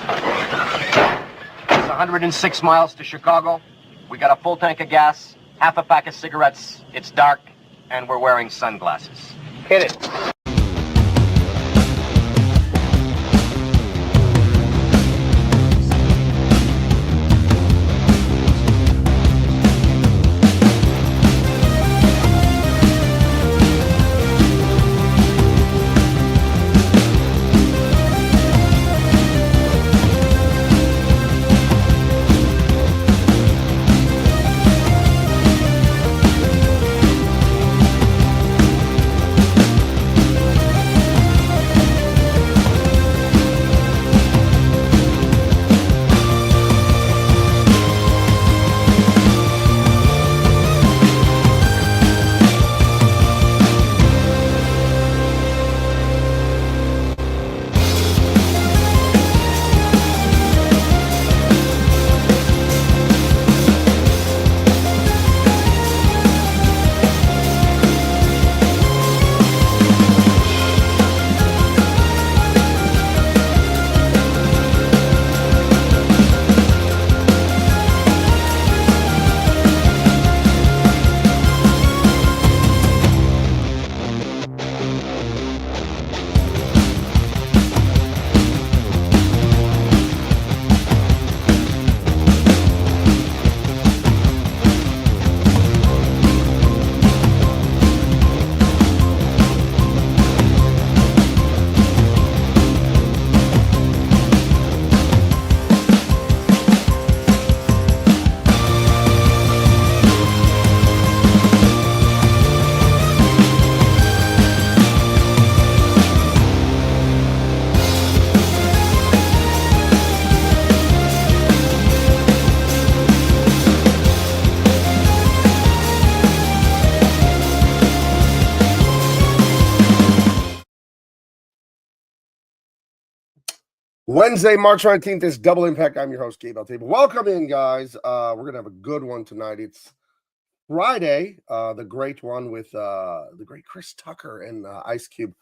It's 106 miles to Chicago. We got a full tank of gas, half a pack of cigarettes. It's dark, and we're wearing sunglasses. Hit it. Wednesday, March 19th is Double Impact. I'm your host, Gabe. Welcome in, guys. We're going to have a good one tonight. It's Friday, the great one with the great Chris Tucker and Ice Cube.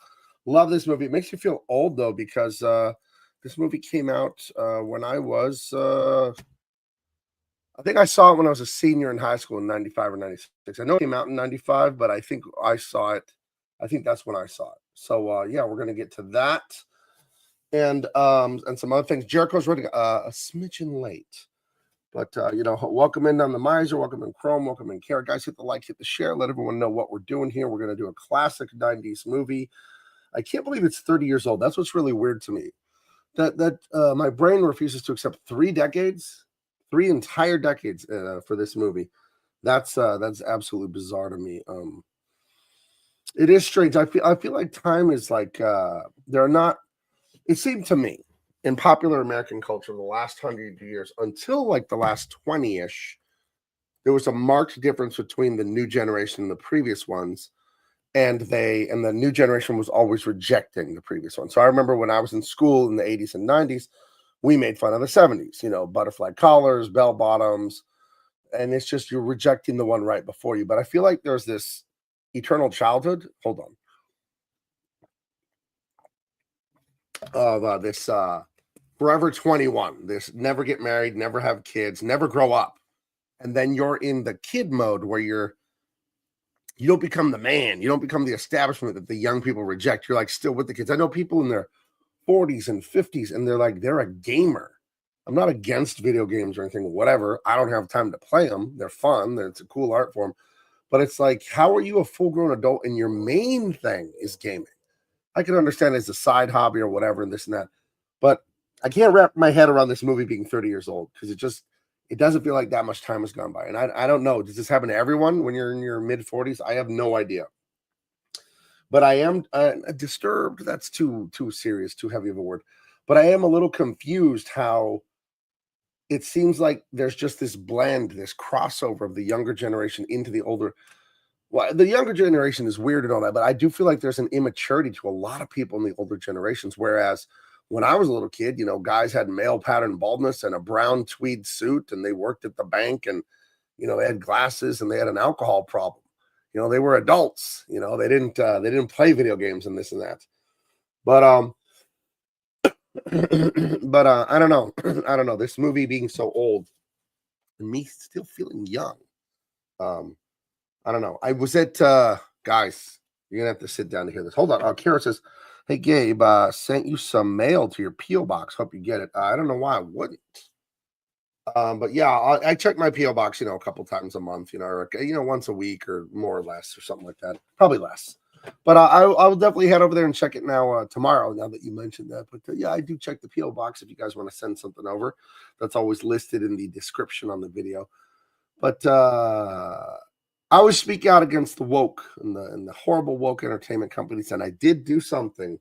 Love this movie. It makes you feel old, though, because this movie came out when I was, I think I saw it when I was a senior in high school in 95 or 96. I know it came out in 95, but I think I saw it. I think that's when I saw it. So, yeah, we're going to get to that. And some other things. Jericho's running a smidgen late. But, welcome in on the Miser, welcome in Chrome, welcome in Kara. Guys, hit the like, hit the share, let everyone know what we're doing here. We're going to do a classic 90s movie. I can't believe it's 30 years old. That's what's really weird to me. That my brain refuses to accept 3 entire decades for this movie. That's absolutely bizarre to me. It is strange. I feel like time is like they're not. It seemed to me in popular American culture the last 100 years until like the last 20-ish, there was a marked difference between the new generation and the previous ones, and the new generation was always rejecting the previous one. So I remember when I was in school in the 80s and 90s, we made fun of the 70s, butterfly collars, bell bottoms, and it's just you're rejecting the one right before you. But I feel like there's this eternal childhood. Hold on. Of this Forever 21, this never get married, never have kids, never grow up. And then you're in the kid mode where you don't become the man, you don't become the establishment that the young people reject. You're like still with the kids. I know people in their 40s and 50s and they're a gamer. I'm not against video games or anything, whatever. I don't have time to play them. They're fun. It's a cool art form. But it's like, how are you a full-grown adult and your main thing is gaming? I can understand it's a side hobby or whatever and this and that, but I can't wrap my head around this movie being 30 years old because it doesn't feel like that much time has gone by. And I don't know. Does this happen to everyone when you're in your mid-40s? I have no idea. But I am disturbed. That's too serious, too heavy of a word. But I am a little confused how it seems like there's just this blend, this crossover of the younger generation into the older. Well, the younger generation is weird and all that, but I do feel like there's an immaturity to a lot of people in the older generations. Whereas when I was a little kid, guys had male pattern baldness and a brown tweed suit, and they worked at the bank, and they had glasses and they had an alcohol problem. They were adults. They didn't play video games and this and that. But But I don't know. I don't know. This movie being so old and me still feeling young. I don't know. I was at guys, you're gonna have to sit down to hear this. Hold on. Kara says, "Hey Gabe, sent you some mail to your PO box. Hope you get it." I don't know why I wouldn't. But yeah, I check my PO box, a couple times a month, or once a week or more or less or something like that. Probably less. But I will definitely head over there and check it now tomorrow. Now that you mentioned that, but yeah, I do check the PO box if you guys want to send something over. That's always listed in the description on the video. But I always speak out against the woke and the horrible woke entertainment companies, and I did do something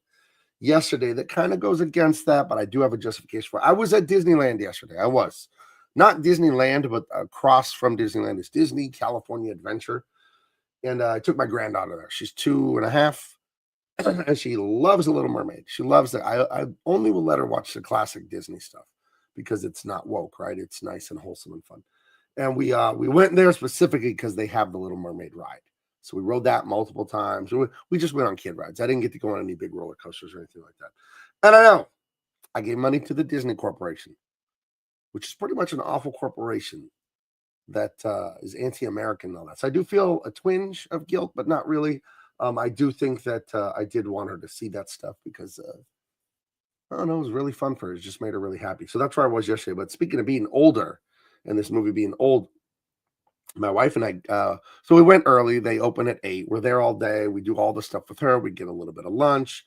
yesterday that kind of goes against that, but I do have a justification for it. I was at Disneyland yesterday. I was not Disneyland, but across from Disneyland is Disney California Adventure, and I took my granddaughter there. She's 2.5, and she loves The Little Mermaid. She loves it. I only will let her watch the classic Disney stuff because it's not woke, right? It's nice and wholesome and fun. And we went there specifically because they have the Little Mermaid ride. So we rode that multiple times. We just went on kid rides. I didn't get to go on any big roller coasters or anything like that. And I know I gave money to the Disney Corporation, which is pretty much an awful corporation that is anti-American and all that. So I do feel a twinge of guilt, but not really. I do think that I did want her to see that stuff because I don't know, it was really fun for her. It just made her really happy. So that's where I was yesterday. But speaking of being older and this movie being old, my wife and I, so we went early. They open at 8. We're there all day. We do all the stuff with her. We get a little bit of lunch.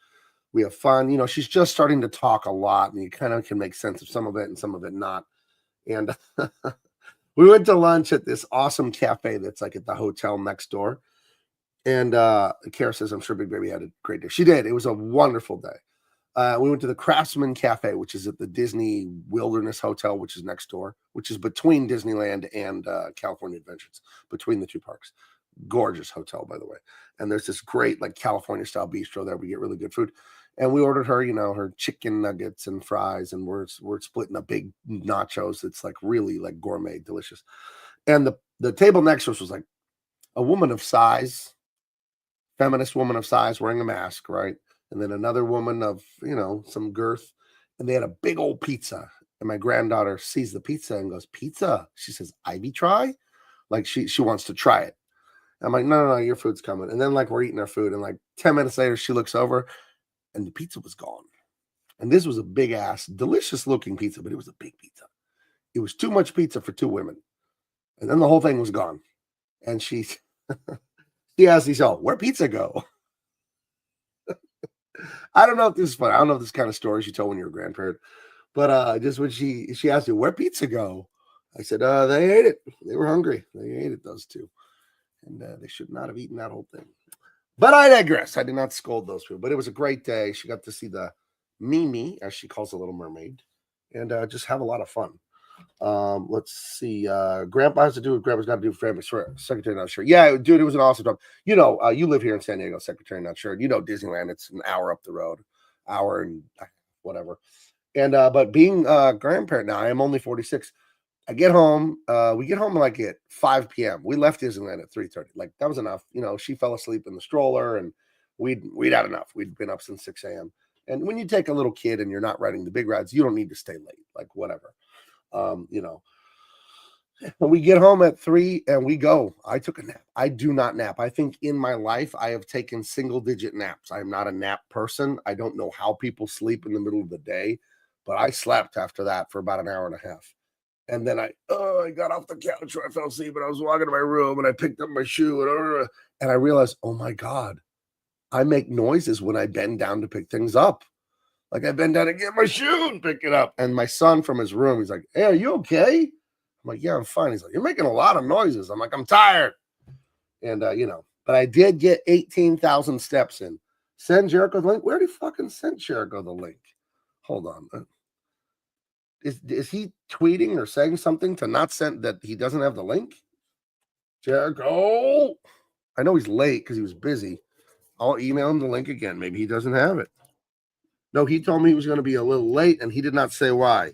We have fun. She's just starting to talk a lot, and you kind of can make sense of some of it and some of it not. And we went to lunch at this awesome cafe that's like at the hotel next door. And Kara says, I'm sure Big Baby had a great day. She did. It was a wonderful day. We went to the Craftsman Cafe, which is at the Disney Wilderness Hotel, which is next door, which is between Disneyland and California Adventures, between the two parks. Gorgeous hotel, by the way. And there's this great like California style bistro there. We get really good food. And we ordered her, her chicken nuggets and fries, and we're splitting a big nachos that's like really like gourmet, delicious. And the table next to us was like a woman of size, feminist woman of size wearing a mask, right? And then another woman of, some girth. And they had a big old pizza. And my granddaughter sees the pizza and goes, "Pizza?" She says, "Ivy try?" Like she wants to try it. I'm like, no, your food's coming. And then like we're eating our food. And like 10 minutes later, she looks over and the pizza was gone. And this was a big ass, delicious looking pizza, but it was a big pizza. It was too much pizza for 2 women. And then the whole thing was gone. And she asked me, "So where'd pizza go?" I don't know if this is funny. I don't know if this kind of story she told when you were a grandparent, but just when she asked me, "Where'd pizza go?" I said, "They ate it. They were hungry. They ate it, those two. And they should not have eaten that whole thing." But I digress. I did not scold those people, but it was a great day. She got to see the Mimi, as she calls the Little Mermaid, and just have a lot of fun. Let's see. Grandpa has to do what Grandpa's got to do for family. Secretary not sure. Yeah, dude, it was an awesome job. You live here in San Diego, Secretary not sure. Disneyland, it's an hour up the road, hour and whatever. And but being a grandparent now, I am only 46. I get home. We get home like at 5 p.m. We left Disneyland at 3:30. Like that was enough. She fell asleep in the stroller, and we'd had enough. We'd been up since 6 a.m. And when you take a little kid and you're not riding the big rides, you don't need to stay late. Like whatever. When we get home at 3 and we go, I took a nap. I do not nap. I think in my life, I have taken single-digit naps. I am not a nap person. I don't know how people sleep in the middle of the day, but I slept after that for about an hour and a half. And then I got off the couch where I fell asleep, and I was walking to my room, and I picked up my shoe, and I realized, oh my God, I make noises when I bend down to pick things up. Like I bend down to get my shoe and pick it up. And my son from his room, he's like, "Hey, are you okay?" I'm like, "Yeah, I'm fine." He's like, "You're making a lot of noises." I'm like, "I'm tired." And, but I did get 18,000 steps in. Send Jericho the link. Where did he fucking send Jericho the link? Hold on. Is he tweeting or saying something to not send that he doesn't have the link? Jericho. I know he's late because he was busy. I'll email him the link again. Maybe he doesn't have it. No, he told me he was going to be a little late, and he did not say why.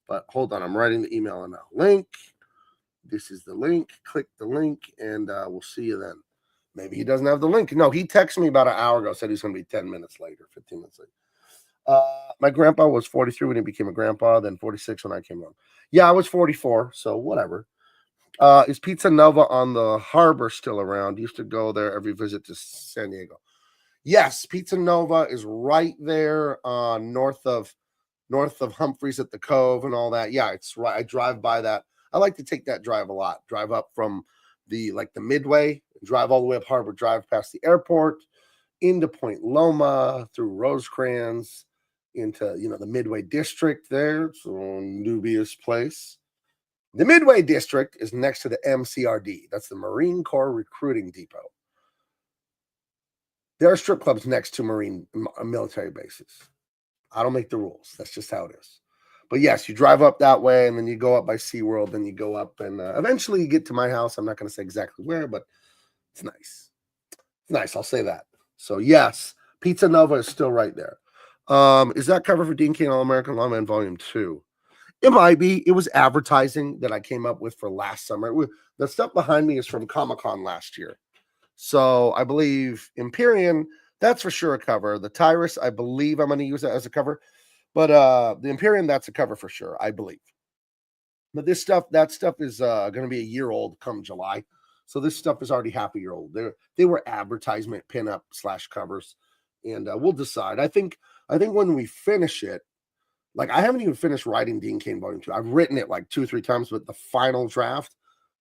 But hold on, I'm writing the email now. Link. This is the link. Click the link, and we'll see you then. Maybe he doesn't have the link. No, he texted me about an hour ago, said he's going to be 10 minutes late or 15 minutes late. My grandpa was 43 when he became a grandpa, then 46 when I came along. Yeah, I was 44, so whatever. Is Pizza Nova on the harbor still around? Used to go there every visit to San Diego. Yes, Pizza Nova is right there north of Humphreys at the Cove and all that. Yeah, it's right. I drive by that. I like to take that drive a lot. Drive up from the Midway, drive all the way up Harbor Drive past the airport, into Point Loma, through Rosecrans, into the Midway District there. It's a dubious place. The Midway District is next to the MCRD. That's the Marine Corps Recruiting Depot. There are strip clubs next to military bases. I don't make the rules. That's just how it is. But yes, you drive up that way, and then you go up by SeaWorld, then you go up, and eventually you get to my house. I'm not going to say exactly where, but it's nice. It's nice. I'll say that. So yes, Pizza Nova is still right there. Is that cover for Dean Cain All-American Lawman Volume 2? It might be. It was advertising that I came up with for last summer. The stuff behind me is from Comic-Con last year. So I believe Empyrean, that's for sure a cover. The Tyrus, I believe I'm going to use that as a cover. But the Empyrean, that's a cover for sure, I believe. But that stuff is going to be a year old come July. So this stuff is already half a year old. They were advertisement pinup / covers. And we'll decide. I think when we finish it, like I haven't even finished writing Dean Cain Volume 2. I've written it like 2 or 3 times, but the final draft,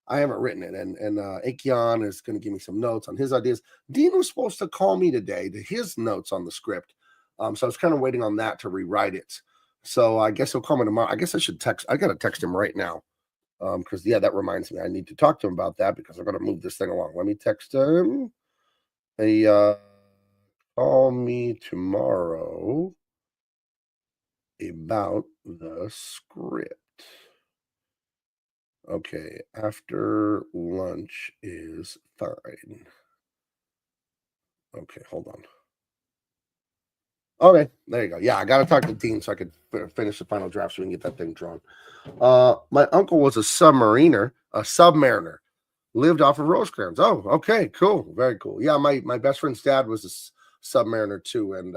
I haven't written it. And Akion is going to give me some notes on his ideas. Dean was supposed to call me today to his notes on the script. So I was kind of waiting on that to rewrite it. So I guess he'll call me tomorrow. I guess I should text. I got to text him right now. Because yeah, that reminds me. I need to talk to him about that because I'm going to move this thing along. Let me text him. Hey, call me tomorrow about the script. Okay, after lunch is fine. Okay, hold on. Okay, there you go. Yeah, I got to talk to Dean so I could finish the final draft so we can get that thing drawn. My uncle was a submariner, lived off of Rosecrans. Oh, okay, cool, very cool. Yeah, my best friend's dad was a submariner too, and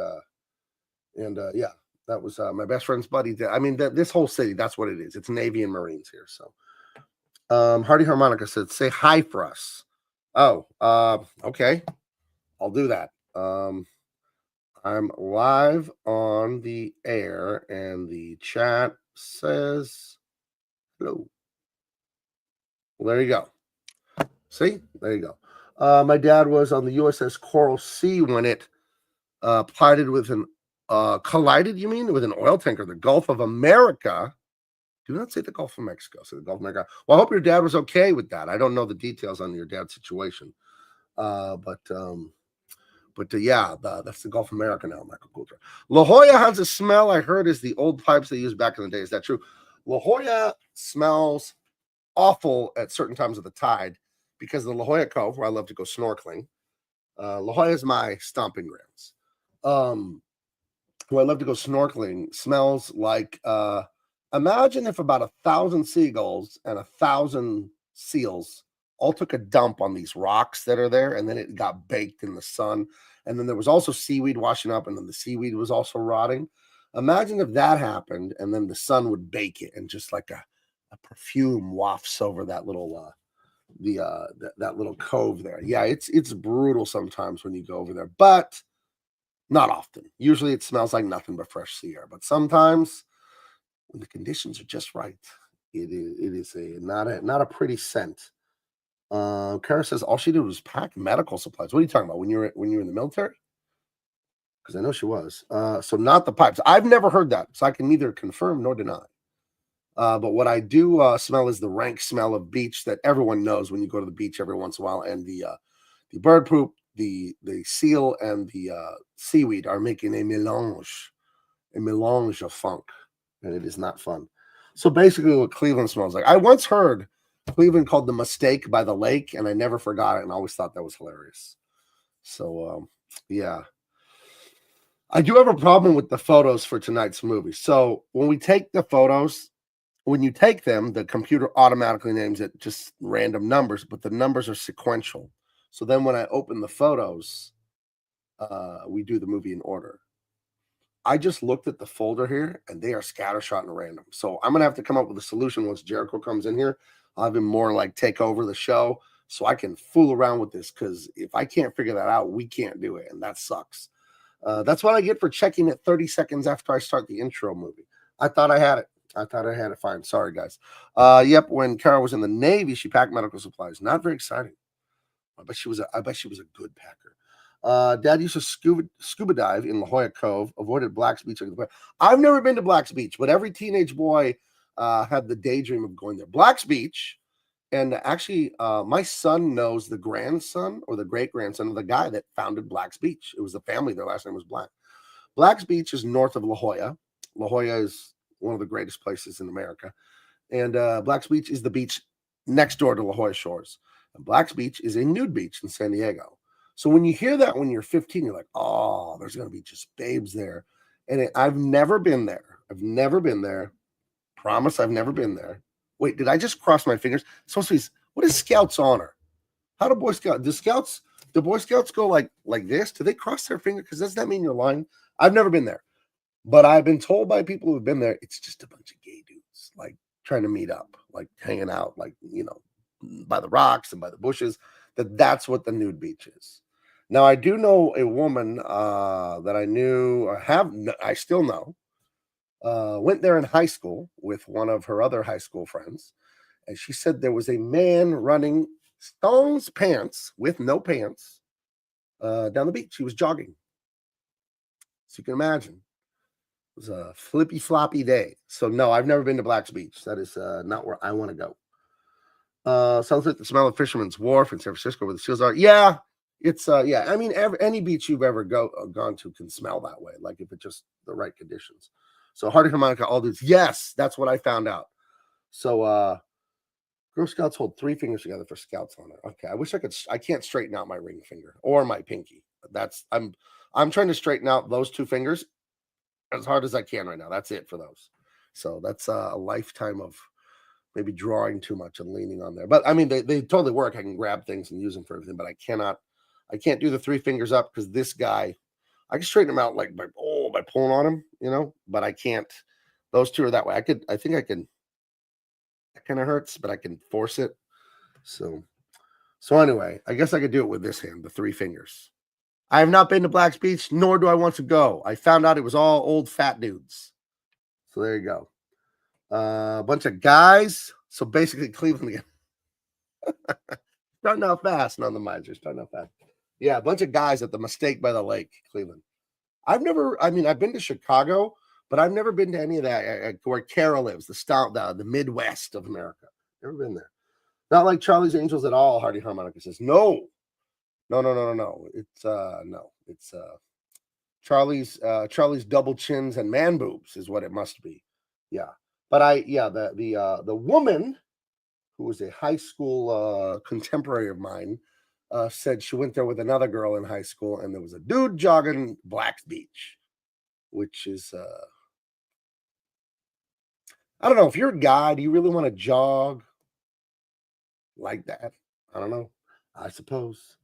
yeah, that was my best friend's buddy. I mean, this whole city, that's what it is. It's Navy and Marines here. So, Hardy Harmonica said, "Say hi for us." Oh, okay, I'll do that. I'm live on the air, and the chat says hello. Well, there you go. See, there you go. My dad was on the USS Coral Sea when it collided with collided. You mean with an oil tanker? The Gulf of America. Do not say the Gulf of Mexico. Say the Gulf of America. Well, I hope your dad was okay with that. I don't know the details on your dad's situation, but yeah, that's the Gulf of America now, Michael Coulter. La Jolla has a smell I heard is the old pipes they used back in the day. Is that true? La Jolla smells awful at certain times of the tide because the La Jolla Cove, where I love to go snorkeling. La Jolla is my stomping grounds. Where I love to go snorkeling smells like imagine if about 1,000 seagulls and 1,000 seals all took a dump on these rocks that are there, and then it got baked in the sun. And then there was also seaweed washing up, and then the seaweed was also rotting. Imagine if that happened, and then the sun would bake it, and just like a perfume wafts over that little that little cove there. Yeah, it's brutal sometimes when you go over there, but not often. Usually it smells like nothing but fresh sea air, but sometimes when the conditions are just right, it is not a pretty scent. Kara says all she did was pack medical supplies. What are you talking about? When you were in the military? Because I know she was. So not the pipes. I've never heard that, so I can neither confirm nor deny. But what I do smell is the rank smell of beach that everyone knows when you go to the beach every once in a while, and the bird poop, the seal, and the seaweed are making a melange of funk, and it is not fun. So basically, what Cleveland smells like. I once heard Cleveland called the mistake by the lake, and I never forgot it, and always thought that was hilarious. So yeah. I do have a problem with the photos for tonight's movie. So when we take the photos, when you take them, the computer automatically names it just random numbers, but the numbers are sequential. So then when I open the photos, we do the movie in order. I just looked at the folder here, and they are scattershot and random. So I'm gonna have to come up with a solution once Jericho comes in here. I'll have him more like take over the show so I can fool around with this. Because if I can't figure that out, we can't do it, and that sucks. That's what I get for checking it 30 seconds after I start the intro movie. I thought I had it. I thought I had it fine. Sorry, guys. Yep. When Carol was in the Navy, she packed medical supplies. Not very exciting. I bet she was a good packer. Dad used to scuba dive in La Jolla Cove, avoided Black's Beach. I've never been to Black's Beach, but every teenage boy had the daydream of going there. Black's Beach, and actually, my son knows the grandson or the great grandson of the guy that founded Black's Beach. It was the family; their last name was Black. Black's Beach is north of La Jolla. La Jolla is one of the greatest places in America, and Black's Beach is the beach next door to La Jolla Shores. And Black's Beach is a nude beach in San Diego. So when you hear that when you're 15, you're like, oh, there's going to be just babes there. And I've never been there. I've never been there. Promise I've never been there. Wait, did I just cross my fingers? It's supposed to be, what is Scouts honor? How do Boy Scouts, do Boy Scouts go like this? Do they cross their finger? Because doesn't that mean you're lying? I've never been there. But I've been told by people who've been there, it's just a bunch of gay dudes, like trying to meet up, like hanging out, like, by the rocks and by the bushes, that's what the nude beach is. Now, I do know a woman that I knew, I still know, went there in high school with one of her other high school friends. And she said there was a man running thongs pants with no pants down the beach. He was jogging. So you can imagine. It was a flippy floppy day. So no, I've never been to Black's Beach. That is not where I want to go. Sounds like the smell of Fisherman's Wharf in San Francisco where the seals are. Yeah, it's yeah. I mean, any beach you've ever gone to can smell that way, like if it's just the right conditions. So Hardy Harmonica, all dudes. Yes, that's what I found out. So Girl Scouts hold 3 fingers together for Scouts honor. Okay, I wish I could. I can't straighten out my ring finger or my pinky. I'm trying to straighten out those 2 fingers as hard as I can right now. That's it for those. So that's a lifetime of maybe drawing too much and leaning on there. But I mean, they totally work. I can grab things and use them for everything, but I can't do the 3 fingers up because this guy, I can straighten him out like by pulling on him, but I can't. Those 2 are that way. I think I can. That kind of hurts, but I can force it. So anyway, I guess I could do it with this hand, the 3 fingers. I have not been to Black's Beach, nor do I want to go. I found out it was all old fat dudes. So there you go. A bunch of guys. So basically, Cleveland again. Starting out fast, none of the Misers. Starting out fast. Yeah, a bunch of guys at the Mistake by the Lake, Cleveland. I've been to Chicago, but I've never been to any of that where Kara lives, the Midwest of America. Never been there. Not like Charlie's Angels at all, Hardy Harmonica says. No. It's no. It's Charlie's double chins and man boobs is what it must be. Yeah. But the woman who was a high school contemporary of mine said she went there with another girl in high school and there was a dude jogging Black's Beach, which is I don't know. If you're a guy, do you really want to jog like that? I don't know. I suppose.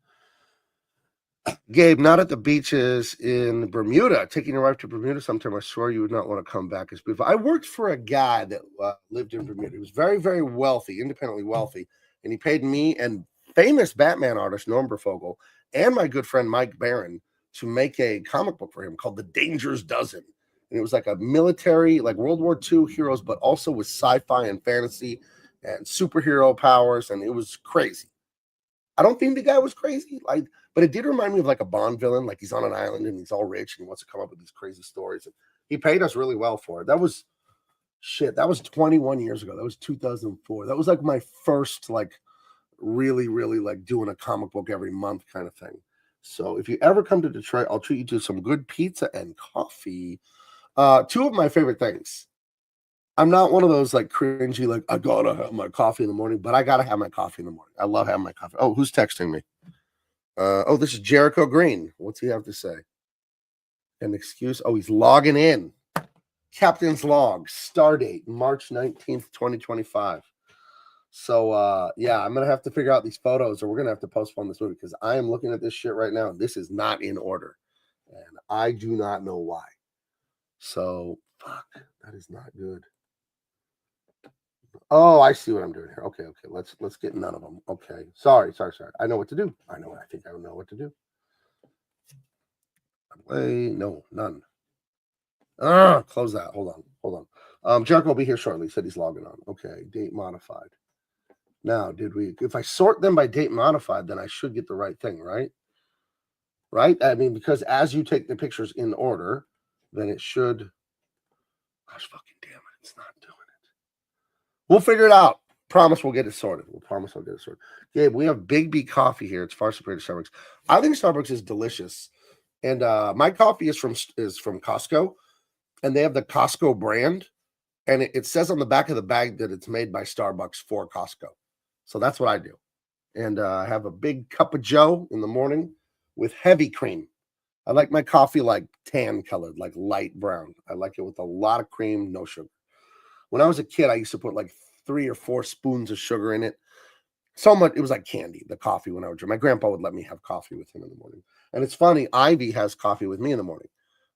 Gabe, not at the beaches in Bermuda. Taking your wife to Bermuda sometime, I'm sure you would not want to come back as beautiful. I worked for a guy that lived in Bermuda. He was very, very wealthy, independently wealthy, and he paid me and famous Batman artist Norm Brefogel and my good friend Mike Barron to make a comic book for him called The Dangerous Dozen. And it was like a military, like World War II heroes, but also with sci-fi and fantasy and superhero powers, and it was crazy. I don't think the guy was crazy, but it did remind me of like a Bond villain, like he's on an island and he's all rich and he wants to come up with these crazy stories. And he paid us really well for it. That was 21 years ago. That was 2004. That was like my first, like really, really like doing a comic book every month kind of thing. So if you ever come to Detroit, I'll treat you to some good pizza and coffee. 2 of my favorite things. I'm not one of those like cringy, like I gotta have my coffee in the morning, but I gotta have my coffee in the morning. I love having my coffee. Oh, who's texting me? This is Jericho Green. What's he have to say? An excuse? Oh, he's logging in. Captain's log, stardate, March 19th, 2025. So yeah, I'm gonna have to figure out these photos, or we're gonna have to postpone this movie because I am looking at this shit right now. This is not in order, and I do not know why. So, fuck, that is not good. Oh, I see what I'm doing here. Okay. Let's get none of them. Okay. Sorry. I know what to do. I think I know what to do. Play. No, none. Close that. Hold on. Jericho will be here shortly. He said he's logging on. Okay. Date modified. Now, if I sort them by date modified, then I should get the right thing, right? Right? I mean, because as you take the pictures in order, then it should. Gosh, fucking damn it. It's not doing it. We'll figure it out. Promise we'll get it sorted. Gabe, we have Big B coffee here. It's far superior to Starbucks. I think Starbucks is delicious. And my coffee is from Costco. And they have the Costco brand. And it says on the back of the bag that it's made by Starbucks for Costco. So that's what I do. And I have a big cup of Joe in the morning with heavy cream. I like my coffee like tan colored, like light brown. I like it with a lot of cream, no sugar. When I was a kid, I used to put like 3 or 4 spoons of sugar in it. So much, it was like candy, the coffee when I would drink. My grandpa would let me have coffee with him in the morning. And it's funny, Ivy has coffee with me in the morning.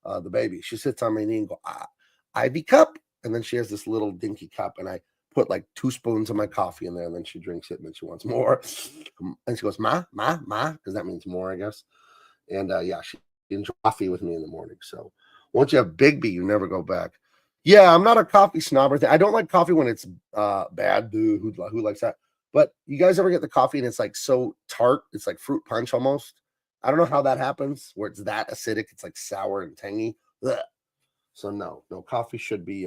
The baby, she sits on my knee and go, Ivy cup. And then she has this little dinky cup, and I put like 2 spoons of my coffee in there, and then she drinks it, and then she wants more. And she goes, ma, because that means more, I guess. And yeah, she enjoys coffee with me in the morning. So once you have Big B, you never go back. Yeah, I'm not a coffee snob or thing. I don't like coffee when it's bad. Who likes that? But you guys ever get the coffee and it's like so tart? It's like fruit punch almost. I don't know how that happens, where it's that acidic. It's like sour and tangy. Ugh. So no, coffee should be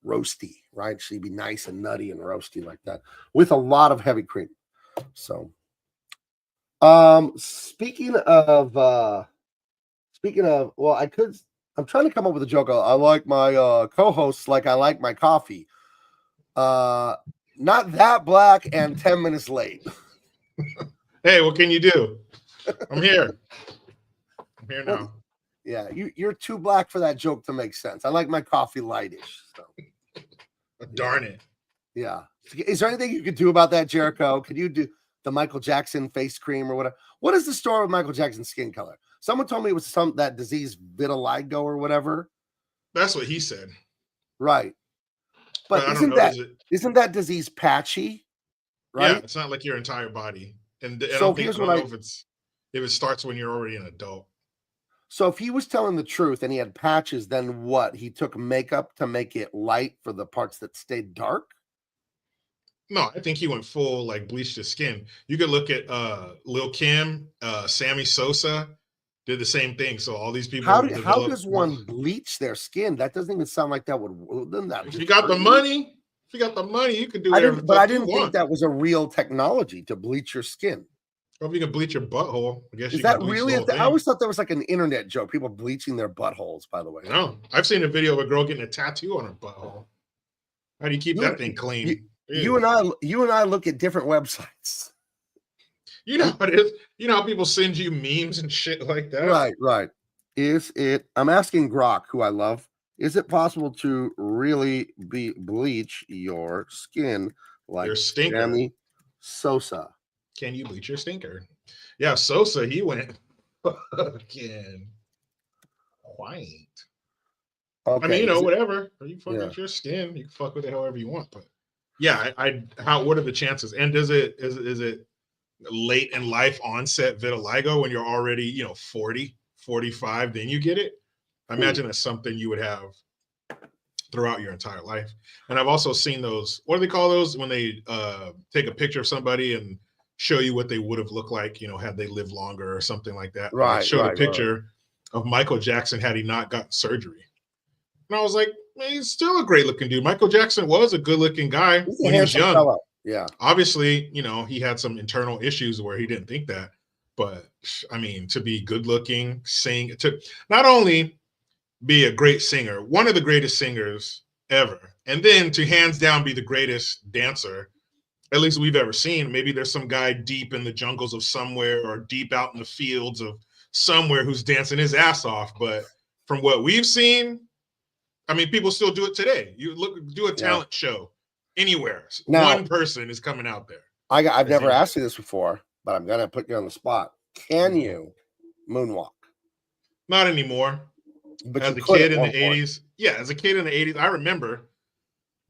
roasty, right? Should be nice and nutty and roasty like that with a lot of heavy cream. So, speaking of, well, I'm trying to come up with a joke. I like my co-hosts like I like my coffee. Not that black and 10 minutes late. Hey, what can you do? I'm here. I'm here now. Yeah, you're too black for that joke to make sense. I like my coffee lightish. So. Darn it. Yeah. Is there anything you could do about that, Jericho? Could you do the Michael Jackson face cream or whatever? What is the story with Michael Jackson's skin color? Someone told me it was that disease vitiligo or whatever. That's what he said. Right. But isn't that disease patchy? Right? Yeah, it's not like your entire body. And I don't know if it starts when you're already an adult. So if he was telling the truth and he had patches, then what? He took makeup to make it light for the parts that stayed dark? No, I think he went full, like, bleached his skin. You could look at Lil Kim, Sammy Sosa did the same thing. So all these people. How does one bleach their skin? That doesn't even sound like that would. If you got the money, you could do whatever. But I didn't think that was a real technology to bleach your skin. Well, if you can bleach your butthole, I guess. Is that really? I always thought that was like an internet joke. People bleaching their buttholes. By the way, no, I've seen a video of a girl getting a tattoo on her butthole. How do you keep that thing clean? You and I look at different websites. You know what it is. You know how people send you memes and shit like that. Right. I'm asking Grok, who I love. Is it possible to really bleach your skin like your stinker? Sammy Sosa. Can you bleach your stinker? Yeah, Sosa, he went fucking white. Okay. I mean, whatever. You fuck with your skin, you can fuck with it however you want. But yeah, what are the chances? And is it late in life onset vitiligo when you're already, 40, 45, then you get it? I imagine that's something you would have throughout your entire life. And I've also seen those, what do they call those? When they take a picture of somebody and show you what they would have looked like, had they lived longer or something like that. Right. Showed a picture of Michael Jackson had he not gotten surgery. And I was like, man, he's still a great looking dude. Michael Jackson was a good looking guy when he was young. Fella. Yeah. Obviously, he had some internal issues where he didn't think that. But I mean, to be good looking, sing, to not only be a great singer, one of the greatest singers ever, and then to hands down be the greatest dancer, at least we've ever seen. Maybe there's some guy deep in the jungles of somewhere or deep out in the fields of somewhere who's dancing his ass off. But from what we've seen, I mean, people still do it today. You do a talent show anywhere. Now, one person is coming out there. I've never asked you this before, but I'm going to put you on the spot. Can you moonwalk? Not anymore. But as a kid in the 80s. Yeah, as a kid in the 80s, I remember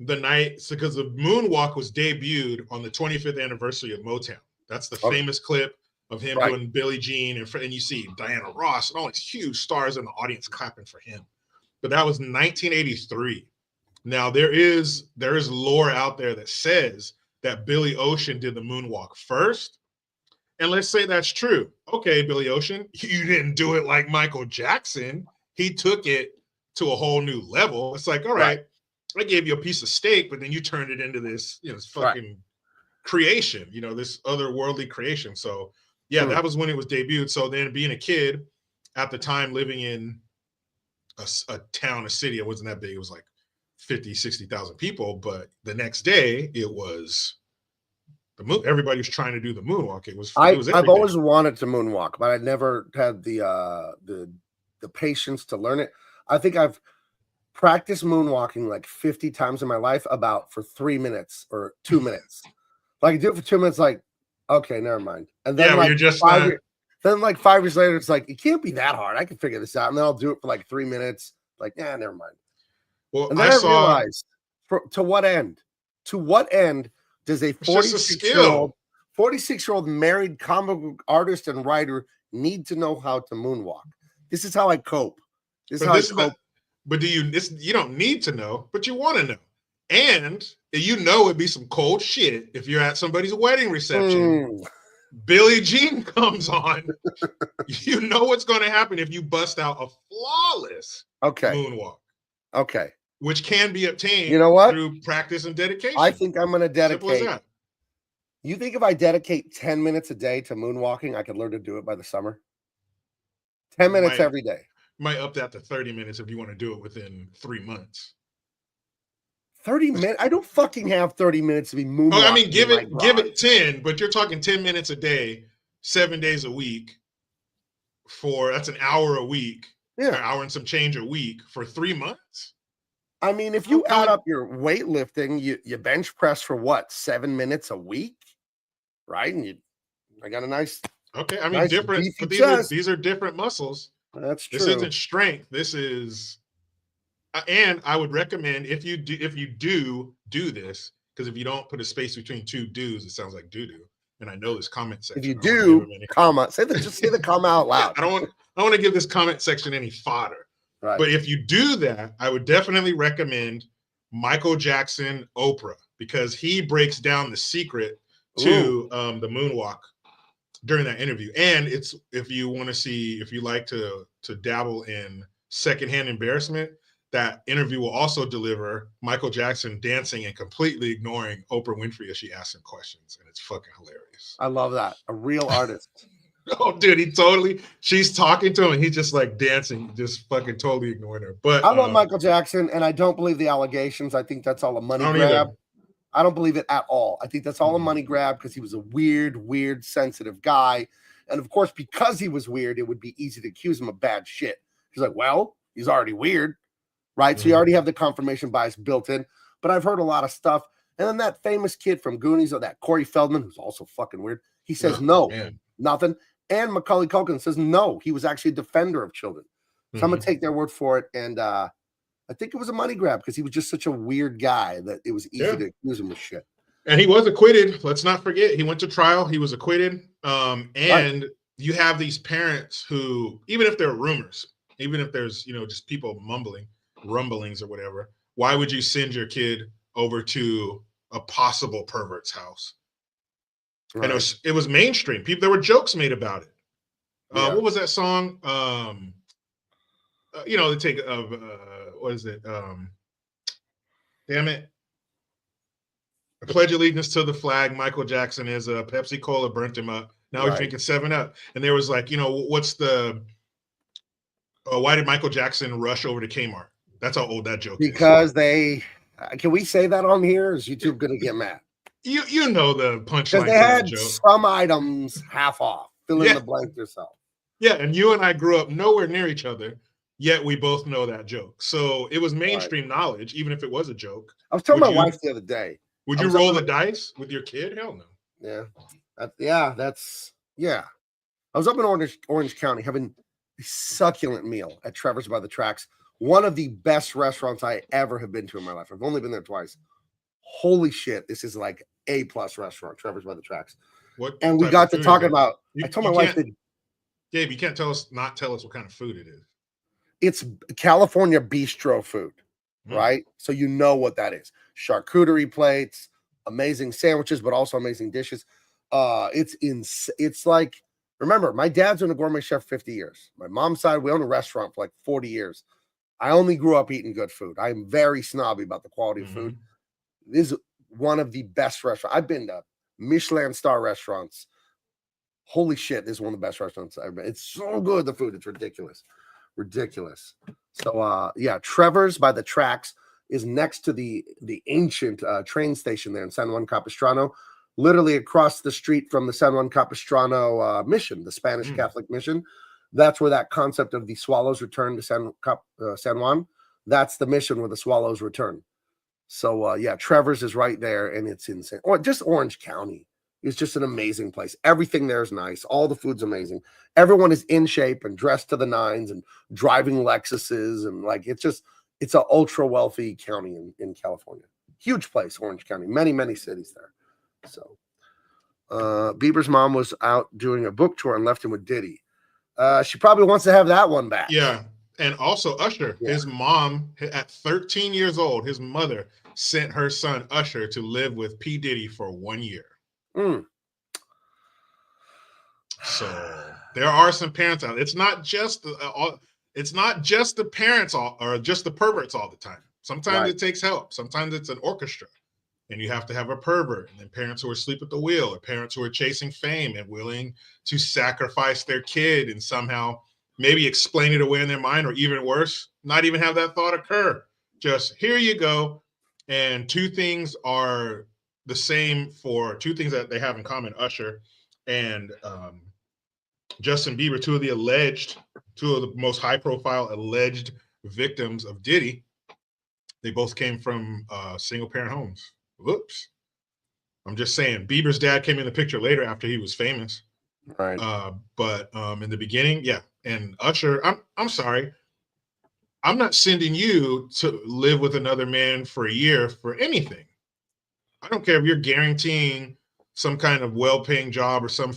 the night, because the Moonwalk was debuted on the 25th anniversary of Motown. That's the famous clip of him doing Billie Jean, and you see Diana Ross and all these huge stars in the audience clapping for him. But that was 1983. Now there is lore out there that says that Billy Ocean did the Moonwalk first. And let's say that's true. Okay, Billy Ocean, you didn't do it like Michael Jackson. He took it to a whole new level. It's like, all right, I gave you a piece of steak, but then you turned it into this, this fucking creation, this otherworldly creation. So yeah, that was when it was debuted. So then being a kid at the time, living in a town, a city, it wasn't that big. It was like 50, 60,000 people. But the next day it was the moon. Everybody was trying to do the moonwalk. I've always wanted to moonwalk, but I never had the patience to learn it. I think I've practiced moonwalking like 50 times in my life, about for 3 minutes or 2 minutes. Like, do it for 2 minutes, like, okay, never mind. And then like you're just then like 5 years later, it's like, it can't be that hard. I can figure this out. And then I'll do it for like 3 minutes. Like, yeah, never mind. Well, and then I realized, to what end? To what end does a 46-year-old married comic book artist and writer need to know how to moonwalk? This is how I cope. But you don't need to know, but you want to know. And it'd be some cold shit if you're at somebody's wedding reception. Billie Jean comes on. You know what's going to happen if you bust out a flawless moonwalk. Okay. Which can be obtained through practice and dedication. I think I'm going to dedicate. Simple as that. You think if I dedicate 10 minutes a day to moonwalking, I could learn to do it by the summer? 10 minutes every day. Might up that to 30 minutes if you want to do it within 3 months. 30 minutes? I don't fucking have 30 minutes to be moonwalking. Oh, I mean, give it 10, but you're talking 10 minutes a day, 7 days a week. That's an hour a week. Yeah, an hour and some change a week for 3 months. I mean, if you add up your weightlifting, you bench press for what, 7 minutes a week, right? And I got a nice. Okay, I mean, nice different. But these are different muscles. That's true. This isn't strength. This is, and I would recommend if you do this, because if you don't put a space between two do's, it sounds like doo-doo. And I know this comment section. If you do, comma, just say the comma out loud. I don't want to give this comment section any fodder. Right. But if you do that, I would definitely recommend Michael Jackson, Oprah, because he breaks down the secret to the moonwalk during that interview. And it's, if you like to dabble in secondhand embarrassment, that interview will also deliver Michael Jackson dancing and completely ignoring Oprah Winfrey as she asks him questions. And it's fucking hilarious. I love that. A real artist. Oh, dude, she's talking to him and he's just like dancing, just fucking totally ignoring her. But I love Michael Jackson, and I don't believe the allegations. I think that's all a money grab. I don't believe it at all. I think that's all a money grab because he was a weird, sensitive guy. And of course, because he was weird, it would be easy to accuse him of bad shit. He's like, well, he's already weird, right? So you already have the confirmation bias built in. But I've heard a lot of stuff. And then that famous kid from Goonies, or that Corey Feldman, who's also fucking weird, he says nothing. And Macaulay Culkin says no, he was actually a defender of children. So I'm going to take their word for it. And I think it was a money grab because he was just such a weird guy that it was easy to accuse him of shit. And he was acquitted. Let's not forget, he went to trial. He was acquitted. And you have these parents who, even if there are rumors, even if there's, just people rumblings or whatever, why would you send your kid over to a possible pervert's house? Right. And it was mainstream. There were jokes made about it. What was that song? The take of what is it? Damn it! I pledge allegiance to the flag. Michael Jackson is a Pepsi Cola burnt him up. Now he's drinking 7-Up. And there was like, what's the? Why did Michael Jackson rush over to Kmart? That's how old that joke is. Because they. Can we say that on here? Or is YouTube going to get mad? You know the punchline. Because they had some items half off. Fill in the blank yourself. Yeah, and you and I grew up nowhere near each other, yet we both know that joke. So it was mainstream knowledge, even if it was a joke. I was telling my wife the other day. Would you roll the dice with your kid? Hell no. Yeah. I was up in Orange County having succulent meal at Trevor's by the Tracks. One of the best restaurants I ever have been to in my life. I've only been there twice. Holy shit, this is like A+ restaurant, Trevor's by the Tracks. And we got to talking about. I told my wife that. Gabe, you can't tell us what kind of food it is. It's California bistro food, right? So you know what that is. Charcuterie plates, amazing sandwiches, but also amazing dishes. It's like, remember, my dad's been a gourmet chef for 50 years. My mom's side, we own a restaurant for like 40 years. I only grew up eating good food. I'm very snobby about the quality of food. This is one of the best restaurants. I've been to Michelin star restaurants. Holy shit, this is one of the best restaurants I've ever been. It's so good, the food. It's ridiculous. So yeah, Trevor's by the Tracks is next to the ancient train station there in San Juan Capistrano, literally across the street from the San Juan Capistrano mission, the Spanish Catholic mission. That's where that concept of the swallows return to San Juan. That's the mission where the swallows return. So yeah, Trevor's is right there, and it's insane. Or just Orange County. It's just an amazing place. Everything there is nice. All the food's amazing. Everyone is in shape and dressed to the nines and driving Lexuses. And like, it's an ultra wealthy county in California. Huge place, Orange County. Many, many cities there. So Bieber's mom was out doing a book tour and left him with Diddy. She probably wants to have that one back. Yeah. And also Usher, his mom, at 13 years old, his mother sent her son Usher to live with P. Diddy for 1 year. So there are some parents out there. It's not just the parents or just the perverts all the time. Sometimes it takes help. Sometimes it's an orchestra, and you have to have a pervert, and then parents who are asleep at the wheel, or parents who are chasing fame and willing to sacrifice their kid and somehow maybe explain it away in their mind, or even worse, not even have that thought occur. Just here you go. And two things are the same for two things that they have in common: Usher and Justin Bieber, two of the most high-profile alleged victims of Diddy. They both came from single-parent homes. Whoops. I'm just saying, Bieber's dad came in the picture later after he was famous. Right. But in the beginning, yeah. And Usher, I'm sorry. I'm not sending you to live with another man for a year for anything. I don't care if you're guaranteeing some kind of well-paying job or some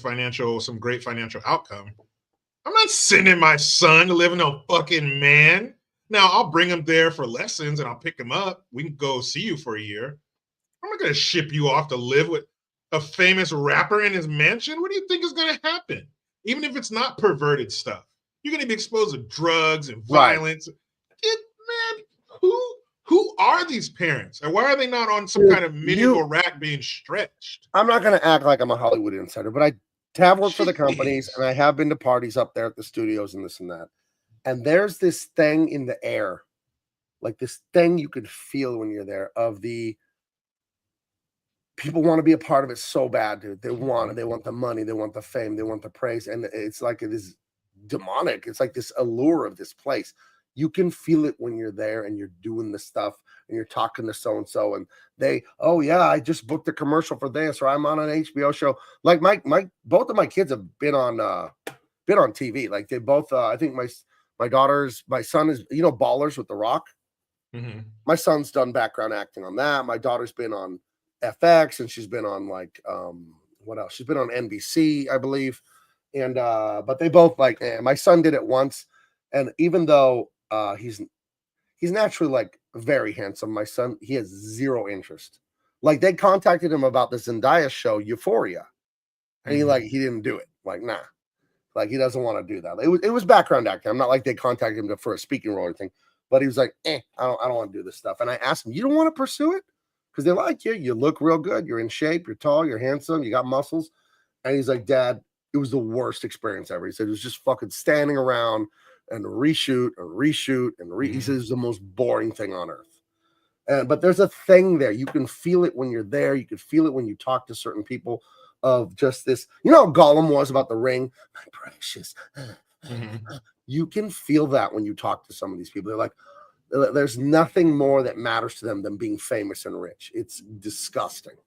great financial outcome. I'm not sending my son to live with no fucking man. Now, I'll bring him there for lessons and I'll pick him up. We can go see you for a year. I'm not going to ship you off to live with a famous rapper in his mansion. What do you think is going to happen? Even if it's not perverted stuff, you're going to be exposed to drugs and violence. Man, who are these parents? And why are they not on some kind of medieval rack being stretched? I'm not going to act like I'm a Hollywood insider, but I have worked for the companies and I have been to parties up there at the studios and this and that. And there's this thing in the air, like this thing you could feel when you're there, of the people want to be a part of it so bad, dude. They want the money, they want the fame, they want the praise. And it's like it is demonic. It's like this allure of this place. You can feel it when you're there and you're doing the stuff and you're talking to so-and-so and they, oh yeah, I just booked a commercial for this, or I'm on an HBO show. Like both of my kids have been on TV. Like they both, I think my son is, Ballers with The Rock. Mm-hmm. My son's done background acting on that. My daughter's been on FX and she's been on what else? She's been on NBC, I believe. And, but they both my son did it once. And even though he's naturally like very handsome, my son, he has zero interest. Like they contacted him about the Zendaya show Euphoria, and he didn't do it. Like, nah, like he doesn't want to do that. It was background acting. I'm not like they contacted him for a speaking role or anything, but he was like, I don't want to do this stuff. And I asked him, you don't want to pursue it because they like you. You look real good. You're in shape. You're tall. You're handsome. You got muscles. And he's like, Dad, it was the worst experience ever. He said it was just fucking standing around and reshoot and he says it's the most boring thing on earth. But there's a thing there. You can feel it when you're there. You can feel it when you talk to certain people of just this, how Gollum was about the ring, my precious. You can feel that when you talk to some of these people. They're like, there's nothing more that matters to them than being famous and rich. It's disgusting,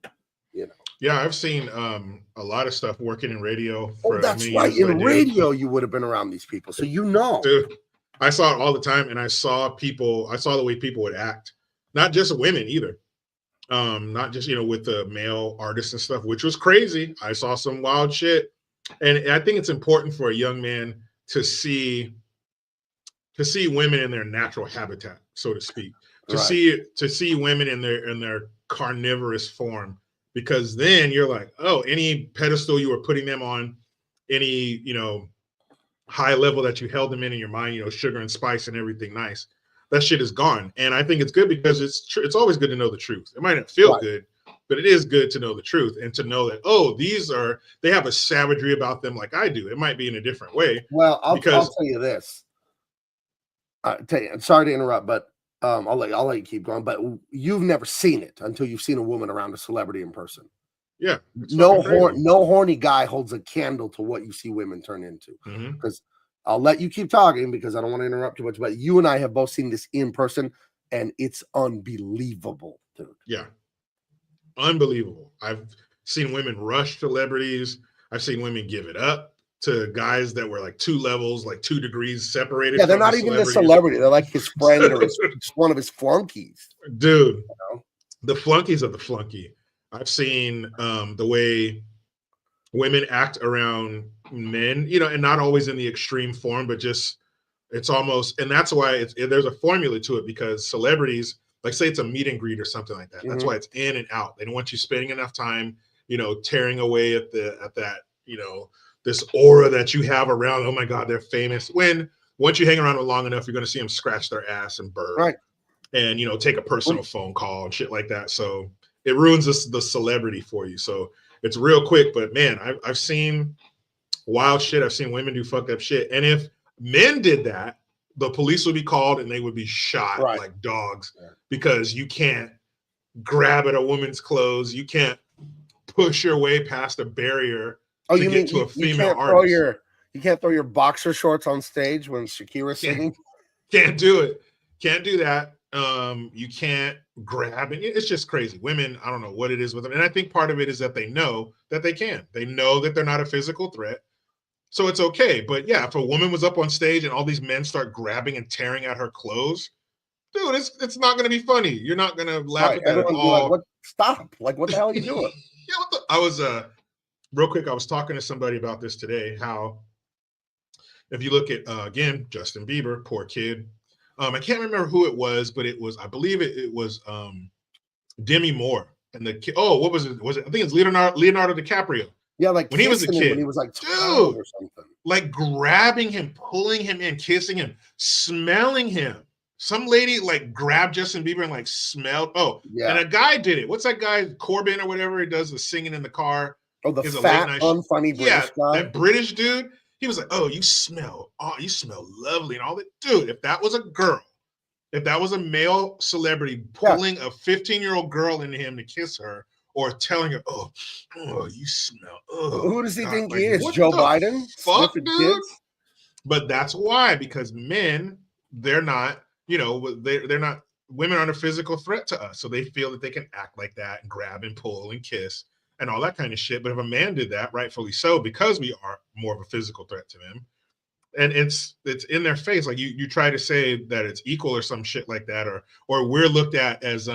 Yeah, I've seen a lot of stuff working in radio Oh, for as that's many right. years as I In did. radio, you would have been around these people, so you know. Dude, I saw it all the time, and I saw the way people would act, not just women either. Not just with the male artists and stuff, which was crazy. I saw some wild shit, and I think it's important for a young man to see women in their natural habitat, so to speak, to see women in their carnivorous form, because then you're like, oh, any pedestal you were putting them on, any high level that you held them in your mind, sugar and spice and everything nice, that shit is gone. And I think it's good because it's always good to know the truth. It might not feel good, but it is good to know the truth and to know that, oh, they have a savagery about them like I do. It might be in a different way. Well, I'll tell you this. Sorry to interrupt, but I'll let you keep going. But you've never seen it until you've seen a woman around a celebrity in person. Yeah. No horny guy holds a candle to what you see women turn into. Because I'll let you keep talking because I don't want to interrupt too much. But you and I have both seen this in person, and it's unbelievable, dude. Yeah. Unbelievable. I've seen women rush celebrities. I've seen women give it up to guys that were like 2 levels, like 2 degrees separated. Yeah, they're not even the celebrity. They're like his friend or one of his flunkies. Dude, the flunkies of the flunky. I've seen the way women act around men, and not always in the extreme form, but just it's almost, and that's why there's a formula to it, because celebrities, like say it's a meet and greet or something like that. That's why it's in and out. They don't want you spending enough time, tearing away at that, this aura that you have around. Oh my God, they're famous. Once you hang around them long enough, you're going to see them scratch their ass and burn, and take a personal phone call and shit like that. So it ruins the celebrity for you. So it's real quick. But man, I've seen wild shit. I've seen women do fucked up shit. And if men did that, the police would be called and they would be shot like dogs, because you can't grab at a woman's clothes. You can't push your way past a barrier. Oh, you mean to a female artist. You can't throw your boxer shorts on stage when Shakira's singing? Can't do it. Can't do that. You can't grab it. It's just crazy. Women, I don't know what it is with them. And I think part of it is that they know that they can. They know that they're not a physical threat. So it's okay. But yeah, if a woman was up on stage and all these men start grabbing and tearing at her clothes, dude, it's not going to be funny. You're not going to laugh at that at all. Like, stop. Like, what the hell are you doing? Yeah, I was real quick, I was talking to somebody about this today, how if you look at, again, Justin Bieber, poor kid. I can't remember who it was, but I believe it was Demi Moore. And the kid, what was it? I think it's Leonardo DiCaprio. Yeah, like when he was a kid. When he was like 12 or something. Like grabbing him, pulling him in, kissing him, smelling him. Some lady like grabbed Justin Bieber and like smelled. Oh, yeah. And a guy did it. What's that guy, Corbin or whatever? He does the singing in the car. Oh, the fat, unfunny British guy. That British dude. He was like, "Oh, you smell lovely," and all that. Dude, if that was a girl, if that was a male celebrity pulling a 15-year-old girl into him to kiss her, or telling her, "Oh, you smell." Oh, who does he think he is? Joe Biden? Fuck, dude. Kids? But that's why, because men, they're not. They're not. Women aren't a physical threat to us, so they feel that they can act like that and grab and pull and kiss and all that kind of shit. But if a man did that, rightfully so, because we are more of a physical threat to them, and it's in their face. Like you try to say that it's equal or some shit like that, or we're looked at as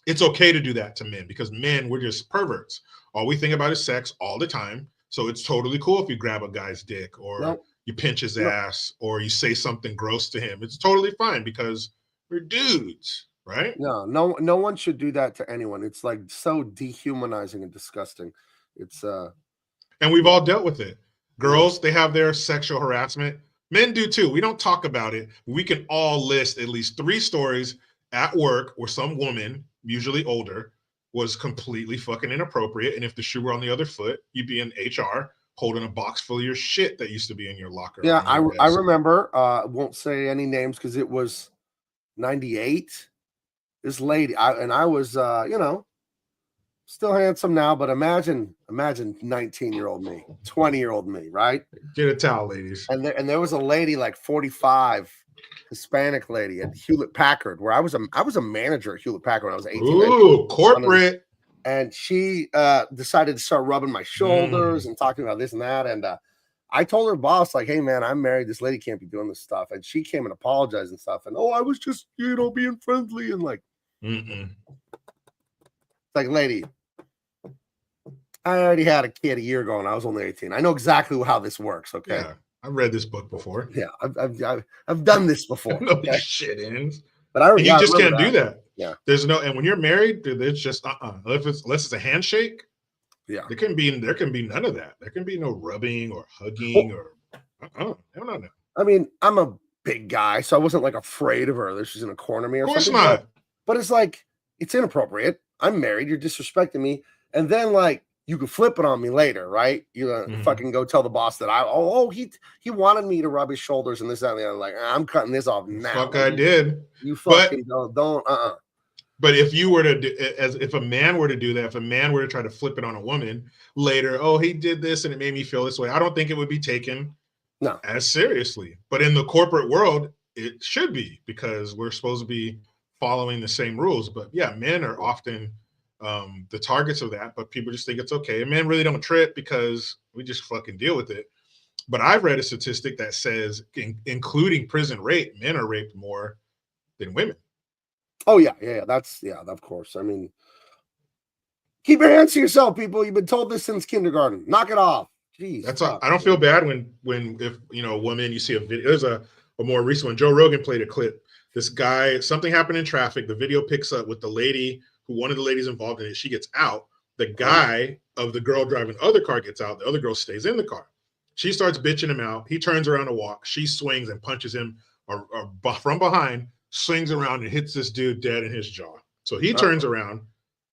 it's okay to do that to men, because men, we're just perverts. All we think about is sex all the time. So it's totally cool if you grab a guy's dick or you pinch his ass or you say something gross to him. It's totally fine because we're dudes. Right? No one should do that to anyone. It's like so dehumanizing and disgusting. It's and we've all dealt with it. Girls, they have their sexual harassment. Men do too. We don't talk about it. We can all list at least 3 stories at work where some woman, usually older, was completely fucking inappropriate. And if the shoe were on the other foot, you'd be in HR holding a box full of your shit that used to be in your locker. Yeah, I remember. Won't say any names because it was 98. This lady, I was, still handsome now, but imagine 19-year-old me, 20-year-old me, right? Get a towel, ladies. And there was a lady like 45, Hispanic lady at Hewlett Packard, where I was a manager at Hewlett Packard when I was 18. Ooh, corporate. and she decided to start rubbing my shoulders and talking about this and that. And I told her boss, like, hey, man, I'm married. This lady can't be doing this stuff. And she came and apologized and stuff. And, oh, I was just, being friendly. And like, like, lady, I already had a kid a year ago and I was only 18. I know exactly how this works. Okay. Yeah. I've read this book before. Yeah. I've done this before. I know these shit ends. But you just can't do that. Yeah. There's no, and when you're married, there's just unless it's a handshake. Yeah. There can be none of that. There can be no rubbing or hugging or no. I mean, I'm a big guy, so I wasn't like afraid of her that she's gonna corner me or something. Of course not. But it's like, it's inappropriate. I'm married, you're disrespecting me. And then like you could flip it on me later, right? You're gonna fucking go tell the boss that he wanted me to rub his shoulders and this, that, and the other. Like, I'm cutting this off now. Fuck, I did. You fucking don't. But if you were to if a man were to do that, if a man were to try to flip it on a woman later, oh, he did this and it made me feel this way, I don't think it would be taken as seriously. But in the corporate world, it should be, because we're supposed to be following the same rules. But yeah, men are often the targets of that, but people just think it's okay. And men really don't trip because we just fucking deal with it. But I've read a statistic that says, including prison rape, men are raped more than women. Oh yeah. That's of course. I mean, keep your hands to yourself, people. You've been told this since kindergarten. Knock it off. Jeez. I don't feel bad when if a woman, you see a video. There's a more recent one. Joe Rogan played a clip. This guy, something happened in traffic. The video picks up with the lady one of the ladies involved in it. She gets out. The guy of the girl driving the other car gets out. The other girl stays in the car. She starts bitching him out. He turns around to walk. She swings and punches him from behind, swings around and hits this dude dead in his jaw. So he turns around.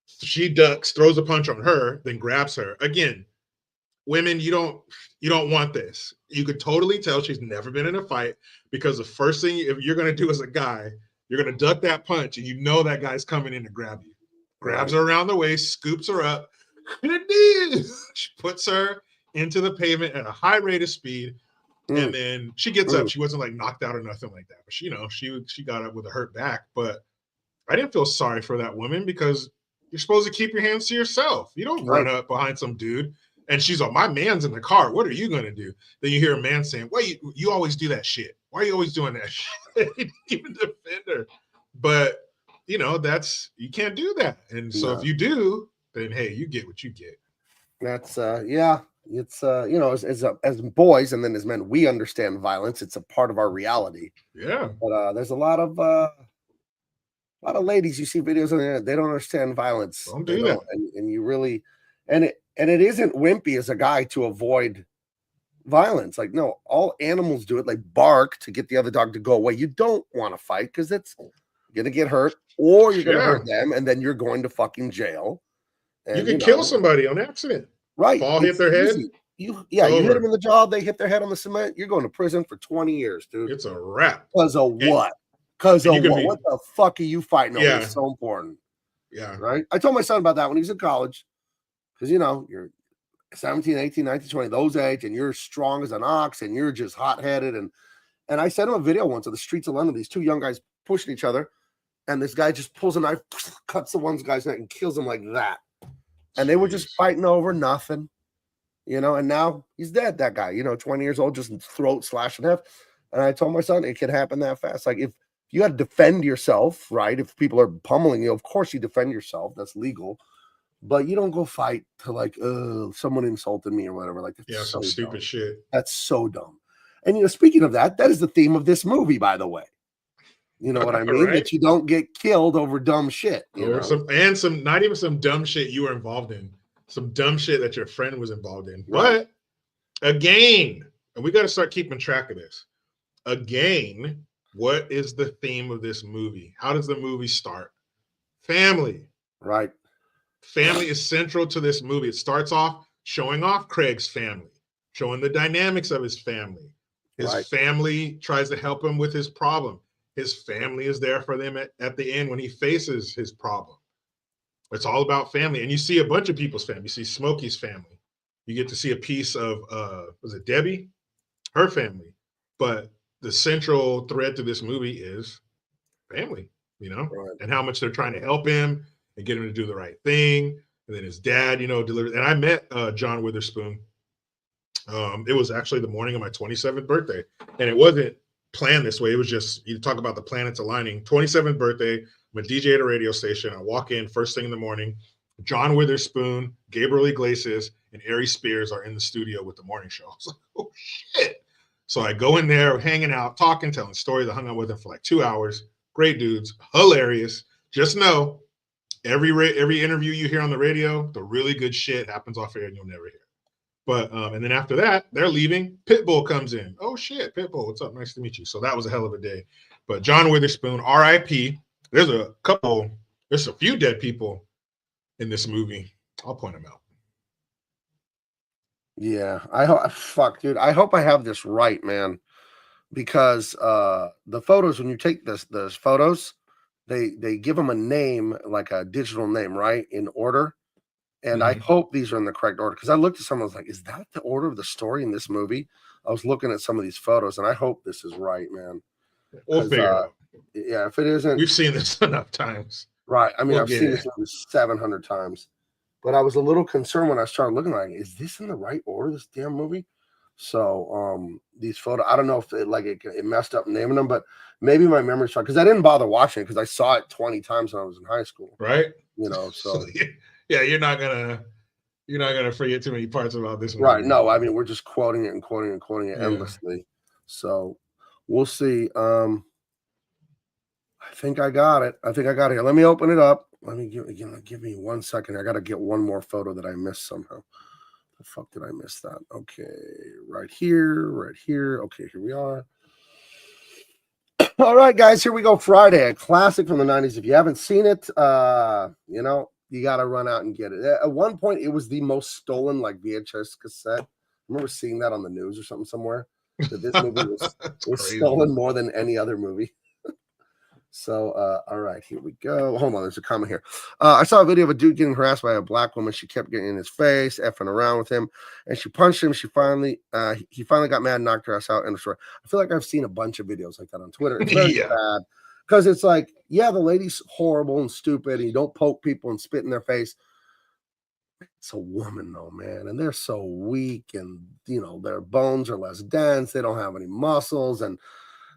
She ducks, throws a punch on her, then grabs her. Again, women, you don't want this. You could totally tell she's never been in a fight, because the first thing if you're going to do as a guy, you're going to duck that punch, and you know that guy's coming in to grab you. Grabs her around the waist, scoops her up. She puts her into the pavement at a high rate of speed, and then she gets up. She wasn't like knocked out or nothing like that, but she got up with a hurt back. But I didn't feel sorry for that woman, because you're supposed to keep your hands to yourself. You don't run up behind some dude and she's like, my man's in the car. What are you going to do? Then you hear a man saying, well, you always do that shit. Why are you always doing that shit? He didn't even defend her. But, you can't do that. And so if you do, then, hey, you get what you get. That's, it's, as boys and then as men, we understand violence. It's a part of our reality. Yeah. But there's a lot of ladies, you see videos on the internet, they don't understand violence. Don't do that. And you really, and it isn't wimpy as a guy to avoid violence. Like, no, all animals do it, like bark to get the other dog to go away. You don't want to fight because it's going to get hurt, or you're going to hurt them, and then you're going to fucking jail. And, you can kill somebody on accident. Right. Ball hit their head. You hit them in the jaw, they hit their head on the cement, you're going to prison for 20 years, dude. It's a wrap. Because of what? Because of what? What the fuck are you fighting over? It's so important. Yeah. Right? I told my son about that when he was in college. Because, you're 17, 18, 19, 20, those age, and you're strong as an ox, and you're just hot-headed. And I sent him a video once of the streets of London, these two young guys pushing each other, and this guy just pulls a knife, cuts the one guy's neck, and kills him like that. And they were just fighting over nothing, and now he's dead, that guy, 20 years old, just throat slashed in half. And I told my son, it can happen that fast. Like, if you got to defend yourself, right? If people are pummeling you, of course you defend yourself. That's legal. But you don't go fight to like, someone insulted me or whatever. Like, that's some stupid shit. That's so dumb. And, speaking of that is the theme of this movie, by the way. You know what I mean? Right? That you don't get killed over dumb shit. Some not even some dumb shit you were involved in. Some dumb shit that your friend was involved in. Right. But again, and we got to start keeping track of this. Again, what is the theme of this movie? How does the movie start? Family. Right. Family is central to this movie. It starts off showing off Craig's family, showing the dynamics of his family. His family tries to help him with his problem. His family is there for them at the end when he faces his problem. It's all about family. And you see a bunch of people's family. You see Smokey's family. You get to see a piece of, was it Debbie? Her family. But the central thread to this movie is family, and how much they're trying to help him and get him to do the right thing. And then his dad, delivered. And I met John Witherspoon. It was actually the morning of my 27th birthday. And it wasn't planned this way. It was just, you talk about the planets aligning. 27th birthday, I'm a DJ at a radio station. I walk in first thing in the morning. John Witherspoon, Gabriel Iglesias, and Ari Spears are in the studio with the morning show. I was like, oh, shit. So I go in there, hanging out, talking, telling stories. I hung out with them for like 2 hours. Great dudes, hilarious. Just know, every interview you hear on the radio, the really good shit happens off air and you'll never hear. But and then after that, they're leaving. Pitbull comes in. Oh shit, Pitbull, what's up? Nice to meet you. So that was a hell of a day. But John Witherspoon, R.I.P. There's a few dead people in this movie. I'll point them out. Yeah, fuck, dude. I hope I have this right, man. Because the photos, when you take those photos, they give them a name, like a digital name, right, in order. And I hope these are in the correct order, because I looked at some, I was like, is that the order of the story in this movie? I was looking at some of these photos, and I hope this is right, man. We'll figure it out. Yeah, if it isn't, we've seen this enough times. Right. I mean, I've seen this movie 700 times, but I was a little concerned when I started looking, like, is this in the right order, this damn movie? So these photos, I don't know if it messed up naming them, but maybe my memory's fine, because I didn't bother watching it because I saw it 20 times when I was in high school. Right. So yeah, you're not gonna forget too many parts about this movie. Right. No, I mean, we're just quoting it and quoting it and quoting it endlessly. So we'll see. I think I got it. Here. Let me open it up. Let me give me 1 second. I got to get one more photo that I missed somehow. The fuck did I miss that? Okay, right here. Okay, here we are. All right, guys, here we go. Friday, a classic from the 90s. If you haven't seen it, you got to run out and get it. At one point, it was the most stolen, VHS cassette. I remember seeing that on the news or something somewhere, that this movie was stolen more than any other movie. So, all right, here we go. Hold on, there's a comment here. I saw a video of a dude getting harassed by a black woman. She kept getting in his face, effing around with him, and she punched him. He finally got mad and knocked her ass out in the store. I feel like I've seen a bunch of videos like that on Twitter. It's very bad, because it's like, yeah, the lady's horrible and stupid, and you don't poke people and spit in their face. It's a woman, though, man, and they're so weak, and their bones are less dense. They don't have any muscles, and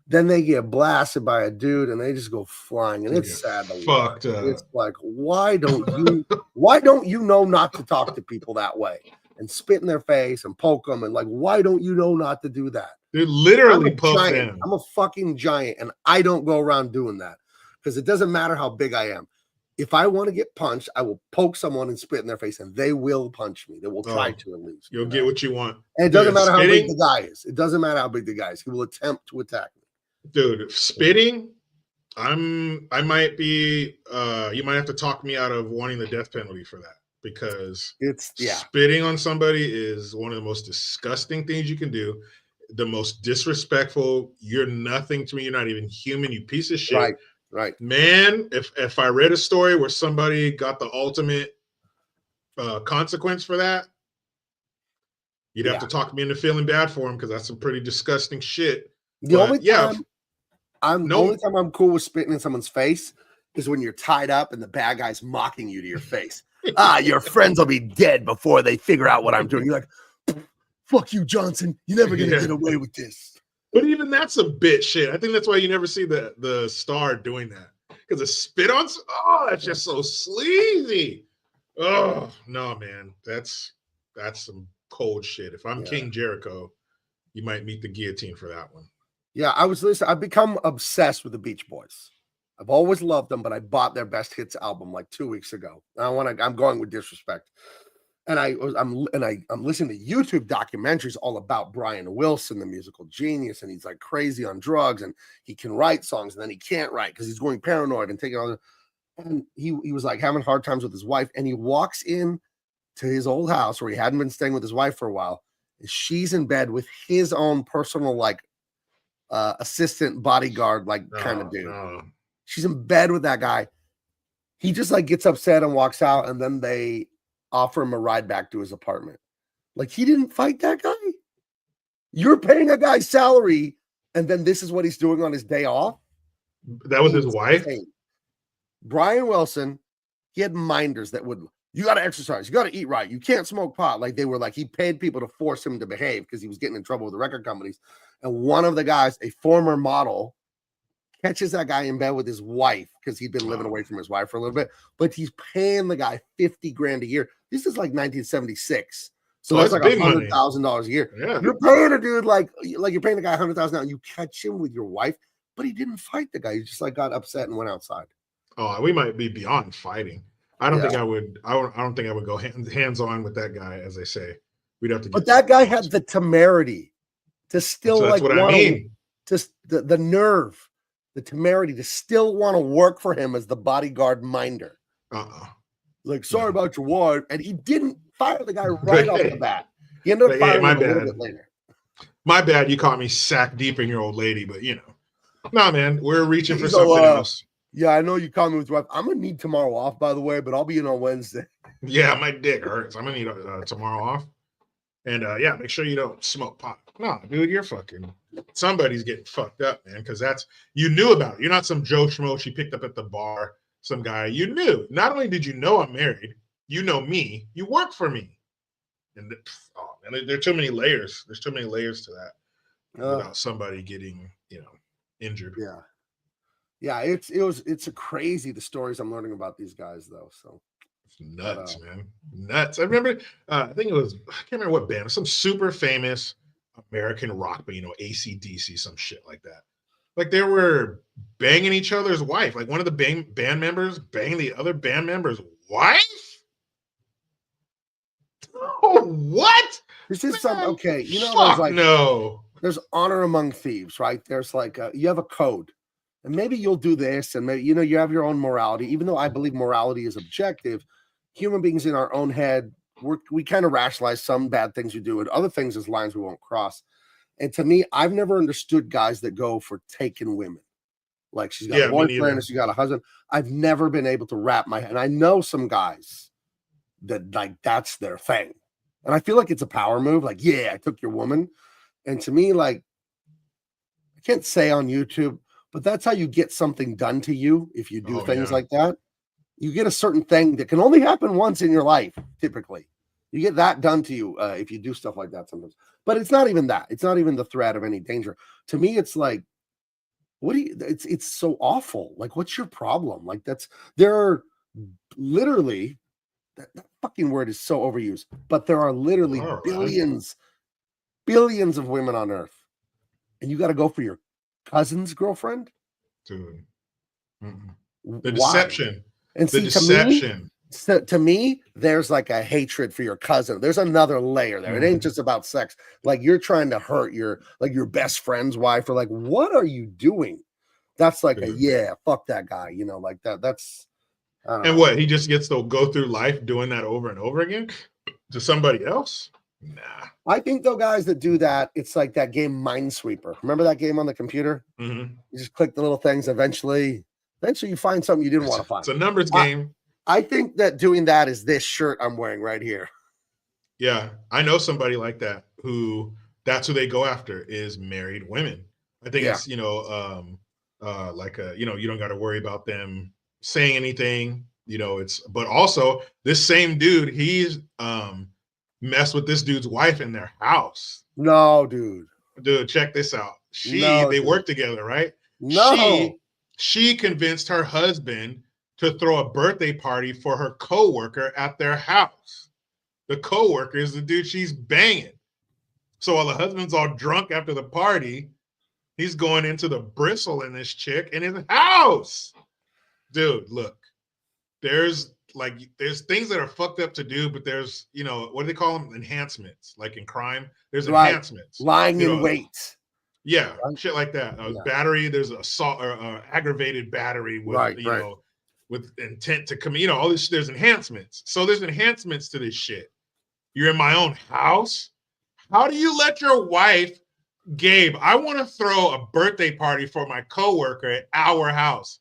then they get blasted by a dude and they just go flying, and it's sad to watch. It's like, why don't you know not to talk to people that way and spit in their face and poke them, and why don't you know not to do that? They literally poke them. I'm a fucking giant, and I don't go around doing that, because it doesn't matter how big I am. If I want to get punched, I will poke someone and spit in their face, and they will punch me. They will try to, at least. You'll get what you want. And it doesn't matter how big the guy is. It doesn't matter how big the guy is. He will attempt to attack me. Dude, spitting, I might be you might have to talk me out of wanting the death penalty for that, because spitting on somebody is one of the most disgusting things you can do. The most disrespectful. You're nothing to me. You're not even human, you piece of shit. Right. Man, if I read a story where somebody got the ultimate consequence for that, you'd have to talk me into feeling bad for him, because that's some pretty disgusting shit. The only time I'm cool with spitting in someone's face is when you're tied up and the bad guy's mocking you to your face. Your friends will be dead before they figure out what I'm doing. You're like, fuck you, Johnson. You're never gonna get away with this. But even that's a bit shit. I think that's why you never see the star doing that, because a spit on. Oh, that's just so sleazy. Oh no, man, that's some cold shit. If I'm King Jericho, you might meet the guillotine for that one. Yeah, I've become obsessed with the Beach Boys. I've always loved them, but I bought their Best Hits album 2 weeks ago. I'm going with disrespect. And I'm listening to YouTube documentaries all about Brian Wilson, the musical genius, and he's crazy on drugs, and he can write songs, and then he can't write because he's going paranoid and taking all the. And he was having hard times with his wife, and he walks in to his old house where he hadn't been staying with his wife for a while, and she's in bed with his own personal assistant bodyguard kind of dude. No. She's in bed with that guy. He just gets upset and walks out, and then they offer him a ride back to his apartment. He didn't fight that guy. You're paying a guy's salary, and then this is what he's doing on his day off. That was his wife. Brian Wilson, he had minders that would You got to exercise. You got to eat right. You can't smoke pot. Like they were like, he paid people to force him to behave because he was getting in trouble with the record companies. And one of the guys, a former model, catches that guy in bed with his wife because he'd been living away from his wife for a little bit, but he's paying the guy $50,000 a year. This is like 1976. So that's like $100,000 a year. Yeah. You're paying a dude like you're paying the guy $100,000 now, and you catch him with your wife, but he didn't fight the guy. He just like got upset and went outside. Oh, we might be beyond fighting. I don't think I would. I don't think I would go hands on with that guy, as they say. We'd have to. But that guy had the temerity to still that's what I mean. Just the nerve, the temerity to still want to work for him as the bodyguard minder. Like, sorry about your wife, and he didn't fire the guy right off the bat. He ended up firing him a little bit later. My bad. You caught me sack deep in your old lady, but nah, man, we're reaching for something else. Yeah, I know you caught me with wife. I'm gonna need tomorrow off, by the way, but I'll be in on Wednesday. Yeah, my dick hurts. I'm gonna need tomorrow off, and make sure you don't smoke pot. No, dude, you're fucking. Somebody's getting fucked up, man, because you knew about it. You're not some Joe Schmo she picked up at the bar. Some guy you knew. Not only did you know I'm married, you know me. You work for me, and there are too many layers. There's too many layers to that without somebody getting injured. Yeah, it's a crazy the stories I'm learning about these guys though. So it's nuts, man, nuts. I remember, I think it was I can't remember what band, some super famous American rock band, AC/DC, some shit like that. Like they were banging each other's wife. Like one of the band members banging the other band member's wife. Oh, what? This is okay. There's honor among thieves, right? There's like you have a code, and maybe you'll do this, and maybe you have your own morality. Even though I believe morality is objective, human beings in our own head, we kind of rationalize some bad things we do, and other things as lines we won't cross. And to me, I've never understood guys that go for taking women. Like she's got a boyfriend and she's got a husband. I've never been able to wrap my head. And I know some guys that like that's their thing. And I feel like it's a power move. Like, yeah, I took your woman. And to me, like, I can't say on YouTube, but that's how you get something done to you if you do things like that. You get a certain thing that can only happen once in your life, typically. You get that done to you if you do stuff like that sometimes. But it's not even that. It's not even the threat of any danger. To me, it's like, it's so awful. Like, what's your problem? Like, there are literally, that fucking word is so overused, but there are literally billions of women on earth. And you got to go for your cousin's girlfriend? Dude. The deception. And the deception. To me, there's like a hatred for your cousin. There's another layer there. It ain't just about sex. Like you're trying to hurt your best friend's wife, or like, what are you doing? That's like fuck that guy. Like that. That's and what, he just gets to go through life doing that over and over again to somebody else? Nah. I think though, guys that do that, it's like that game Minesweeper. Remember that game on the computer? You just click the little things. Eventually you find something you didn't want to find. It's a numbers game. I think that doing that is this shirt I'm wearing right here. Yeah, I know somebody like that that's who they go after is married women. I think it's, you don't got to worry about them saying anything, but also this same dude, he's messed with this dude's wife in their house. No, dude, check this out. They work together, right? No, she convinced her husband to throw a birthday party for her coworker at their house. The coworker is the dude she's banging. So while the husband's all drunk after the party, he's going into the bristle in this chick in his house. Dude, look, there's things that are fucked up to do, but there's, what do they call them? Enhancements. Like in crime, there's enhancements. Lying in wait. Yeah, shit like that. Battery, there's assault or aggravated battery with, with intent to come, all this, there's enhancements. So there's enhancements to this shit. You're in my own house. How do you let your wife, Gabe, I want to throw a birthday party for my coworker at our house.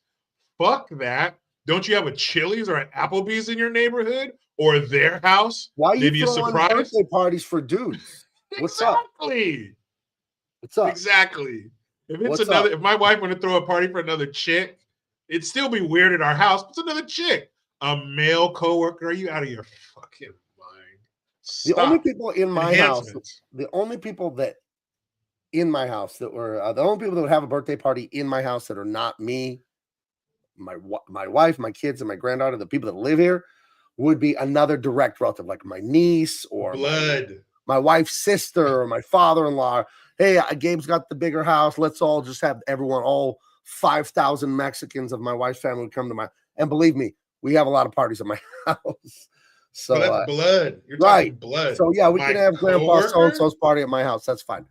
Fuck that. Don't you have a Chili's or an Applebee's in your neighborhood or their house? Why are you throwing birthday parties for dudes? What's up? What's up? Exactly. If my wife wanted to throw a party for another chick, it'd still be weird at our house, but it's another chick. A male coworker? Are you out of your fucking mind? The Stop. only people in my house, the only people that would have a birthday party in my house that are not me, my wife, my kids, and my granddaughter, the people that live here, would be another direct relative, like my niece or my wife's sister or my father-in-law. Hey, Gabe's got the bigger house. Let's all just have everyone, all 5,000 Mexicans of my wife's family would come to and believe me, we have a lot of parties at my house. So but that's blood. You're right. talking blood. So yeah, we can have Grandpa so-and-so's party at my house. That's fine.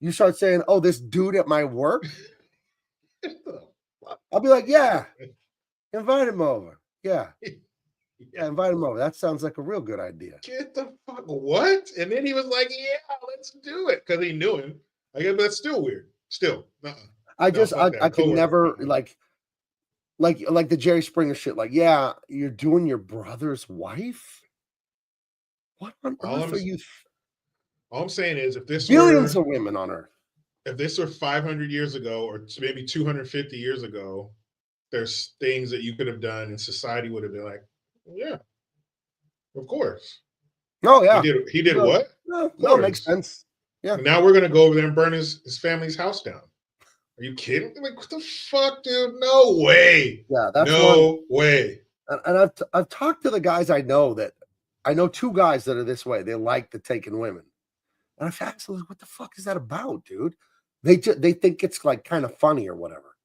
You start saying, oh, this dude at my work, I'll be like, yeah, invite him over. Yeah, invite him over. That sounds like a real good idea. Get the fuck what? And then he was like, yeah, let's do it, because he knew him. I guess that's still weird. Still, I could never like the Jerry Springer shit. Like, yeah, you're doing your brother's wife. What on earth are you? All I'm saying is, if this billions of women on earth, if this were 500 years ago or maybe 250 years ago, there's things that you could have done and society would have been like, yeah, of course. Oh yeah, he did what? No, makes sense. Yeah. And now we're gonna go over there and burn his family's house down. Are you kidding? Like, what the fuck, dude? No way. Yeah, that's no way. And I've talked to the guys I know two guys that are this way. They like the taking women. And I've asked them, what the fuck is that about, dude? They think it's like kind of funny or whatever.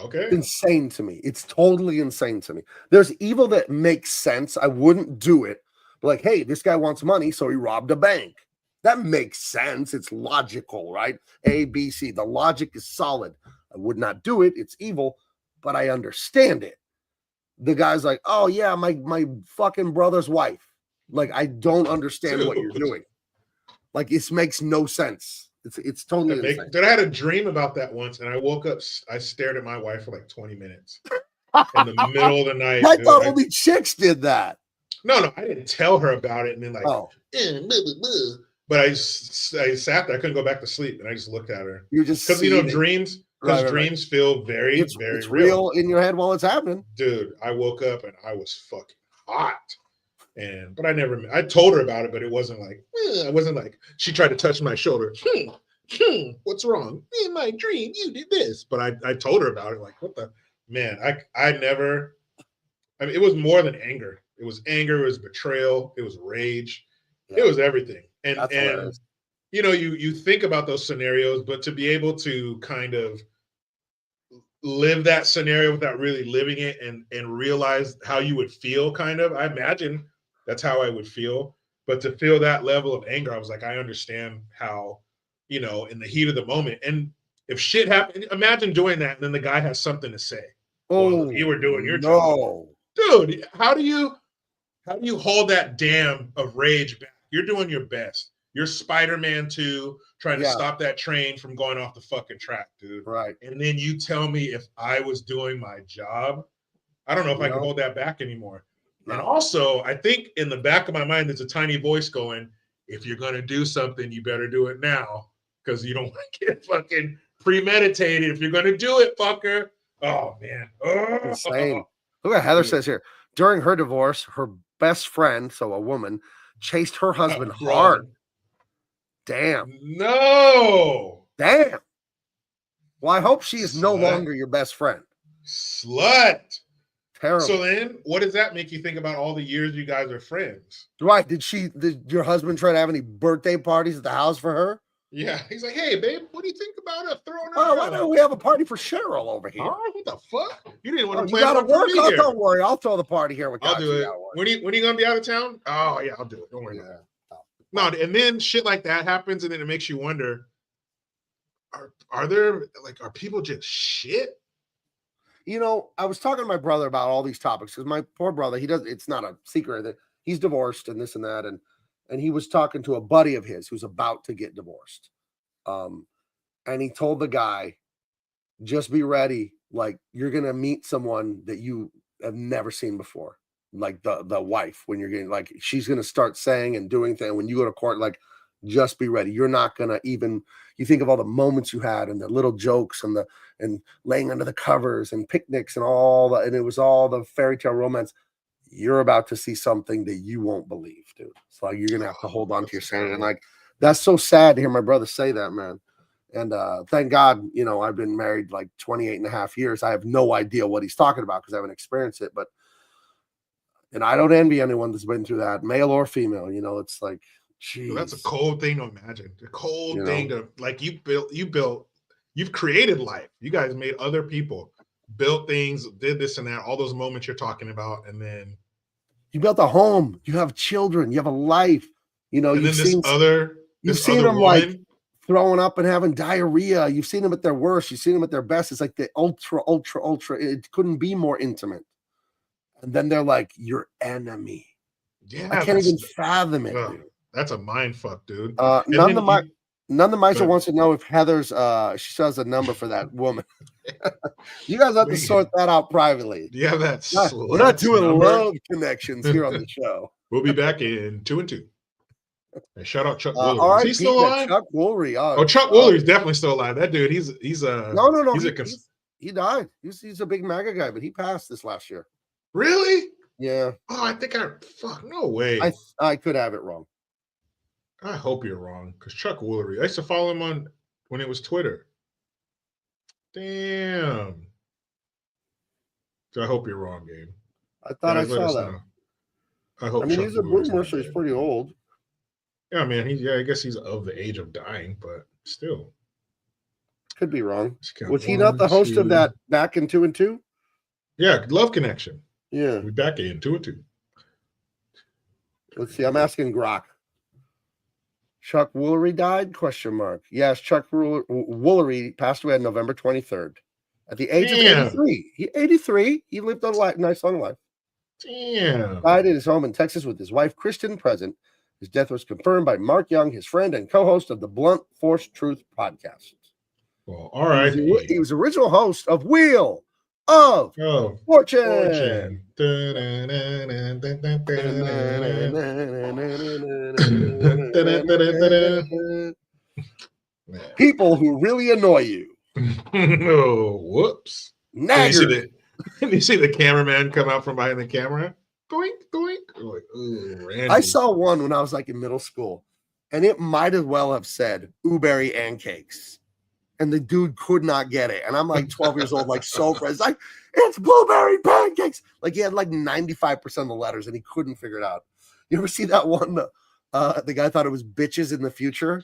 Okay. It's insane to me. It's totally insane to me. There's evil that makes sense. I wouldn't do it. But like, hey, this guy wants money, so he robbed a bank. That makes sense. It's logical, right? A, B, C. The logic is solid. I would not do it. It's evil, but I understand it. The guy's like, oh yeah, my fucking brother's wife. Like, I don't understand what you're doing. Like, this makes no sense. It's totally insane. Dude, I had a dream about that once, and I woke up. I stared at my wife for like 20 minutes in the middle of the night. I thought only chicks did that. No, I didn't tell her about it, and then like, but I sat there. I couldn't go back to sleep, and I just looked at her. You just because dreams. Because dreams feel very, very real in your head while it's happening. Dude, I woke up and I was fucking hot. But I told her about it, but it wasn't like, I wasn't like, she tried to touch my shoulder. What's wrong? In my dream, you did this. But I told her about it. Like, what the, man, I mean, it was more than anger. It was anger, it was betrayal, it was rage. Yeah. It was everything. And you know, you think about those scenarios, but to be able to kind of live that scenario without really living it and realize how you would feel, kind of, I imagine that's how I would feel. But to feel that level of anger, I was like, I understand how, you know, in the heat of the moment. And if shit happened, imagine doing that, and then the guy has something to say. Oh, well, you were doing your job. Dude, how do you hold that dam of rage back? You're doing your best. You're Spider-Man 2 trying to stop that train from going off the fucking track, dude. Right. And then you tell me if I was doing my job, I don't know if I can hold that back anymore. No. And also, I think in the back of my mind, there's a tiny voice going, if you're going to do something, you better do it now, because you don't want to get fucking premeditated. If you're going to do it, fucker. Oh, man. Oh. Insane. Look what Heather says here. During her divorce, her best friend, so a woman, chased her husband hard. Damn. No. Damn. Well, I hope she is no longer your best friend. Slut. Terrible. So then, what does that make you think about all the years you guys are friends? Right. Did your husband try to have any birthday parties at the house for her? Yeah. He's like, hey, babe, what do you think about throwing her? Oh, why don't we have a party for Cheryl over here? Oh, what the fuck? You didn't want to plan one for me here. Don't worry. I'll throw the party here with I'll do it. When are you going to be out of town? Oh, yeah, I'll do it. Don't worry about it. No, and then shit like that happens, and then it makes you wonder, are there, like, are people just shit? You know, I was talking to my brother about all these topics, because my poor brother, it's not a secret that he's divorced and this and that, and he was talking to a buddy of his who's about to get divorced. And he told the guy, just be ready, like, you're gonna meet someone that you have never seen before. Like the wife, when you're getting, like, she's gonna start saying and doing things when you go to court, like, Just be ready. You're not gonna even. You think of all the moments you had and the little jokes and laying under the covers and picnics and all and it was all the fairy tale romance. You're about to see something that you won't believe, dude. So you're gonna have to hold on to your sanity. And like that's so sad to hear my brother say that, man. And thank God, I've been married like 28 and a half years. I have no idea what he's talking about because I haven't experienced it. And I don't envy anyone that's been through that, male or female. It's like, geez. That's a cold thing to imagine. A cold thing to like you've created life. You guys made other people, built things, did this and that, all those moments you're talking about, and then you built a home, you have children, you have a life. You've seen them like throwing up and having diarrhea. You've seen them at their worst. You've seen them at their best. It's like the ultra. It couldn't be more intimate. And then they're like your enemy. Yeah, I can't even fathom it. Dude. That's a mind fuck, dude. None of the miser wants to know if Heather's. She still has a number for that woman. You guys have to sort that out privately. Yeah, that's we're not doing love connections here on the show. We'll be back in 2 and 2. Hey, shout out Chuck Woolery. Is he still alive? Chuck Woolery. Chuck Woolery is definitely still alive. That dude, he's no. He died. He's a big MAGA guy, but he passed this last year. Really? Yeah. Oh, I think no way. I could have it wrong. I hope you're wrong, because Chuck Woolery, I used to follow him on when it was Twitter. Damn. So I hope you're wrong, Gabe. I thought I saw that. Know. I hope. He's a boomer, so he's pretty old. Yeah, man. I guess he's of the age of dying, but still. Could be wrong. Was he not the host of that back in 2 and 2? Yeah, Love Connection. Yeah. We're back in 2 and 2. Let's see. I'm asking Grok. Chuck Woolery died? ? Yes, Chuck Woolery passed away on November 23rd at the age of 83. 83. He lived a nice long life. Damn. Died at his home in Texas with his wife, Kristen, present. His death was confirmed by Mark Young, his friend and co-host of the Blunt Force Truth podcast. Well, all right. He was original host of Wheel of Fortune. People who really annoy you. Oh, whoops. Nagger. You see the cameraman come out from behind the camera? Doink, doink. Like, ooh, I saw one when I was like in middle school, and it might as well have said "Blueberry and cakes," and the dude could not get it. And I'm like 12 years old, like so fresh, like it's blueberry pancakes. Like he had like 95% of the letters, and he couldn't figure it out. You ever see that one? The guy thought it was bitches in the future.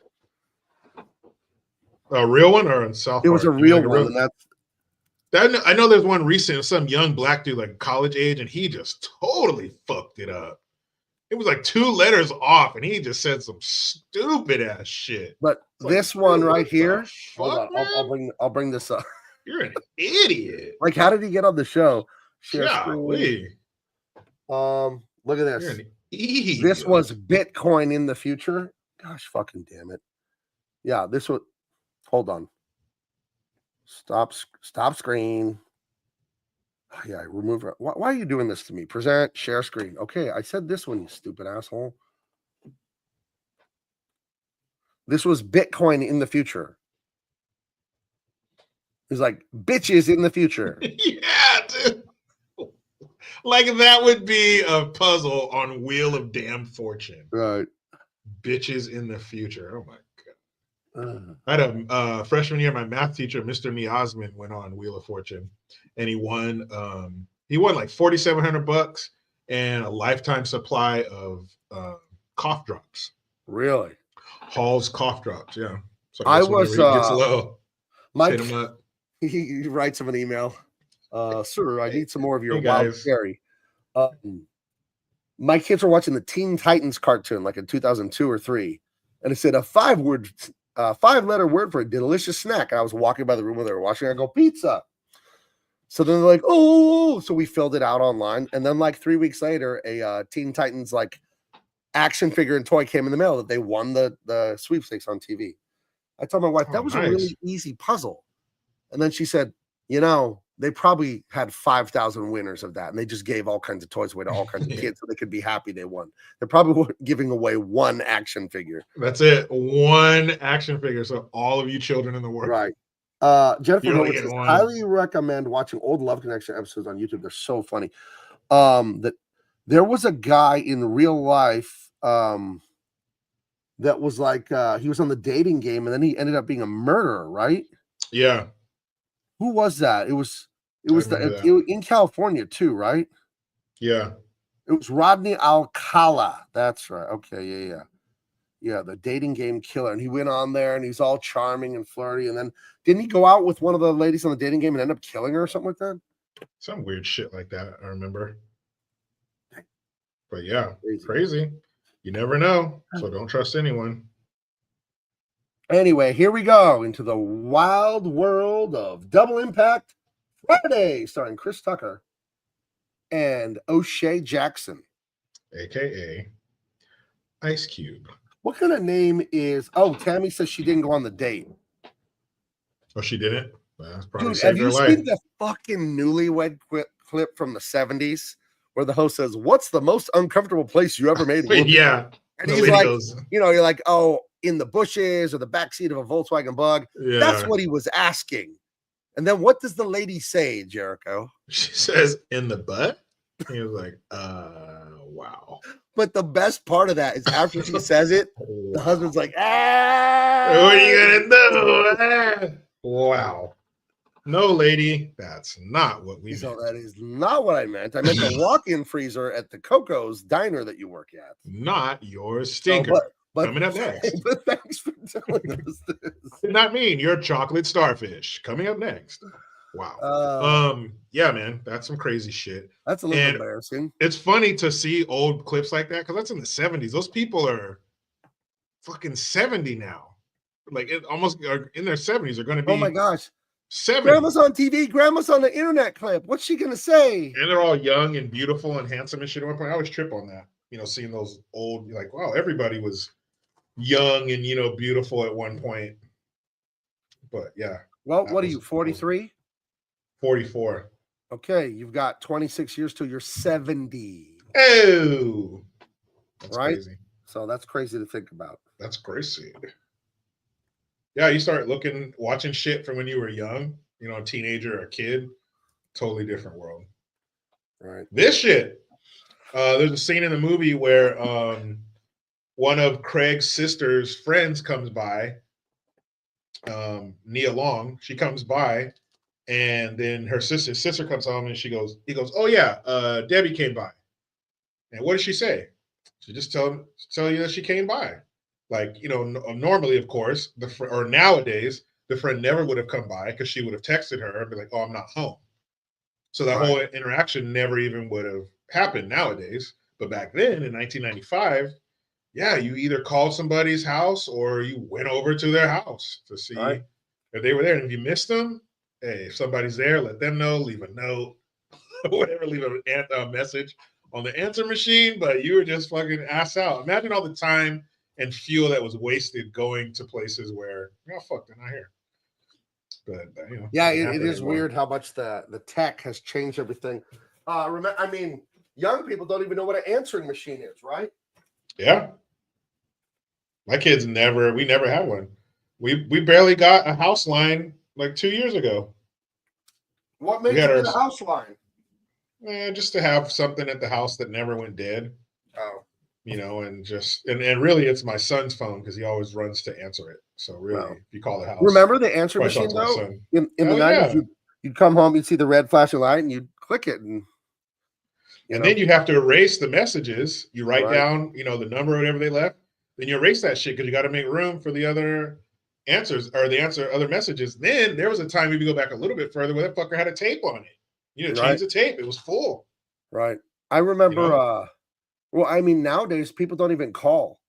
A real one or in South Park? It was a real one, and that's. I know there's one recent, some young black dude, like college age, and he just totally fucked it up. It was like 2 letters off, and he just said some stupid ass shit. But this one right here, hold on, I'll bring this up. You're an idiot. Like, how did he get on the show? Golly. Look at this. You're an idiot. This was Bitcoin in the future. Gosh, fucking damn it. Yeah, this was. Hold on. Stop screen. Oh, yeah, remove it. Why are you doing this to me? Present, share screen. Okay, I said this one, you stupid asshole. This was Bitcoin in the future. It's like bitches in the future. Yeah, dude. Like that would be a puzzle on Wheel of Damn Fortune. Right. Bitches in the future. Oh my God. I had a freshman year, my math teacher, Mr. Niasman, went on Wheel of Fortune, and he won like $4,700 and a lifetime supply of cough drops. Really? Hall's cough drops, yeah. So I was he gets low. Hit him up. He writes him an email. Sir, I need some more of your wild cherry. My kids were watching the Teen Titans cartoon like in 2002 or 3, and it said a 5-letter word for a delicious snack. And I was walking by the room where they were watching. I go, pizza. So then they're like, oh, so we filled it out online. And then like 3 weeks later, a Teen Titans like action figure and toy came in the mail that they won the sweepstakes on TV. I told my wife, that was a really easy puzzle. And then she said, they probably had 5,000 winners of that, and they just gave all kinds of toys away to all kinds of kids so they could be happy they won. They're probably giving away one action figure. That's it. One action figure. So all of you children in the world. Right. Jennifer You only Horowitz get says, one. highly recommend watching old Love Connection episodes on YouTube. They're so funny. That there was a guy in real life that was like he was on the dating game, and then he ended up being a murderer, right? Yeah. Who was that? It was in California too, right? Yeah. It was Rodney Alcala. That's right. Okay, yeah, the dating game killer. And he went on there and he's all charming and flirty. And then didn't he go out with one of the ladies on the dating game and end up killing her or something like that? Some weird shit like that, I remember. But yeah, crazy. You never know. So don't trust anyone. Anyway, here we go into the wild world of Double Impact Friday, starring Chris Tucker and O'Shea Jackson, AKA Ice Cube. What kind of name is... Oh, Tammy says she didn't go on the date. Oh, she didn't? That's probably Dude, have you seen the fucking Newlywed clip from the 70s where the host says, what's the most uncomfortable place you ever made? Yeah. And he's like, you're like, oh, in the bushes or the backseat of a Volkswagen Bug. Yeah. That's what he was asking. And then what does the lady say, Jericho? She says, in the butt? He was like, wow. But the best part of that is after she says it, the husband's like, what are you gonna do? Wow. No, lady, that's not what we meant. That is not what I meant. I meant the walk-in freezer at the Coco's diner that you work at. Not your stinker. But coming up next. But thanks for telling us this. I did not mean your chocolate starfish. Coming up next. Wow. Yeah, man, that's some crazy shit. That's a little embarrassing. It's funny to see old clips like that because that's in the 70s. Those people are fucking 70 now. Like it almost are in their 70s are going to be. Oh my gosh. 70. Grandma's on TV. Grandma's on the internet clip. What's she gonna say? And they're all young and beautiful and handsome and shit. At one point, I always trip on that. You know, seeing those old, like, wow, everybody was young and beautiful at one point. But yeah. Well, what are you? 43? 44. Okay, you've got 26 years till you're 70. Oh, that's right. Crazy. So that's crazy to think about. That's crazy. Yeah, you start watching shit from when you were young, a teenager or a kid, totally different world. Right. This shit. There's a scene in the movie where one of Craig's sister's friends comes by, Nia Long. She comes by, and then her sister comes home, and he goes, oh yeah, Debbie came by. And what did she say? She just tell you that she came by. Like, normally, of course, or nowadays, the friend never would have come by because she would have texted her and be like, oh, I'm not home. So that whole interaction never even would have happened nowadays. But back then in 1995, yeah, you either called somebody's house or you went over to their house to see if they were there. And if you missed them, hey, if somebody's there, let them know, leave a note, whatever, leave a message on the answer machine. But you were just fucking ass out. Imagine all the time and fuel that was wasted going to places where, fuck, they're not here. But yeah, it is weird how much the tech has changed everything. Young people don't even know what an answering machine is, right? Yeah. My kids we never had one. We barely got a house line like 2 years ago. What makes it a house line? Just to have something at the house that never went dead. Oh. And really it's my son's phone because he always runs to answer it. So really, if you call the house. Remember the answer machine though? In the 90s, you'd come home, you'd see the red flashing light, and you'd click it, and then you have to erase the messages. You write down, the number or whatever they left. Then you erase that shit because you got to make room for the other answers or other messages. Then there was a time, if you go back a little bit further, where that fucker had a tape on it. Change the tape. It was full. Right. I remember. Nowadays people don't even call.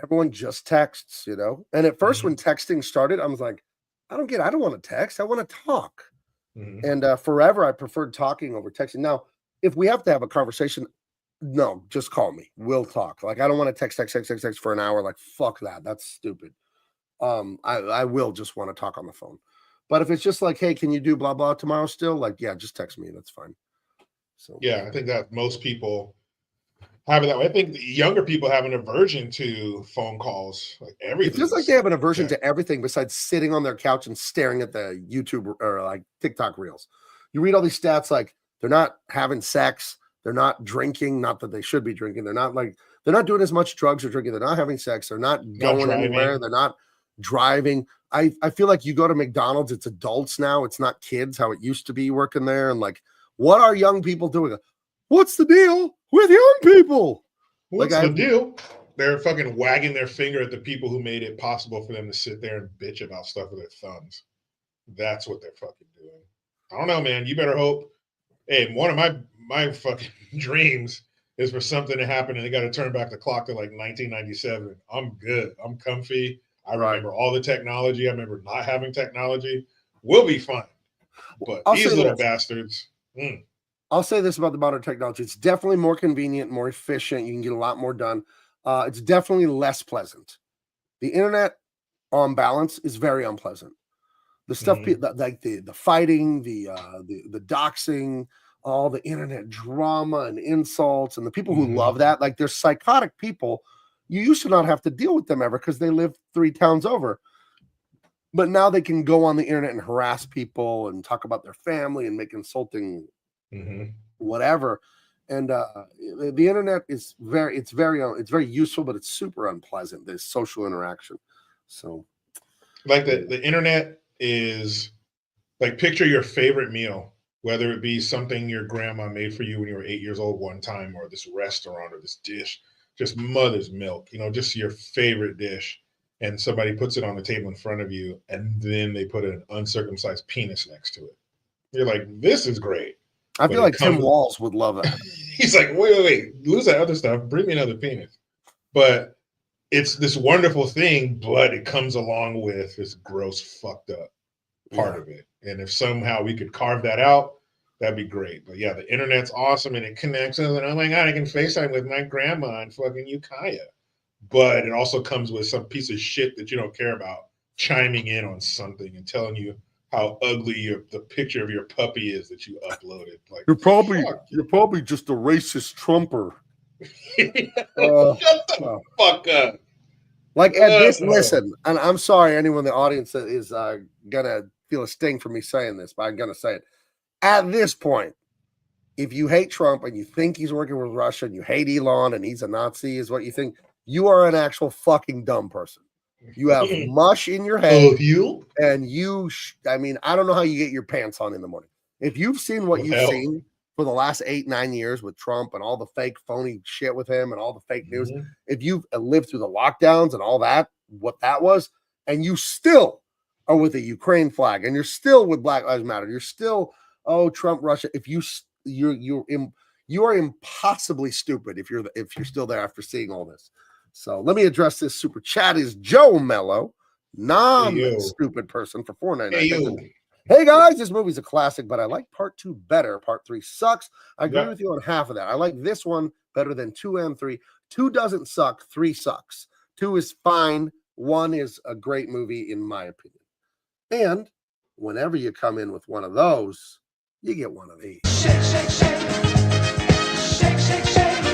Everyone just texts, And at first when texting started, I was like, I don't want to text. I want to talk. Mm-hmm. And forever I preferred talking over texting. Now, if we have to have a conversation, no, just call me. We'll talk. Like, I don't want to text for an hour. Like, fuck that. That's stupid. I will just want to talk on the phone. But if it's just like, hey, can you do blah blah tomorrow still? Like, yeah, just text me. That's fine. So yeah, I think that most people have it that way. I think the younger people have an aversion to phone calls. Like everything. It feels like they have an aversion to everything besides sitting on their couch and staring at the YouTube or like TikTok reels. You read all these stats like they're not having sex, they're not drinking, not that they should be drinking, they're not doing as much drugs or drinking, they're not having sex, they're not going anywhere, they're not driving. I feel like you go to McDonald's, it's adults now, it's not kids, how it used to be working there. And like, what are young people doing? What's the deal with young people? What's the deal? They're fucking wagging their finger at the people who made it possible for them to sit there and bitch about stuff with their thumbs. That's what they're fucking doing. I don't know, man. You better hope. Hey, one of my fucking dreams is for something to happen and they got to turn back the clock to like 1997. I'm good. I'm comfy. I remember all the technology. I remember not having technology. We'll be fine. But these little bastards. I'll say this about the modern technology. It's definitely more convenient, more efficient. You can get a lot more done. It's definitely less pleasant. The internet, on balance, is very unpleasant. The stuff like the fighting, the doxing, all the internet drama and insults, and the people who love that, like they're psychotic people. You used to not have to deal with them ever because they live 3 towns over. But now they can go on the internet and harass people and talk about their family and make insulting whatever. And the internet is very useful, but it's super unpleasant, this social interaction. So like the internet is like, picture your favorite meal, whether it be something your grandma made for you when you were 8 years old one time, or this restaurant or this dish, just mother's milk, just your favorite dish. And somebody puts it on the table in front of you, and then they put an uncircumcised penis next to it. You're like, this is great. I feel like Tim Walz would love that. He's like, wait, lose that other stuff. Bring me another penis. But it's this wonderful thing, but it comes along with this gross, fucked up part of it. And if somehow we could carve that out, that'd be great. But yeah, the internet's awesome and it connects us. And oh my God, I can FaceTime with my grandma in fucking Ukiah. But it also comes with some piece of shit that you don't care about chiming in on something and telling you how ugly the picture of your puppy is that you uploaded. Like, you're probably just a racist Trumper. Shut the fuck up. Like at this, listen, and I'm sorry, anyone in the audience that is gonna feel a sting for me saying this, but I'm gonna say it. At this point, if you hate Trump and you think he's working with Russia and you hate Elon and he's a Nazi, is what you think, you are an actual fucking dumb person. You have mush in your head. And I mean, I don't know how you get your pants on in the morning. If you've seen what you've seen for the last 8-9 years with Trump and all the fake phony shit with him and all the fake news, if you've lived through the lockdowns and all that, what that was, and you still are with a Ukraine flag and you're still with Black Lives Matter, you're still, Trump, Russia, if you are impossibly stupid if you're still there after seeing all this. So let me address this super chat. Is Joe Mello, non-stupid person, for $4.99. Hey guys, this movie's a classic, but I like part 2 better. Part 3 sucks. I agree with you on half of that. I like this one better than 2 and 3. 2 doesn't suck. 3 sucks. 2 is fine. 1 is a great movie, in my opinion. And whenever you come in with one of those, you get one of these. Shake, shake, shake. Shake, shake, shake.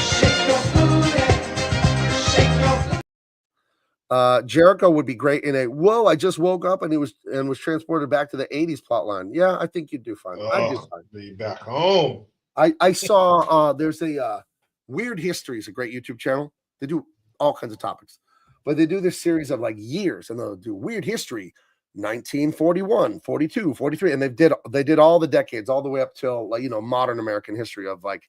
Shake your booty. Shake your booty. Jericho would be great in a whoa, I just woke up and was transported back to the 80s plot line. Yeah, I think you'd do fine. I'd do fine. Be back home. I saw there's a Weird History is a great YouTube channel. They do all kinds of topics, but they do this series of like years, and they'll do Weird History 1941, 42, 43, and they did all the decades all the way up till modern American history of like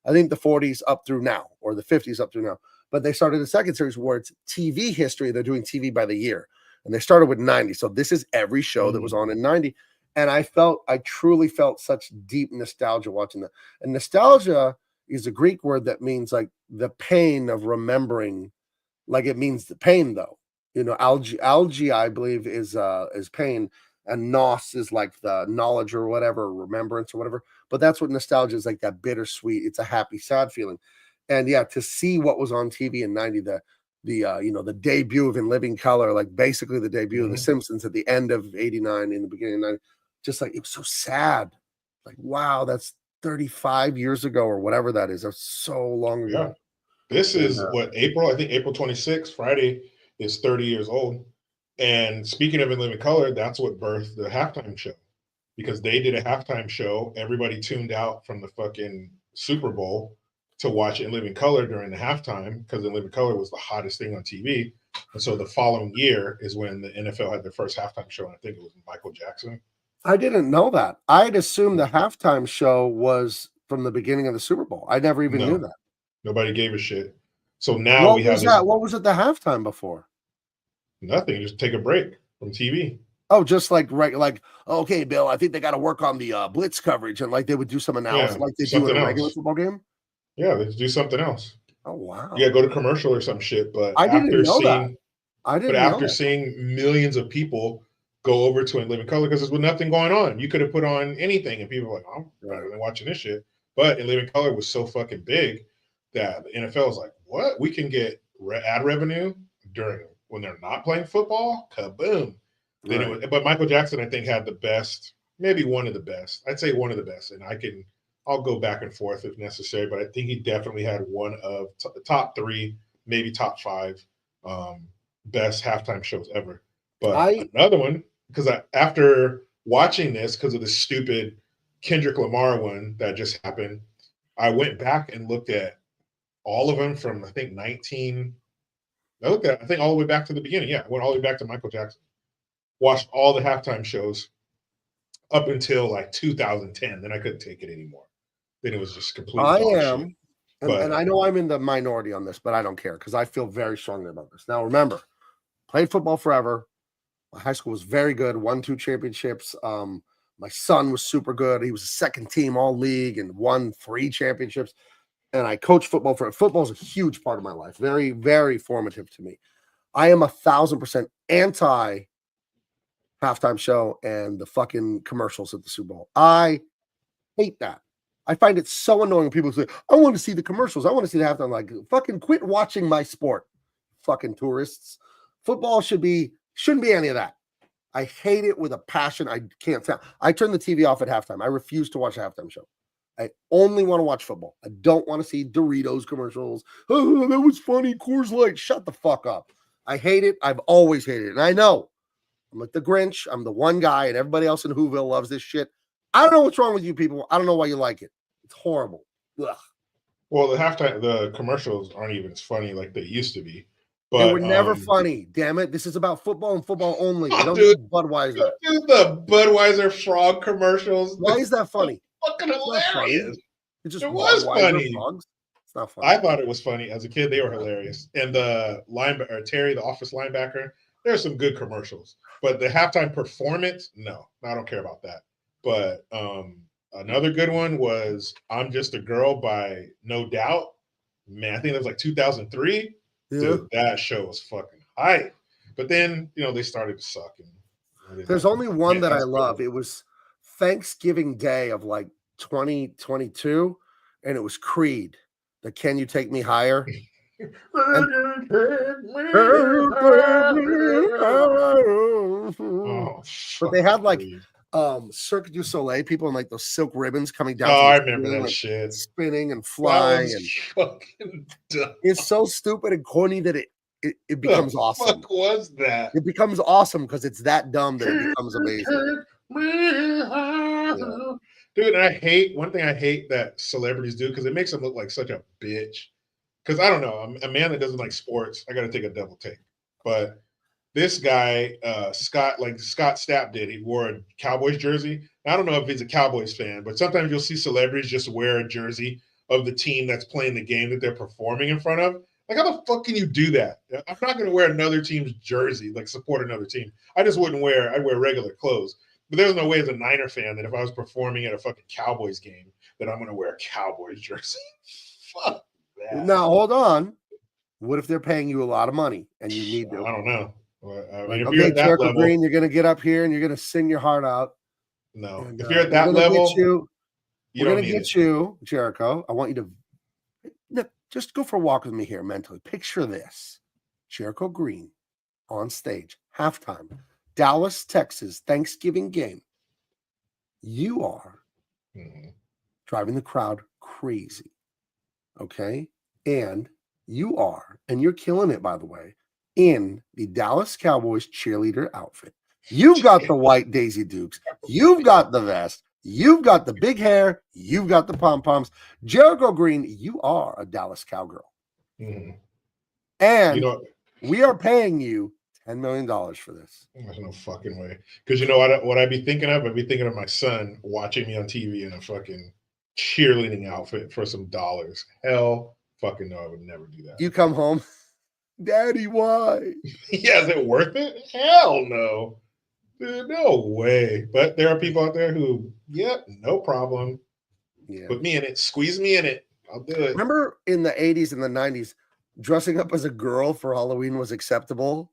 I think the 40s up through now, or the 50s up through now. But they started a second series where it's TV history. They're doing TV by the year. And they started with 90. So this is every show that was on in 90. And I truly felt such deep nostalgia watching that. And nostalgia is a Greek word that means like the pain of remembering. Like it means the pain though. Algae, I believe, is pain. And nos is like the knowledge or whatever, remembrance or whatever. But that's what nostalgia is, like that bittersweet. It's a happy, sad feeling. And yeah, to see what was on TV in 90, the debut of In Living Color, like basically the debut of The Simpsons at the end of 89, in the beginning of 90, just like it was so sad. Like, wow, that's 35 years ago or whatever that is. That's so long ago. Yeah. This is what, April? I think April 26th, Friday, is 30 years old. And speaking of In Living Color, that's what birthed the halftime show. Because they did a halftime show. Everybody tuned out from the fucking Super Bowl to watch In Living Color during the halftime, because In Living Color was the hottest thing on TV. And so the following year is when the NFL had their first halftime show. And I think it was Michael Jackson. I didn't know that. I'd assumed the halftime show was from the beginning of the Super Bowl. I never even knew that. Nobody gave a shit. So now we have that? What was at the halftime before? Nothing. Just take a break from TV. Oh, just like okay, Bill, I think they got to work on the blitz coverage, and like they would do some analysis, like they do in a regular football game. Yeah, let's do something else. Oh wow. Yeah, go to commercial or some shit. But I didn't know that. But after seeing millions of people go over to In Living Color, because there's nothing going on, you could have put on anything, and people were like, I'm better than watching this shit. But In Living Color was so fucking big that the NFL was like, what? We can get ad revenue when they're not playing football? Kaboom. Then but Michael Jackson, I think, had the best, maybe one of the best. I'd say one of the best. And I'll go back and forth if necessary, but I think he definitely had one of the top 3, maybe top 5 best halftime shows ever. But another one, because after watching this, because of the stupid Kendrick Lamar one that just happened, I went back and looked at all of them from, I think, I think all the way back to the beginning. Yeah, I went all the way back to Michael Jackson. Watched all the halftime shows up until like 2010. Then I couldn't take it anymore. Then it was just completely and I know I'm in the minority on this, but I don't care because I feel very strongly about this. Now, remember, played football forever. My high school was very good, won 2 championships. My son was super good. He was a second team all league and won 3 championships. And I coached football. Football is a huge part of my life. Very, very formative to me. I am 1,000% anti halftime show and the fucking commercials at the Super Bowl. I hate that. I find it so annoying when people say, I want to see the commercials. I want to see the halftime. Like, fucking quit watching my sport, fucking tourists. Football shouldn't be any of that. I hate it with a passion. I can't tell. I turn the TV off at halftime. I refuse to watch a halftime show. I only want to watch football. I don't want to see Doritos commercials. Oh, that was funny. Coors Light. Shut the fuck up. I hate it. I've always hated it. And I know I'm like the Grinch. I'm the one guy, and everybody else in Whoville loves this shit. I don't know what's wrong with you people. I don't know why you like it. It's horrible. Ugh. Well, the commercials aren't even as funny like they used to be. But they were never funny. Damn it. This is about football and football only. Oh, don't do Budweiser. The Budweiser frog commercials. Why is that funny? Fucking hilarious. It was funny. Frogs. It's not funny. I thought it was funny. As a kid, they were hilarious. And the linebacker, Terry, the office linebacker, there's some good commercials. But the halftime performance, no, I don't care about that. But another good one was I'm Just a Girl by No Doubt. Man, I think that was like 2003. Yeah. Dude, that show was fucking hype. But then, they started to suck. There's only one that I love. It was Thanksgiving Day of like 2022, and it was Creed. The Can You Take Me Higher? But they had like Cirque du Soleil people in like those silk ribbons coming down. Oh, I remember that shit. Spinning and flying. Fucking dumb. It's so stupid and corny that it becomes awesome. What was that? It becomes awesome because it's that dumb that it becomes amazing. Yeah. Dude, and one thing I hate that celebrities do, because it makes them look like such a bitch. Because I don't know, I'm a man that doesn't like sports. I got to take a double take. But this guy, Scott Stapp did. He wore a Cowboys jersey. I don't know if he's a Cowboys fan, but sometimes you'll see celebrities just wear a jersey of the team that's playing the game that they're performing in front of. Like, how the fuck can you do that? I'm not going to wear another team's jersey, like support another team. I'd wear regular clothes. But there's no way as a Niner fan that if I was performing at a fucking Cowboys game that I'm going to wear a Cowboys jersey. Fuck that. Now, hold on. What if they're paying you a lot of money and you need to? I don't know. I mean, if okay, you're at that Jericho level, Green, you're going to get up here and you're going to sing your heart out. No. And, if you're at that level, we're going to get you, Jericho. I want you to just go for a walk with me here mentally. Picture this. Jericho Green on stage, halftime, Dallas, Texas, Thanksgiving game. You are driving the crowd crazy. Okay? And you are, and you're killing it, by the way, in the Dallas Cowboys cheerleader outfit. You've got the white Daisy Dukes. You've got the vest. You've got the big hair. You've got the pom-poms. Jericho Green, you are a Dallas cowgirl. And we are paying you $10 million for this. There's no fucking way. Because what I'd be thinking of? I'd be thinking of my son watching me on TV in a fucking cheerleading outfit for some dollars. Hell fucking no, I would never do that. You come home, Daddy, why? Yeah, is it worth it? Hell no. Dude, no way. But there are people out there who, no problem. Yeah. Put me in it. Squeeze me in it. I'll do it. Remember in the 80s and the 90s, dressing up as a girl for Halloween was acceptable?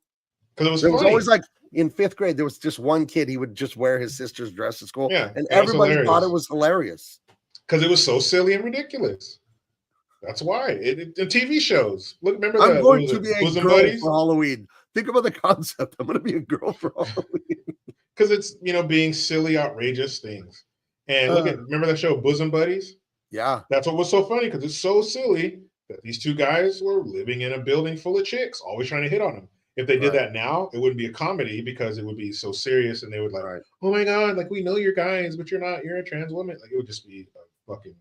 Because there was always like in 5th grade, there was just one kid, he would just wear his sister's dress at school. Yeah, and everybody thought it was hilarious. Because it was so silly and ridiculous. That's why. The TV shows. Look, remember I'm going to be a Bosom girl Buddies? for Halloween. Think about the concept. I'm going to be a girl for Halloween. Because it's, being silly, outrageous things. And remember that show Bosom Buddies? Yeah. That's what was so funny, because it's so silly that these two guys were living in a building full of chicks, always trying to hit on them. If they did that now, it wouldn't be a comedy because it would be so serious, and they would oh my God, like, we know you're guys, but you're not. You're a trans woman. Like, it would just be a fucking.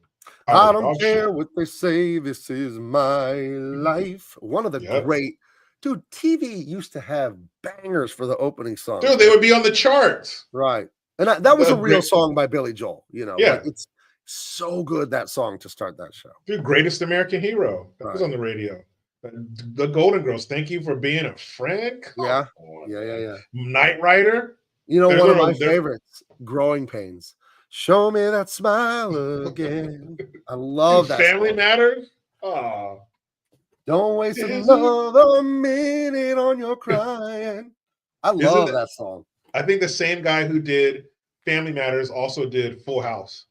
I don't care what they say. This is my life. One of the great. Dude, TV used to have bangers for the opening song. Dude, they would be on the charts. Right. And that was a real song by Billy Joel. Yeah. Like, it's so good, that song, to start that show. Dude, Greatest American Hero. That was on the radio. The Golden Girls, Thank You for Being a Friend. Yeah. Knight Rider. One of my favorites, Growing Pains. Show me that smile again. I love that. Family song. Matters. Oh. Don't waste another minute on your crying. I love that song. I think the same guy who did Family Matters also did Full House.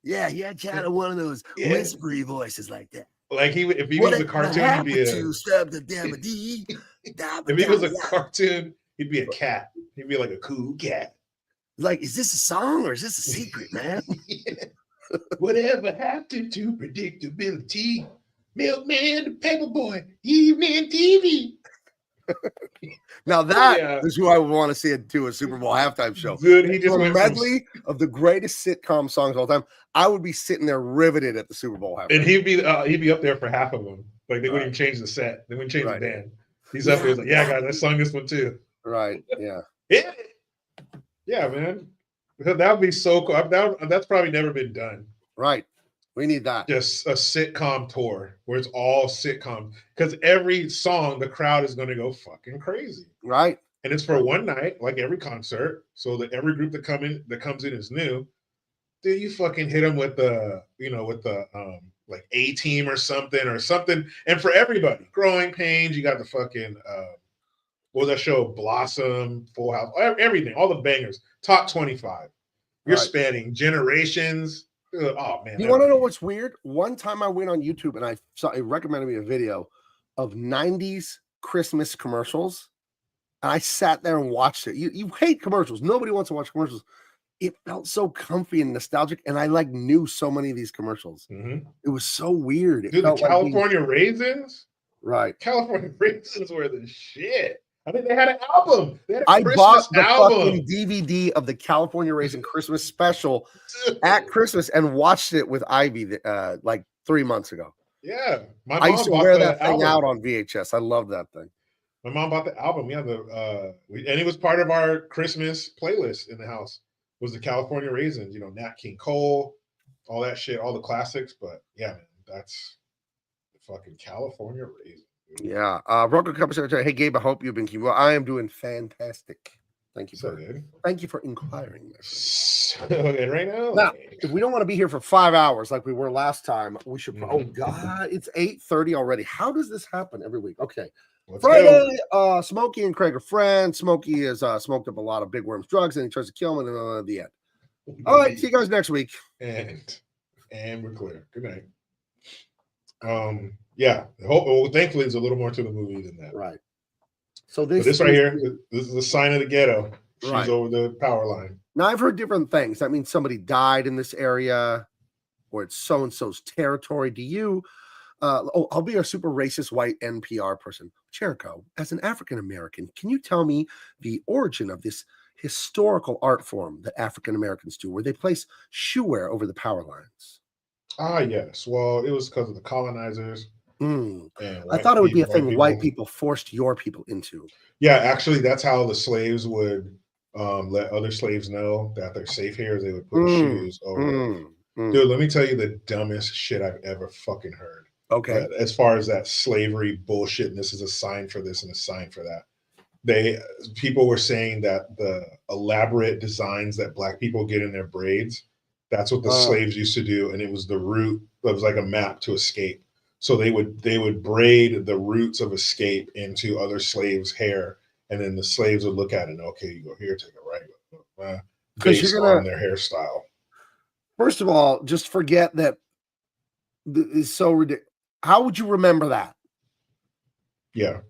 Yeah, he had kind of one of those whispery voices like that. Like if he was a cartoon, he'd be a. If he was a cartoon, he'd be a cat. He'd be like a cool cat. Like, is this a song or is this a secret, man? Whatever happened to predictability? Milkman, the Paperboy, evening TV. Now that is who I would want to see it do a Super Bowl halftime show. Dude, he just went a medley of the greatest sitcom songs of all time. I would be sitting there riveted at the Super Bowl halftime. And he'd be up there for half of them. Like, they wouldn't even change the set. They wouldn't change the band. He's up there. He's like, yeah, guys, I sung this one too. Right. Yeah. Yeah, man. That would be so cool. That's probably never been done. Right. We need that. Just a sitcom tour where it's all sitcom. Because every song, the crowd is going to go fucking crazy. Right. And it's for one night, like every concert. So that every group that comes in is new. Dude, you fucking hit them with the like A-Team or something. And for everybody, Growing Pains, you got the fucking what was that show? Blossom, Full House, everything, all the bangers. Top 25. You're spanning generations. Oh man! You want to know what's weird? One time I went on YouTube and it recommended me a video of 90s Christmas commercials, and I sat there and watched it. You hate commercials. Nobody wants to watch commercials. It felt so comfy and nostalgic, and I knew so many of these commercials. Mm-hmm. It was so weird. Dude, the California Raisins, right? California Raisins were the shit. I think they had an album. I bought the fucking DVD of the California Raisin Christmas special at Christmas and watched it with Ivy like 3 months ago. Yeah, I used to wear that thing out on VHS. I love that thing. My mom bought the album. Yeah, and it was part of our Christmas playlist in the house. Was the California Raisins? Nat King Cole, all that shit, all the classics. But yeah, man, that's the fucking California Raisins. Yeah. Broken Cup Secretary. Hey Gabe, I hope you've been keeping well. I am doing fantastic. Thank you for inquiring. So good right now. Now, if we don't want to be here for 5 hours like we were last time, we should. Oh God, it's 8:30 already. How does this happen every week? Okay. Let's Friday, Smokey and Craig are friends. Smokey has smoked up a lot of Big Worm's drugs and he tries to kill him, and then at the end. All right, see you guys next week. And we're clear. Good night. Yeah. Well, thankfully, there's a little more to the movie than that. Right. So But this right here, this is the sign of the ghetto. She's right over the power line. Now I've heard different things. That means somebody died in this area, or it's so and so's territory. Do you? I'll be a super racist white NPR person. Jericho, as an African American, can you tell me the origin of this historical art form that African Americans do, where they place shoe wear over the power lines? Ah, yes. Well, it was because of the colonizers and I thought it would be a thing white people people forced your people into. Yeah, actually, that's how the slaves would let other slaves know that they're safe here. They would put shoes over. Dude, let me tell you the dumbest shit I've ever fucking heard. Okay. As far as that slavery bullshit, and this is a sign for this and a sign for that. People were saying that the elaborate designs that black people get in their braids, that's what the slaves used to do, and it was the route. It was like a map to escape. So they would braid the roots of escape into other slaves' hair, and then the slaves would look at it and, okay, you go here, take a right, based on their hairstyle. First of all, just forget that it's so ridiculous. How would you remember that? Yeah.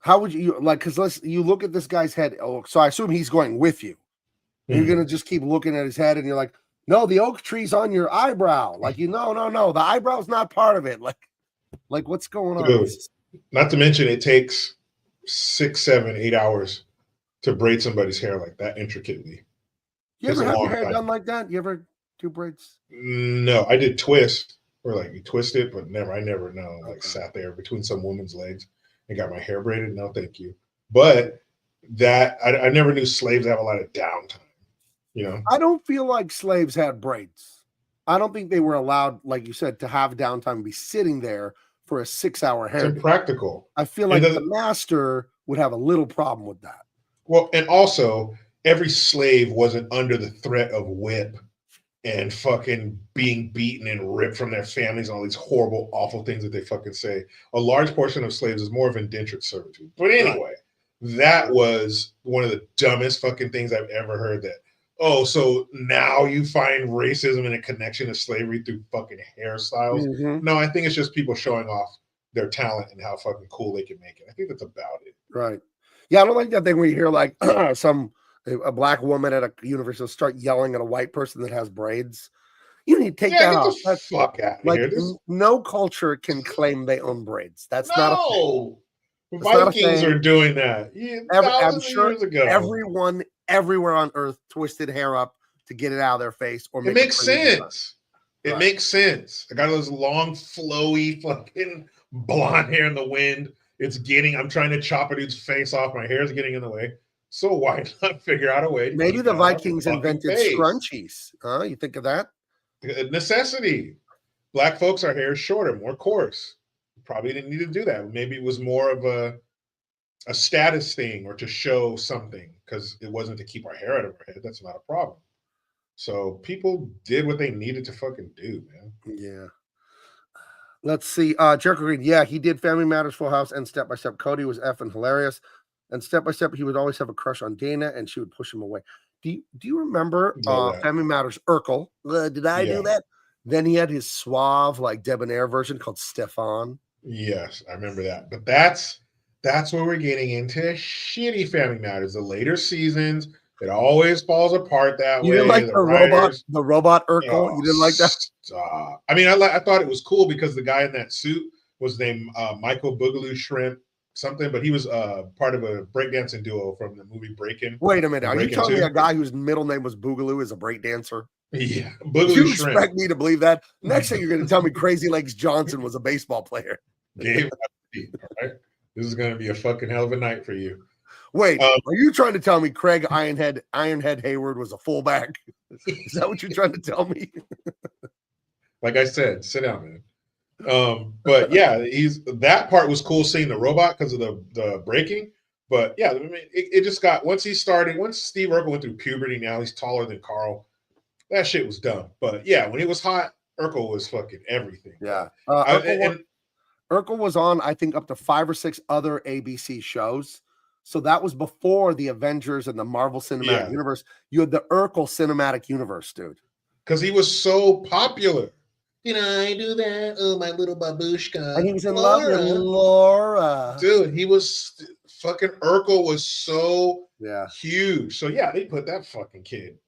How would you because you look at this guy's head. Oh, so I assume he's going with you. You're gonna just keep looking at his head, and you're like, no, the oak tree's on your eyebrow. Like, no, the eyebrow's not part of it. Like what's going on? Dude, not to mention it takes 6, 7, 8 hours to braid somebody's hair like that intricately. You ever have your hair done like that? You ever do braids? No, I did twist, or like you twist it, but I never like sat there between some woman's legs and got my hair braided. No, thank you. But that I never knew slaves have a lot of downtime. You know, I don't feel like slaves had braids. I don't think they were allowed, like you said, to have downtime and be sitting there for a 6-hour hair. It's impractical. I feel like the master would have a little problem with that. Well, and also every slave wasn't under the threat of whip and fucking being beaten and ripped from their families and all these horrible, awful things that they fucking say. A large portion of slaves is more of indentured servitude. But anyway, that was one of the dumbest fucking things I've ever heard. That, oh, so now you find racism and a connection to slavery through fucking hairstyles? No, I think it's just people showing off their talent and how fucking cool they can make it. I think that's about it. Right. Yeah, I don't like that thing where you hear like a black woman at a university start yelling at a white person that has braids. You need to take that off. Get the fuck out of here. No culture can claim they own braids. That's not a thing. Vikings are doing that. I'm sure years ago. Everyone everywhere on earth twisted hair up to get it out of their face. Or it makes sense. It makes sense. I got those long, flowy, fucking blonde hair in the wind. I'm trying to chop a dude's face off. My hair's getting in the way. So why not figure out a way? Maybe the Vikings invented scrunchies. You think of that? Necessity. Black folks, our hair is shorter, more coarse. Probably didn't need to do that. Maybe it was more of a status thing or to show something, because it wasn't to keep our hair out of our head. That's not a problem. So people did what they needed to fucking do, man. Yeah. Let's see. Jericho Green. Yeah, he did Family Matters, Full House, and Step by Step. Cody was effing hilarious. And Step by Step, he would always have a crush on Dana, and she would push him away. Do you remember Family Matters Urkel? Did I do that? Then he had his suave, like debonair version called Stefan. Yes, I remember that. But that's where we're getting into shitty Family Matters. The later seasons, it always falls apart that way. You didn't like the robot Urkel? You didn't like that? I mean, I thought it was cool because the guy in that suit was named Michael Boogaloo Shrimp something, but he was part of a breakdancing duo from the movie Breakin'. Wait a minute. Are you telling me a guy whose middle name was Boogaloo is a breakdancer? Yeah. Boogaloo you Shrimp. Expect me to believe that? Next thing you're going to tell me Crazy Legs Johnson was a baseball player. Gabe, all right? This is going to be a fucking hell of a night for you. Wait, are you trying to tell me Craig Ironhead Hayward was a fullback? Is that what you're trying to tell me? Like I said, sit down, man. But yeah, that part was cool seeing the robot because of the breaking. But yeah, I mean, it just got once Steve Urkel went through puberty, now he's taller than Carl. That shit was dumb. But yeah, when he was hot, Urkel was fucking everything. Yeah. Urkel was on, I think, up to 5 or 6 other ABC shows. So that was before the Avengers and the Marvel Cinematic Universe. You had the Urkel Cinematic Universe, dude. Because he was so popular. Did I do that? Oh, my little babushka. And he was in love with Laura. Dude, he was fucking Urkel was so Yeah. huge. So yeah, they put that fucking kid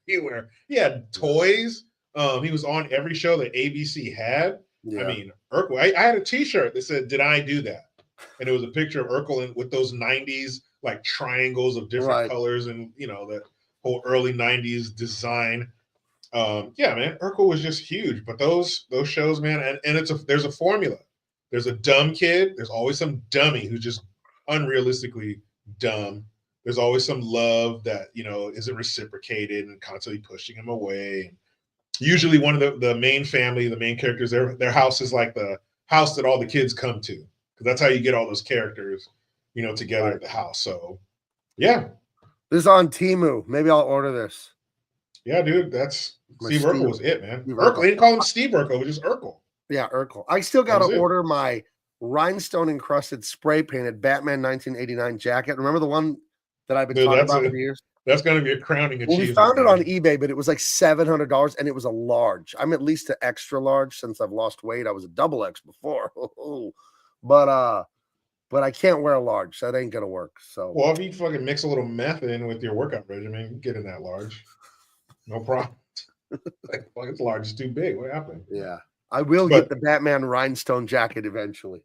everywhere. He had toys. He was on every show that ABC had. Yeah. I mean, Urkel. I had a T-shirt that said, "Did I do that?" And it was a picture of Urkel with those '90s like triangles of different colors, and that whole early '90s design. Yeah, man, Urkel was just huge. But those shows, man, and there's a formula. There's a dumb kid. There's always some dummy who's just unrealistically dumb. There's always some love that isn't reciprocated and constantly pushing him away. Usually, one of the main family, the main characters, their house is like the house that all the kids come to, because that's how you get all those characters, together at the house. So, yeah, this is on Temu. Maybe I'll order this. Yeah, dude, that's Steve Urkel was it, man. Urkel. They didn't call him Steve Urkel, it was just Urkel. Yeah, Urkel. I still got to order my rhinestone encrusted spray painted Batman 1989 jacket. Remember the one that I've been talking about for years? That's going to be a crowning achievement. Well, we found it on eBay, but it was like $700, and it was a large. I'm at least an extra large since I've lost weight. I was a double X before, but I can't wear a large. So that ain't gonna work. So, well, if you fucking mix a little meth in with your workout regimen, you get in that large. No problem. Like, it's large, it's too big. What happened? Yeah, I will get the Batman rhinestone jacket eventually.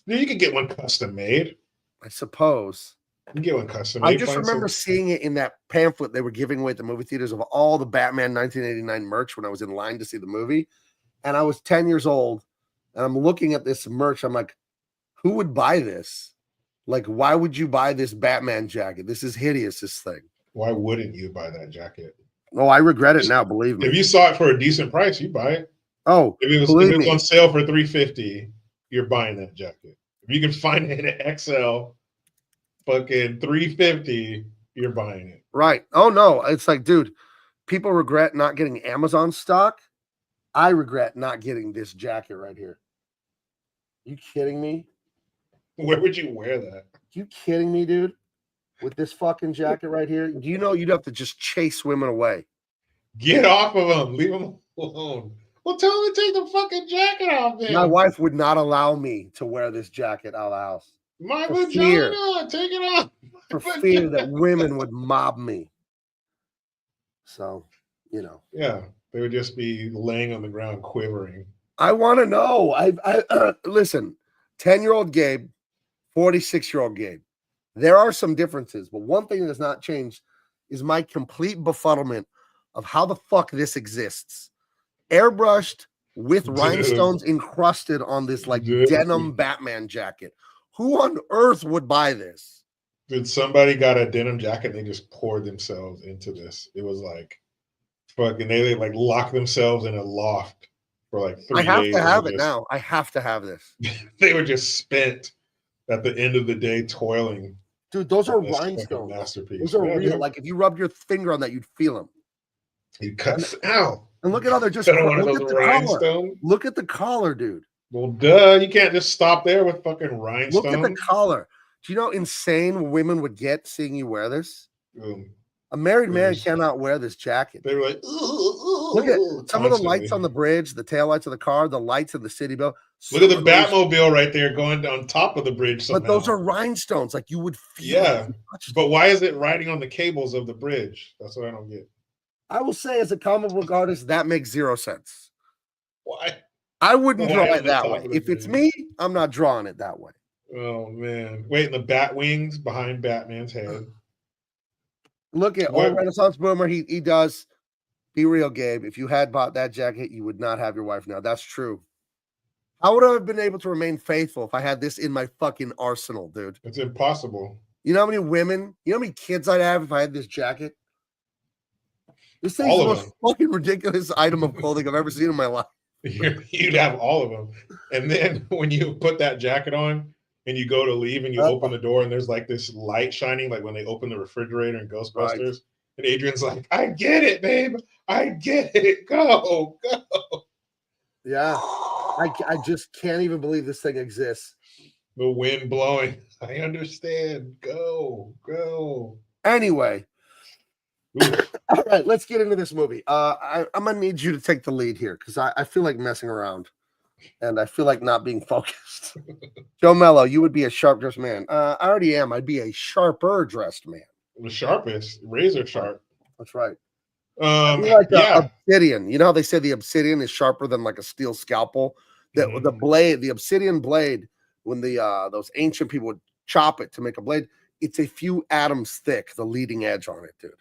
You can get one custom made, I suppose. You can get one custom made. I just remember seeing it in that pamphlet they were giving away at the movie theaters of all the Batman 1989 merch when I was in line to see the movie, and I was 10 years old, and I'm looking at this merch. I'm like, who would buy this? Like, why would you buy this Batman jacket? This is hideous, this thing. Why wouldn't you buy that jacket? Oh, I regret it now, believe me. If you saw it for a decent price, you buy it. Oh, if it was on sale for $350, you're buying that jacket. If you can find it in an XL, fucking $350, you're buying it. Right. Oh, no. It's like, dude, people regret not getting Amazon stock. I regret not getting this jacket right here. You kidding me? Where would you wear that? You kidding me, dude? With this fucking jacket right here? Do you know you'd have to just chase women away? Get off of them. Leave them alone. Well, tell them to take the fucking jacket off then. My wife would not allow me to wear this jacket out of the house. My vagina. Take it off. For fear that women would mob me. So, Yeah, they would just be laying on the ground quivering. I want to know. Listen, 10-year-old Gabe, 46-year-old Gabe. There are some differences, but one thing that has not changed is my complete befuddlement of how the fuck this exists. Airbrushed with rhinestones encrusted on this denim Batman jacket. Who on earth would buy this? Dude, somebody got a denim jacket and they just poured themselves into this. It was like fucking, they like locked themselves in a loft for like 3 days. I have to have it now. I have to have this. They were just spent at the end of the day toiling. Dude, those are rhinestones. Masterpiece. Those are real. Dude. Like if you rubbed your finger on that, you'd feel them. You cut out. And look at how they're just look at the collar. Look at the collar, dude. Well, duh. You can't just stop there with fucking rhinestones. Look at the collar. Do you know how insane women would get seeing you wear this? A married man cannot wear this jacket. They were like, look at some of the lights on the bridge, the taillights of the car, the lights of the city bell. Look at the Batmobile right there going on top of the bridge somehow. But those are rhinestones. Like you would feel. Yeah. But why is it riding on the cables of the bridge? That's what I don't get. I will say, as a comic book artist, that makes zero sense. Why? I wouldn't draw it that way. If it's me, I'm not drawing it that way. Oh, man. Wait, and the bat wings behind Batman's head. Look at old Renaissance boomer. He does. Be real, Gabe. If you had bought that jacket, you would not have your wife now. That's true. How would I have been able to remain faithful if I had this in my fucking arsenal, dude? It's impossible. You know how many women, you know how many kids I'd have if I had this jacket? This thing's the most fucking ridiculous item of clothing I've ever seen in my life. You'd have all of them. And then when you put that jacket on and you go to leave and you open the door and there's like this light shining, like when they open the refrigerator in Ghostbusters. Right. And Adrian's like, I get it, babe. I get it. Go. Yeah. I just can't even believe this thing exists. The wind blowing. I understand. Go. Anyway, All right, let's get into this movie. I'm gonna need you to take the lead here because I feel like messing around, and I feel like not being focused. Joe Mello, you would be a sharp dressed man. I already am. I'd be a sharper dressed man. The sharpest, razor sharp. That's right. Like obsidian. You know how they say the obsidian is sharper than like a steel scalpel? The blade, the obsidian blade, when those ancient people would chop it to make a blade, it's a few atoms thick, the leading edge on it, dude.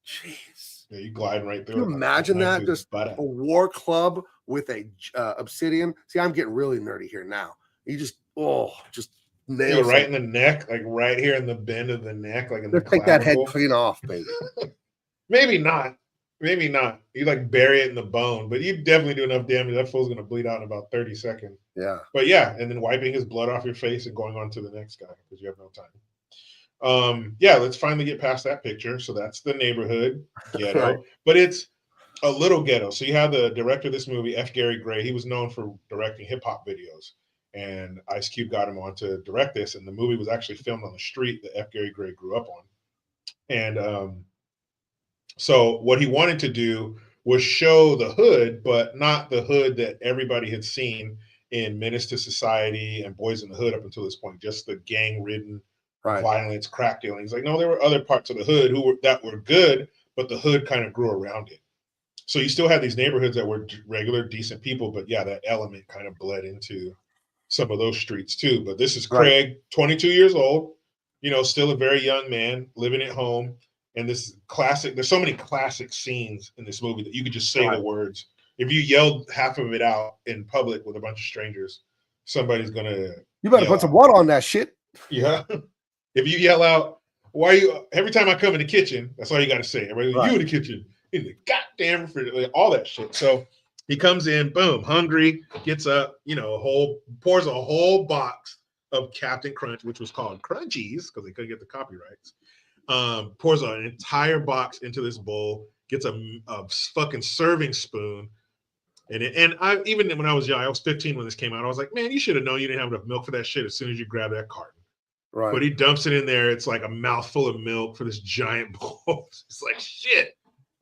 Jeez. Yeah, you gliding right through. Can you imagine that? Just a war club with a obsidian. See, I'm getting really nerdy here now. You just nail it right in the neck, like right here in the bend of the neck, like in the take that head clean off, baby. Maybe not. Maybe not. You like bury it in the bone, but you definitely do enough damage. That fool's gonna bleed out in about 30 seconds. Yeah. But yeah, and then wiping his blood off your face and going on to the next guy because you have no time. Yeah, let's finally get past that picture. So that's the neighborhood ghetto, right. But it's a little ghetto. So you have the director of this movie, F. Gary Gray. He was known for directing hip hop videos, and Ice Cube got him on to direct this. And the movie was actually filmed on the street that F. Gary Gray grew up on. And so what he wanted to do was show the hood, but not the hood that everybody had seen in Menace to Society and Boys in the Hood up until this point, just the gang-ridden violence, crack dealing. He's like, no, there were other parts of the hood that were good, but the hood kind of grew around it. So you still had these neighborhoods that were regular, decent people, but yeah, that element kind of bled into some of those streets too. But this is Craig, 22 years old, still a very young man living at home. And this classic, there's so many classic scenes in this movie that you could just say the words. If you yelled half of it out in public with a bunch of strangers, somebody's gonna. You better put some water on that shit. Yeah. If you yell out, why are you? Every time I come in the kitchen, that's all you got to say. Everybody, you in the kitchen, in the goddamn refrigerator, all that shit. So he comes in, boom, hungry, gets up, pours a whole box of Captain Crunch, which was called Crunchies because they couldn't get the copyrights. Pours an entire box into this bowl, gets a fucking serving spoon. And I even when I was young, I was 15 when this came out. I was like, man, you should have known you didn't have enough milk for that shit as soon as you grab that carton. Right. But he dumps it in there. It's like a mouthful of milk for this giant bowl. It's like shit.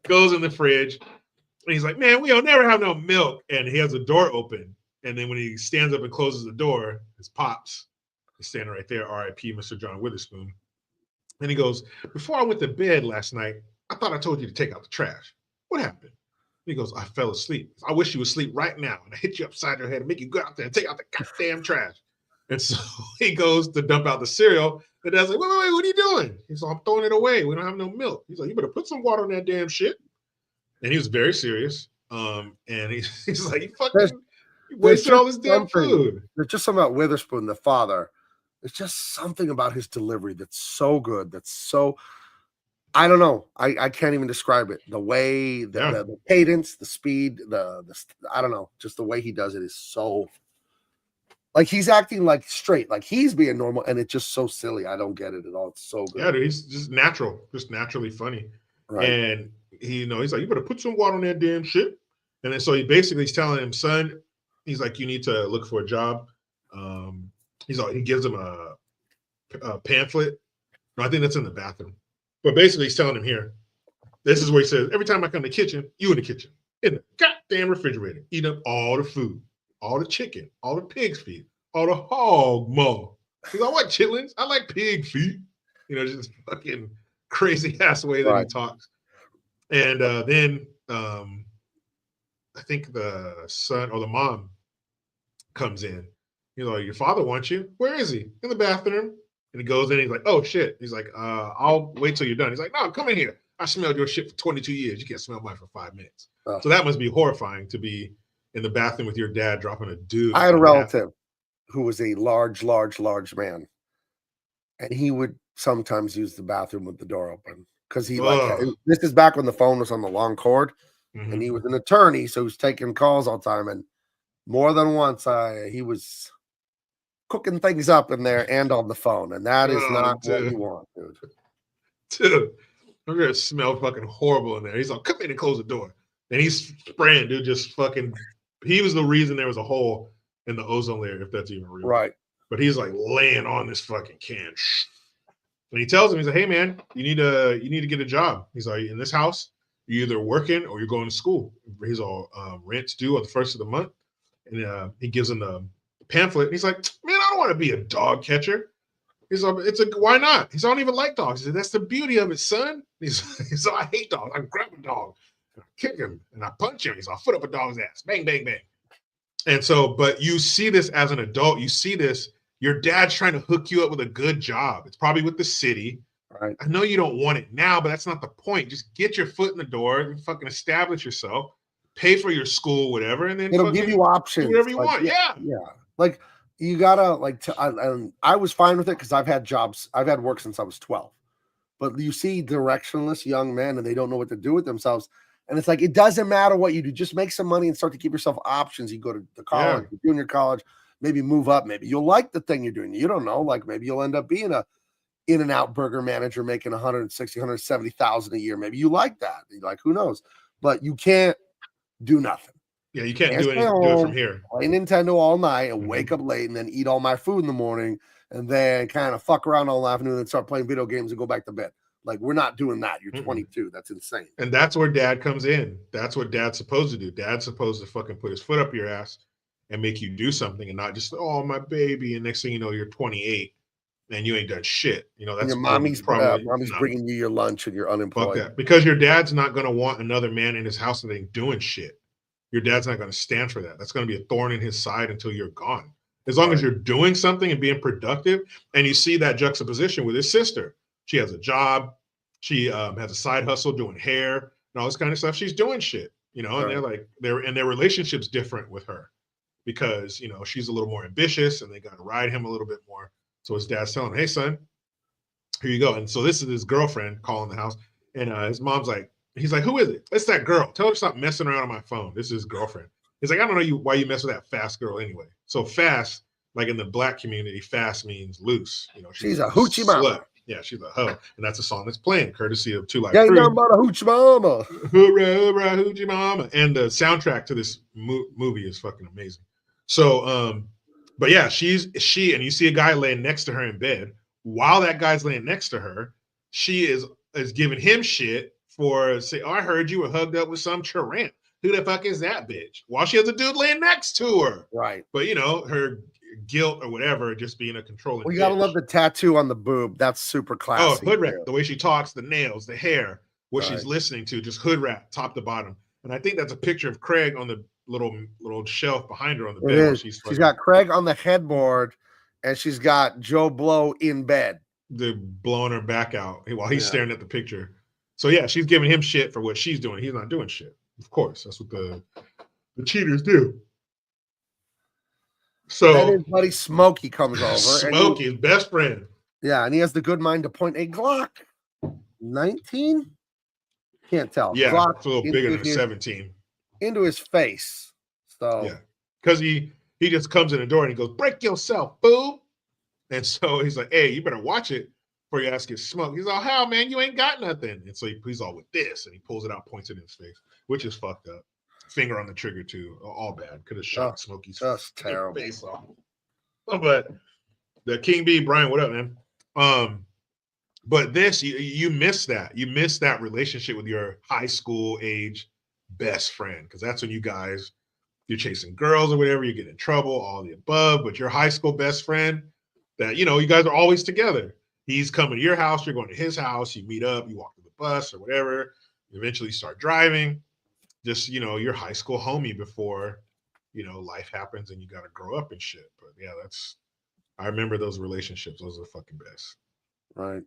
Goes in the fridge. And he's like, man, we'll never have no milk. And he has the door open. And then when he stands up and closes the door, his pops is standing right there. R.I.P. Mr. John Witherspoon. And he goes, before I went to bed last night, I thought I told you to take out the trash. What happened? He goes, I fell asleep. I wish you would sleep right now. And I hit you upside your head and make you go out there and take out the goddamn trash. And so he goes to dump out the cereal. The dad's like, wait, what are you doing? He's like, I'm throwing it away. We don't have no milk. He's like, you better put some water on that damn shit. And he was very serious. And he's like, you wasted all this damn food. There's just something about Witherspoon, the father. There's just something about his delivery that's so good. That's so, I don't know. I can't even describe it. The way, the cadence, the speed, the I don't know. Just the way he does it is so, like he's acting like straight, like he's being normal, and it's just so silly. I don't get it at all. It's so good. Yeah, dude, he's just natural, just naturally funny. Right. And he's like, you better put some water on that damn shit. And then so he's telling him, son, he's like, you need to look for a job. He gives him a pamphlet. No, I think that's in the bathroom. But basically, he's telling him here, this is where he says, every time I come to the kitchen, you in the kitchen, in the goddamn refrigerator, eat up all the food, all the chicken, all the pig's feet, all the hog maw. Because I want chitlins. I like pig feet. Just fucking crazy ass way that he talks. And then I think the son or the mom comes in. He's like, your father wants you. Where is he? In the bathroom. And he goes in. He's like, oh shit. He's like, I'll wait till you're done. He's like, no, come in here. I smelled your shit for 22 years. You can't smell mine for 5 minutes. So that must be horrifying to be in the bathroom with your dad dropping a dude. I had a relative who was a large man, and he would sometimes use the bathroom with the door open because this is back when the phone was on the long cord, and he was an attorney, so he was taking calls all the time, and more than once he was cooking things up in there and on the phone, and that is not what you want, dude. Dude, I'm gonna smell fucking horrible in there. He's like, come in and close the door. And he's spraying, dude, just fucking, he was the reason there was a hole in the ozone layer, if that's even real. Right. But he's like laying on this fucking can. And he tells him, he's like, hey man, you need to get a job. He's like, in this house, you're either working or you're going to school. He's all rent's due on the first of the month. And he gives him the pamphlet. And he's like, man, I don't want to be a dog catcher. He's like, why not? He's, I don't even like dogs. He said, that's the beauty of it, son. He's like, I hate dogs. I grab a dog, and I kick him, and I punch him. He's like, I'll foot up a dog's ass. Bang, bang, bang. And so, but you see this as an adult. You see this. Your dad's trying to hook you up with a good job. It's probably with the city. Right. I know you don't want it now, but that's not the point. Just get your foot in the door and fucking establish yourself, pay for your school, whatever, and then it'll give you options. Do whatever you like, want. Yeah. Like you gotta like. I was fine with it because I've had jobs. I've had work since I was 12. But you see directionless young men, and they don't know what to do with themselves. And it's like it doesn't matter what you do. Just make some money and start to give yourself options. You go to the college, junior college. Maybe move up. Maybe you'll like the thing you're doing. You don't know. Like maybe you'll end up being a In-N-Out burger manager making 160, 170,000 a year. Maybe you like that. You're like, who knows? But you can't do nothing. Yeah, you can't do anything. Do it from here. Play Nintendo all night and wake up late and then eat all my food in the morning and then kind of fuck around all afternoon and start playing video games and go back to bed. Like we're not doing that. You're 22. That's insane. And that's where dad comes in. That's what dad's supposed to do. Dad's supposed to fucking put his foot up your ass and make you do something and not just, oh, my baby. And next thing you know, you're 28 and you ain't done shit. You know, that's your mommy's probably bringing you your lunch and you're unemployed. Fuck that. Because your dad's not going to want another man in his house that ain't doing shit. Your dad's not going to stand for that. That's going to be a thorn in his side until you're gone. As long as you're doing something and being productive, and you see that juxtaposition with his sister. She has a job. She has a side hustle doing hair and all this kind of stuff. She's doing shit, you know, and they're like, their relationship's different with her. Because, you know, she's a little more ambitious and they got to ride him a little bit more. So his dad's telling him, hey, son, here you go. And so this is his girlfriend calling the house. And his mom's like, he's like, who is it? It's that girl. Tell her to stop messing around on my phone. This is his girlfriend. He's like, I don't know why you mess with that fast girl anyway. So fast, like in the black community, fast means loose. You know, she's a hoochie mama. Yeah, she's a hoe. And that's a song that's playing, courtesy of Two Live Crew. Crew. Nothing but a hoochie mama. Hoorah, hoorah, hoochie mama. And the soundtrack to this movie is fucking amazing. So, but yeah, she, and you see a guy laying next to her in bed. While that guy's laying next to her, she is giving him shit for say, oh, I heard you were hugged up with some Charant. Who the fuck is that bitch? While she has a dude laying next to her. Right. But you know, her guilt or whatever, just being a controlling. We gotta love the tattoo on the boob. That's super classy. Oh, hood rat. The way she talks, the nails, the hair, what she's listening to, just hood rat, top to bottom. And I think that's a picture of Craig on the little shelf behind her on the bed. She's got Craig on the headboard, and she's got Joe Blow in bed. They're blowing her back out while he's staring at the picture. So yeah, she's giving him shit for what she's doing. He's not doing shit. Of course, that's what the cheaters do. So then his buddy Smokey comes over. Smokey, his best friend. Yeah, and he has the good mind to point a Glock 19. Can't tell. Yeah, Glock it's a little bigger than 17. Into his face. So yeah, because he just comes in the door and he goes, "Break yourself, boo!" And so he's like, "Hey, you better watch it before your ass gets smoked." He's all, "How, man? You ain't got nothing." And so he's all with this, and he pulls it out, points it in his face, which is fucked up. Finger on the trigger too, all bad. Could have shot Smokey's face off. But the King B, Brian, what up, man? But this, you miss that. You miss that relationship with your high school age best friend, because that's when you're chasing girls or whatever, you get in trouble, all the above. But your high school best friend, that you guys are always together. He's coming to your house, you're going to his house, you meet up, you walk to the bus or whatever. You eventually start driving. Just your high school homie before life happens and you got to grow up and shit. But yeah, I remember those relationships. Those are the fucking best. Right.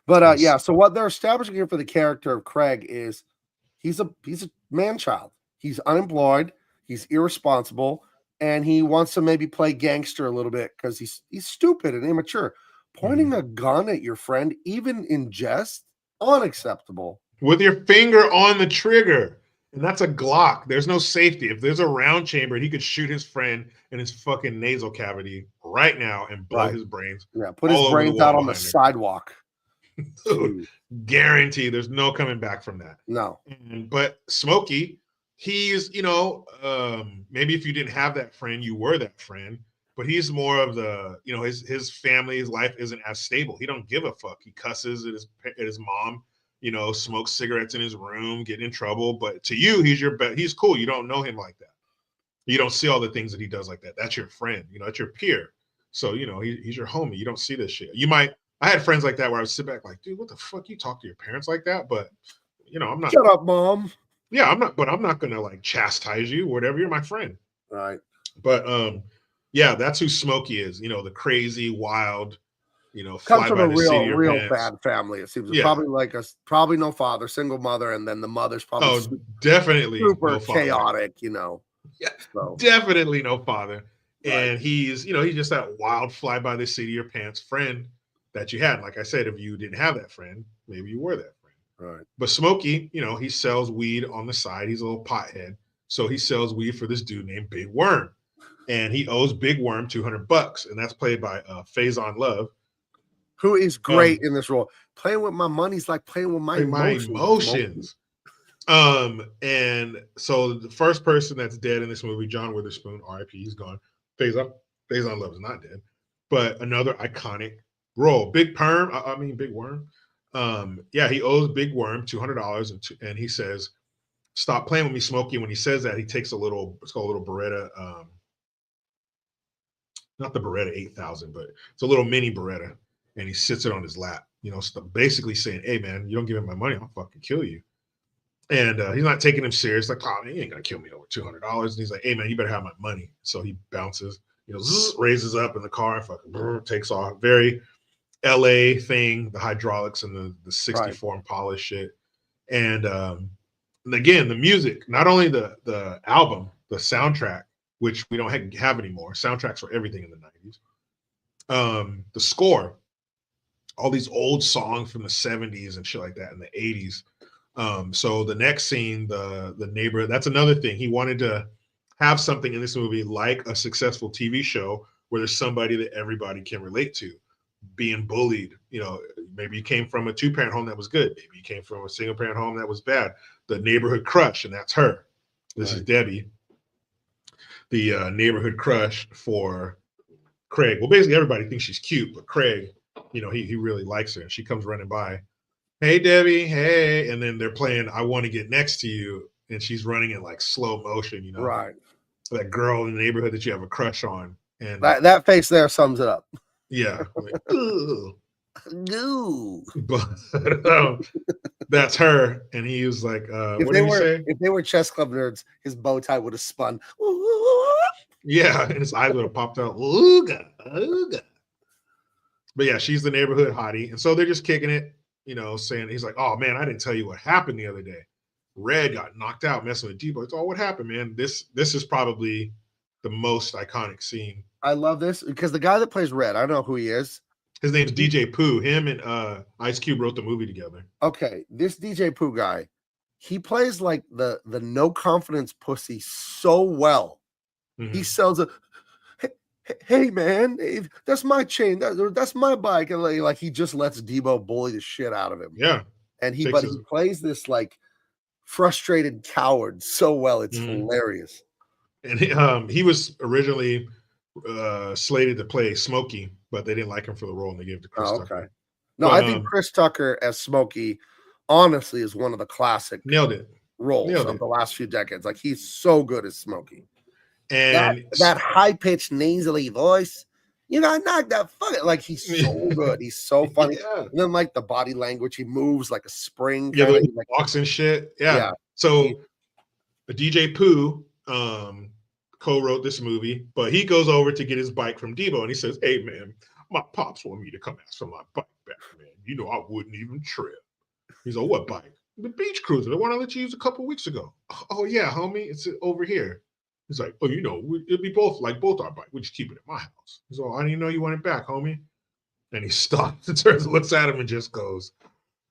But yeah, so what they're establishing here for the character of Craig is he's a man child. He's unemployed, he's irresponsible, and he wants to maybe play gangster a little bit because he's stupid and immature. Pointing a gun at your friend, even in jest, unacceptable. With your finger on the trigger. And that's a Glock. There's no safety. If there's a round chamber, he could shoot his friend in his fucking nasal cavity right now and blow his brains. Yeah, put his brains out on the sidewalk. Dude, guarantee there's no coming back from that. No. But Smokey, he's, maybe if you didn't have that friend, you were that friend. but he's more of the, you know, his family's life isn't as stable. He don't give a fuck. He cusses at his mom, you know, smokes cigarettes in his room, getting in trouble. But to you, he's cool. You don't know him like that. You don't see all the things that he does like that. That's your friend, you know, that's your peer. So, you know, he's your homie. You don't see this shit. I had friends like that where I would sit back like, dude, what the fuck? You talk to your parents like that? But, you know, I'm not. Shut up, mom. Yeah, I'm not going to like chastise you, whatever. You're my friend. Right. But, yeah, that's who Smokey is. You know, the crazy, wild, you know, comes from a real bad family. It seems Yeah. probably no father, single mother, and then the mother's probably definitely super no father. chaotic. You know. Yeah, so. definitely no father. Right. And he's just that wild fly by the seat of your pants friend that you had. Like I said, if you didn't have that friend, maybe you were that friend. Right. But Smokey, you know, he sells weed on the side. He's a little pothead. So he sells weed for this dude named Big Worm. And he owes Big Worm $200. And that's played by Faison Love. Who is great in this role. Playing with my money's like playing with my emotions. And so the first person that's dead in this movie, John Witherspoon, R.I.P., he's gone. Faison Love is not dead. But another iconic role. Big Worm. Yeah, he owes Big Worm $200, and he says, "Stop playing with me, Smokey." When he says that, he takes it's called a little Beretta, not the Beretta 8000, but it's a little mini Beretta, and he sits it on his lap. You know, basically saying, "Hey, man, you don't give me my money, I'll fucking kill you." And he's not taking him serious. Like, oh, man, you ain't gonna kill me over $200. And he's like, "Hey, man, you better have my money." So he bounces, you know, raises up in the car, fucking takes off. Very LA thing, the hydraulics and the 64 and polish shit. And again, the music, not only the album, the soundtrack, which we don't have anymore. Soundtracks for everything in the 90s. The score, all these old songs from the 70s and shit like that in the 80s. So the next scene, the neighbor, that's another thing. He wanted to have something in this movie like a successful TV show where there's somebody that everybody can relate to. Being bullied, you know, maybe you came from a 2-parent home that was good. Maybe you came from a single-parent home that was bad. The neighborhood crush, and that's her. This is Debbie, the neighborhood crush for Craig. Well, basically everybody thinks she's cute, but Craig, you know, he really likes her. And she comes running by. "Hey, Debbie, hey." And then they're playing "I Want to Get Next to You." And she's running in like slow motion, you know. Right. That girl in the neighborhood that you have a crush on. And that face there sums it up. Yeah. Like, no. But that's her. And he was like, what did he say? If they were chess club nerds, his bow tie would have spun. Yeah, and his eyes would have popped out. Ooga, ooga. But yeah, she's the neighborhood hottie. And so they're just kicking it, you know, saying, he's like, "Oh man, I didn't tell you what happened the other day. Red got knocked out messing with Debo." It's all, "What happened, man?" This is probably the most iconic scene. I love this because the guy that plays Red, I don't know who he is. His name's DJ Pooh. Him and Ice Cube wrote the movie together. Okay, this DJ Pooh guy, he plays like the no confidence pussy so well. Mm-hmm. He sells a, hey man, that's my chain, that's my bike, and like he just lets Debo bully the shit out of him. Yeah, and he plays this like frustrated coward so well, it's hilarious. And he was originally slated to play Smokey, but they didn't like him for the role, and they gave it to Chris Tucker. Okay. No, I think Chris Tucker as Smokey, honestly, is one of the classic roles of the last few decades. Like, he's so good as Smokey. And that high-pitched, nasally voice, you got knocked out. Fuck it. Like, he's so good. He's so funny. Yeah. And then, like, the body language, he moves like a spring. Yeah, the walks and shit. Yeah. So, the DJ Pooh co-wrote this movie, but he goes over to get his bike from Debo, and he says, "Hey, man, my pops want me to come ask for my bike back, man. You know I wouldn't even trip." He's like, "What bike?" "The beach cruiser, the one I let you use a couple weeks ago." "Oh, yeah, homie, it's over here." He's like, "Oh, you know, it'd be both our bike. We just keep it at my house." He's like, "I didn't know you want it back, homie." And he stops and turns and looks at him and just goes,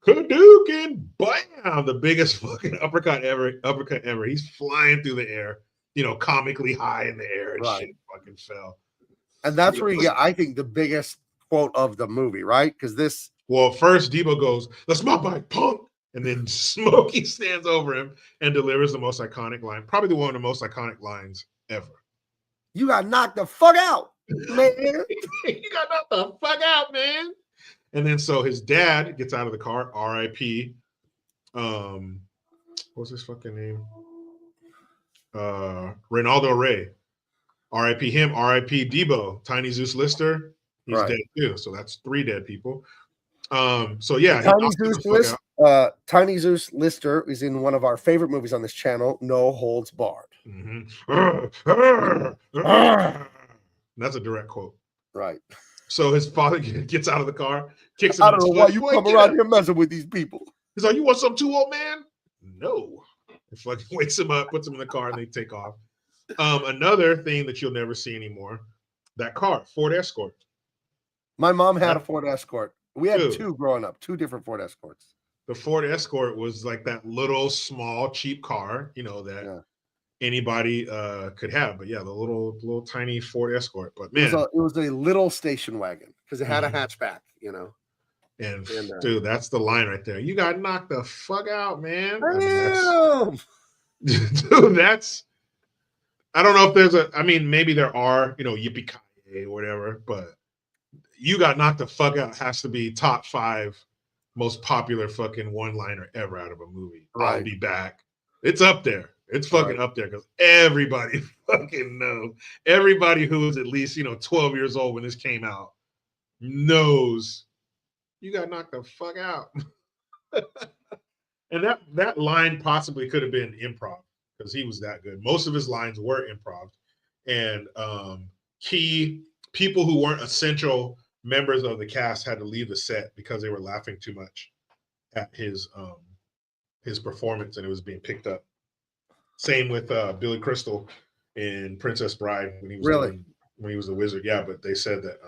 "Hadouken!" Bam! The biggest fucking uppercut ever. He's flying through the air, you know, comically high in the air, and shit fucking fell. And that's where you get, I think, the biggest quote of the movie, right? Because this. Well, first Debo goes, "That's my bike, punk." And then Smokey stands over him and delivers the most iconic line, probably one of the most iconic lines ever. "You got knocked the fuck out." Man. You got knocked the fuck out, man. And then so his dad gets out of the car, R.I.P. What's his fucking name? Reynaldo Rey. R.I.P. him, R.I.P. Debo, Tiny Zeus Lister. He's dead too. So that's 3 dead people. So yeah, Tiny Zeus Lister is in one of our favorite movies on this channel, No Holds Barred. That's a direct quote. Right. So his father gets out of the car, kicks him. I don't know why you come around here messing with these people. He's like, "You want some too, old man?" No. He fucking wakes him up, puts him in the car, and they take off. Another thing that you'll never see anymore, that car, Ford Escort. My mom had a Ford Escort. We had 2 growing up, 2 different Ford Escorts. The Ford Escort was like that little, small, cheap car, that anybody could have. But yeah, the little tiny Ford Escort. But man, it was a little station wagon because it had a hatchback, And dude, that's the line right there. You got knocked the fuck out, man. Dude, that's. I don't know if there's maybe there are, yippee-ki-yay or whatever, but you got knocked the fuck out has to be top 5 most popular fucking one-liner ever out of a movie. Right. I'll be back. It's up there. It's fucking up there because everybody fucking knows. Everybody who was at least, 12 years old when this came out knows you got knocked the fuck out. And that line possibly could have been improv because he was that good. Most of his lines were improv. And key people who weren't essential members of the cast had to leave the set because they were laughing too much at his performance and it was being picked up. Same with Billy Crystal in Princess Bride when he was when he was the wizard. Yeah, but they said that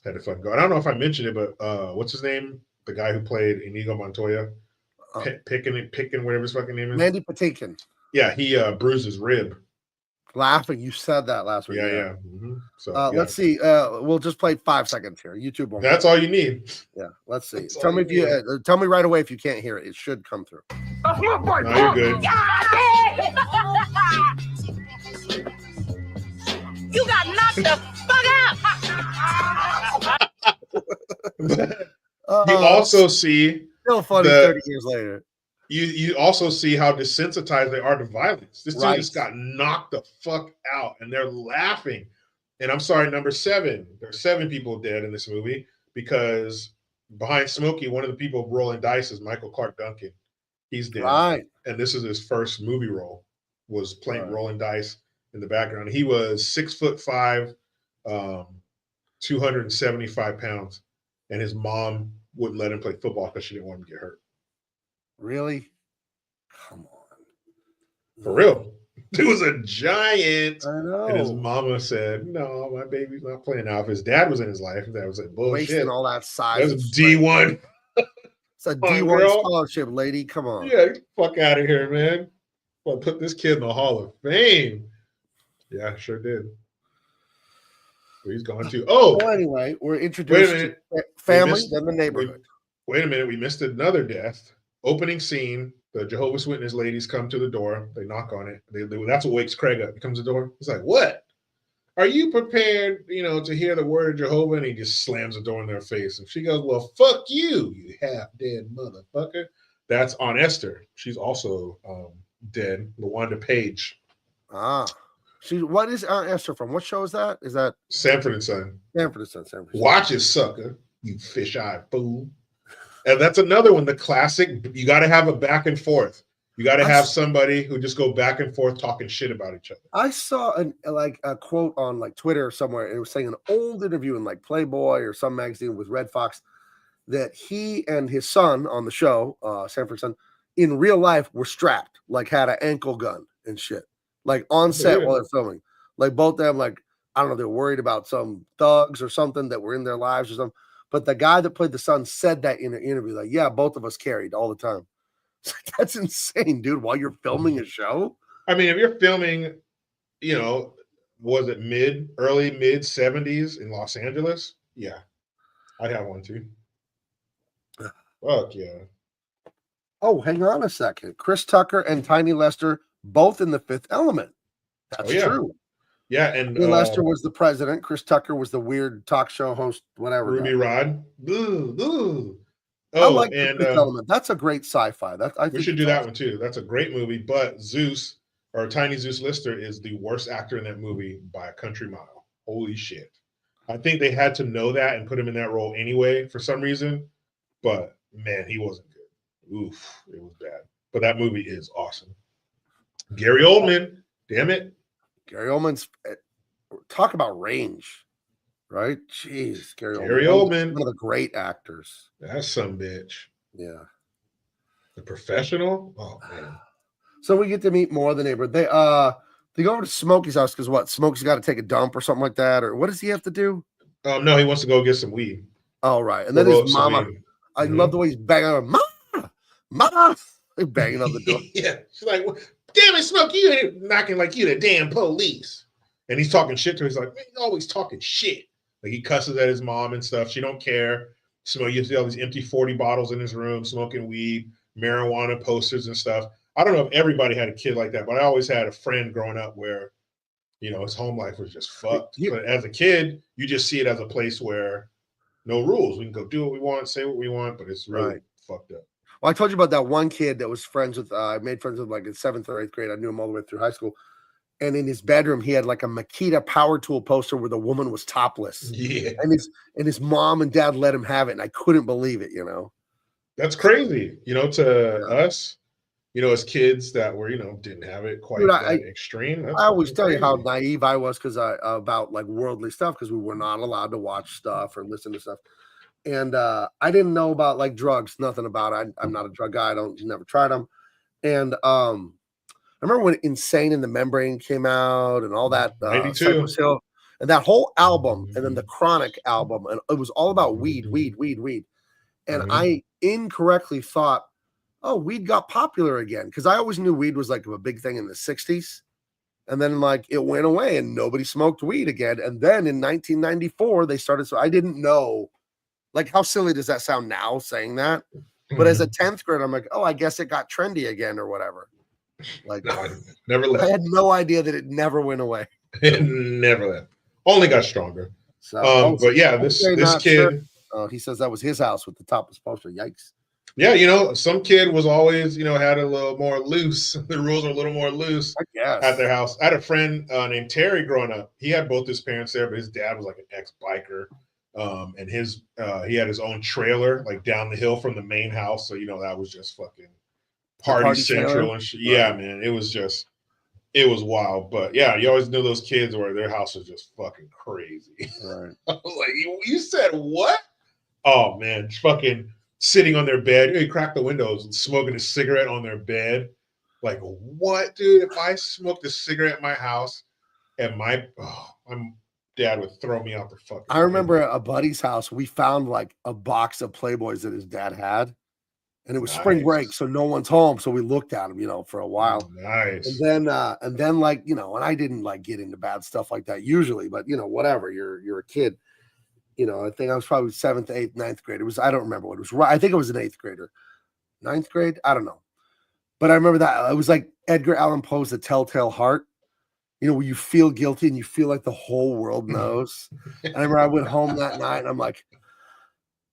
had to fucking go. I don't know if I mentioned it, but what's his name? The guy who played Inigo Montoya, Pickin, whatever his fucking name is. Mandy Patinkin. Yeah, he bruised his rib. Laughing, you said that last week. Yeah. Mm-hmm. So let's see. We'll just play 5 seconds here. YouTube won't. That's all you need. Yeah, let's see. Tell me tell me right away if you can't hear it. It should come through. No, you're good. You got knocked the fuck out. You also see still funny 30 years later. You also see how desensitized they are to violence. This dude just got knocked the fuck out, and they're laughing. And I'm sorry, number 7. There's 7 people dead in this movie because behind Smokey, one of the people rolling dice is Michael Clark Duncan. He's dead, and this is his first movie role. Was playing rolling dice in the background. He was 6'5", 275 pounds, and his mom wouldn't let him play football because she didn't want him to get hurt. Really? Come on. For real. He was a giant. I know. And his mama said, "No, my baby's not playing now." If his dad was in his life, that was like bullshit. Wasting all that size. That was D1. It's a D1 scholarship, lady. Come on. Yeah, fuck out of here, man. Well, put this kid in the Hall of Fame. Yeah, sure did. Well, he's going to. Well, anyway, we're introduced to family, then the neighborhood. Wait a minute. We missed another death. Opening scene. The Jehovah's Witness ladies come to the door. They knock on it. That's what wakes Craig up. He comes to the door. He's like, "What? Are you prepared, to hear the word of Jehovah?" And he just slams the door in their face. And she goes, "Well, fuck you, you half-dead motherfucker." That's Aunt Esther. She's also dead. LaWanda Page. What is Aunt Esther from? What show is that? Is that Sanford and Son? Sanford and Son. Watch it, sucker. You fish-eyed fool. And that's another one, the classic. You got to have a back and forth. You got to have somebody who just go back and forth talking shit about each other. I saw a quote on Twitter or somewhere. It was saying an old interview in Playboy or some magazine with Red Fox that he and his son on the show, Sanford Son, in real life were strapped, had an ankle gun and shit, on set while they're filming. Both of them, I don't know, they're worried about some thugs or something that were in their lives or something. But the guy that played the son said that in an interview, yeah, both of us carried all the time. That's insane, dude. While you're filming a show? I mean, if you're filming, was it early mid 70s in Los Angeles? Yeah, I'd have one too. Fuck yeah. Oh, hang on a second. Chris Tucker and Tiny Lester both in The Fifth Element. That's true. Yeah, and Ray Lester was the president. Chris Tucker was the weird talk show host, whatever. Ruby Rod. I Oh, like and Fifth Element. That's a great sci-fi. we should do that one too. That's a great movie. But Zeus or Tiny Zeus Lister is the worst actor in that movie by a country mile. Holy shit! I think they had to know that and put him in that role anyway for some reason. But man, he wasn't good. Oof, it was bad. But that movie is awesome. Gary Oldman, damn it. Gary Oldman's talk about range, right? Jeez, Gary Oldman, one of the great actors. That's some bitch. Yeah, the professional. Oh man. So we get to meet more of the neighborhood. They go over to Smokey's house because what? Smokey's got to take a dump or something like that, or what does he have to do? No, he wants to go get some weed. Oh, right, and then his mama. I love the way he's banging on, mama, he's banging on the door. Yeah, she's like, damn it, Smokey, you ain't knocking like you the damn police. And he's talking shit to her. He's like, man, he's always talking shit. Like he cusses at his mom and stuff. She don't care. So you see all these empty 40 bottles in his room, smoking weed, marijuana posters and stuff. I don't know if everybody had a kid like that, but I always had a friend growing up where, his home life was just fucked. But as a kid, you just see it as a place where no rules. We can go do what we want, say what we want, but it's really fucked up. Well, I told you about that one kid that was friends with, I made friends with like in 7th or 8th grade. I knew him all the way through high school. And in his bedroom, he had like a Makita power tool poster where the woman was topless. Yeah. And his mom and dad let him have it. And I couldn't believe it, That's crazy, to us, as kids that were, didn't have it quite that extreme. I always tell you how naive I was about like worldly stuff because we were not allowed to watch stuff or listen to stuff. And I didn't know about like drugs, nothing about it. I'm not a drug guy. Never tried them. And I remember when Insane in the Membrane came out and all that. 92. And that whole album and then the Chronic album. And it was all about weed. And I incorrectly thought, oh, weed got popular again. Because I always knew weed was like a big thing in the 60s. And then like it went away and nobody smoked weed again. And then in 1994, they started. So I didn't know. Like, how silly does that sound now saying that? But as a 10th grader, I'm like, oh, I guess it got trendy again or whatever. Like, never left. I had no idea that it never went away. It never left. Only got stronger. So, but yeah, this kid. Sure. He says that was his house with the topless poster. Yikes. Yeah, some kid was always, had a little more loose. The rules are a little more loose at their house. I had a friend named Terry growing up. He had both his parents there, but his dad was like an ex-biker. And he had his own trailer like down the hill from the main house. So, that was just fucking party central and shit. Yeah, man. It was wild. But yeah, you always knew those kids where their house was just fucking crazy. Right. I was like, you said what? Oh man, fucking sitting on their bed. He cracked the windows and smoking a cigarette on their bed. Like, what, dude? If I smoked a cigarette in my house and my dad would throw me out the fucking. I remember at a buddy's house, we found like a box of Playboys that his dad had, and it was spring break, so no one's home. So we looked at him, for a while. Nice. And then like, and I didn't like get into bad stuff like that usually, but whatever. You're a kid. I think I was probably 7th, 8th, 9th grade. I don't remember what it was. Right. I think it was an 8th grader. 9th grade. I don't know. But I remember that it was like Edgar Allan Poe's The Telltale Heart. Where you feel guilty and you feel like the whole world knows. And I remember I went home that night and I'm like,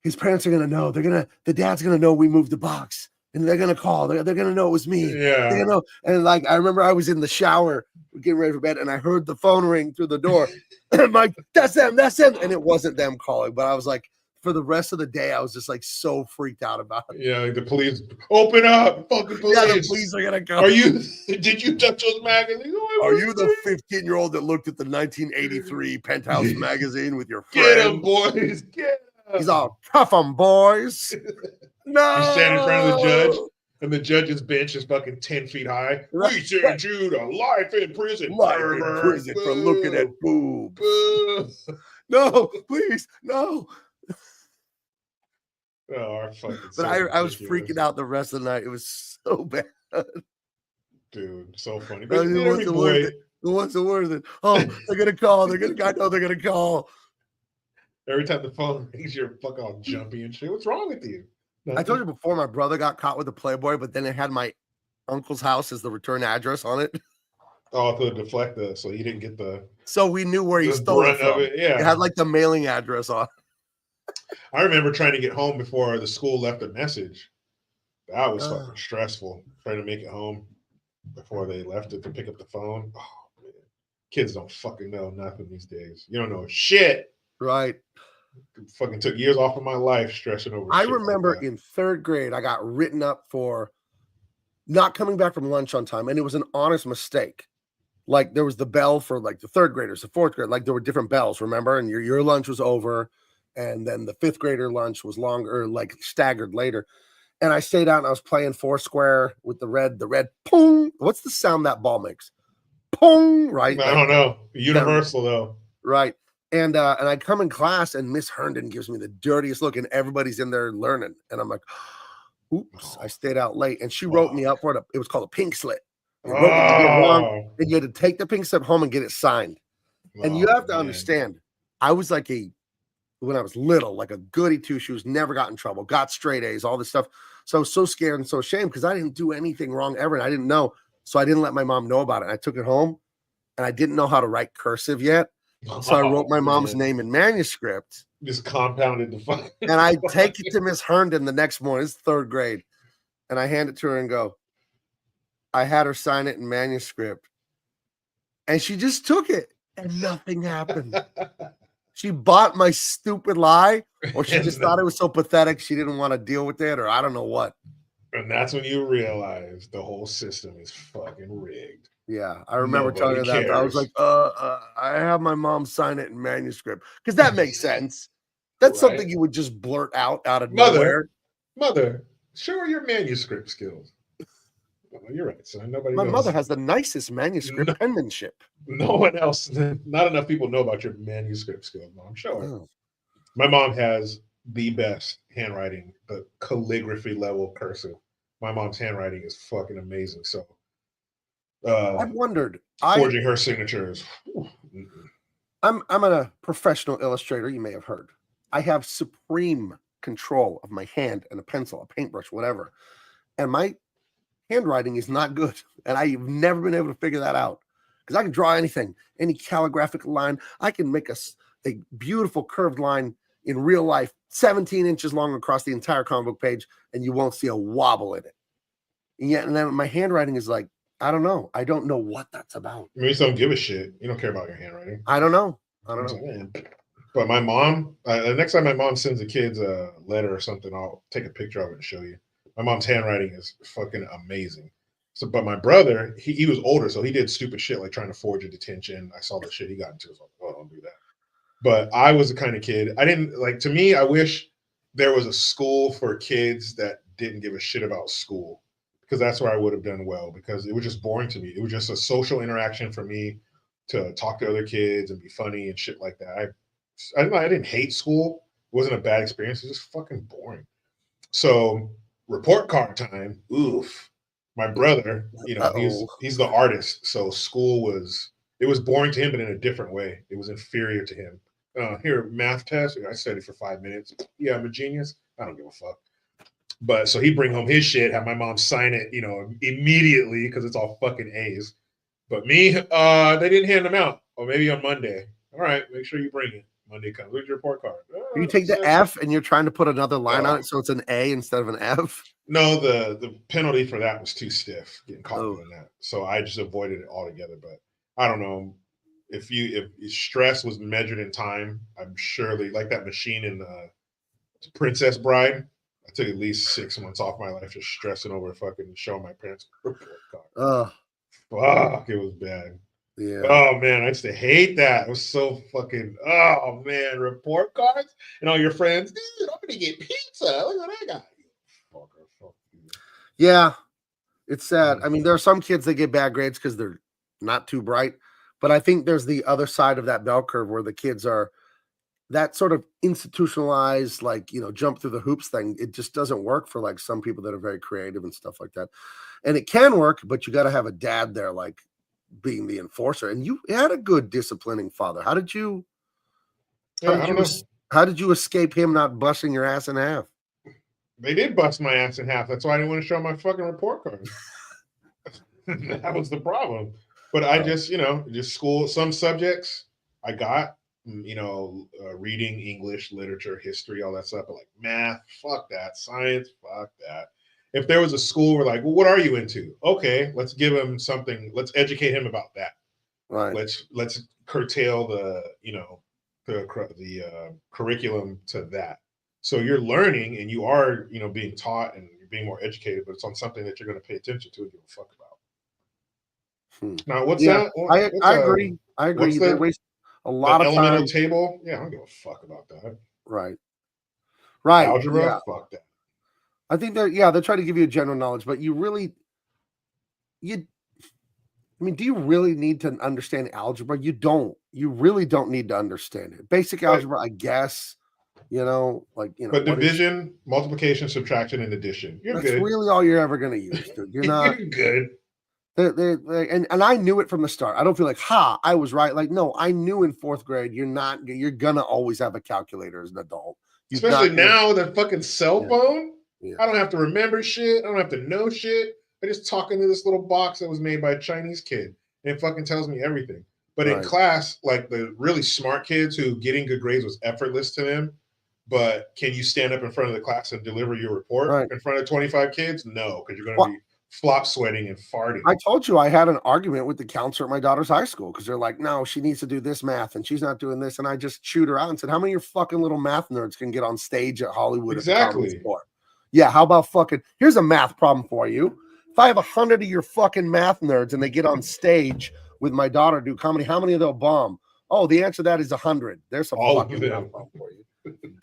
his parents are going to know. The dad's going to know we moved the box and they're going to call. They're going to know it was me. Yeah. They're gonna know. And like, I remember I was in the shower getting ready for bed and I heard the phone ring through the door. And I'm like, that's them. And it wasn't them calling, but I was like, for the rest of the day, I was just like so freaked out about it. Yeah, like the police, open up, fucking police. Yeah, the police are gonna come. Did you touch those magazines? Are you the 15-year-old that looked at the 1983 Penthouse magazine with your friend? Get him, boys. Get him. He's all, cuff them, boys. No. He's standing in front of the judge, and the judge's bench is fucking 10 feet high. We send you to life in prison. Life in prison for looking at boobs. No, please, no. Oh, but I was freaking out the rest of the night. It was so bad. Dude, so funny. But it wasn't worth it. Oh, they're gonna call. I know they're gonna call. Every time the phone rings, you're fucking all jumpy and shit. What's wrong with you? Nothing. I told you before, my brother got caught with a Playboy, but then it had my uncle's house as the return address on it. Oh, to deflect the, so you didn't get the. So we knew where he the stole it brunt of from. it, yeah. It had like the mailing address on. I remember trying to get home before the school left a message. That was fucking stressful. Trying to make it home before they left it to pick up the phone. Oh man, kids don't fucking know nothing these days. You don't know shit. Right. It fucking took years off of my life stressing over. I shit remember like that. in 3rd grade, I got written up for not coming back from lunch on time, and it was an honest mistake. Like there was the bell for like the 3rd graders, the 4th grade, like there were different bells, remember? And your lunch was over, and then the 5th grader lunch was longer, like staggered later. And I stayed out and I was playing Foursquare with the red pong. What's the sound that ball makes? Pong, right? I don't know. Universal though. Right. And I come in class and Miss Herndon gives me the dirtiest look, and everybody's in there learning. And I'm like, oops, I stayed out late. And she wrote me up for it. It was called a pink slip. It wrote what you did wrong, and you had to take the pink slip home and get it signed. And you have to understand, I was like when I was little, like a goody two shoes, never got in trouble, got straight A's, all this stuff. So I was so scared and so ashamed because I didn't do anything wrong ever. And I didn't know. So I didn't let my mom know about it. And I took it home, and I didn't know how to write cursive yet. So I wrote my mom's name in manuscript. Just compounded the fuck. And I take it to Miss Herndon the next morning. It's 3rd grade. And I hand it to her and go, I had her sign it in manuscript. And she just took it and nothing happened. She bought my stupid lie, or she just thought it was so pathetic she didn't want to deal with it, or I don't know what. And that's when you realize the whole system is fucking rigged. Yeah, I remember Nobody telling her that. I was like, I have my mom sign it in manuscript. Because that makes sense. That's Right. something you would just blurt out of nowhere. Mother, show her your manuscript skills. Well, you're right, son. Nobody My knows. mother has the nicest manuscript penmanship. No one else, not enough people know about your manuscript skills, Mom. Show her. Oh. My mom has the best handwriting, the calligraphy level cursive. My mom's handwriting is fucking amazing. So I've wondered. forging her signatures. I'm a professional illustrator, you may have heard. I have supreme control of my hand and a pencil, a paintbrush, whatever. And my handwriting is not good. And I've never been able to figure that out. Because I can draw anything, any calligraphic line. I can make a beautiful curved line in real life, 17 inches long across the entire comic book page, and you won't see a wobble in it. And then my handwriting is like, I don't know. I don't know what that's about. You just don't give a shit. You don't care about your handwriting. I don't know. But my mom, the next time my mom sends the kids a letter or something, I'll take a picture of it and show you. My mom's handwriting is fucking amazing. So, but my brother, he was older, so he did stupid shit like trying to forge a detention. I saw the shit he got into. I was like, oh, don't do that. But I was the kind of kid, I didn't like, to me, I wish there was a school for kids that didn't give a shit about school, because that's where I would have done well, because it was just boring to me. It was just a social interaction for me to talk to other kids and be funny and shit like that. I didn't hate school. It wasn't a bad experience. It was just fucking boring. So report card time, oof. My brother, he's the artist. So school was boring to him, but in a different way. It was inferior to him. Here, math test. I studied for 5 minutes. Yeah, I'm a genius. I don't give a fuck. But so he'd bring home his shit, have my mom sign it, immediately because it's all fucking A's. But me, they didn't hand them out. Or maybe on Monday. All right, make sure you bring it. Monday comes. Where's your report card? You take the F and you're trying to put another line on it, so it's an A instead of an F. No, the penalty for that was too stiff, getting caught doing that. So I just avoided it altogether. But I don't know if stress was measured in time. I'm surely like that machine in Princess Bride. I took at least 6 months off my life just stressing over fucking showing my parents report card. Fuck, it was bad. Yeah. Oh man, I used to hate that. It was so fucking. Oh man, report cards and all your friends. Dude, I'm gonna get pizza. Look at that guy. Fuck you. Yeah, it's sad. I mean, there are some kids that get bad grades because they're not too bright, but I think there's the other side of that bell curve where the kids are that sort of institutionalized, like, jump through the hoops thing. It just doesn't work for like some people that are very creative and stuff like that. And it can work, but you got to have a dad there, like being the enforcer. And you had a good disciplining father. How did you escape him not busting your ass in half? They did bust my ass in half. That's why I didn't want to show my fucking report card. That was the problem. But I just, just school, some subjects I got, reading, English, literature, history, all that stuff. But like math, fuck that. Science, fuck that. If there was a school where like, well, what are you into? Okay, let's give him something. Let's educate him about that. Right. Let's curtail the curriculum to that. So you're learning and you are, being taught and you're being more educated, but it's on something that you're going to pay attention to and give a fuck about. Now, what's that? I agree. I agree. They waste a lot of elemental time. Table. Yeah, I don't give a fuck about that. Right. Algebra. Fuck that. I think they're trying to give you a general knowledge, but do you really need to understand algebra? You don't. You really don't need to understand it. Basic algebra, I guess. But division, multiplication, subtraction, and addition. That's good. Really all you're ever going to use, dude. You're not you're good. And I knew it from the start. I don't feel like, I was right. Like, no, I knew in fourth grade, you're gonna always have a calculator as an adult. Especially now with a fucking cell phone. Yeah. I don't have to remember shit. I don't have to know shit. I just talk into this little box that was made by a Chinese kid. And it fucking tells me everything. But in class, like the really smart kids who getting good grades was effortless to them. But can you stand up in front of the class and deliver your report in front of 25 kids? No, because you're going to be flop sweating and farting. I told you I had an argument with the counselor at my daughter's high school because they're like, no, she needs to do this math and she's not doing this. And I just chewed her out and said, how many of your fucking little math nerds can get on stage at Hollywood? Exactly. Yeah, how about here's a math problem for you. If I have 100 of your fucking math nerds and they get on stage with my daughter do comedy, how many of they'll bomb? Oh, the answer to that is 100. There's some fucking math problem for you,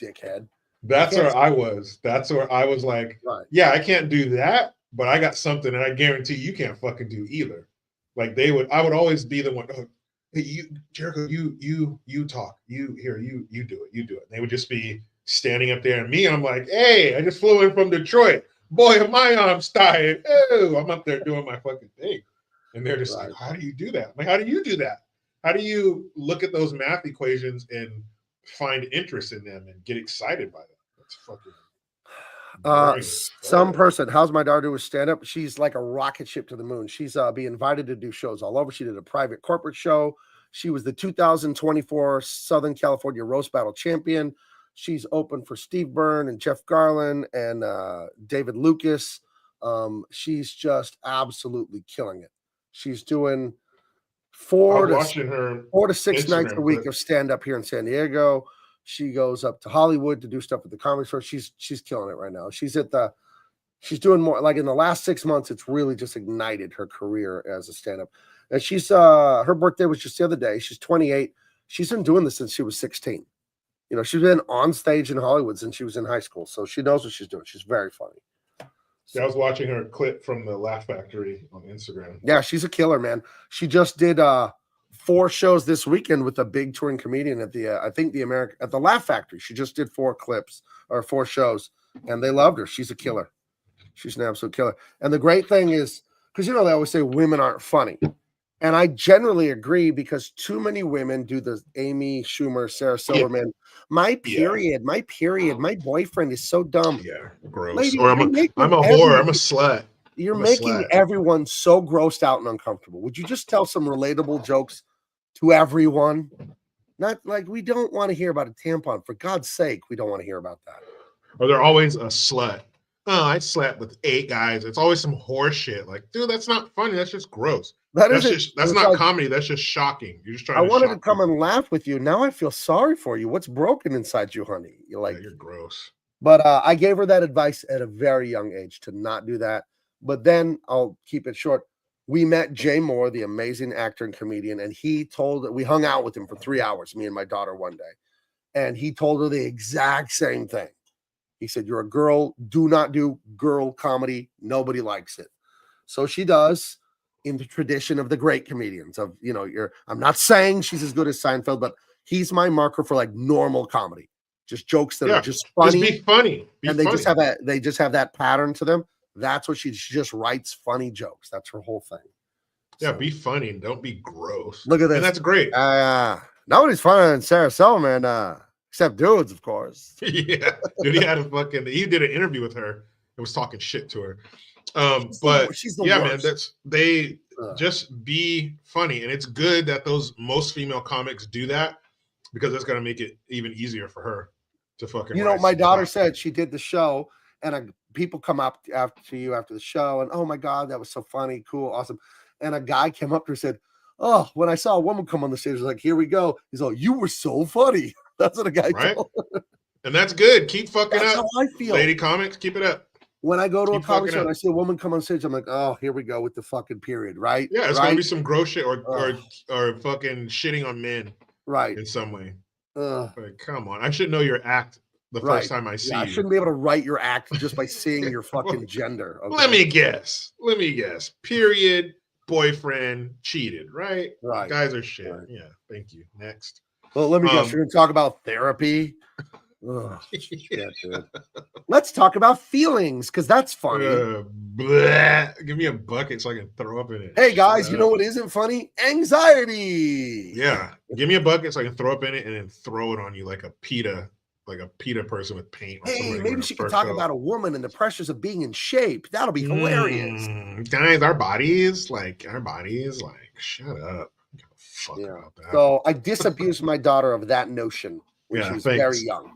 dickhead. That's where I was. That's where I was like, yeah, I can't do that, but I got something and I guarantee you can't fucking do either. Like I would always be the one, hey, you, Jericho, you talk, you do it. And they would just be standing up there and me, I'm like, hey, I just flew in from Detroit. Boy, are my arms tired. Oh, I'm up there doing my fucking thing. And they're just like, how do you do that? I'm like, how do you do that? How do you look at those math equations and find interest in them and get excited by them? That's fucking some person, how's my daughter do with stand-up? She's like a rocket ship to the moon. She's being invited to do shows all over. She did a private corporate show. She was the 2024 Southern California Roast Battle champion. She's open for Steve Byrne and Jeff Garland and David Lucas. She's just absolutely killing it. She's doing 4 to 6 Instagram nights a week of stand-up here in San Diego. She goes up to Hollywood to do stuff at the Comedy Store. She's killing it right now. She's doing more, like in the last 6 months, it's really just ignited her career as a stand-up. And she's her birthday was just the other day. She's 28. She's been doing this since she was 16. She's been on stage in Hollywood since she was in high school. So she knows what she's doing. She's very funny. Yeah, I was watching her clip from the Laugh Factory on Instagram. Yeah, she's a killer, man. She just did 4 shows this weekend with a big touring comedian at the at the Laugh Factory. She just did 4 shows, and they loved her. She's a killer. She's an absolute killer. And the great thing is, because they always say women aren't funny, and I generally agree because too many women do the Amy Schumer, Sarah Silverman. Yeah. My boyfriend is so dumb. Yeah, gross. Lady, or I'm a whore. I'm a slut. You're making everyone so grossed out and uncomfortable. Would you just tell some relatable jokes to everyone? Not like we don't want to hear about a tampon. For God's sake, we don't want to hear about that. Or they're always a slut. Oh, I slept with 8 guys. It's always some horse shit. Like, dude, that's not funny. That's just gross. That's not comedy. That's just shocking. You're just trying. I wanted to come and laugh with you. Now I feel sorry for you. What's broken inside you, honey? You're gross. But I gave her that advice at a very young age to not do that. But then I'll keep it short. We met Jay Moore, the amazing actor and comedian, and we hung out with him for 3 hours, me and my daughter one day. And he told her the exact same thing. He said, you're a girl. Do not do girl comedy. Nobody likes it. So she does, in the tradition of the great comedians of, I'm not saying she's as good as Seinfeld, but he's my marker for like normal comedy. Just jokes that are just funny. Just be funny. They just have that pattern to them. That's what she just writes funny jokes. That's her whole thing. Yeah, be funny and don't be gross. Look at this. And that's great. Nobody's funnier than Sarah Silverman, except dudes, of course. Yeah. Dude, he did an interview with her and was talking shit to her. But she's the worst. Man, just be funny. And it's good that most female comics do that because it's gonna make it even easier for her to fucking. You know, my daughter said she did the show, and people come up after the show, and oh my god, that was so funny, cool, awesome. And a guy came up to her and said, "Oh, when I saw a woman come on the stage, I was like, here we go." He's like, "You were so funny." That's what a guy told her. And that's good. Keep fucking that's up. How I feel. Lady comics, keep it up. When I go to a comedy show and I see a woman come on stage, I'm like, oh, here we go with the fucking period, right? Yeah, it's gonna be some gross shit or fucking shitting on men, right? In some way. Like, come on, I should know your act the first time I see you. I shouldn't be able to write your act just by seeing your fucking gender. Okay? Let me guess. Period. Boyfriend cheated, right? Right. Guys are shit. Right. Yeah. Thank you. Next. Well, let me guess. You're gonna talk about therapy. Oh, shit, dude. Let's talk about feelings because that's funny. Give me a bucket so I can throw up in it. Hey guys, you know what isn't funny? Anxiety. Yeah, give me a bucket so I can throw up in it and then throw it on you like a PETA person with paint. Hey, maybe she could talk about a woman and the pressures of being in shape. That'll be hilarious. Guys, our bodies, shut up. Fuck about that. So I disabused my daughter of that notion when she was very young.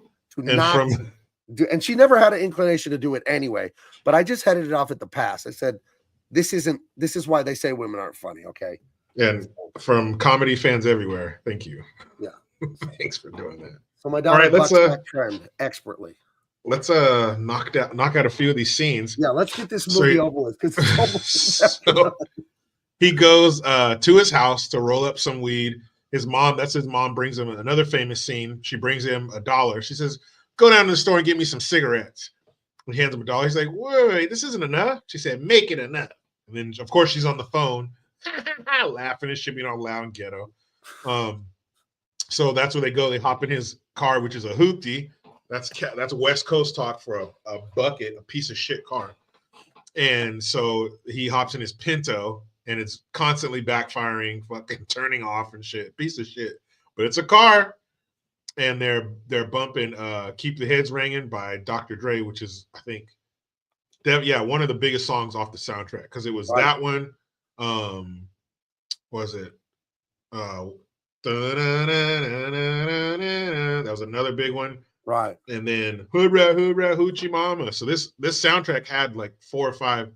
And she never had an inclination to do it anyway, but I just headed it off at the pass. I said, this is why they say women aren't funny, okay? And from comedy fans everywhere, thank you. Yeah. Thanks for doing that. So my daughter bucks that trend expertly. Let's knock out a few of these scenes. Yeah, let's get this movie over with because it's almost he goes to his house to roll up some weed. His mom brings him another famous scene. She brings him $1. She says, "Go down to the store and get me some cigarettes." He hands him $1. He's like, "Wait, this isn't enough." She said, "Make it enough." And then, of course, she's on the phone, laughing and shit, being all loud and ghetto. So that's where they go. They hop in his car, which is a hoopty. That's West Coast talk for a bucket, a piece of shit car. And so he hops in his Pinto, and it's constantly backfiring, fucking turning off and shit. Piece of shit. But it's a car. And they're bumping Keep the Heads Ringing by Dr. Dre, which is, I think, one of the biggest songs off the soundtrack. Because it was that one. Was it? That was another big one. Right. And then Hoorah, Hoorah, Hoochie Mama. So this soundtrack had like 4 or 5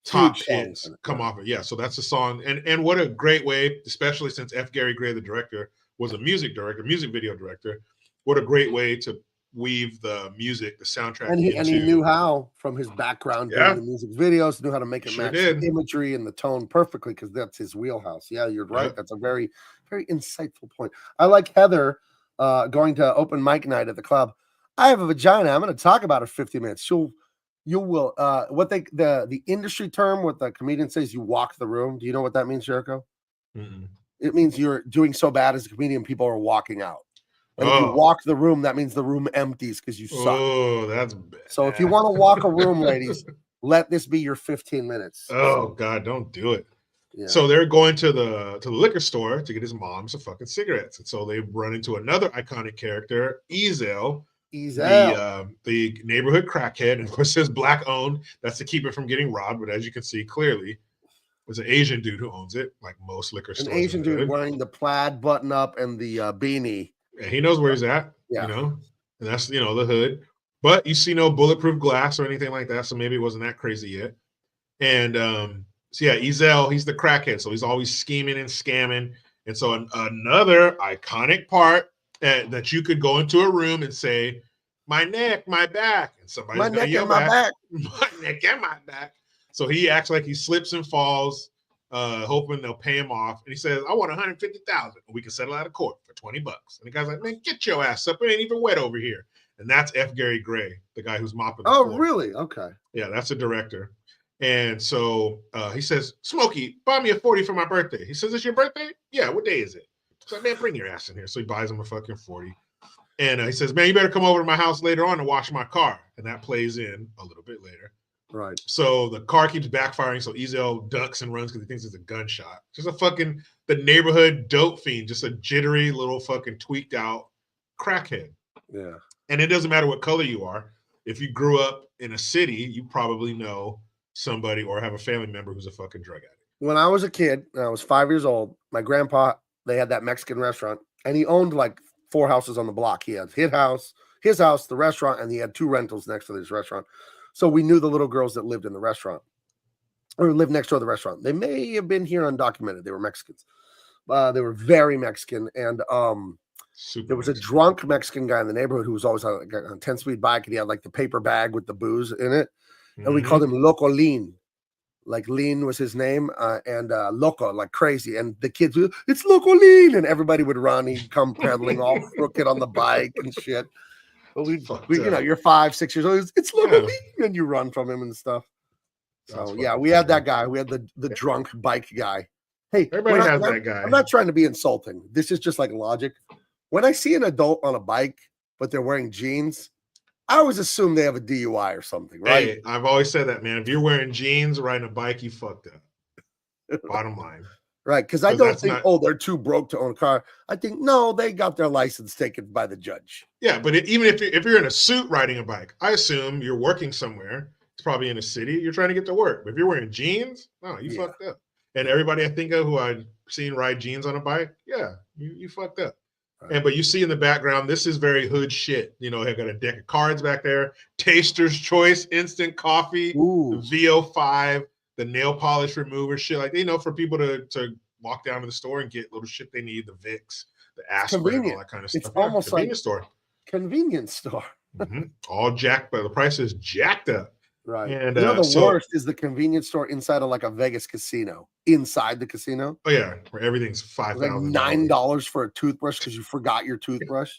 top hits come off it. Yeah, so that's a song. And what a great way, especially since F. Gary Gray, the director, was a music video director. What a great way to weave the music, the soundtrack. And he knew how, from his background doing the music videos, knew how to make it match the imagery and the tone perfectly because that's his wheelhouse. Yeah, you're right. That's a very, very insightful point. I like Heather going to open mic night at the club. I have a vagina. I'm going to talk about it for 50 minutes. The industry term, what the comedian says, you walk the room. Do you know what that means, Jericho? Mm-hmm. It means you're doing so bad as a comedian, people are walking out. And if you walk the room, that means the room empties because you suck. Oh, that's bad. So if you want to walk a room, ladies, let this be your 15 minutes. Oh, God, don't do it. Yeah. So they're going to the liquor store to get his mom some fucking cigarettes. And so they run into another iconic character, Ezel, the neighborhood crackhead. And of course, it says black owned. That's to keep it from getting robbed. But as you can see clearly, there's an Asian dude who owns it, like most liquor stores. An Asian dude wearing the plaid button up and the beanie. And he knows where he's at, you know, and that's, the hood. But you see no bulletproof glass or anything like that. So maybe it wasn't that crazy yet. And Ezel, he's the crackhead. So he's always scheming and scamming. And so another iconic part that you could go into a room and say, my neck, my back. And somebody's my neck and my back. My neck and my back. So he acts like he slips and falls, hoping they'll pay him off. And he says, I want $150,000. We can settle out of court for $20. And the guy's like, man, get your ass up. It ain't even wet over here. And that's F. Gary Gray, the guy who's mopping the floor. Really? Okay. Yeah, that's a director. And so he says, Smokey, buy me a 40 for my birthday. He says, it's your birthday? Yeah, what day is it? He's like, man, bring your ass in here. So he buys him a fucking 40. And he says, man, you better come over to my house later on to wash my car. And that plays in a little bit later. Right. So the car keeps backfiring. So Ezel ducks and runs because he thinks it's a gunshot. Just the neighborhood dope fiend, just a jittery little fucking tweaked out crackhead. Yeah. And it doesn't matter what color you are. If you grew up in a city, you probably know somebody or have a family member who's a fucking drug addict. when I was a kid, when I was 5 years old, my grandpa, they had that Mexican restaurant, and he owned like 4 houses on the block. He had his house, the restaurant, and he had 2 rentals next to this restaurant. So we knew the little girls that lived in the restaurant or lived next door to the restaurant. They may have been here undocumented. They were Mexicans. They were very Mexican, and there was a drunk Mexican guy in the neighborhood who was always on a 10-speed bike, and he had like the paper bag with the booze in it, and we called him Loco Lean. Like Lean was his name, and Loco, like crazy. And the kids would, it's Loco Lean, and everybody would run. He'd come pedaling all crooked on the bike and shit. But we you know, you're 5, 6 years old. It's Loco Lean, and you run from him and stuff. So yeah, we had that guy. We had the drunk bike guy. Hey, everybody has that guy. I'm not trying to be insulting. This is just like logic. When I see an adult on a bike, but they're wearing jeans, I always assume they have a DUI or something, right? Hey, I've always said that, man. If you're wearing jeans, riding a bike, you fucked up. Bottom line. Right, because I don't think, they're too broke to own a car. I think, no, they got their license taken by the judge. Yeah, but even if you're in a suit riding a bike, I assume you're working somewhere. It's probably in a city. You're trying to get to work. But if you're wearing jeans, no, you fucked up. And everybody I think of who I've seen ride jeans on a bike, yeah, you fucked up. Right. But you see in the background, this is very hood shit. You know, they got a deck of cards back there, Taster's Choice instant coffee, the VO5, the nail polish remover, shit like, you know, for people to walk down to the store and get little shit they need, the Vicks, the aspirin, all that kind of stuff. It's almost like convenience store. All jacked, but the price is jacked up. Right. And you know, the worst is the convenience store inside of like a Vegas casino. Inside the casino. Oh yeah, where everything's $5,000. Like $9 for a toothbrush because you forgot your toothbrush.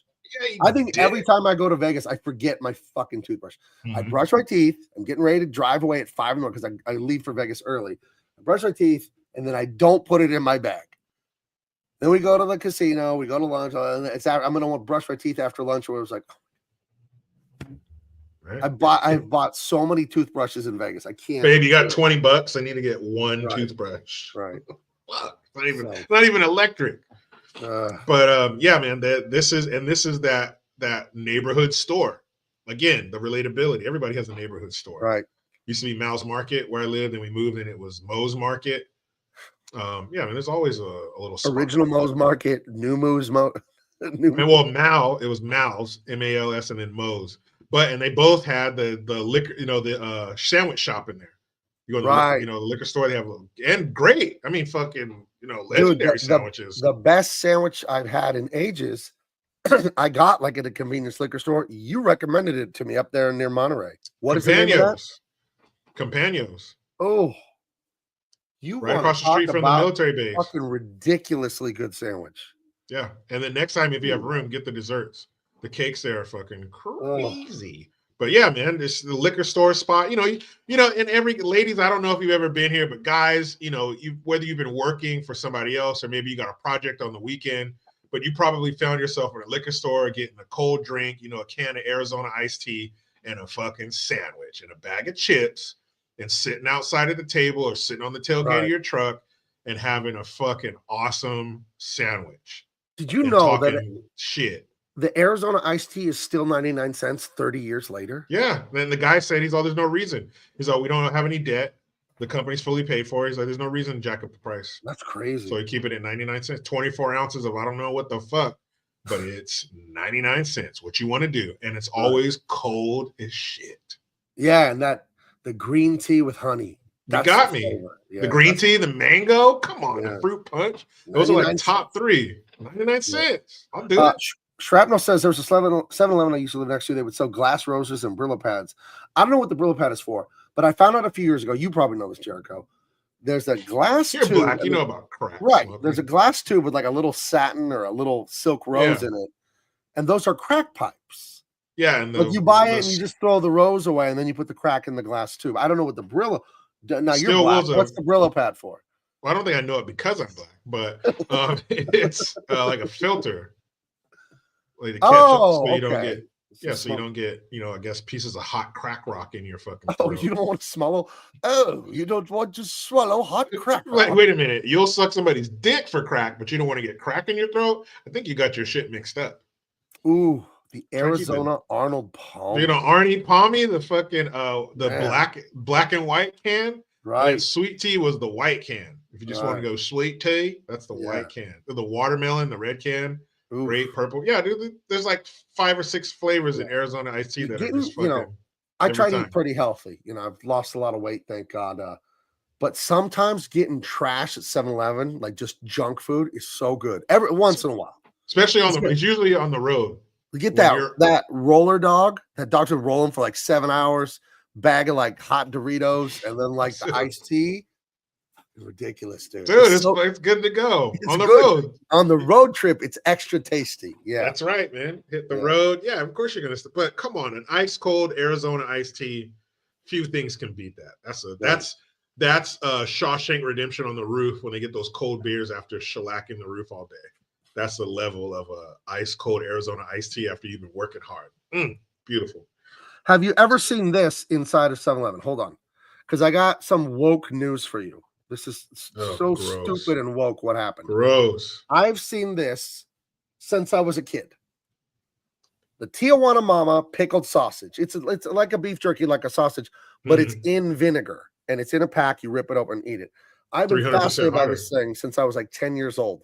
I think every time I go to Vegas, I forget my fucking toothbrush. I brush my teeth. I'm getting ready to drive away at 5 in the morning because I leave for Vegas early. I brush my teeth and then I don't put it in my bag. Then we go to the casino. We go to lunch. I'm gonna want to brush my teeth after lunch. Where it was like. Right. I've bought so many toothbrushes in Vegas. I can't. Babe, you got $20. I need to get one toothbrush. Right. Fuck. Not even electric. But yeah, man, this is that neighborhood store. Again, the relatability. Everybody has a neighborhood store. Right. Used to be Mal's Market where I lived, and we moved, and it was Moe's Market. Yeah, I mean, there's always a little spot. Original Moe's Market, new Moe's Mo. Well, Mal, it was Mal's, MALS, and then Moe's. And they both had the liquor, you know, the sandwich shop in there. You go to the liquor store, they have and great. I mean, fucking, you know, legendary sandwiches. The best sandwich I've had in ages, I got like at a convenience liquor store. You recommended it to me up there near Monterey. What is the name of that? Campagnos. Oh, you right across the street from the military base. Fucking ridiculously good sandwich. Yeah, and then next time if you have room, get the desserts. The cakes there are fucking crazy. But yeah, man, this the liquor store spot. You know, and every ladies, I don't know if you've ever been here, but guys, you know, whether you've been working for somebody else or maybe you got a project on the weekend, but you probably found yourself in a liquor store getting a cold drink, you know, a can of Arizona iced tea and a fucking sandwich and a bag of chips and sitting outside of the table or sitting on the tailgate of your truck and having a fucking awesome sandwich. Did you know that shit? The Arizona iced tea is still 99 cents 30 years later. Yeah. Then the guy said, there's no reason. He's like, we don't have any debt. The company's fully paid for. He's like, there's no reason to jack up the price. That's crazy. So you keep it at 99 cents, 24 ounces of I don't know what the fuck, but it's 99 cents. What you want to do. And it's always cold as shit. Yeah. And the green tea with honey. You got me. Yeah, the green tea, the mango. Come on. The fruit punch. Those are like top 3. 99 cents. I'll do it. Shrapnel says there was a 7-Eleven I used to live next to. They would sell glass roses and Brillo pads. I don't know what the Brillo pad is for, but I found out a few years ago. You probably know this, Jericho. There's a glass tube. You're black. You know about crack. Right. Smoking. There's a glass tube with like a little satin or a little silk rose in it. And those are crack pipes. Yeah. And you buy it and you just throw the rose away and then you put the crack in the glass tube. I don't know what the Brillo. Now you're black. What's the Brillo pad for? Well, I don't think I know it because I'm black, but it's like a filter. Like the ketchup, so you don't get so you don't get, you know, I guess pieces of hot crack rock in your fucking throat. Oh, you don't want to swallow? Oh, you don't want to swallow hot crack rock. Like, wait a minute. You'll suck somebody's dick for crack, but you don't want to get crack in your throat? I think you got your shit mixed up. Ooh, the Arizona Arnold Palmy. You know, Arnie Palmy, the fucking black and white can. Right. And sweet tea was the white can. If you just want to go sweet tea, that's the white can. The watermelon, the red can, grape, purple. Yeah, dude, there's like 5 or 6 flavors in Arizona iced tea that are just fucking. I try to eat pretty healthy. I've lost a lot of weight, thank God. But sometimes getting trash at 7-Eleven, like just junk food, is so good. Every once in a while. Especially it's usually on the road. We get that roller dog. That dog's been rolling for like 7 hours, bag of like hot Doritos, and then like the iced tea. It's ridiculous, dude. Dude, it's good to go. On the road. On the road trip, it's extra tasty. Yeah. That's right, man. Hit the road. Yeah, of course you're gonna but come on, an ice cold Arizona iced tea, few things can beat that. That's Shawshank Redemption on the roof when they get those cold beers after shellacking the roof all day. That's the level of ice cold Arizona iced tea after you've been working hard. Beautiful. Have you ever seen this inside of 7-Eleven? Hold on, because I got some woke news for you. This is gross. Stupid and woke. What happened? Gross. I've seen this since I was a kid. The Tijuana Mama pickled sausage. It's like a beef jerky, like a sausage, but it's in vinegar and it's in a pack. You rip it open and eat it. I've been fascinated by this thing since I was like 10 years old.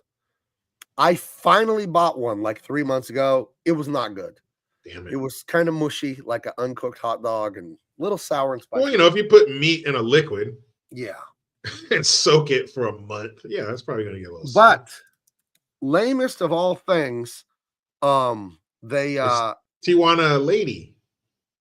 I finally bought one like 3 months ago. It was not good. Damn it. It was kind of mushy, like an uncooked hot dog and a little sour and spicy. Well, if you put meat in a liquid. Yeah. And soak it for a month. Yeah, that's probably going to get a little But lamest of all things, they Tijuana lady.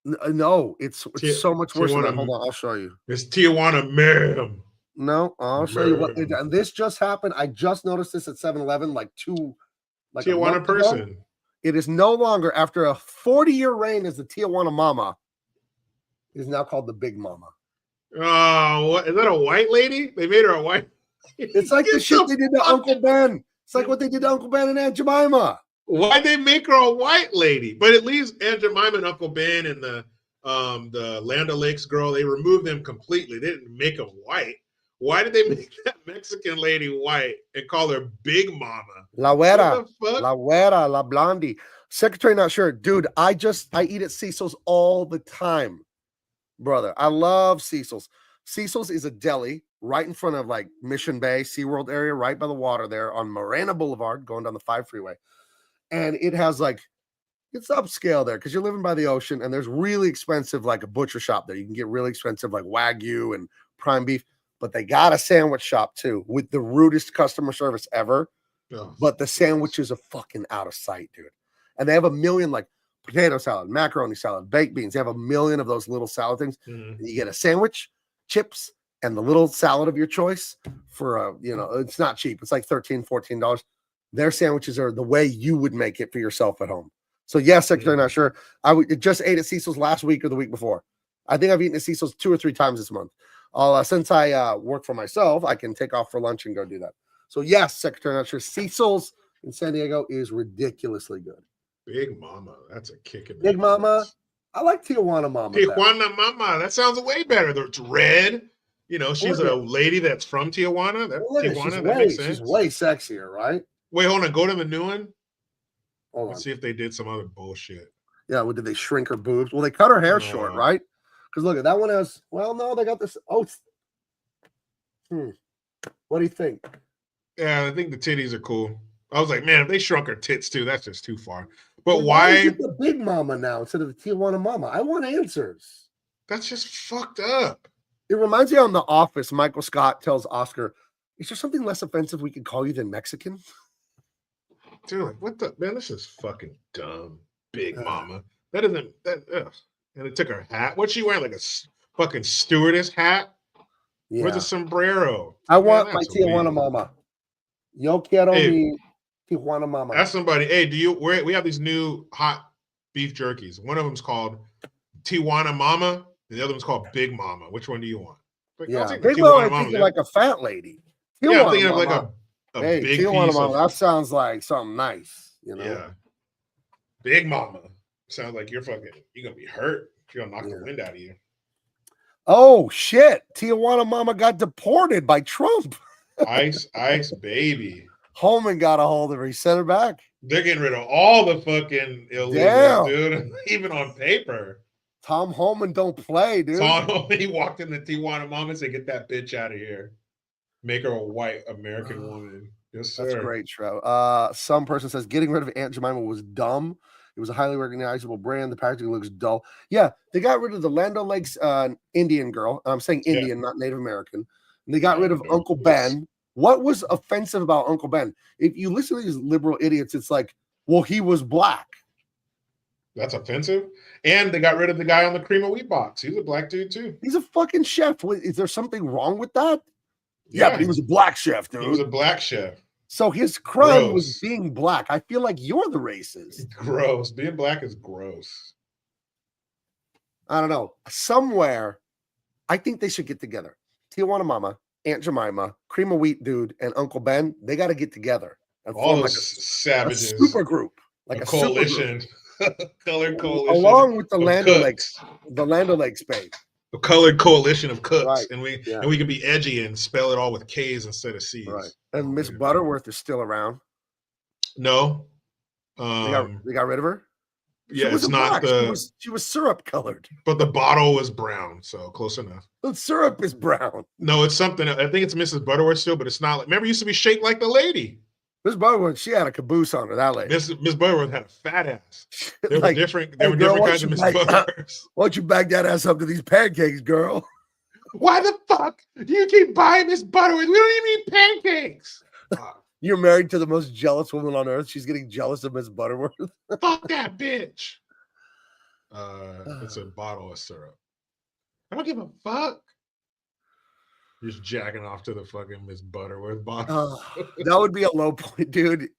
No, it's so much worse than that. Hold on, I'll show you. It's Tijuana ma'am. No, I'll show you what they did. And this just happened. I just noticed this at 7-Eleven like Tijuana person. Ago. It is no longer, after a 40-year reign as the Tijuana Mama, it is now called the Big Mama. Oh, what is that? A white lady? They made her a white. It's like the shit they did to Uncle Ben. It's like what they did to Uncle Ben and Aunt Jemima. Why'd they make her a white lady? But at least Aunt Jemima and Uncle Ben and the Land O'Lakes girl, they removed them completely. They didn't make them white. Why did they make that Mexican lady white and call her Big Mama? La Güera, La Güera, La Blondie. Secretary, not sure. Dude, I eat at Cecil's all the time. Brother, I love Cecil's. Cecil's is a deli right in front of like Mission Bay, SeaWorld area, right by the water there on Marana Boulevard, going down the 5 freeway. And it has it's upscale there because you're living by the ocean and there's really expensive, like a butcher shop there. You can get really expensive, like Wagyu and prime beef, but they got a sandwich shop too with the rudest customer service ever. Oh. But the sandwiches are fucking out of sight, dude. And they have a million like potato salad, macaroni salad, baked beans. They have a million of those little salad things. Mm-hmm. You get a sandwich, chips, and the little salad of your choice for it's not cheap. It's like $13, $14. Their sandwiches are the way you would make it for yourself at home. So yes, Secretary, not sure. I just ate at Cecil's last week or the week before. I think I've eaten at Cecil's 2 or 3 times this month. Since I work for myself, I can take off for lunch and go do that. So yes, Secretary, not sure. Cecil's in San Diego is ridiculously good. Big Mama, that's a kick in the Big Mama. I like Tijuana Mama. Tijuana Mama, that sounds way better. It's red. She's a lady that's from Tijuana. Tijuana, that makes sense. She's way sexier, right? Wait, hold on. Go to the new one. Let's see if they did some other bullshit. Yeah, did they shrink her boobs? Well, they cut her hair short, right? Because look at that one has. Well, no, they got this. Oh, what do you think? Yeah, I think the titties are cool. I was like, man, if they shrunk her tits too, that's just too far. But why is it the Big Mama now instead of the Tijuana Mama? I want answers. That's just fucked up. It reminds me on The Office. Michael Scott tells Oscar, "Is there something less offensive we could call you than Mexican?" Dude, like, what the man? This is fucking dumb. Big Mama. That isn't that. And it took her hat. What's she wearing? Like a fucking stewardess hat? Yeah. Where's the sombrero? I want my Tijuana Mama. Yo quiero mi Tijuana Mama. Ask somebody. Hey, we have these new hot beef jerkies. One of them's called Tijuana Mama, and the other one's called Big Mama. Which one do you want? Big Mama. I'm thinking like a fat lady. Tijuana I'm thinking of like a big Tijuana piece Mama. That sounds like something nice. Yeah. Big Mama. Sounds like you're gonna be hurt. You're gonna knock the wind out of you. Oh shit! Tijuana Mama got deported by Trump. Ice baby. Holman got a hold of her. He sent her back. They're getting rid of all the fucking illegals, dude. Even on paper. Tom Holman don't play, dude. He walked in the Tijuana Mama and said, "Get that bitch out of here." Make her a white American woman. Yes, sir. That's great, Shrew. Some person says getting rid of Aunt Jemima was dumb. It was a highly recognizable brand. The packaging looks dull. Yeah, they got rid of the Land O'Lakes Indian girl. I'm saying Indian, not Native American. And they got rid of Uncle Ben. What was offensive about Uncle Ben? If you listen to these liberal idiots, it's like, well, he was black. That's offensive. And they got rid of the guy on the cream of wheat box. He's a black dude too. He's a fucking chef. Is there something wrong with that? Yeah, but he was a black chef, dude. He was a black chef. So his crime was being black. I feel like you're the racist. Gross. Being black is gross. I don't know. Somewhere, I think they should get together. Tijuana Mama, Aunt Jemima, Cream of Wheat Dude, and Uncle Ben. They got to get together and all form those savages. A super group, like a coalition, colored coalition, along with the Land O'Lakes, babe. A colored coalition of cooks, right. and we can be edgy and spell it all with K's instead of C's. Right. And Miss Butterworth is still around. No, they got rid of her. Yeah, it's not the. She was syrup colored, but the bottle was brown, so close enough. The syrup is brown. No, it's something. I think it's Mrs. Butterworth still, but it's not. Like, remember, it used to be shaped like the lady. Miss Butterworth, she had a caboose on her. That lady. Miss Butterworth had a fat ass. There were different. There were different kinds of Miss Butterworths. Why don't you back that ass up to these pancakes, girl? Why the fuck do you keep buying Miss Butterworth? We don't even eat pancakes. You're married to the most jealous woman on earth. She's getting jealous of Miss Butterworth. Fuck that bitch. It's a bottle of syrup. I don't give a fuck. You're just jacking off to the fucking Miss Butterworth bottle. That would be a low point, dude.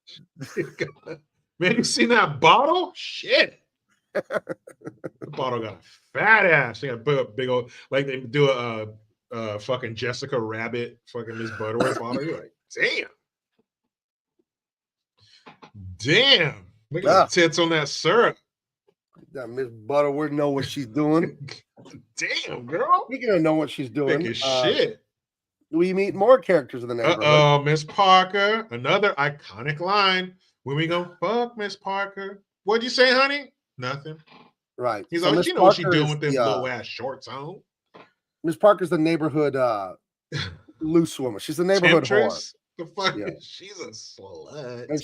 Man, you seen that bottle? Shit. The bottle got a fat ass. They got a big old, like they do a fucking Jessica Rabbit fucking Miss Butterworth bottle. You're like, damn. Look at the tits on that syrup. That Miss Butterworth know what she's doing. Damn, girl. You're gonna know what she's doing. Thick as shit. We meet more characters in the neighborhood. Uh-oh, Miss Parker. Another iconic line. When we go, fuck Miss Parker. What'd you say, honey? Nothing. Right. He's like, you know what she's doing with them low ass shorts on. Miss Parker's the neighborhood loose woman. She's the neighborhood whore. The fuck she's a slut. And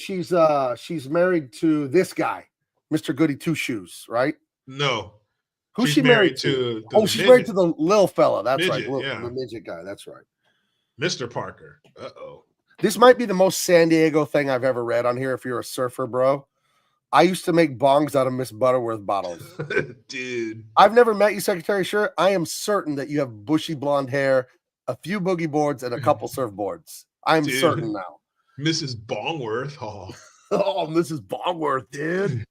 she's married to this guy, Mr. Goody Two Shoes, right? No. Who's she married to? She's married to the little fella. That's right. The midget guy. That's right. Mr. Parker. Uh-oh. This might be the most San Diego thing I've ever read on here if you're a surfer, bro. I used to make bongs out of Miss Butterworth bottles. Dude. I've never met you, Secretary Shirt. I am certain that you have bushy blonde hair, a few boogie boards, and a couple surfboards. I'm certain now. Mrs. Bongworth. Oh, Mrs. Bongworth, dude.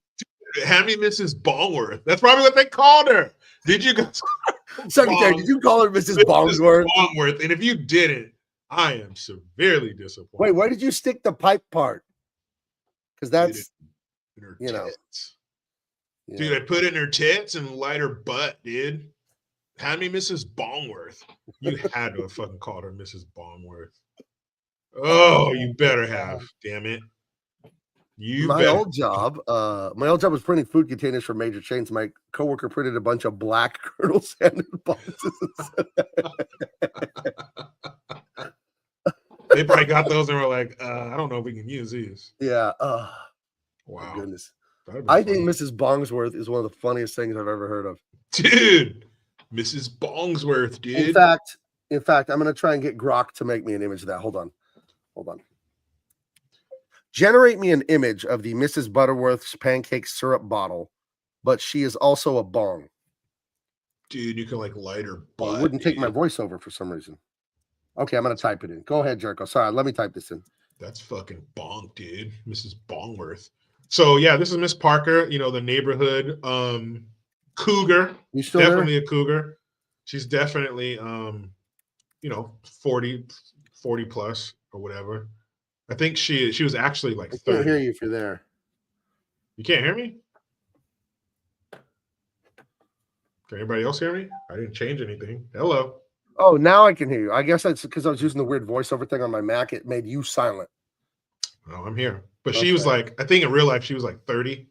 Hand me Mrs. Bongworth. That's probably what they called her. Did you guys? Secretary, did you call her Mrs. Bongworth? Bongworth. And if you didn't, I am severely disappointed. Wait, where did you stick the pipe part? Because that's, you know. Dude, I put in her tits and light her butt, dude. Hand me Mrs. Bongworth. You had to have fucking called her Mrs. Bongworth. Oh, you better have. Damn it. My old job was printing food containers for major chains. My coworker printed a bunch of black Colonel Sanders boxes. They probably got those and were like, I don't know if we can use these. Yeah. Wow. My goodness. I think Mrs. Bongsworth is one of the funniest things I've ever heard of. Dude. Mrs. Bongsworth, dude. In fact, I'm going to try and get Grok to make me an image of that. Hold on. Generate me an image of the Mrs. Butterworth's pancake syrup bottle, but she is also a bong. Dude, you can like light her butt. It wouldn't take my voiceover for some reason. Okay, I'm going to type it in. Go ahead, Jericho. Sorry, let me type this in. That's fucking bonk, dude. Mrs. Bongworth. So, yeah, this is Miss Parker, you know, the neighborhood cougar. You still definitely there? A cougar. She's definitely, 40 plus or whatever. I think she was actually like 30. I can't hear you if you're there. You can't hear me? Can anybody else hear me? I didn't change anything. Hello. Oh, now I can hear you. I guess that's because I was using the weird voiceover thing on my Mac. It made you silent. Oh, I'm here. But she was like, I think in real life she was like 30.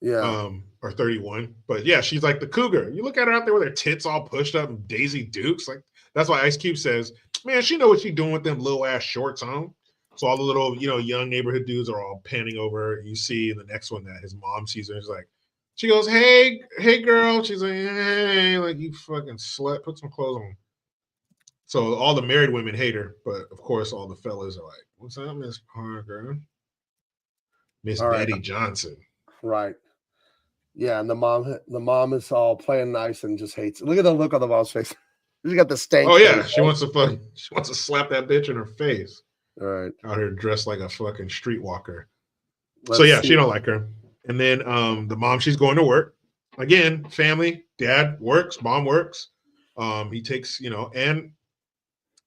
Yeah. Or 31. But yeah, she's like the cougar. You look at her out there with her tits all pushed up and Daisy Dukes. Like, That's why Ice Cube says, man, she know what she doing with them little ass shorts on. So all the little, young neighborhood dudes are all panning over her. You see in the next one that his mom sees her. She's like, she goes, hey, girl. She's like, hey, like you fucking slut. Put some clothes on. So all the married women hate her, but of course all the fellas are like, what's up, Miss Parker? Miss Betty Johnson. Right. Yeah, and the mom is all playing nice and just hates it. Look at the look on the mom's face. She got the stank. Oh yeah, she wants to slap that bitch in her face. All right. Out here dressed like a fucking streetwalker. So yeah, she don't like her. And then the mom, she's going to work. Again, family, dad works, mom works. He takes, and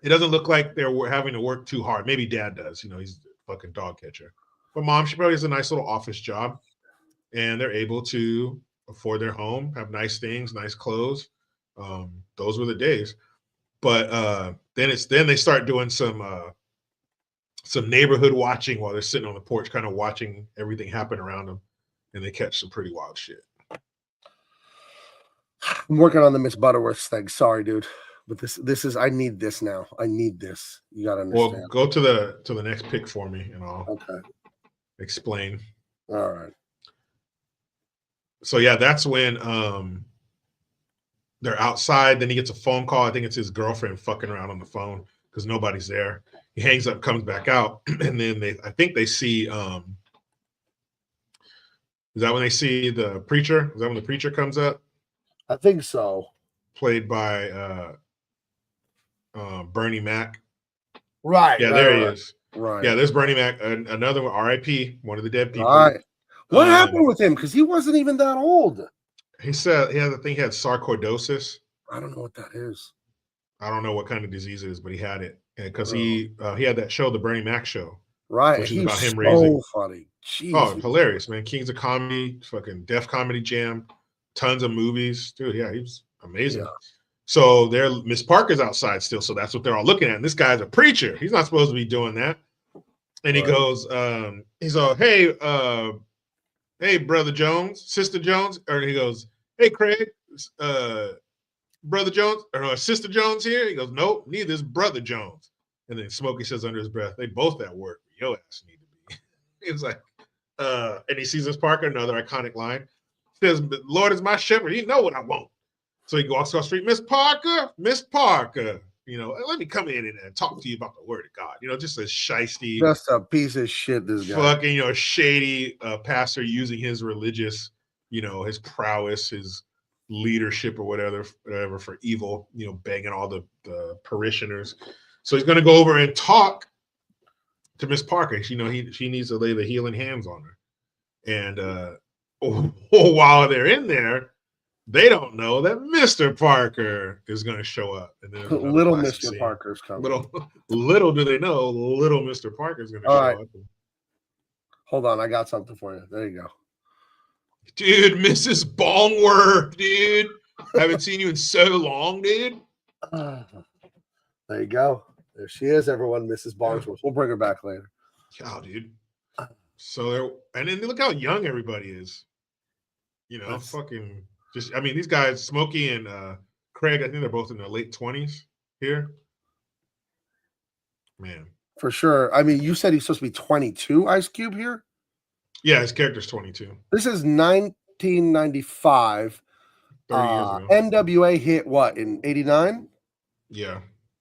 it doesn't look like they're having to work too hard. Maybe dad does, he's a fucking dog catcher. But mom, she probably has a nice little office job. And they're able to afford their home, have nice things, nice clothes. Those were the days. But then they start doing some neighborhood watching while they're sitting on the porch, kind of watching everything happen around them, and they catch some pretty wild shit. I'm working on the Miss Butterworth thing. Sorry, dude, but this is I need this now. I need this. You gotta understand. Well, go to the next pick for me, and I'll explain. All right. So yeah, that's when they're outside. Then he gets a phone call. I think it's his girlfriend fucking around on the phone because nobody's there. He hangs up, comes back out, and then I think they see. Is that when they see the preacher? Is that when the preacher comes up? I think so. Played by Bernie Mac. Right. Yeah, there he is. Right. Yeah, there's Bernie Mac, another one, R.I.P., one of the dead people. All right. What happened with him? Because he wasn't even that old. He said he had sarcoidosis. I don't know what that is. I don't know what kind of disease it is, but he had it because he had that show, the Bernie Mac show, right? Which is about him so raising. Funny. Jeez. Oh, hilarious, man! Kings of Comedy, fucking Def Comedy Jam, tons of movies, dude. Yeah, he was amazing. Yeah. So Miss Parker's outside still, so that's what they're all looking at. And this guy's a preacher. He's not supposed to be doing that. And he goes, he's all, hey, Brother Jones, Sister Jones. Or he goes, hey, Craig, Brother Jones, or Sister Jones here? He goes, nope, neither is Brother Jones. And then Smokey says under his breath, they both at work. Your ass need to be. He was like, and he sees Miss Parker, another iconic line. Says, Lord is my shepherd. You know what I want. So he walks across the street, Miss Parker, let me come in and talk to you about the word of God. Just a shiesty. Just a piece of shit, this guy. Fucking, shady pastor using his religious, his prowess, his leadership or whatever for evil, banging all the parishioners. So he's going to go over and talk to Miss Parker. She needs to lay the healing hands on her. And while they're in there, they don't know that Mr. Parker is going to show up. And then little Mr. Scene. Parker's coming. Little do they know, little Mr. Parker is going to show up. Hold on, I got something for you. There you go. Dude, Mrs. Bongworth, dude. Haven't seen you in so long, dude. There you go. There she is, everyone, Mrs. Bongworth. We'll bring her back later. Oh, dude. So and then look how young everybody is. These guys, Smokey and Craig, I think they're both in their late 20s here. Man. For sure. I mean, you said he's supposed to be 22, Ice Cube here? Yeah, his character's 22. This is 1995. 30 years ago. NWA hit what, in 89? Yeah.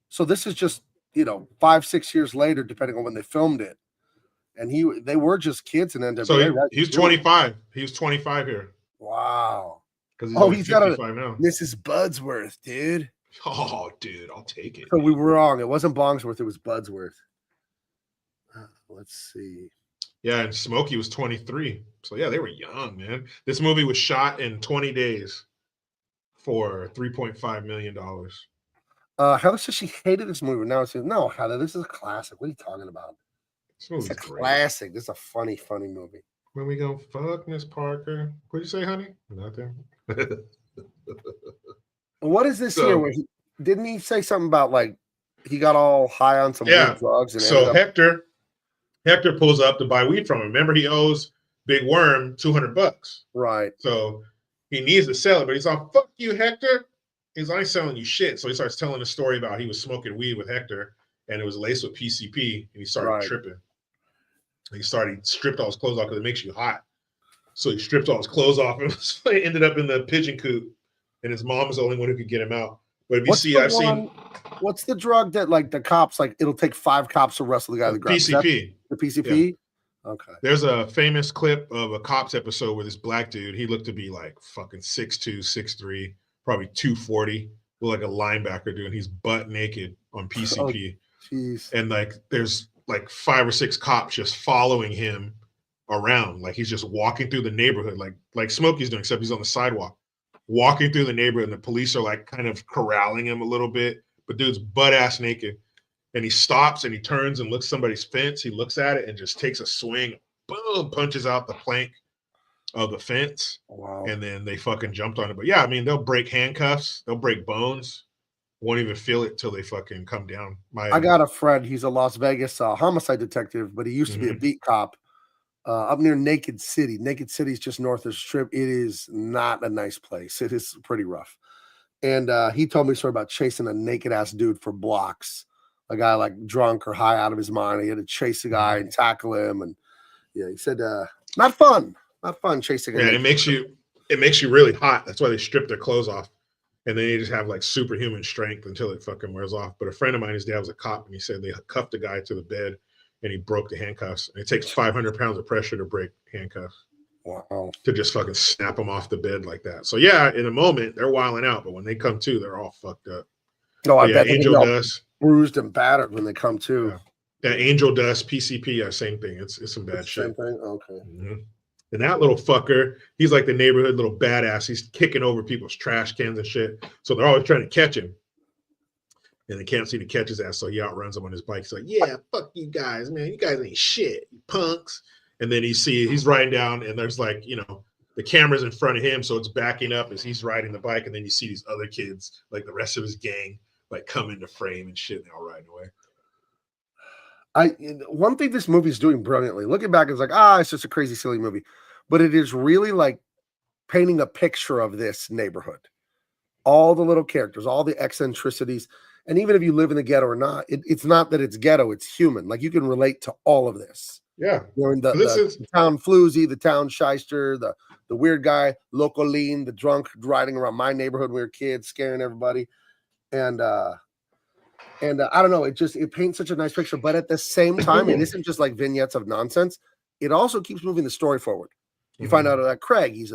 So this is just, 5-6 years later, depending on when they filmed it. And they were just kids in NWA. So he's 25. He was 25 here. Wow. He's got a now. Mrs. Budsworth, dude. Oh, dude, I'll take it. So we were wrong. It wasn't Bongsworth. It was Budsworth. Let's see. Yeah, and Smokey was 23. So, yeah, they were young, man. This movie was shot in 20 days for $3.5 million. Heather says she hated this movie. Now it's no, Heather, this is a classic. What are you talking about? It's a classic. This is a funny, funny movie. When we go fuck Miss Parker. What'd you say, honey? Nothing. What is this here? Didn't he say something about like he got all high on some weird drugs? And so Hector pulls up to buy weed from him. Remember, he owes Big Worm $200. Right. So he needs to sell it, but he's all, fuck you, Hector. he's only selling you shit. So he starts telling a story about he was smoking weed with Hector, and it was laced with PCP, and he started tripping. And he stripped all his clothes off because it makes you hot. So he stripped all his clothes off and he ended up in the pigeon coop, and his mom was the only one who could get him out. But if you see, I've seen. What's the drug that like the cops like? It'll take 5 cops to wrestle the guy. PCP. The PCP. Yeah. Okay. There's a famous clip of a Cops episode where this black dude, he looked to be like fucking 6'2", 6'3", probably 240, like a linebacker dude, and he's butt naked on PCP. Jeez. And like there's like 5 or 6 cops just following him around. Like he's just walking through the neighborhood, like Smokey's doing, except he's on the sidewalk, walking through the neighborhood, and the police are like kind of corralling him a little bit. But dude's butt ass naked. And he stops and he turns and looks somebody's fence. He looks at it and just takes a swing, boom, punches out the plank of the fence. Wow. And then they fucking jumped on it. But yeah, I mean, they'll break handcuffs, they'll break bones, won't even feel it till they fucking come down. I got a friend, he's a Las Vegas homicide detective, but he used to be a beat cop up near Naked City. Naked City is just north of the Strip. It is not a nice place. It is pretty rough. And he told me a story about chasing a naked ass dude for blocks. A guy like drunk or high out of his mind. He had to chase a guy and tackle him. And yeah, he said, not fun chasing. Yeah, it makes you really hot. That's why they strip their clothes off. And then you just have like superhuman strength until it fucking wears off. But a friend of mine, his dad was a cop, and he said they cuffed a guy to the bed and he broke the handcuffs. And it takes 500 pounds of pressure to break handcuffs. Wow. To just fucking snap them off the bed like that. So yeah, in a moment, they're wilding out. But when they come to, they're all fucked up. No, I bet Angel Dust. Bruised and battered when they come to. Yeah, Angel Dust, PCP, yeah, same thing. It's some bad shit. Same thing? Okay. Mm-hmm. And that little fucker, he's like the neighborhood little badass. He's kicking over people's trash cans and shit. So they're always trying to catch him. And they can't seem to catch his ass, so he outruns them on his bike. He's like, yeah, fuck you guys, man. You guys ain't shit, you punks. And then he's riding down, and there's like, the camera's in front of him, so it's backing up as he's riding the bike. And then you see these other kids, like the rest of his gang, like come into frame and shit, and they're all riding away. One thing this movie is doing brilliantly, looking back, it's like, it's just a crazy, silly movie. But it is really like painting a picture of this neighborhood. All the little characters, all the eccentricities. And even if you live in the ghetto or not, it's not that it's ghetto, it's human. Like you can relate to all of this. Yeah. The town floozy, the town shyster, the weird guy, Locolin, the drunk riding around my neighborhood when we were kids, scaring everybody. And I don't know, it paints such a nice picture, but at the same time, it isn't just like vignettes of nonsense. It also keeps moving the story forward. You find out that Craig, he's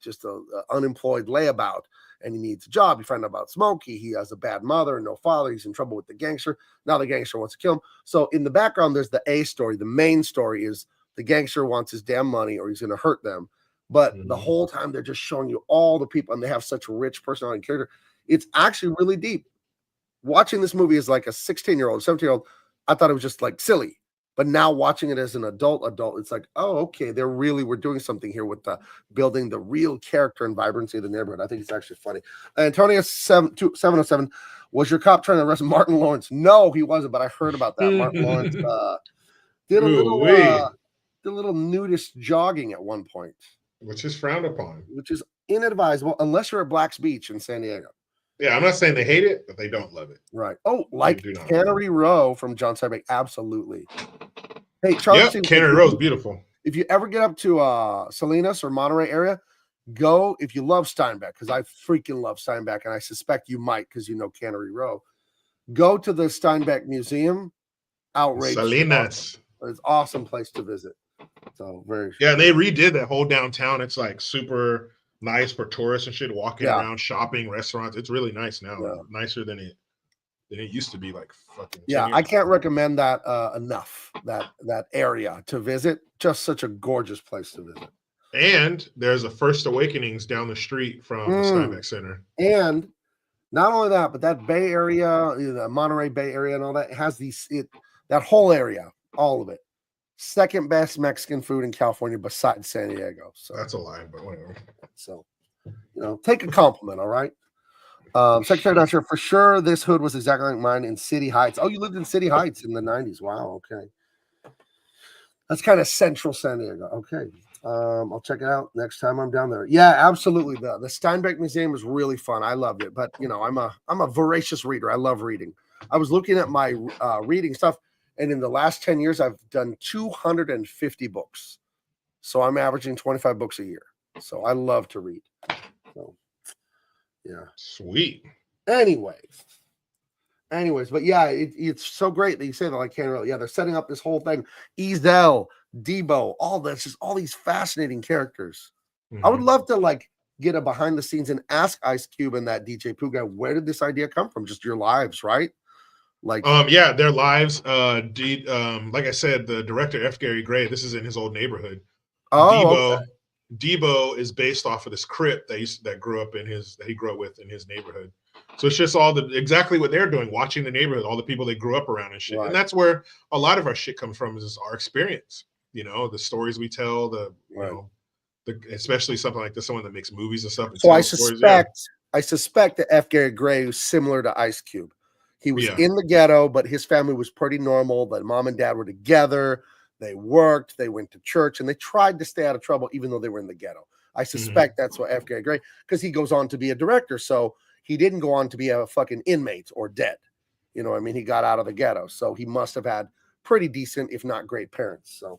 just a unemployed layabout, and he needs a job. You find out about Smokey, he has a bad mother and no father. He's in trouble with the gangster. Now the gangster wants to kill him. So in the background, there's the A story. The main story is the gangster wants his damn money, or he's going to hurt them. But the whole time they're just showing you all the people, and they have such a rich personality and character. It's actually really deep. Watching this movie as like a 16-year-old, 17-year-old, I thought it was just like silly. But now watching it as an adult, it's like, oh, okay, we're doing something here with building the real character and vibrancy of the neighborhood. I think it's actually funny. Antonio 707, was your cop trying to arrest Martin Lawrence? No, he wasn't, but I heard about that. Martin Lawrence did a little nudist jogging at one point. Which is frowned upon. Which is inadvisable, unless you're at Black's Beach in San Diego. Yeah, I'm not saying they hate it, but they don't love it. Right. Oh, like Cannery Row from John Steinbeck. Absolutely. Hey, Charles. Yep, Cannery Row is beautiful. If you ever get up to Salinas or Monterey area, go if you love Steinbeck, because I freaking love Steinbeck, and I suspect you might because you know Cannery Row. Go to the Steinbeck Museum. Outrageous. Salinas. It's an awesome place to visit. So and they redid that whole downtown. It's like super nice for tourists and shit, walking around, shopping, restaurants. It's really nice now. Nicer than it used to be, like fucking. I can't recommend that enough. That area to visit. Just such a gorgeous place to visit. And there's a First Awakenings down the street from the Steinbeck Center. And not only that, but that Bay Area, the Monterey Bay Area, and all that has that whole area, all of it. Second best Mexican food in California besides San Diego. So that's a lie, but whatever. So, take a compliment, all right? Secretary Dutcher, for sure, this hood was exactly like mine in City Heights. Oh, you lived in City Heights in the 90s. Wow, okay. That's kind of central San Diego. Okay. I'll check it out next time I'm down there. Yeah, absolutely. The Steinbeck Museum was really fun. I loved it. But you know, I'm a voracious reader. I love reading. I was looking at my reading stuff, and in the last 10 years, I've done 250 books. So I'm averaging 25 books a year. So I love to read. So yeah. Sweet. Anyways, but yeah, it's so great that you say that. I can't really. Yeah, they're setting up this whole thing. Ezel, Debo, all this, just all these fascinating characters. I would love to like get a behind the scenes and ask Ice Cube and that DJ Pooh guy, where did this idea come from? Just your lives, right? Like, yeah, their lives. Like I said, the director F. Gary Gray. This is in his old neighborhood. oh, okay. Debo is based off of this crypt that he grew up with in his neighborhood. So it's just all exactly what they're doing, watching the neighborhood, all the people they grew up around and shit. Right. And that's where a lot of our shit comes from, is our experience. You know, the stories we tell, you know, especially something like this, someone that makes movies and stuff. And so I suspect that F. Gary Gray was similar to Ice Cube. He was in the ghetto, but his family was pretty normal. That mom and dad were together. They worked, they went to church, and they tried to stay out of trouble, even though they were in the ghetto. I suspect that's what F. Gary Gray, because he goes on to be a director. So he didn't go on to be a fucking inmate or dead. You know what I mean? He got out of the ghetto. So he must have had pretty decent, if not great parents. So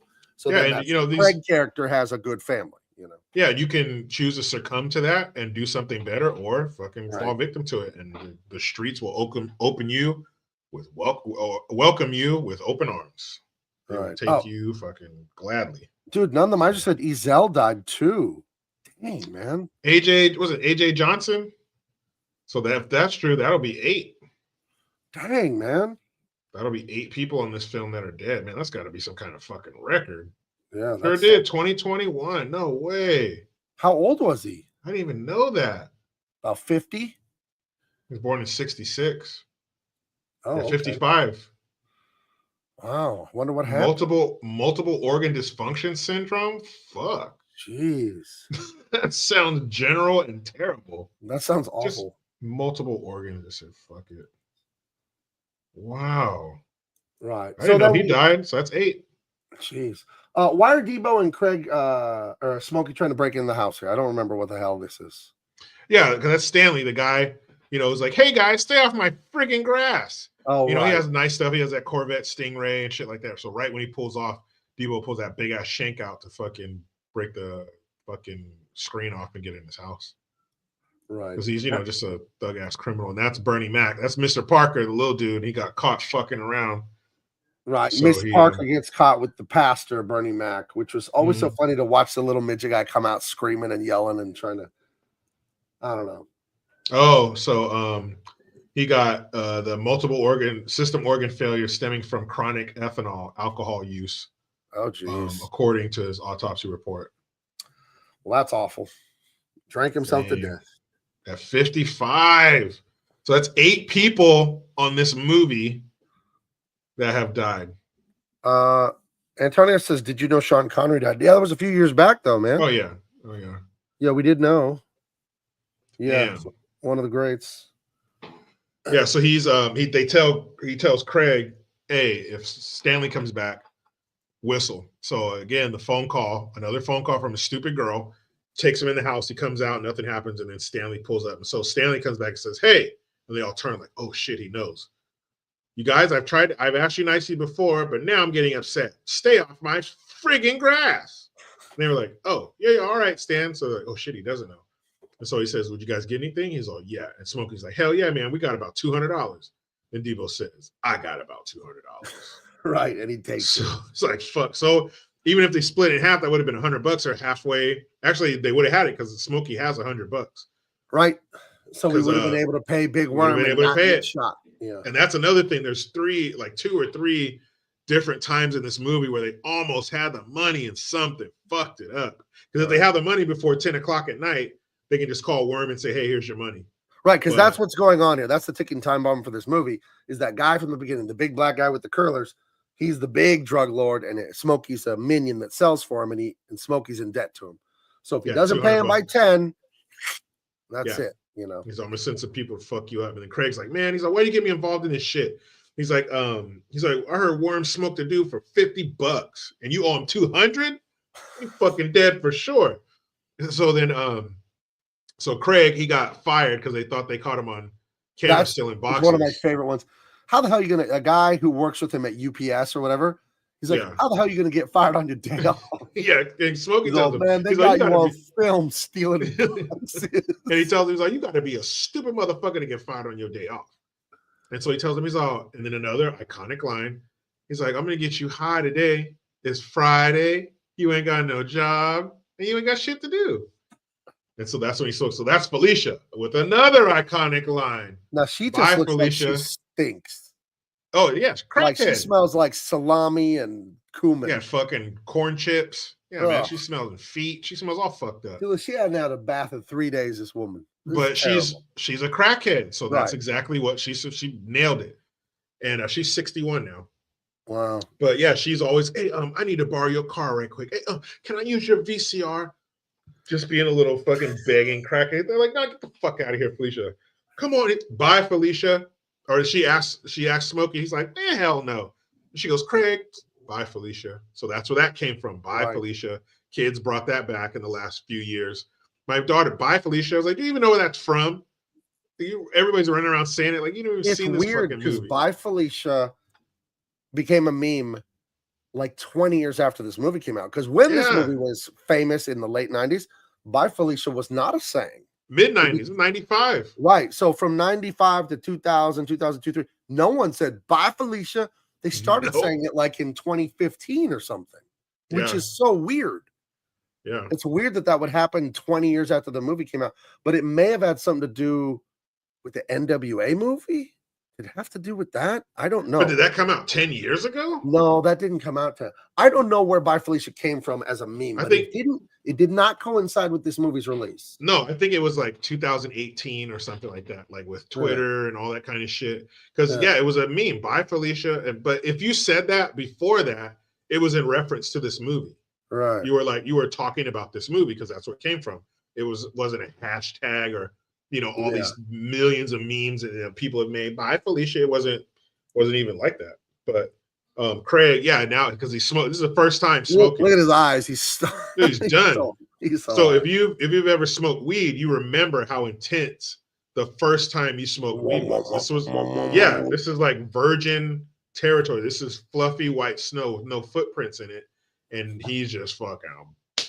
yeah, and, you know, Craig character has a good family, you know. Yeah, you can choose to succumb to that and do something better, or fucking fall victim to it. And the streets will welcome you with open arms. They will take you fucking gladly. Dude, none of them. I just said Ezel died too. Dang, man. AJ Johnson? So if that's true, that'll be 8. Dang, man. That'll be 8 people in this film that are dead, man. That's got to be some kind of fucking record. Yeah, sure did. 2021. No way. How old was he? I didn't even know that. About 50? He was born in 66. Oh, at 55. Okay. Wow. I wonder what happened. Multiple organ dysfunction syndrome? Fuck. Jeez. That sounds general and terrible. That sounds awful. Just multiple organs. I said, fuck it. Wow. Right. I didn't know he died, so that's 8. Jeez. Why are Debo and Craig or Smokey trying to break in the house here? I don't remember what the hell this is. Yeah, because that's Stanley, the guy, you know, was like, hey guys, stay off my freaking grass. Oh, you know, he has nice stuff. He has that Corvette Stingray and shit like that. So right when he pulls off, Debo pulls that big ass shank out to fucking break the fucking screen off and get in his house. Right. Because he's, you know, just a thug ass criminal. And that's Bernie Mac. That's Mr. Parker, the little dude. And he got caught fucking around. Right. So Mr. Parker gets caught with the pastor, Bernie Mac, which was always so funny to watch the little midget guy come out screaming and yelling and trying to, I don't know. Oh, so he got the multiple organ failure stemming from chronic ethanol alcohol use. Oh, geez. According to his autopsy report. Well, that's awful. Drank himself to death. At 55. So that's 8 people on this movie that have died. Antonio says, did you know Sean Connery died? Yeah, that was a few years back, though, man. Oh, yeah. Yeah, we did know. Yeah, one of the greats. Yeah, so he tells Craig, hey, if Stanley comes back, whistle. So again, another phone call from a stupid girl, takes him in the house. He comes out, nothing happens, and then Stanley pulls up. And so Stanley comes back and says, hey, and they all turn like, oh shit, he knows. You guys, I've asked you nicely before, but now I'm getting upset. Stay off my friggin' grass. And they were like, oh, yeah, all right, Stan. So they're like, oh shit, he doesn't know. And so he says, would you guys get anything? He's like, yeah. And Smokey's like, hell yeah, man, we got about $200. And Debo says, I got about $200. Right, and he takes it. It's like, fuck. So even if they split it in half, that would have been $100 or halfway. Actually, they would have had it because Smokey has $100. Right. So we would have been able to pay Big Worm and not get shot. Yeah. And that's another thing. There's 2 or 3 different times in this movie where they almost had the money and something fucked it up. Because if they have the money before 10 o'clock at night, they can just call Worm and say, hey, here's your money. Right, because that's what's going on here. That's the ticking time bomb for this movie, is that guy from the beginning, the big black guy with the curlers. He's the big drug lord, and Smokey's a minion that sells for him, and Smokey's in debt to him. So if he doesn't pay him by 10, that's it. You know, he's almost sent some people to fuck you up. And then Craig's like, man, he's like, why do you get me involved in this shit? He's like, I heard Worm smoked a dude for $50 and you owe him 200. He fucking dead for sure. So then, so Craig, he got fired because they thought they caught him on camera stealing boxes. It's one of my favorite ones. How the hell are you gonna? A guy who works with him at UPS or whatever. He's like, how the hell are you gonna get fired on your day off? Yeah, and Smokey tells him, man, they got you on film stealing boxes. And he tells him, he's like, you got to be a stupid motherfucker to get fired on your day off. And so he tells him, he's all, and then another iconic line. He's like, I'm gonna get you high today. It's Friday. You ain't got no job, and you ain't got shit to do. And so that's when he spoke. So that's Felicia with another iconic line. Now she just looks Felicia. Like she stinks. Oh yes, crackhead. Like she smells like salami and cumin. Yeah, fucking corn chips. Yeah, man, she smells feet. She smells all fucked up. Dude, she hadn't had a bath in 3 days. This woman, but she's a crackhead, so that's exactly what she nailed it. And she's 61 now. Wow. But yeah, she's always, hey, I need to borrow your car right quick. Hey, can I use your VCR? Just being a little fucking begging crackhead. They're like, no, get the fuck out of here, Felicia. Come on, bye, Felicia. Or she asked Smokey. He's like, hell no. And she goes, Craig, bye, Felicia. So that's where that came from. Bye, Felicia. Kids brought that back in the last few years. My daughter, bye, Felicia. I was like, do you even know where that's from? Everybody's running around saying it. Like, you know, you've seen this fucking movie. Because Bye, Felicia became a meme like 20 years after this movie came out. Because when this movie was famous in the late 90s, Bye, Felicia was not a saying. Mid-90s, 95. Right. So from 95 to 2000, 2002, 2003, no one said bye, Felicia. They started saying it like in 2015 or something, which is so weird. Yeah. It's weird that would happen 20 years after the movie came out, but it may have had something to do with the NWA movie. Did it have to do with that? I don't know. But did that come out 10 years ago? No, that didn't come out. I don't know where Bye Felicia came from as a meme. I think it did not coincide with this movie's release. No, I think it was like 2018 or something like that, like with Twitter and all that kind of shit. Because it was a meme. Bye Felicia. But if you said that before that, it was in reference to this movie. Right. You were talking about this movie because that's where it came from. It wasn't a hashtag or all these millions of memes that people have made. Bye Felicia, it wasn't even like that. But Craig, now because he smoked. This is the first time smoking. Look at his eyes. He's done. He's so if you've ever smoked weed, you remember how intense the first time you smoked weed was. This is like virgin territory. This is fluffy white snow with no footprints in it, and he's just fucking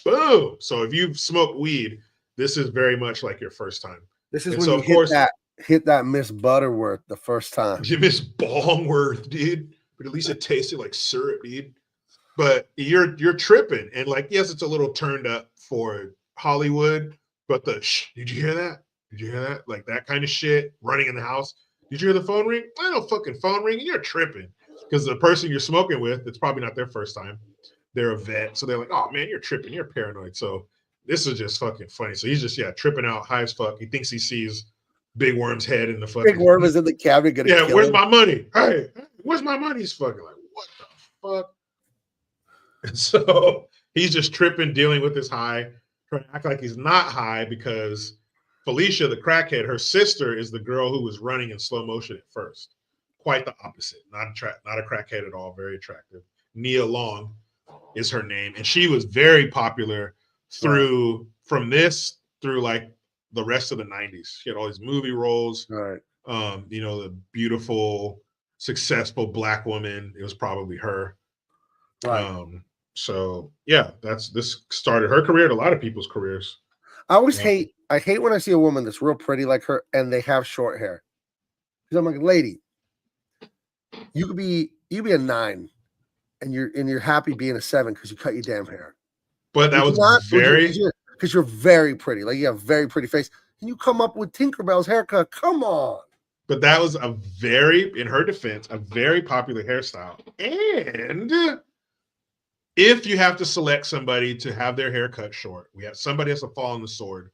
boom. So if you've smoked weed, this is very much like your first time. This is when you hit that Miss Butterworth the first time. You Miss Ballworth, dude. But at least it tasted like syrup, dude. But you're tripping. And like, yes, it's a little turned up for Hollywood, but did you hear that? Did you hear that? Like that kind of shit running in the house. Did you hear the phone ring? I don't fucking phone ring. You're tripping. Because the person you're smoking with, it's probably not their first time. They're a vet. So they're like, oh man, you're tripping. You're paranoid. So this is just fucking funny. So he's just, tripping out high as fuck. He thinks he sees Big Worm's head in the fucking. Big Worm is in the cabinet. Where's my money? Hey, where's my money? He's fucking like, what the fuck? And so he's just tripping, dealing with this high, trying to act like he's not high because Felicia, the crackhead, her sister is the girl who was running in slow motion at first. Quite the opposite. Not a crackhead at all. Very attractive. Nia Long is her name. And she was very popular from this through like the rest of the 90s. She had all these movie roles. Right. The beautiful, successful Black woman. It was probably her. Right. So yeah, this started her career and a lot of people's careers. I hate when I see a woman that's real pretty like her and they have short hair. Because I'm like, lady, you could be a 9 and you're happy being a 7 because you cut your damn hair. But that was because you're very pretty. Like you have a very pretty face. And you come up with Tinkerbell's haircut. Come on. But that was in her defense, a very popular hairstyle. And if you have to select somebody to have their hair cut short, somebody has to fall on the sword,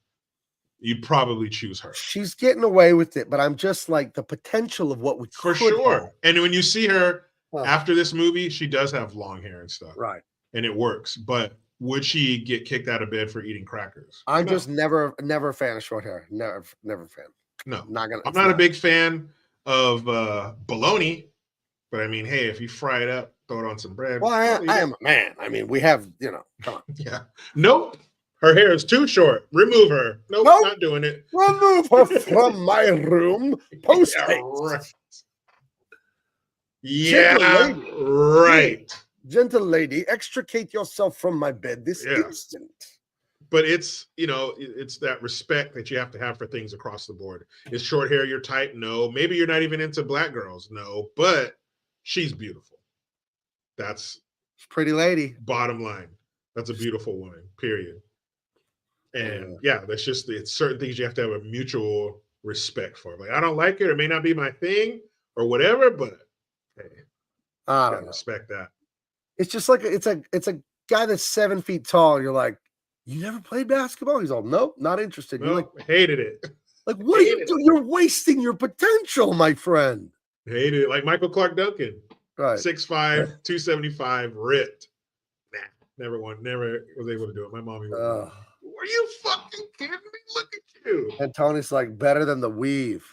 you'd probably choose her. She's getting away with it, but I'm just like the potential of what we for sure. Have. And when you see her after this movie, she does have long hair and stuff. Right. And it works. But would she get kicked out of bed for eating crackers? I'm just never a fan of short hair. Never a fan. No. I'm not a big fan of bologna, but I mean, hey, if you fry it up, throw it on some bread. Well, I am a man. I mean, we have, come on. Yeah. Nope. Her hair is too short. Remove her. Nope, not doing it. Remove her from my room. Post Yeah, right. Gentle Yeah, lady. right. Gentle lady, extricate yourself from my bed this instant. But it's, it's that respect that you have to have for things across the board. Is short hair your type? No. Maybe you're not even into black girls. No. But she's beautiful. That's pretty lady. Bottom line. That's a beautiful woman, period. And that's just, it's certain things you have to have a mutual respect for. Like, I don't like it. It may not be my thing or whatever, but hey, I gotta respect that. It's just like it's a guy that's 7 feet tall. You're like, you never played basketball? He's all, nope, not interested. You're like, hated it. Like, what are you doing? You're wasting your potential, my friend. Hated it. Like Michael Clark Duncan. Right. 6'5", 275, ripped. Nah, never was able to do it. My mommy was were you fucking kidding me? Look at you. And Tony's like, better than the weave.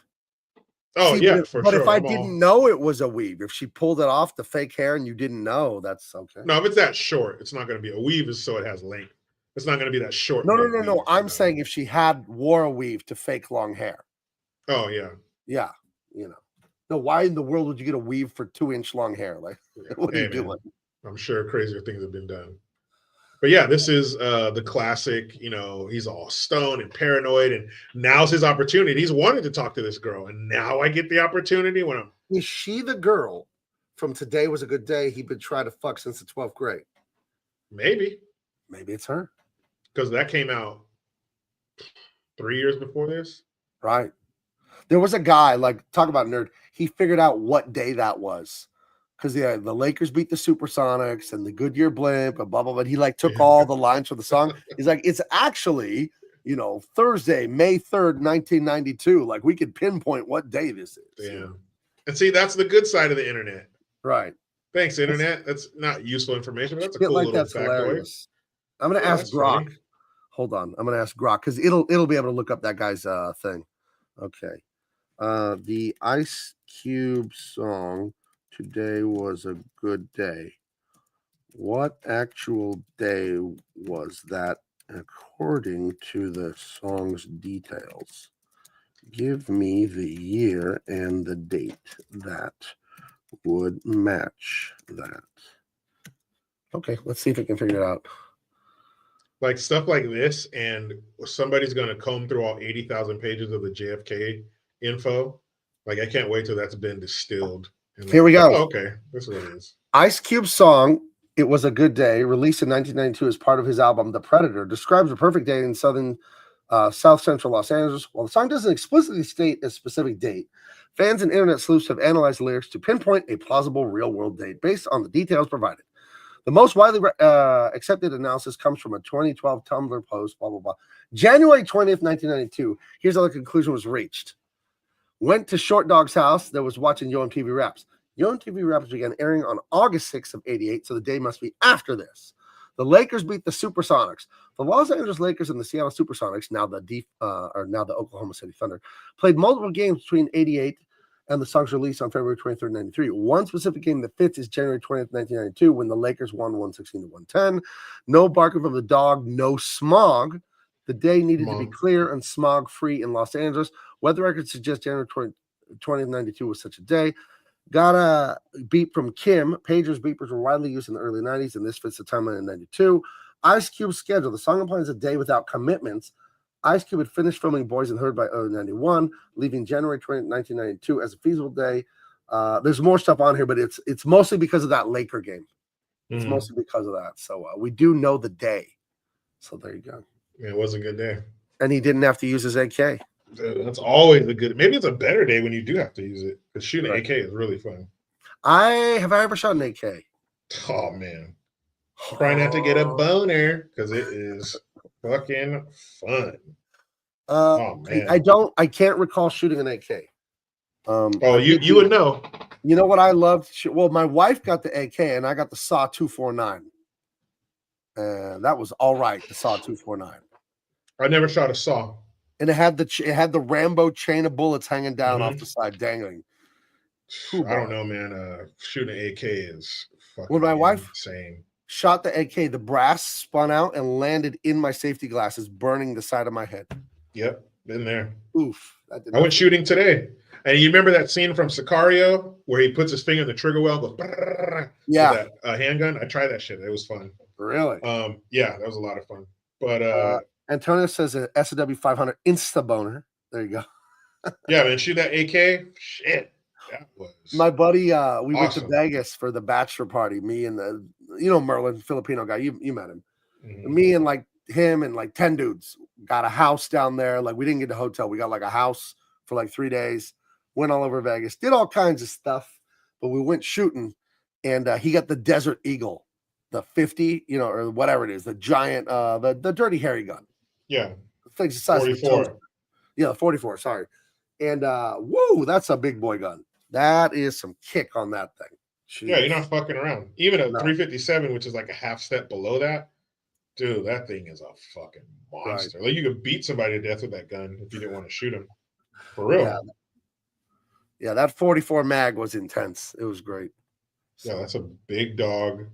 Oh, See, yeah, but if I didn't know it was a weave, if she pulled it off, the fake hair, and you didn't know, that's okay. No, if it's that short, it's not going to be a weave. Is so it has length. It's not going to be that short. No. I'm saying if she wore a weave to fake long hair. Oh yeah. Yeah, No, why in the world would you get a weave for 2-inch long hair? Like, what are you doing? I'm sure crazier things have been done. But yeah, this is the classic, he's all stoned and paranoid, and now's his opportunity. He's wanted to talk to this girl, and now I get the opportunity when I'm. Is she the girl from Today Was a Good Day he'd been trying to fuck since the 12th grade? Maybe it's her. Because that came out 3 years before this. Right. There was a guy, like, talk about nerd. He figured out what day that was. Because the Lakers beat the Supersonics and the Goodyear blimp and blah, blah, blah. He took all the lines for the song. He's like, it's actually, Thursday, May 3rd, 1992. Like, we could pinpoint what day this is. Yeah. And see, that's the good side of the internet. Right. Thanks, internet. That's not useful information, but that's a cool little factoid. Hilarious. I'm going to ask Grok. Funny. Hold on. I'm going to ask Grok because it'll be able to look up that guy's thing. Okay. The Ice Cube song, Today Was a Good Day. What actual day was that according to the song's details? Give me the year and the date that would match that. Okay, let's see if we can figure it out. Like stuff like this, and somebody's going to comb through all 80,000 pages of the JFK info. Like, I can't wait till that's been distilled. Here we go. Oh, okay, this is what it is. Ice Cube's song, It Was a Good Day, released in 1992 as part of his album The Predator, describes a perfect day in South Central Los Angeles. While the song doesn't explicitly state a specific date, fans and internet sleuths have analyzed the lyrics to pinpoint a plausible real-world date based on the details provided. The most widely accepted analysis comes from a 2012 Tumblr post, blah, blah, blah. January 20th, 1992. Here's how the conclusion was reached. Went to Short Dog's house that was watching Yo! MTV Raps. Yo! MTV Raps began airing on August 6th of 88, so the day must be after this. The Lakers beat the Supersonics. The Los Angeles Lakers and the Seattle Supersonics, now the Oklahoma City Thunder, played multiple games between 88 and the song's release on February 23rd, 93. One specific game that fits is January 20th, 1992, when the Lakers won 116-110. No barking from the dog, no smog. The day needed to be clear and smog-free in Los Angeles. Weather records suggest January 20th, 92 was such a day. Got a beep from Kim. Pagers, beepers were widely used in the early 90s, and this fits the timeline in 92. Ice Cube's schedule. The song implies a day without commitments. Ice Cube had finished filming Boys in the Hood by early 91, leaving January 20th, 1992 as a feasible day. There's more stuff on here, but it's mostly because of that Laker game. It's mostly because of that. So we do know the day. So there you go. Yeah, it was a good day. And he didn't have to use his AK. That's always a good. Maybe it's a better day when you do have to use it. Because shooting AK is really fun. Have I ever shot an AK? Oh man, try not to get a boner because it is fucking fun. Oh man, I can't recall shooting an AK. You would know. You know what I loved? Well, my wife got the AK and I got the SAW 249. And that was all right. The SAW 249. I never shot a SAW. And it had the Rambo chain of bullets hanging down off the side, dangling. I don't know, man. Shooting AK is When my wife insane. shot the AK, the brass spun out and landed in my safety glasses, burning the side of my head. Yep, been there. Oof. I went shooting today. And you remember that scene from Sicario where he puts his finger in the trigger well, goes with that handgun? I tried that shit. It was fun. Really? Yeah, that was a lot of fun. But Antonio says a SW 500 Insta boner. There you go. Yeah, man, shoot that AK. Shit. That was my buddy. We went to awesome. Vegas for the bachelor party. Me and Merlin, Filipino guy. You met him. Mm-hmm. Me and like him and like 10 dudes got a house down there. Like we didn't get a hotel. We got like a house for like 3 days. Went all over Vegas. Did all kinds of stuff. But we went shooting, and he got the Desert Eagle, the 50, or whatever it is, the giant, the dirty hairy gun. Yeah. The thing's the size 44. of a yeah, 44. Sorry. And whoa, that's a big boy gun. That is some kick on that thing. Jeez. Yeah, you're not fucking around. Even a 357, which is like a half step below that, dude, that thing is a fucking monster. Right. Like you could beat somebody to death with that gun if you didn't want to shoot him. For real. Yeah, that 44 mag was intense. It was great. So. Yeah, that's a big dog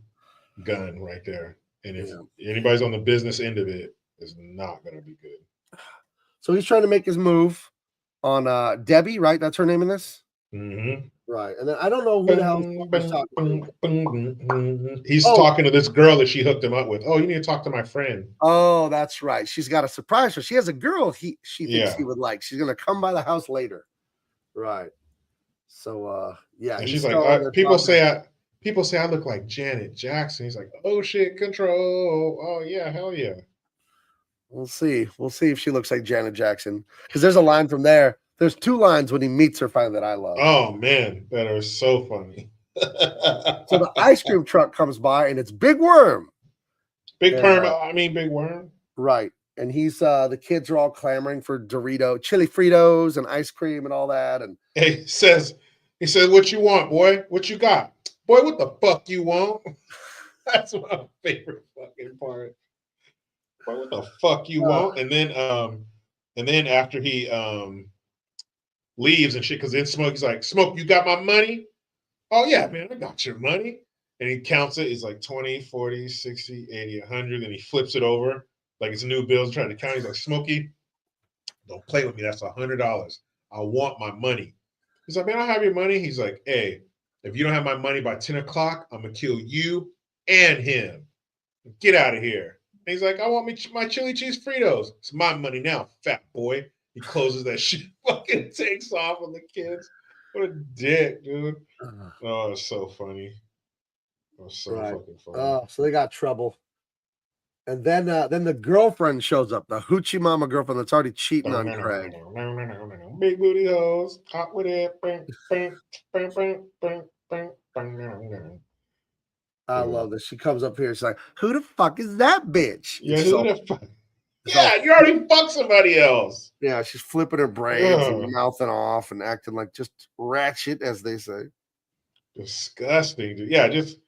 gun right there. And if anybody's on the business end of it, it's not going to be good. So he's trying to make his move on Debbie, right? That's her name in this? Mm-hmm. Right. And then I don't know who the hell he's talking to. He's talking to this girl that she hooked him up with. Oh, you need to talk to my friend. Oh, that's right. She's got a surprise her. She has a girl she thinks he would like. She's going to come by the house later. Right. So, and she's like, people say I look like Janet Jackson. He's like, oh, shit, control. Oh, yeah, hell yeah. We'll see. We'll see if she looks like Janet Jackson. Because there's a line from there. There's 2 lines when he meets her finally that I love. Oh, man. That are so funny. So the ice cream truck comes by, and it's Big Worm. Big Worm. Right. And he's the kids are all clamoring for chili Fritos and ice cream and all that. And he says, what you want, boy? What you got? Boy, what the fuck you want? That's my favorite fucking part. Boy, what the fuck you want? And then after he leaves and shit, because then Smokey's like, Smoke, you got my money? Oh yeah, man, I got your money. And he counts it. He's like 20, 40, 60, 80, 100. And he flips it over like it's new bills, trying to count. He's like, Smokey, don't play with me. That's $100. I want my money. He's like, man, I'll have your money. He's like, hey, if you don't have my money by 10 o'clock, I'm going to kill you and him. Get out of here. And he's like, I want my chili cheese Fritos. It's my money now, fat boy. He closes that shit, fucking takes off on the kids. What a dick, dude. Oh, it's so funny. It was so fucking funny. Oh, so they got trouble. And then the girlfriend shows up, the hoochie mama girlfriend that's already cheating on Craig. Big booty hoes, hot with it. I love this. She comes up here. She's like, who the fuck is that bitch? Yeah, who the fuck? Yeah, you already fucked somebody else. Yeah, she's flipping her braids and mouthing off and acting like just ratchet, as they say. Disgusting, dude. Yeah, just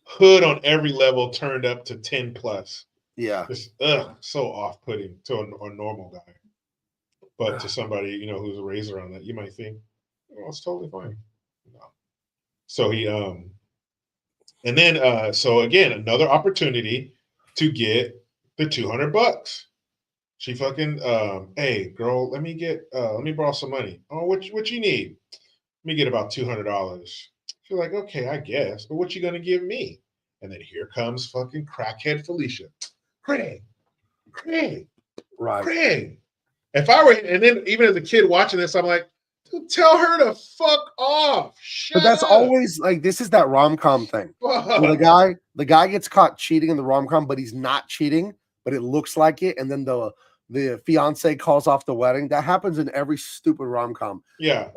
hood on every level turned up to 10 plus. Yeah. Just so off-putting to a normal guy. But to somebody, who's raised around that, you might think, oh, it's totally fine. No. So he and then so again, another opportunity to get the $200. She fucking hey girl, let me borrow some money. Oh, what you need? Let me get about $200. She's like, okay, I guess, but what you gonna give me? And then here comes fucking crackhead Felicia. Craig. Right. Craig. If I were, and then even as a kid watching this, I'm like, dude, tell her to fuck off. But that's always like, this is that rom-com thing. Where the guy gets caught cheating in the rom-com, but he's not cheating, but it looks like it. And then the fiance calls off the wedding. That happens in every stupid rom-com. Yeah.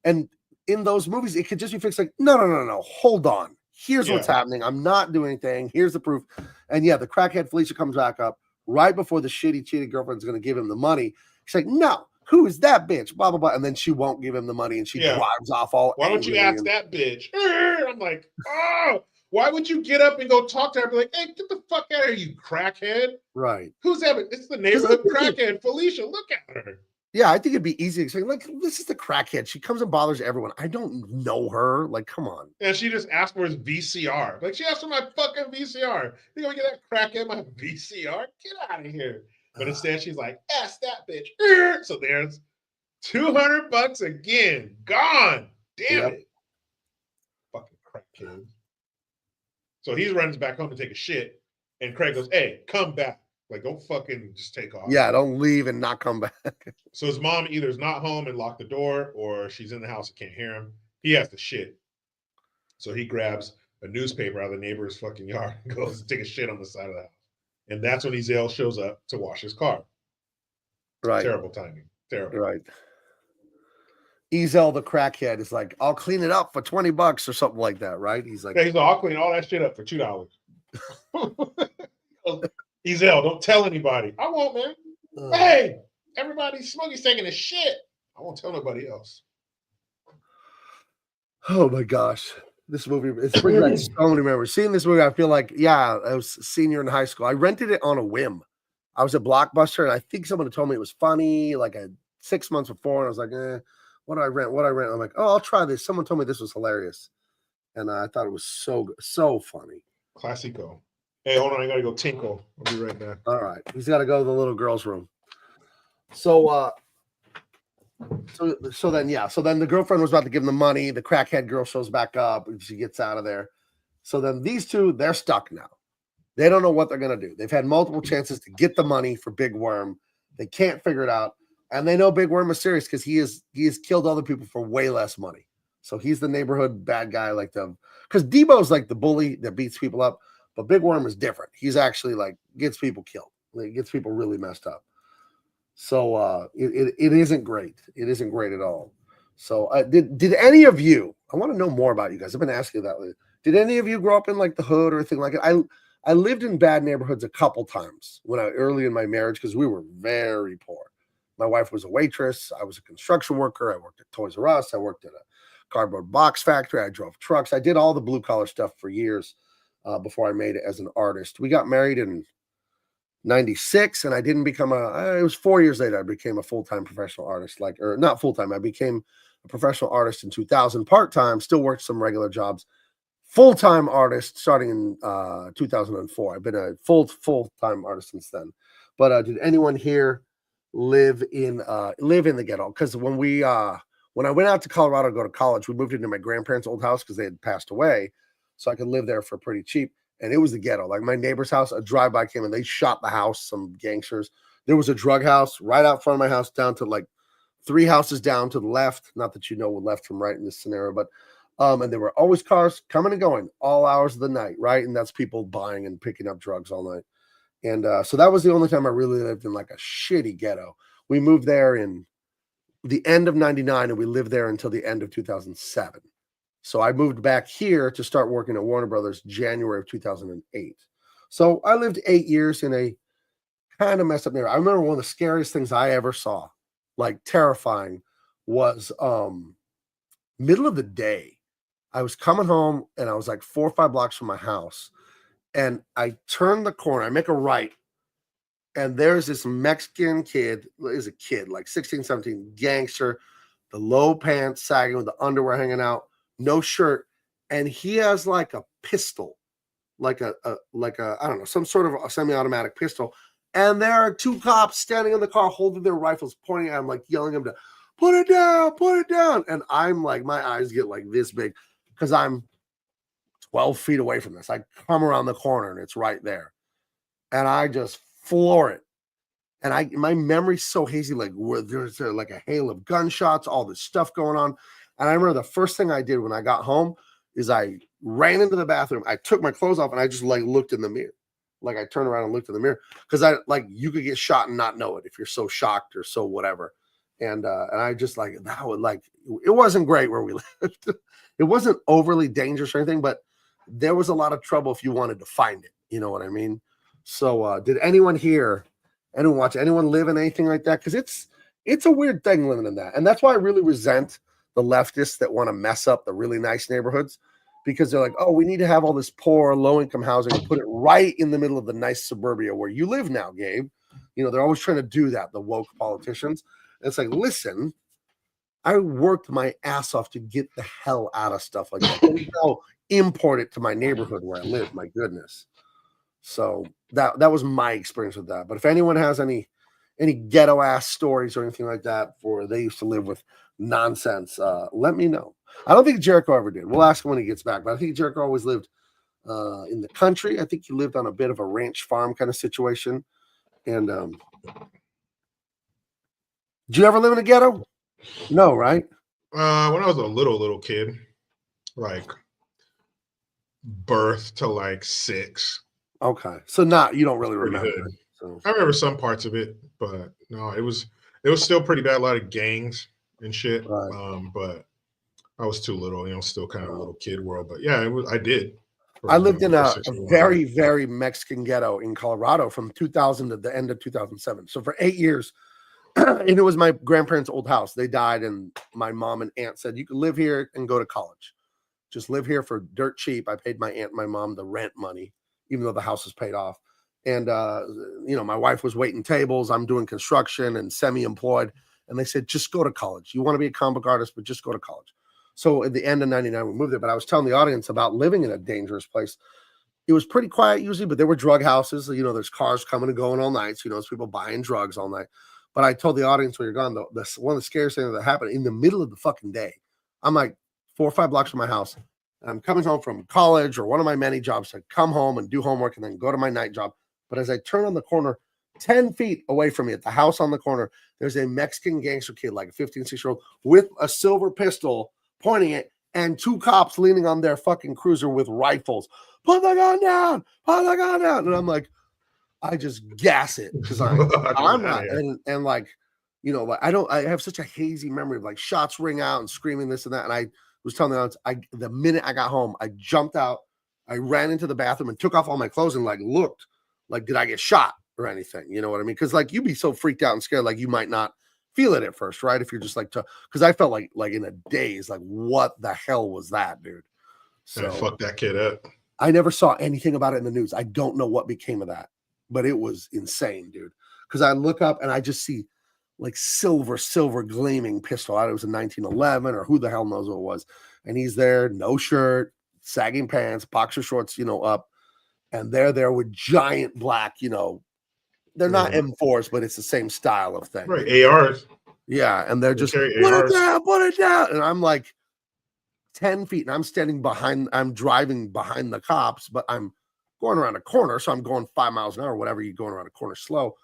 And in those movies, it could just be fixed like, no. Hold on. Here's what's happening. I'm not doing anything. Here's the proof. And yeah, the crackhead Felicia comes back up right before the shitty cheating girlfriend's going to give him the money. She's like, no, who is that bitch? Blah, blah, blah. And then she won't give him the money and she drives off all Why don't you ask that bitch? I'm like, oh, why would you get up and go talk to her and be like, hey, get the fuck out of here, you crackhead? Right. Who's that? It's the neighborhood crackhead Felicia. Look at her. Yeah, I think it'd be easy to explain. Like, this is the crackhead. She comes and bothers everyone. I don't know her. Like, come on. And she just asked for his VCR. Like, she asked for my fucking VCR. You gonna get that crackhead my VCR? Get out of here. But instead, she's like, ask that bitch. So there's $200 again. Gone. Damn it. Fucking crackhead. So he runs back home to take a shit. And Craig goes, hey, come back. Like, don't fucking just take off. Yeah, don't leave and not come back. So his mom either is not home and locked the door, or she's in the house and can't hear him. He has to shit. So he grabs a newspaper out of the neighbor's fucking yard and goes to take a shit on the side of the house. And that's when Ezell shows up to wash his car. Right. Terrible timing. Terrible. Right. Ezell, the crackhead, is like, I'll clean it up for $20 or something like that, right? He's like, I'll clean all that shit up for $2. Ezell, don't tell anybody. I won't, man. Hey, everybody, Smokey's taking a shit. I won't tell nobody else. Oh my gosh. This movie, it's bringing back so many memories. Seeing this movie, I feel like, yeah, I was a senior in high school. I rented it on a whim. I was at Blockbuster, and I think someone had told me it was funny, like 6 months before, and I was like, what do I rent? I'm like, oh, I'll try this. Someone told me this was hilarious. And I thought it was so good, so funny. Classico. Hey, hold on, I gotta go tinkle. I'll be right back. All right. He's got to go to the little girl's room. So then the girlfriend was about to give him the money. The crackhead girl shows back up and she gets out of there. So then these two, they're stuck now. They don't know what they're going to do. They've had multiple chances to get the money for Big Worm. They can't figure it out. And they know Big Worm is serious because he has killed other people for way less money. So he's the neighborhood bad guy, because Debo's like the bully that beats people up, but Big Worm is different. He's actually gets people killed. Like, gets people really messed up. So it isn't great. It isn't great at all. So did any of you? I want to know more about you guys. I've been asking you that lately. Did any of you grow up in the hood or anything like it? I lived in bad neighborhoods a couple times early in my marriage because we were very poor. My wife was a waitress. I was a construction worker. I worked at Toys R Us. I worked at a cardboard box factory. I drove trucks. I did all the blue collar stuff for years before I made it as an artist. We got married in 96, and I didn't become it was 4 years later I became a full-time professional artist, or not full-time. I became a professional artist in 2000, part-time, still worked some regular jobs, full-time artist starting in 2004. I've been a full-time artist since then. But did anyone here live in the ghetto? Because when I went out to Colorado to go to college, we moved into my grandparents' old house because they had passed away, so I could live there for pretty cheap. And it was the ghetto. Like my neighbor's house, a drive-by came and they shot the house, some gangsters. There was a drug house right out front of my house down to 3 houses down to the left. Not that you know left from right in this scenario, but and there were always cars coming and going all hours of the night, right? And that's people buying and picking up drugs all night. And so that was the only time I really lived in a shitty ghetto. We moved there in the end of 99 and we lived there until the end of 2007. So I moved back here to start working at Warner Brothers January of 2008. So I lived 8 years in a kind of messed up neighborhood. I remember one of the scariest things I ever saw, terrifying, was middle of the day. I was coming home and I was 4 or 5 blocks from my house. And I turn the corner, I make a right, and there's this Mexican kid, 16, 17, gangster, the low pants sagging with the underwear hanging out, no shirt, and he has a pistol, I don't know, some sort of a semi-automatic pistol, and there are 2 cops standing in the car holding their rifles, pointing at him, yelling at him to put it down, and I'm my eyes get this big because I'm 12 feet away from this. I come around the corner and it's right there, and I just floor it. And my memory's so hazy, there's a hail of gunshots, all this stuff going on. And I remember the first thing I did when I got home is I ran into the bathroom. I took my clothes off and I just looked in the mirror. I turned around and looked in the mirror because you could get shot and not know it if you're so shocked or so whatever. And I just that would it wasn't great where we lived. It wasn't overly dangerous or anything, but there was a lot of trouble if you wanted to find it. You know what I mean? So did anyone live in anything like that? Because it's a weird thing living in that. And that's why I really resent the leftists that want to mess up the really nice neighborhoods, because they're oh, we need to have all this poor, low-income housing and put it right in the middle of the nice suburbia where you live now, Gabe. They're always trying to do that, the woke politicians. It's like, listen, I worked my ass off to get the hell out of stuff like that. And now import it to my neighborhood where I live. My goodness. So that was my experience with that. But if anyone has any ghetto ass stories or anything like that, for they used to live with nonsense, let me know. I don't think Jericho ever did. We'll ask him when he gets back. But I think Jericho always lived in the country. I think he lived on a bit of a ranch farm kind of situation. And did you ever live in a ghetto? No, right? When I was a little kid, like birth to like 6. Okay, so you don't really remember it. So I remember some parts of it, but no, it was still pretty bad. A lot of gangs and shit. Right. But I was too little, still kind of a little kid world. But yeah, I did. I lived in a very, very Mexican ghetto in Colorado from 2000 to the end of 2007. So for 8 years, and it was my grandparents' old house. They died, and my mom and aunt said, you can live here and go to college. Just live here for dirt cheap. I paid my aunt and my mom the rent money, even though the house was paid off. And, my wife was waiting tables. I'm doing construction and semi-employed. And they said, just go to college. You want to be a comic book artist, but just go to college. So at the end of 99, we moved there. But I was telling the audience about living in a dangerous place. It was pretty quiet usually, but there were drug houses. There's cars coming and going all night. So, there's people buying drugs all night. But I told the audience when you're gone, though, one of the scariest things that happened in the middle of the fucking day. I'm like 4 or 5 blocks from my house. I'm coming home from college or one of my many jobs to come home and do homework and then go to my night job. But as I turn on the corner, 10 feet away from me at the house on the corner, there's a Mexican gangster kid, like a 15, 16-year-old, with a silver pistol pointing it and 2 cops leaning on their fucking cruiser with rifles. Put the gun down. Put the gun down. And I'm like, I just gas it because I'm not. And like, I have such a hazy memory of like shots ring out and screaming this and that. And I was telling the audience, the minute I got home, I jumped out, I ran into the bathroom and took off all my clothes and like looked like, did I get shot or anything? You know what I mean? Because like you'd be so freaked out and scared, like you might not feel it at first, right? If you're just like, because I felt like in a daze, like what the hell was that, dude? So fuck that kid up. I never saw anything about it in the news. I don't know what became of that, but it was insane, dude. Because I look up and I just see like silver gleaming pistol. It was a 1911 or who the hell knows what it was. And he's there, no shirt, sagging pants, boxer shorts, up. And they're there with giant black, they're not M4s, but it's the same style of thing. Right, ARs. Yeah, and they're just, put it down. And I'm like 10 feet, and I'm driving behind the cops, but I'm going around a corner, so I'm going 5 miles an hour, whatever, you're going around a corner slow.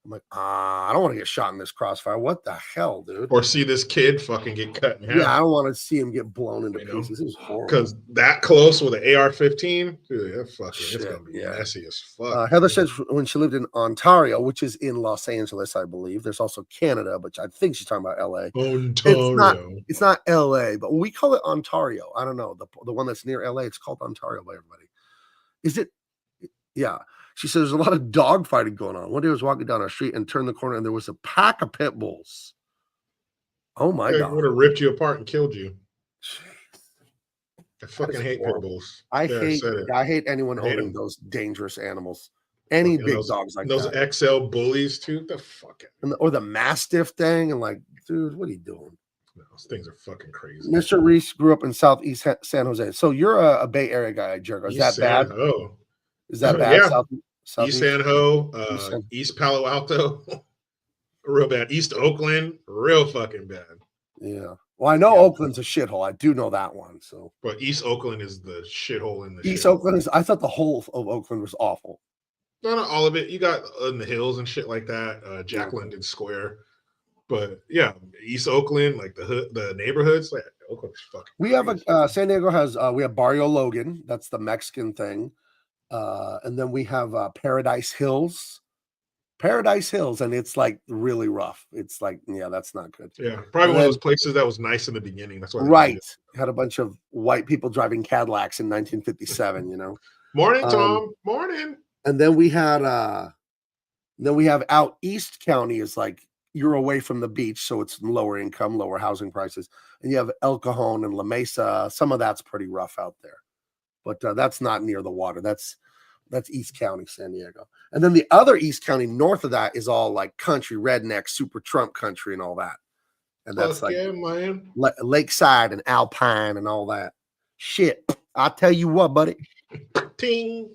I'm like, I don't want to get shot in this crossfire. What the hell, dude? Or see this kid fucking get cut in half. Yeah, I don't want to see him get blown into pieces. It was horrible. Because that close with an AR-15, dude, it's going to be messy as fuck. Heather says when she lived in Ontario, which is in Los Angeles, I believe. There's also Canada, but I think she's talking about LA. Ontario. It's not LA, but we call it Ontario. I don't know. The one that's near LA, it's called Ontario by everybody. Is it? Yeah. She says there's a lot of dog fighting going on. One day I was walking down our street and turned the corner and there was a pack of pit bulls. Oh my God. Would have ripped you apart and killed you. I fucking hate pit bulls. I hate anyone owning those dangerous animals. Any big dogs like those that. XL bullies too. The fuck. Or the Mastiff thing. And like, dude, what are you doing? No, those things are fucking crazy. Mr. Reese grew up in Southeast San Jose. So you're a Bay Area guy, Jericho. Is that bad? Oh. Is that bad? Yeah. Southeast East San Ho, East Palo Alto, real bad. East Oakland, real fucking bad. Yeah. Well, I know Oakland's a shithole. I do know that one. So, but East Oakland is the shithole in the East Oakland is. I thought the whole of Oakland was awful. No, not all of it. You got in the hills and shit like that. Jack London Square, but yeah, East Oakland, like the neighborhoods, like Oakland's fucking. We crazy. Have San Diego has we have Barrio Logan. That's the Mexican thing. And then we have Paradise Hills, and it's like really rough. It's like, yeah, that's not good. Yeah, probably one of those places that was nice in the beginning. That's why. Right, had a bunch of white people driving Cadillacs in 1957. Morning, Tom. Morning. And then we had out East County is like you're away from the beach, so it's lower income, lower housing prices, and you have El Cajon and La Mesa. Some of that's pretty rough out there. But that's not near the water. That's That's East County, San Diego. And then the other East County north of that is all like country, redneck, super Trump country and all that. And that's Fuck like yeah, man. Lakeside and Alpine and all that. Shit. I'll tell you what, buddy. Ting.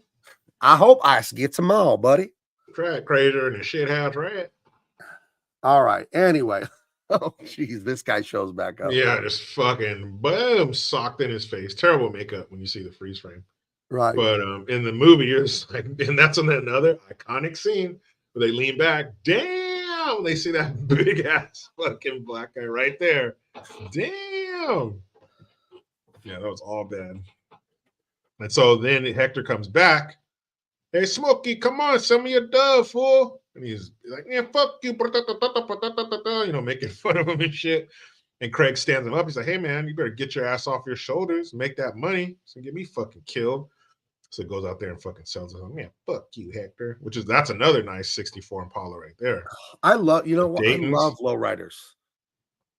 I hope ICE gets them all, buddy. Track crater and the shit house rat. All right. Anyway. Oh, jeez. This guy shows back up. Yeah, just fucking boom, socked in his face. Terrible makeup when you see the freeze frame. Right. But in the movie, you're just like, and that's on another iconic scene where they lean back. Damn, they see that big ass fucking black guy right there. Damn. Yeah, that was all bad. And so then Hector comes back. Hey, Smokey, come on, send me a dove, fool. And he's like, yeah, fuck you. You know, making fun of him and shit. And Craig stands him up. He's like, hey, man, you better get your ass off your shoulders, make that money, so get me fucking killed. So he goes out there and fucking sells it. Like, man, fuck you, Hector. That's another nice 64 Impala right there. I love, you know what? Dayton's. I love lowriders.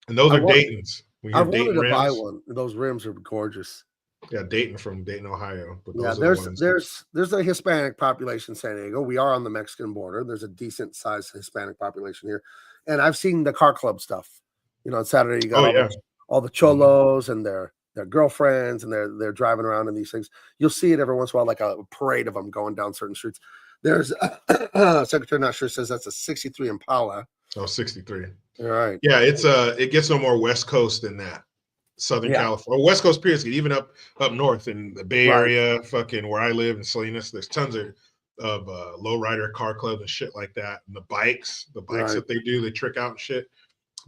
And those are Dayton's. I wanted to buy one. Those rims are gorgeous. Yeah, Dayton from Dayton, Ohio. But yeah, there's a Hispanic population in San Diego. We are on the Mexican border. There's a decent sized Hispanic population here. And I've seen the car club stuff. You know, on Saturday you got all the cholos and their girlfriends, and they're driving around in these things. You'll see it every once in a while, like a parade of them going down certain streets. There's Secretary Not Sure says that's a 63 Impala. Oh, 63. All right. Yeah, it gets no more West Coast than that. Southern California, or West Coast period, even up north in the Bay Area, fucking where I live in Salinas, there's tons of lowrider car clubs and shit like that. And the bikes that they do, they trick out and shit.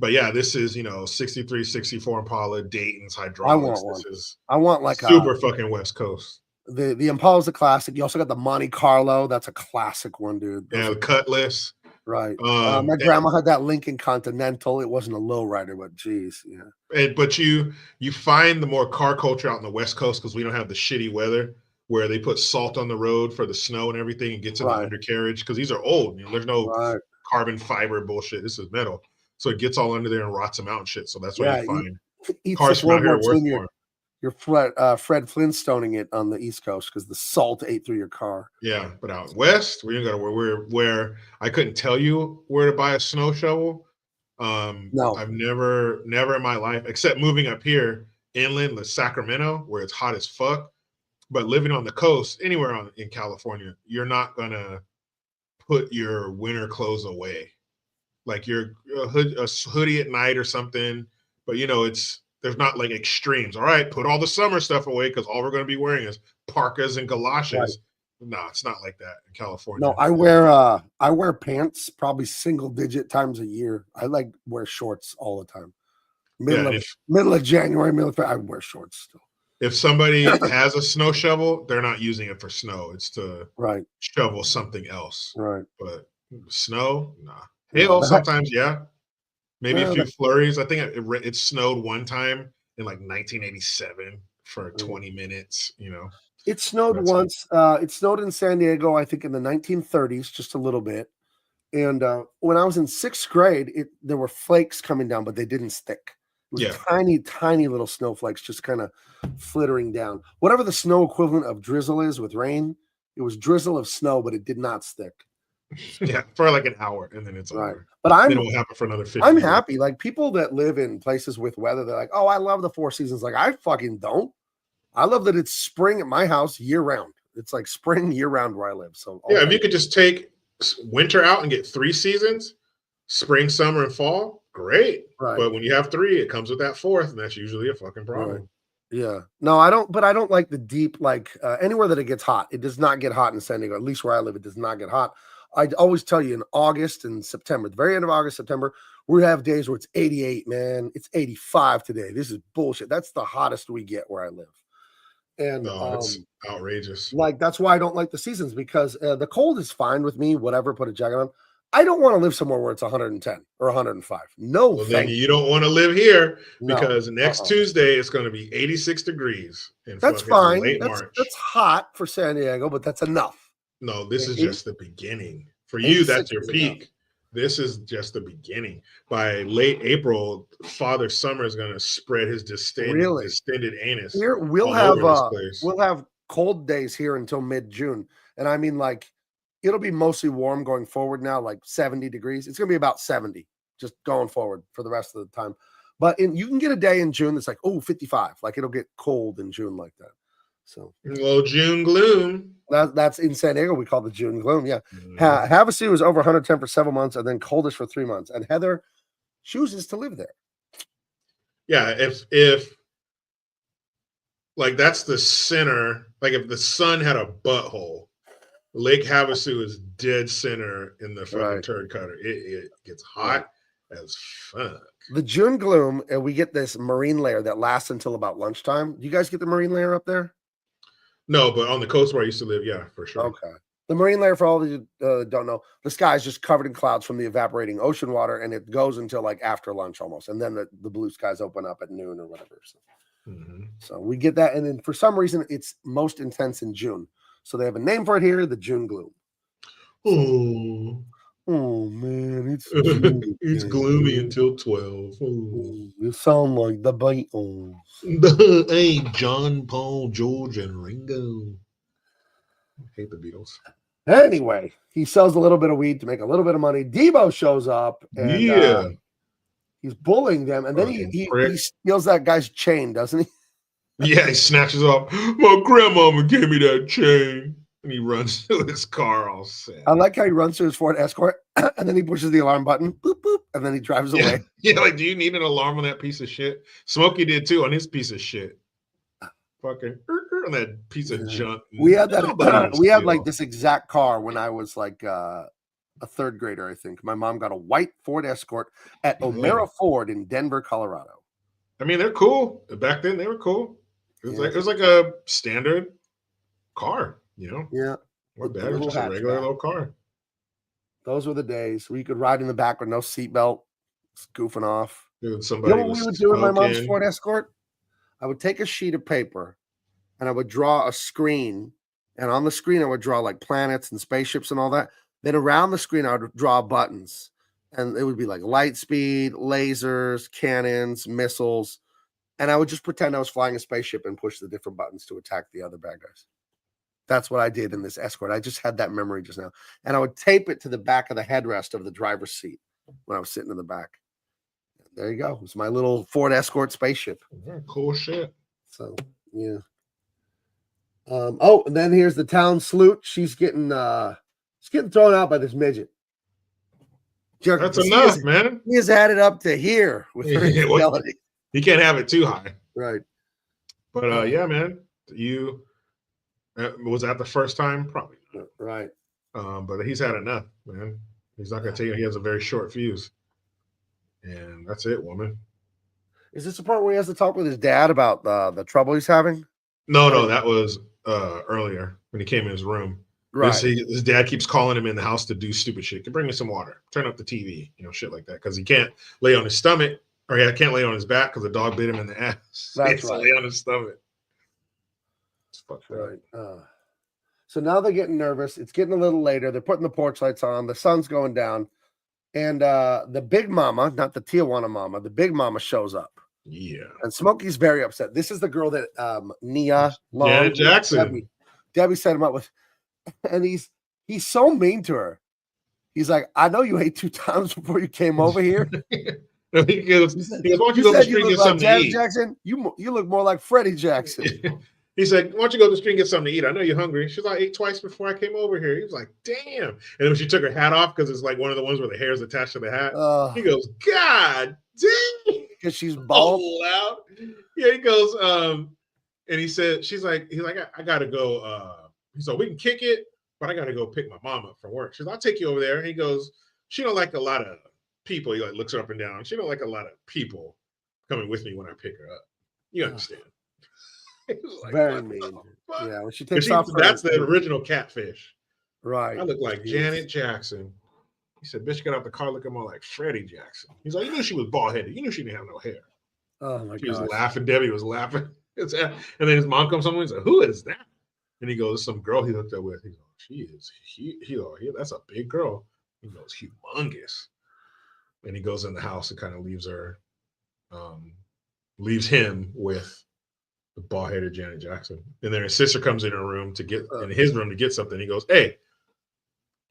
But yeah, this is 63, 64 Impala, Dayton's hydraulics. I want like super fucking West Coast. The Impala's a classic. You also got the Monte Carlo. That's a classic one, dude. Yeah, the Cutlass. Right. My grandma had that Lincoln Continental. It wasn't a lowrider, but geez, yeah. But you find the more car culture out in the West Coast because we don't have the shitty weather where they put salt on the road for the snow and everything and gets in the undercarriage because these are old. There's no carbon fiber bullshit. This is metal, so it gets all under there and rots them out and shit. So that's why you find cars from out here worth more. You're Fred Flintstoning it on the East Coast because the salt ate through your car. Yeah, but out west, we ain't got where I couldn't tell you where to buy a snow shovel. No, I've never in my life, except moving up here inland to Sacramento, where it's hot as fuck. But living on the coast, anywhere in California, you're not gonna put your winter clothes away, like your hoodie at night or something. But there's not like extremes. All right, put all the summer stuff away because all we're going to be wearing is parkas and galoshes. Right. No, it's not like that in California. No, I wear pants probably single digit times a year. I wear shorts all the time. Middle of January, I wear shorts still. If somebody has a snow shovel, they're not using it for snow. It's to shovel something else. Right. But snow, nah. Hail sometimes, yeah. Maybe a few flurries. I think it snowed one time in like 1987 for 20 minutes, It snowed once. It snowed in San Diego, I think in the 1930s, just a little bit. And when I was in sixth grade, there were flakes coming down, but they didn't stick. It was tiny, tiny little snowflakes just kind of flittering down. Whatever the snow equivalent of drizzle is with rain, it was drizzle of snow, but it did not stick. Yeah, for like an hour, and then it's over. But it won't happen for another 50 I'm years. happy. Like people that live in places with weather, they're like, "Oh, I love the four seasons." Like I fucking don't. I love that it's spring at my house year round. It's like spring year round where I live. So if you could just take winter out and get 3 seasons, spring, summer, and fall, great. Right. But when you have 3, it comes with that 4th, and that's usually a fucking problem. Right. Yeah. No, I don't. But I don't like the deep. Anywhere that it gets hot, it does not get hot in San Diego. At least where I live, it does not get hot. I always tell you in August and September, the very end of August, September, we have days where it's 88, man. It's 85 today. This is bullshit. That's the hottest we get where I live. And it's outrageous. That's why I don't like the seasons because the cold is fine with me, whatever, put a jacket on. I don't want to live somewhere where it's 110 or 105. No, well, then you don't want to live here because next Tuesday it's going to be 86 degrees. That's fine. That's hot for San Diego, but that's enough. No, this is just the beginning. For you, that's your peak. This is just the beginning. By late April, Father Summer is going to spread his distended anus. Here we'll have cold days here until mid-June. And I mean, like, it'll be mostly warm going forward now, like 70 degrees. It's going to be about 70 just going forward for the rest of the time. But you can get a day in June that's like, 55. Like, it'll get cold in June like that. So, well, June gloom. That's in San Diego. We call the June gloom. Yeah. Havasu was over 110 for several months and then coldest for 3 months. And Heather chooses to live there. Yeah. If like that's the center, like if the sun had a butthole, Lake Havasu is dead center in the fucking turd cutter. It gets hot as fuck. The June gloom, and we get this marine layer that lasts until about lunchtime. Do you guys get the marine layer up there? No, but on the coast where I used to live, yeah, for sure. Okay. The marine layer, for all of you don't know, the sky is just covered in clouds from the evaporating ocean water, and it goes until like after lunch almost. And then the blue skies open up at noon or whatever. So we get that. And then for some reason, it's most intense in June. So they have a name for it here, the June gloom. Oh man, it's it's gloomy until 12. You sound like the Beatles. Hey, John, Paul, George, and Ringo. I hate the Beatles. Anyway, he sells a little bit of weed to make a little bit of money. Debo shows up and he's bullying them, and then he steals that guy's chain, doesn't he? Yeah, he snatches off. My grandmama gave me that chain. And he runs to his car all sad. I like how he runs to his Ford Escort and then he pushes the alarm button, boop, boop, and then he drives away. Yeah, like, do you need an alarm on that piece of shit? Smokey did too on his piece of shit. Fucking on that piece of junk. We had that. We had like this exact car when I was like a third grader, I think. My mom got a white Ford Escort at O'Mara Ford in Denver, Colorado. I mean, they're cool. Back then, they were cool. It was like a standard car. You know, what bad? It was just a regular little car. Those were the days where you could ride in the back with no seatbelt, goofing off. Dude, somebody you know what we would do in my mom's Ford Escort? I would take a sheet of paper and I would draw a screen, and on the screen I would draw like planets and spaceships and all that. Then around the screen I would draw buttons, and it would be like light speed, lasers, cannons, missiles, and I would just pretend I was flying a spaceship and push the different buttons to attack the other bad guys. That's what I did in this Escort. I just had that memory just now. And I would tape it to the back of the headrest of the driver's seat when I was sitting in the back. There you go. It's my little Ford Escort spaceship. Cool shit. So, yeah. And then here's the town salute. She's getting thrown out by this midget. That's enough, man. He has had it up to here with her infidelity. You can't have it too high. Right. But yeah, man. Was that the first time? Probably not. Right. But he's had enough, man. He's not going to tell you he has a very short fuse. And that's it, woman. Is this the part where he has to talk with his dad about the trouble he's having? No, that was earlier when he came in his room. Right. His dad keeps calling him in the house to do stupid shit. Can bring me some water. Turn up the TV. Shit like that. Because he can't lay on his stomach, or he can't lay on his back because the dog bit him in the ass. That's right. Lay on his stomach. Right. So now they're getting nervous. It's getting a little later. They're putting the porch lights on. The sun's going down. And the big mama, not the Tijuana mama, the big mama shows up. Yeah. And Smokey's very upset. This is the girl that Nia Jackson. Debbie set him up with. And he's so mean to her. He's like, I know you ate 2 times before you came over here. He goes, why don't you go to the street and get something to eat? Jackson, you look more like Freddie Jackson. He said, why don't you go to the street and get something to eat? I know you're hungry. She's like, I ate twice before I came over here. He was like, damn. And then when she took her hat off, because it's like one of the ones where the hair is attached to the hat, he goes, God damn. Because she's bald. Loud. Yeah, he goes, and he said, he's like, I gotta go. He's like, we can kick it, but I gotta go pick my mom up from work. She's like, I'll take you over there. And he goes, she don't like a lot of people. He like looks her up and down. She don't like a lot of people coming with me when I pick her up. You understand? Like, very mean. Yeah, when she takes off. That's the original catfish. Right. I look like Janet Jackson. He said, bitch, got out the car looking more like Freddie Jackson. He's like, you knew she was bald-headed. You knew she didn't have no hair. Oh, my God. She was laughing. Debbie was laughing. And then his mom comes home and he's like, who is that? And he goes, some girl he hooked up with. He goes, that's a big girl. He goes, humongous. And he goes in the house and kind of leaves him with The bald-headed Janet Jackson. And then his sister comes in her room in his room to get something. He goes, "Hey,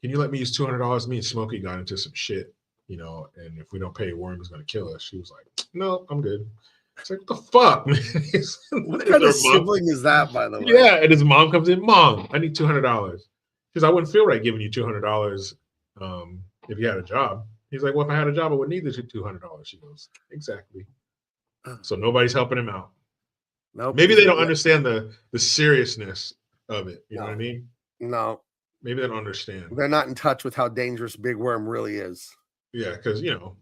can you let me use $200? Me and Smokey got into some shit, you know, and if we don't pay, Worm is going to kill us." She was like, "No, I'm good." It's like, what the fuck, man? What kind of sibling is that, by the way? Yeah, and his mom comes in, "Mom, I need $200." Because I wouldn't feel right giving you $200 if you had a job. He's like, "Well, if I had a job, I would need the $200." She goes, "Exactly." So nobody's helping him out. Nope. Maybe they don't understand the seriousness of it. You know what I mean? No. Maybe they don't understand. They're not in touch with how dangerous Big Worm really is. Yeah, because, you know,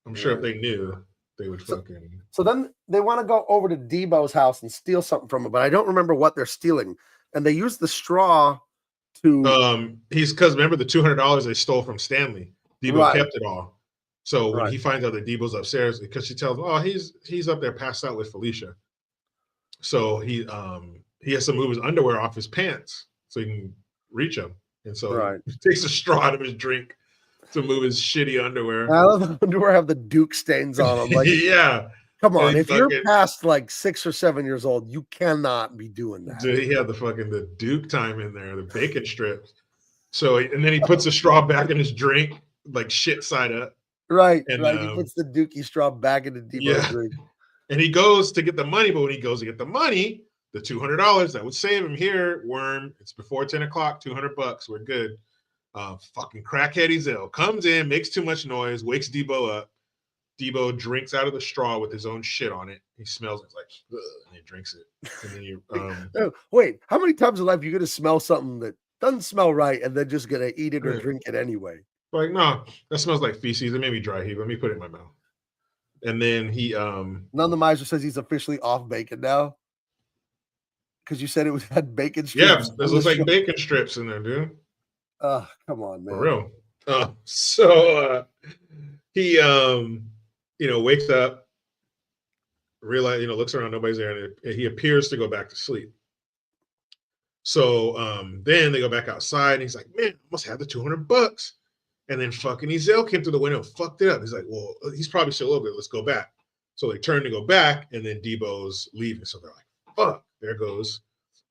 I'm sure if they knew, they would fucking... So then they want to go over to Debo's house and steal something from him, but I don't remember what they're stealing. And they use the straw to... because remember the $200 they stole from Stanley? Debo kept it all. So when he finds out that Debo's upstairs, because she tells him, "Oh, he's up there passed out with Felicia." So he has to move his underwear off his pants so he can reach him. And so he takes a straw out of his drink to move his shitty underwear. I love the underwear have the Duke stains on them. Like, yeah. Come on, if you're past like 6 or 7 years old, you cannot be doing that. Dude, he had the Duke time in there, the bacon strips. So and then he puts the straw back in his drink, like shit side up. Right. He puts the Dookie straw back in the Debo's drink. And he goes to get the money, but when he goes to get the money, the $200 that would save him here, Worm, it's before 10 o'clock, $200, we're good. Fucking crackhead Ezel comes in, makes too much noise, wakes Debo up. Debo drinks out of the straw with his own shit on it. He smells it, like, and he drinks it. And then you, wait, how many times in life are you going to smell something that doesn't smell right and then just going to eat it or drink it anyway? Like, no, that smells like feces. It made me dry heave. Let me put it in my mouth. And then he None the Miser says he's officially off bacon now. Because you said it had bacon strips. Yeah, this looks like bacon strips in there, dude. Come on, man. For real. So he wakes up, realize, looks around, nobody's there, and he appears to go back to sleep. So then they go back outside, and he's like, "Man, I must have the $200." And then fucking Ezel came through the window and fucked it up. He's like, "Well, he's probably still over there. Let's go back." So they turn to go back, and then Debo's leaving. So they're like, "Fuck, there goes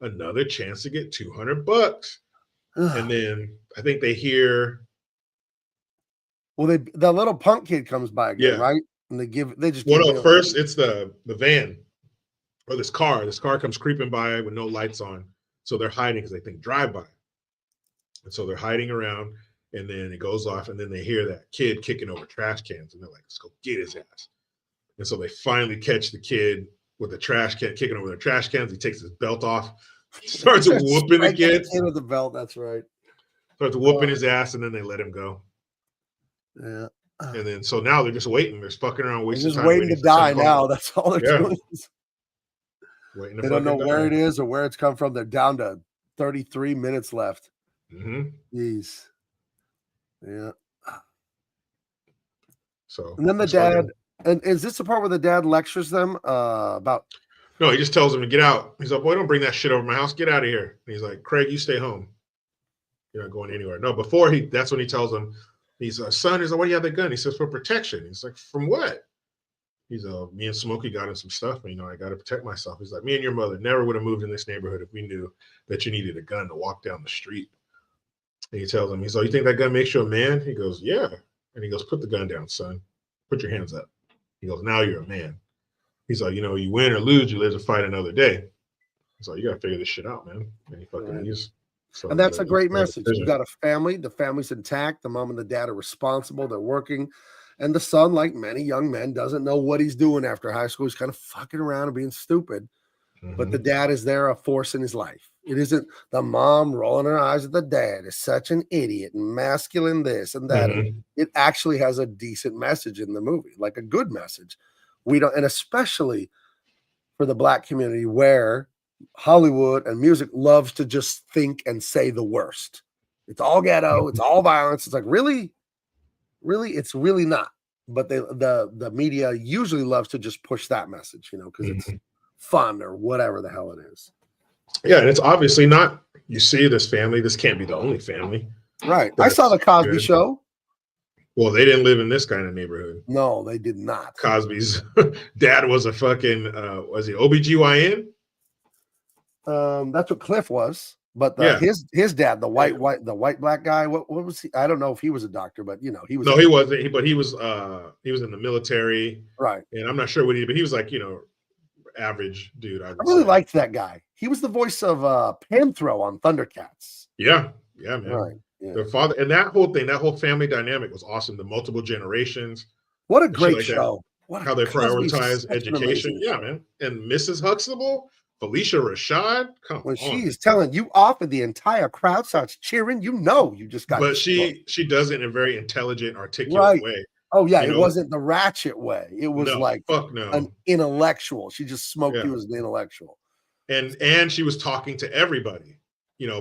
another chance to get $200." And then I think they hear. Well, the little punk kid comes by again, right? And they just. Well, no, first it's the van or this car. This car comes creeping by with no lights on. So they're hiding because they think drive-by. And so they're hiding around. And then it goes off, and then they hear that kid kicking over trash cans, and they're like, "Let's go get his ass." And so they finally catch the kid with the trash can kicking over the trash cans. He takes his belt off, starts whooping the kid. With the belt, that's right. Starts whooping his ass, and then they let him go. Yeah. And then so now they're just waiting. They're fucking around, wasting time. Waiting to die now. That's all they're doing. Waiting to they don't know where it is or where it's come from. They're down to 33 minutes left. Jeez. Yeah. So and then the dad, and is this the part where the dad lectures them about? No, he just tells them to get out. He's like, "Boy, don't bring that shit over my house. Get out of here." And he's like, "Craig, you stay home. You're not going anywhere." No, that's when he tells them, he's like, "Son," he's like, "Why do you have the gun?" He says, "For protection." He's like, "From what?" He's like, "Me and Smokey got in some stuff, and I got to protect myself." He's like, "Me and your mother never would have moved in this neighborhood if we knew that you needed a gun to walk down the street." And he tells him, he's like, "You think that gun makes you a man?" He goes, "Yeah." And he goes, "Put the gun down, son. Put your hands up." He goes, "Now you're a man." He's like, "You win or lose, you live to fight another day." He's like, "You got to figure this shit out, man." And he fucking leaves. So, and that's a great message. You got a family. The family's intact. The mom and the dad are responsible. They're working. And the son, like many young men, doesn't know what he's doing after high school. He's kind of fucking around and being stupid. But the dad is there, a force in his life. It isn't the mom rolling her eyes at the dad is such an idiot and masculine this and that. It actually has a decent message in the movie, like a good message. And especially for the Black community where Hollywood and music loves to just think and say the worst. It's all ghetto. It's all violence. It's like, really, it's really not. But the media usually loves to just push that message, because it's fun or whatever the hell it is. Yeah, and it's obviously not. You see this family. This can't be the only family. Right. I saw the Cosby Show. Well, they didn't live in this kind of neighborhood. No, they did not. Cosby's dad was a fucking, was he OBGYN? That's what Cliff was. But Yeah. his dad, the white black guy, what was he? I don't know if he was a doctor, but you know, he was. No, he wasn't. But he was in the military, right. And I'm not sure what but he was like, average dude. I really liked that guy. He was the voice of Panthro on Thundercats. Yeah, man. Right. Yeah. Their father and that whole family dynamic was awesome. The multiple generations. What a great show. How they prioritize education. Yeah, man. And Mrs. Huxtable, Felicia Rashad. Come on. She's telling you off and the entire crowd starts cheering, you just got. But she does it in a very intelligent, articulate way. Oh yeah, it wasn't the ratchet way. It was an intellectual. She just smoked you as an intellectual. And she was talking to everybody,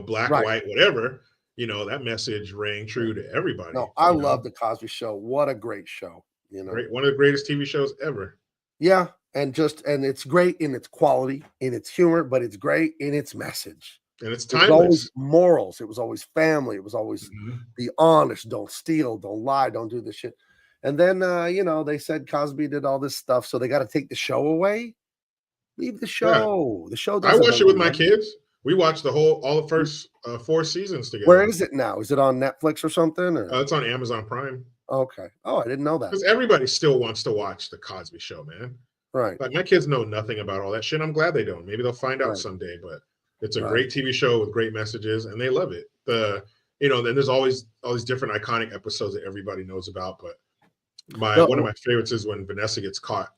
black, white, whatever. That message rang true to everybody. No, I love the Cosby Show. What a great show. One of the greatest TV shows ever. Yeah, and it's great in its quality, in its humor, but it's great in its message. And it's timeless. It was always morals. It was always family. It was always be honest, don't steal, don't lie, don't do this shit. And then, they said Cosby did all this stuff, so they got to take the show away. Leave the show. Yeah. The show. I watched it with my kids. We watched all the first 4 seasons together. Where is it now? Is it on Netflix or something? Or? It's on Amazon Prime. Okay. Oh, I didn't know that. Because everybody still wants to watch the Cosby Show, man. Right. Like my kids know nothing about all that shit. I'm glad they don't. Maybe they'll find out someday. But it's a great TV show with great messages, and they love it. Then there's always all these different iconic episodes that everybody knows about, but. One of my favorites is when Vanessa gets caught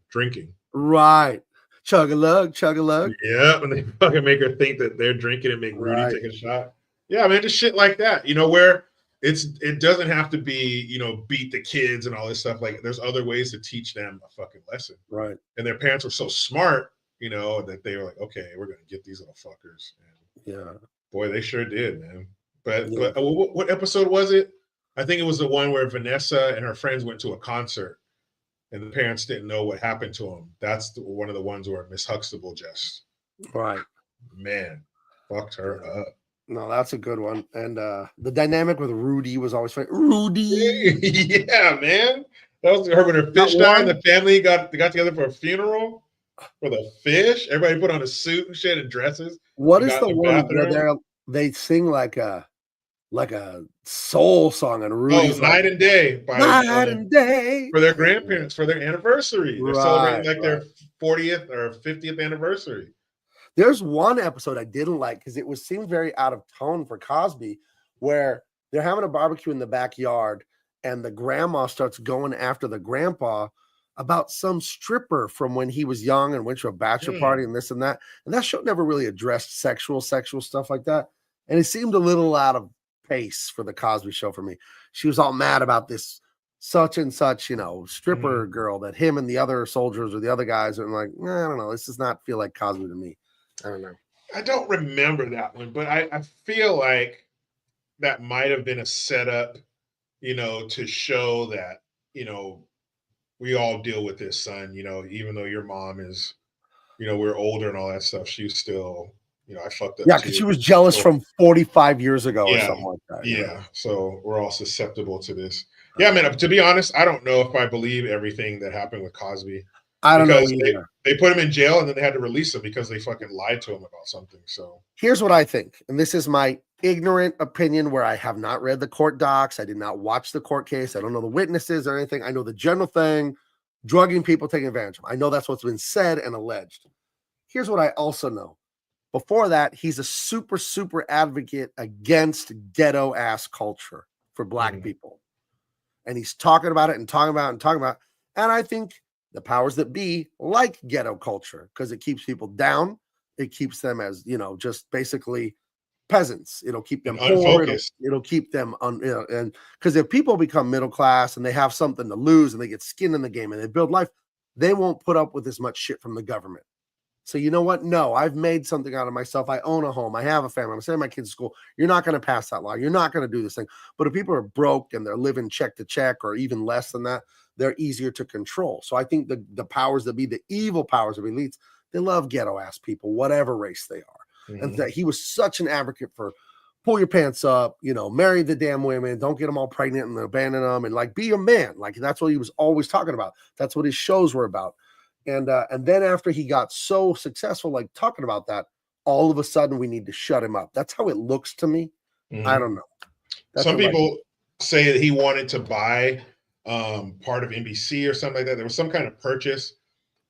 drinking. Right. Chug-a-lug, chug-a-lug. Yeah, when they fucking make her think that they're drinking and make Rudy take a shot. Yeah, man, just shit like that. Where it doesn't have to be, beat the kids and all this stuff. Like there's other ways to teach them a fucking lesson. Right. And their parents were so smart, that they were like, okay, we're gonna get these little fuckers. And yeah. Boy, they sure did, man. But what episode was it? I think it was the one where Vanessa and her friends went to a concert and the parents didn't know what happened to them. That's one of the ones where Miss Huxtable just, man, fucked her up. No, that's a good one. And the dynamic with Rudy was always funny. Rudy. Yeah, man. That was her when her fish died. The family got together for a funeral for the fish. Everybody put on a suit and shit and dresses. What is the one where they sing like a soul song and Rudy's Night and Day Night and Day for their grandparents for their anniversary. They're celebrating their 40th or 50th anniversary. There's one episode I didn't like because it seemed very out of tone for Cosby, where they're having a barbecue in the backyard and the grandma starts going after the grandpa about some stripper from when he was young and went to a bachelor party and this and that. And that show never really addressed sexual stuff like that. And it seemed a little out of pace for the Cosby Show for me. She was all mad about this such and such, stripper girl that him and the other soldiers or the other guys are like, I don't know. This does not feel like Cosby to me. I don't know. I don't remember that one, but I feel like that might have been a setup, to show that, we all deal with this, son, even though your mom is, we're older and all that stuff, she's still, I fucked up. Yeah, because she was jealous from 45 years ago or something like that. Yeah. So we're all susceptible to this. Yeah, man, to be honest, I don't know if I believe everything that happened with Cosby. I don't know either. They put him in jail and then they had to release him because they fucking lied to him about something. So here's what I think. And this is my ignorant opinion where I have not read the court docs. I did not watch the court case. I don't know the witnesses or anything. I know the general thing, drugging people, taking advantage of them. I know that's what's been said and alleged. Here's what I also know. Before that, he's a super, super advocate against ghetto ass culture for black people. And he's talking about it and talking about it and talking about it. And I think the powers that be like ghetto culture because it keeps people down. It keeps them as, just basically peasants. It'll keep them poor. It'll keep them and because if people become middle class and they have something to lose and they get skin in the game and they build life, they won't put up with as much shit from the government. So you know what? No, I've made something out of myself. I own a home. I have a family. I'm sending my kids to school. You're not going to pass that law. You're not going to do this thing. But if people are broke and they're living check to check or even less than that, they're easier to control. So I think the powers that be, the evil powers that be elites, they love ghetto ass people, whatever race they are. And that he was such an advocate for pull your pants up, marry the damn women, don't get them all pregnant and abandon them and be a man. Like that's what he was always talking about. That's what his shows were about. And then after he got so successful, like talking about that, all of a sudden we need to shut him up. That's how it looks to me. I don't know. Some people say that he wanted to buy part of NBC or something like that. There was some kind of purchase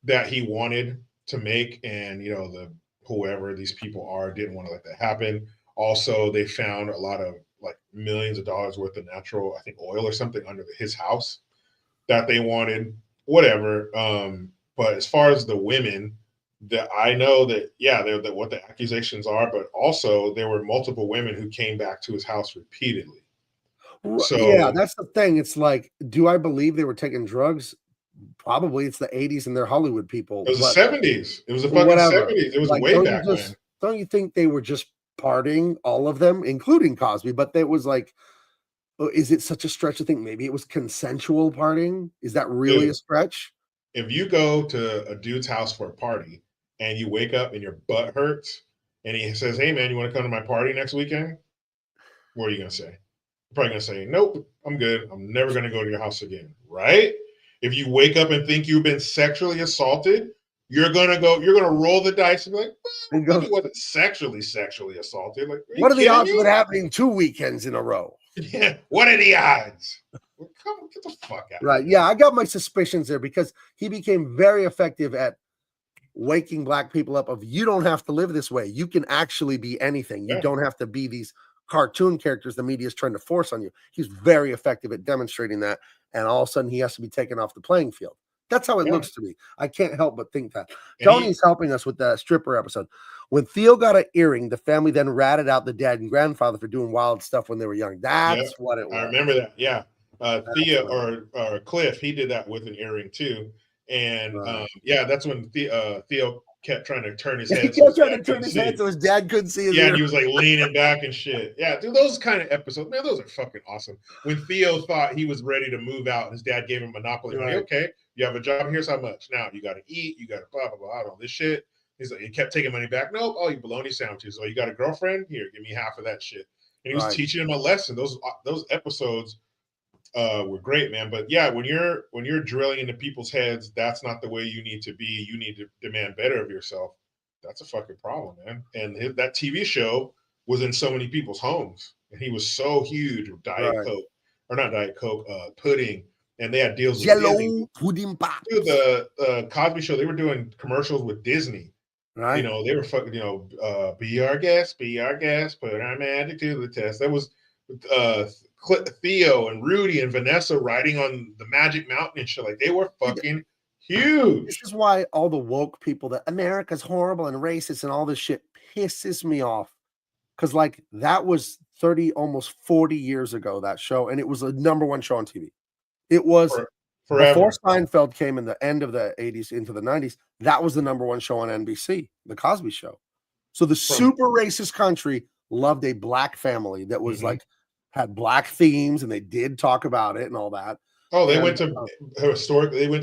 that he wanted to make, and the whoever these people are didn't want to let that happen. Also, they found a lot of like millions of dollars worth of natural, I think, oil or something under his house that they wanted. Whatever. But as far as the women, that I know that they're what the accusations are, but also there were multiple women who came back to his house repeatedly. So yeah, that's the thing. It's like, do I believe they were taking drugs? Probably. It's the 80s and they're Hollywood people. It was the 70s. It was the fucking 70s. It was like, way back when. Don't you think they were just partying, all of them, including Cosby? But it was like, is it such a stretch to think maybe it was consensual partying? Is that really a stretch? If you go to a dude's house for a party and you wake up and your butt hurts and he says, "Hey man, you want to come to my party next weekend?" What are you going to say? You're probably going to say, "Nope, I'm good. I'm never going to go to your house again." Right? If you wake up and think you've been sexually assaulted, you're going to roll the dice and be like, "Well, maybe it wasn't sexually assaulted." Like, what are the odds of it happening 2 weekends in a row? Yeah. What are the odds? Well, come on, get the fuck out. Right. Yeah, I got my suspicions there because he became very effective at waking black people up of, you don't have to live this way. You can actually be anything. You don't have to be these cartoon characters the media is trying to force on you. He's very effective at demonstrating that. And all of a sudden he has to be taken off the playing field. That's how it looks to me. I can't help but think that. And Tony's helping us with the stripper episode. When Theo got an earring, the family then ratted out the dad and grandfather for doing wild stuff when they were young. That's what it was. I remember that. Yeah. Theo or Cliff, he did that with an earring too. And that's when Theo kept trying to turn his head. He kept trying to turn his head so his dad couldn't see his ear. And he was like leaning back and shit. Yeah, dude, those kind of episodes, man, those are fucking awesome. When Theo thought he was ready to move out, his dad gave him Monopoly money. Okay, you have a job, here's how much. Now you got to eat, you got to blah, blah, blah, all this shit. He's like, he kept taking money back. Nope, oh, you bologna sandwiches. Oh, you got a girlfriend? Here, give me half of that shit. And he was teaching him a lesson. Those episodes were great, man. But yeah, when you're drilling into people's heads, that's not the way you need to be. You need to demand better of yourself. That's a fucking problem, man. And that TV show was in so many people's homes, and he was so huge with Diet Coke, or not Diet Coke, pudding, and they had deals with Disney. Pudding pop. Dude, the Cosby Show, they were doing commercials with Disney. Right. They were fucking, be our guest, put our magic to the test. That was Theo and Rudy and Vanessa riding on the Magic Mountain and shit. Like, they were fucking huge. This is why all the woke people that America's horrible and racist and all this shit pisses me off. Because like that was 30, almost 40 years ago, that show, and it was a #1 show on TV. It was forever. Before Seinfeld came in the end of the 80s into the 90s. That was the #1 show on NBC, The Cosby Show. So the super racist country loved a black family that was like had black themes, and they did talk about it and all that. Oh, they went to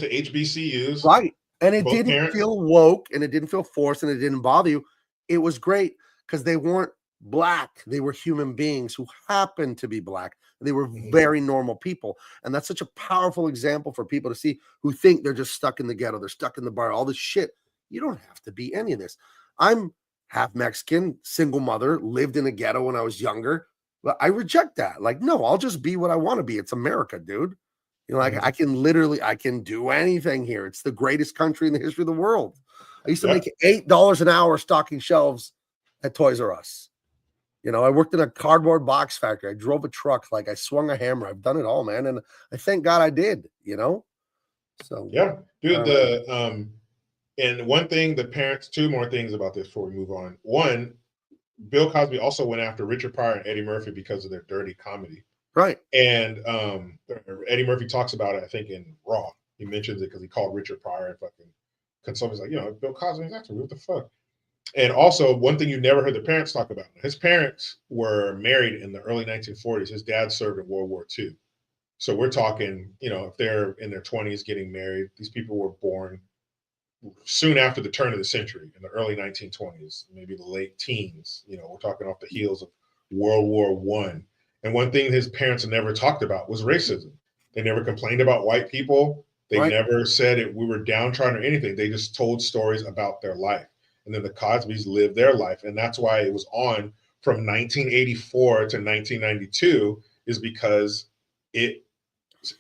HBCUs. Right. And it didn't feel woke, and it didn't feel forced, and it didn't bother you. It was great because they weren't black. They were human beings who happened to be black. They were very normal people. And that's such a powerful example for people to see who think they're just stuck in the ghetto. They're stuck in the bar, all this shit. You don't have to be any of this. I'm half Mexican, single mother, lived in a ghetto when I was younger. But I reject that. Like, no, I'll just be what I want to be. It's America, dude. Like I can do anything here. It's the greatest country in the history of the world. I used to make $8 an hour stocking shelves at Toys R Us. I worked in a cardboard box factory. I drove a truck. Like I swung a hammer. I've done it all, man. And I thank God I did, So yeah, dude, and one thing, the parents, two more things about this before we move on. One, Bill Cosby also went after Richard Pryor and Eddie Murphy because of their dirty comedy. Right. And Eddie Murphy talks about it, I think, in Raw. He mentions it because he called Richard Pryor and fucking consultants like, Bill Cosby's actor, what the fuck? And also, one thing you never heard the parents talk about, his parents were married in the early 1940s. His dad served in World War II. So we're talking, if they're in their 20s getting married, these people were born soon after the turn of the century, in the early 1920s, maybe the late teens. We're talking off the heels of World War I. And one thing his parents never talked about was racism. They never complained about white people. They never said it. We were downtrodden or anything. They just told stories about their life. And then the Cosbys lived their life. And that's why it was on from 1984 to 1992 is because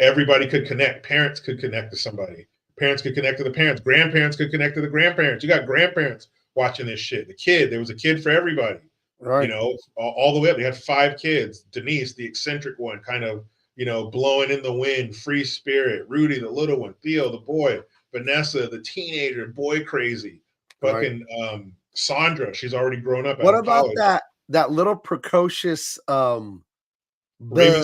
everybody could connect. Parents could connect to somebody. Parents could connect to the parents. Grandparents could connect to the grandparents. You got grandparents watching this shit. There was a kid for everybody. Right. You know, all the way up. They had 5 kids. Denise, the eccentric one, kind of, you know, blowing in the wind, free spirit. Rudy, the little one. Theo, the boy. Vanessa, the teenager, boy crazy. Fucking Sandra, she's already grown up. What about that little precocious Raven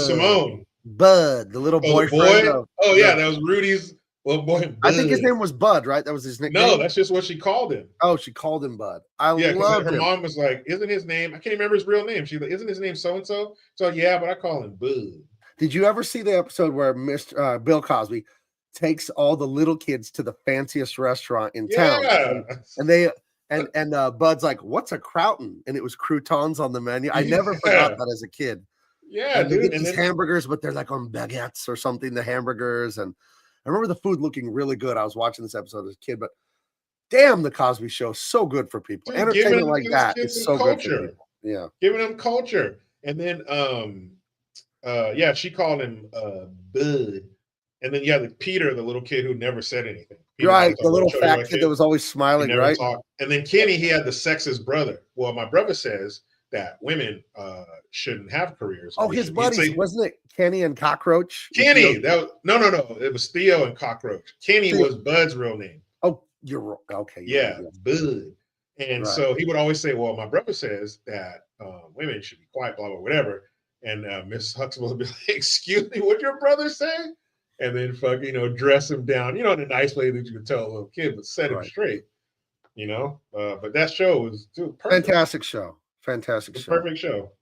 Simone? Bud, the little boyfriend. That was Rudy's little boy. Bud. I think his name was Bud, right? That was his nickname. No, that's just what she called him. Oh, she called him Bud. Her mom was like, "Isn't his name? I can't remember his real name." She's like, "Isn't his name so and so?" So yeah, but I call him Bud. Did you ever see the episode where Mr. Bill Cosby takes all the little kids to the fanciest restaurant in town, and Bud's like, "What's a Crouton?" And it was croutons on the menu. I never forgot that as a kid. Yeah, and they get these hamburgers, but they're like on baguettes or something. The hamburgers, and I remember the food looking really good. I was watching this episode as a kid, but damn, the Cosby Show is so good for people. Dude, entertainment like that is so good for people. Yeah, giving them culture, and then she called him Bud, and then Peter, the little kid who never said anything. Peter, right, the little fat kid that was always smiling, right? Talked. And then Kenny, he had the sexist brother. Well, my brother says that women shouldn't have careers. Oh, his buddies, wasn't it Kenny and Cockroach? Kenny, no. It was Theo and Cockroach. Kenny was Bud's real name. Oh, you're okay. Yeah, Bud. And so he would always say, "Well, my brother says that women should be quiet, blah blah whatever." And Miss Huxtable would be like, "Excuse me, what'd your brother say?" And then dress him down, in a nice way that you could tell a little kid, but set him straight. But that show was perfect. Fantastic show. Perfect show.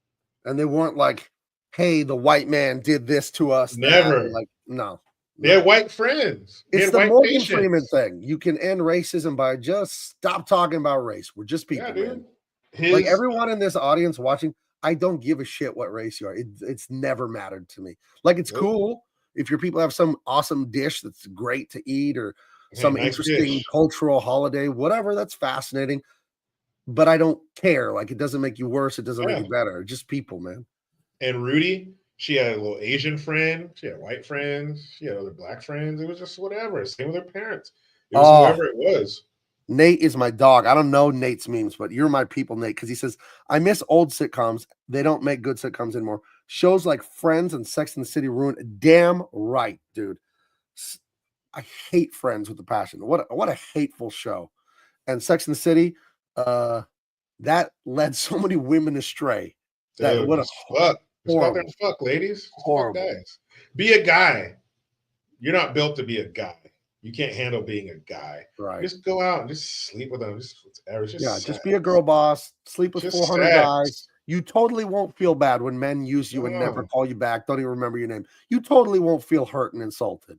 And they weren't like, "Hey, the white man did this to us." Never. No. They had white friends. It's the Morgan Freeman thing. You can end racism by just stop talking about race. We're just people, man. Like everyone in this audience watching, I don't give a shit what race you are. It's never mattered to me. Like it's cool if your people have some awesome dish that's great to eat or some interesting cultural holiday, whatever. That's fascinating. But I don't care. Like it doesn't make you worse. It doesn't make you better. Just people, man. And Rudy, she had a little Asian friend. She had white friends. She had other black friends. It was just whatever. Same with her parents. It was whoever it was. Nate is my dog. I don't know Nate's memes, but you're my people, Nate, because he says, "I miss old sitcoms. They don't make good sitcoms anymore. Shows like Friends and Sex and the City ruined." Damn right, dude. I hate Friends with a passion. What a hateful show. And Sex and the City, that led so many women astray. Dude, what a fuck. Just go out there and fuck, ladies. Horrible. Fuck guys. Be a guy. You're not built to be a guy. You can't handle being a guy. Right. Just go out and just sleep with them. Just be a girl boss. Sleep with 400 guys. You totally won't feel bad when men use you and never call you back. Don't even remember your name. You totally won't feel hurt and insulted.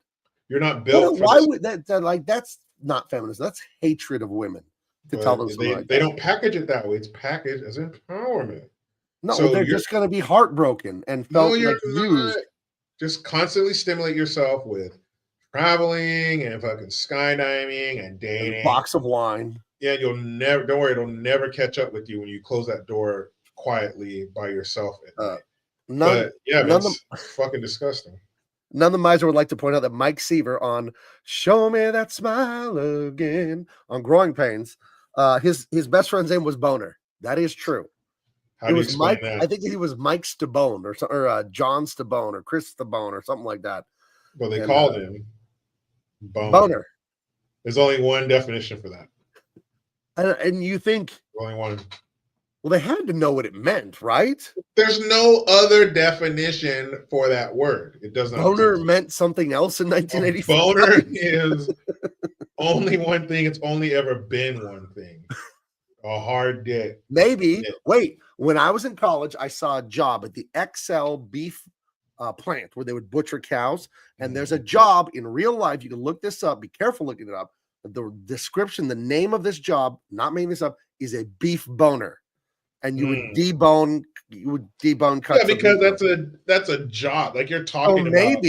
You're not built. Why would that? That's not feminism. That's hatred of women. To tell them they don't package it that way. It's packaged as empowerment. No, so they're just going to be heartbroken and felt like used. Just constantly stimulate yourself with traveling and fucking skydiving and dating. And a box of wine. Yeah, don't worry, it'll never catch up with you when you close that door quietly by yourself at night. It's fucking disgusting. None the Miser would like to point out that Mike Seaver on Show Me That Smile Again on Growing Pains, his best friend's name was Boner. That is true. How do you explain that? I think he was Mike Stabone or John Stabone or Chris Stabone or something like that. Well, they called him Boner. There's only one definition for that. And you think only one. Well, they had to know what it meant, right? There's no other definition for that word. It does not. Boner meant something else in 1985. Boner is only one thing. It's only ever been one thing. A hard dick. Maybe. Wait, when I was in college, I saw a job at the XL beef plant where they would butcher cows. And there's a job in real life. You can look this up. Be careful looking it up. The description, the name of this job, not making this up, is a beef boner. And you would debone cuts. Yeah, because that's a job. Like you're talking about.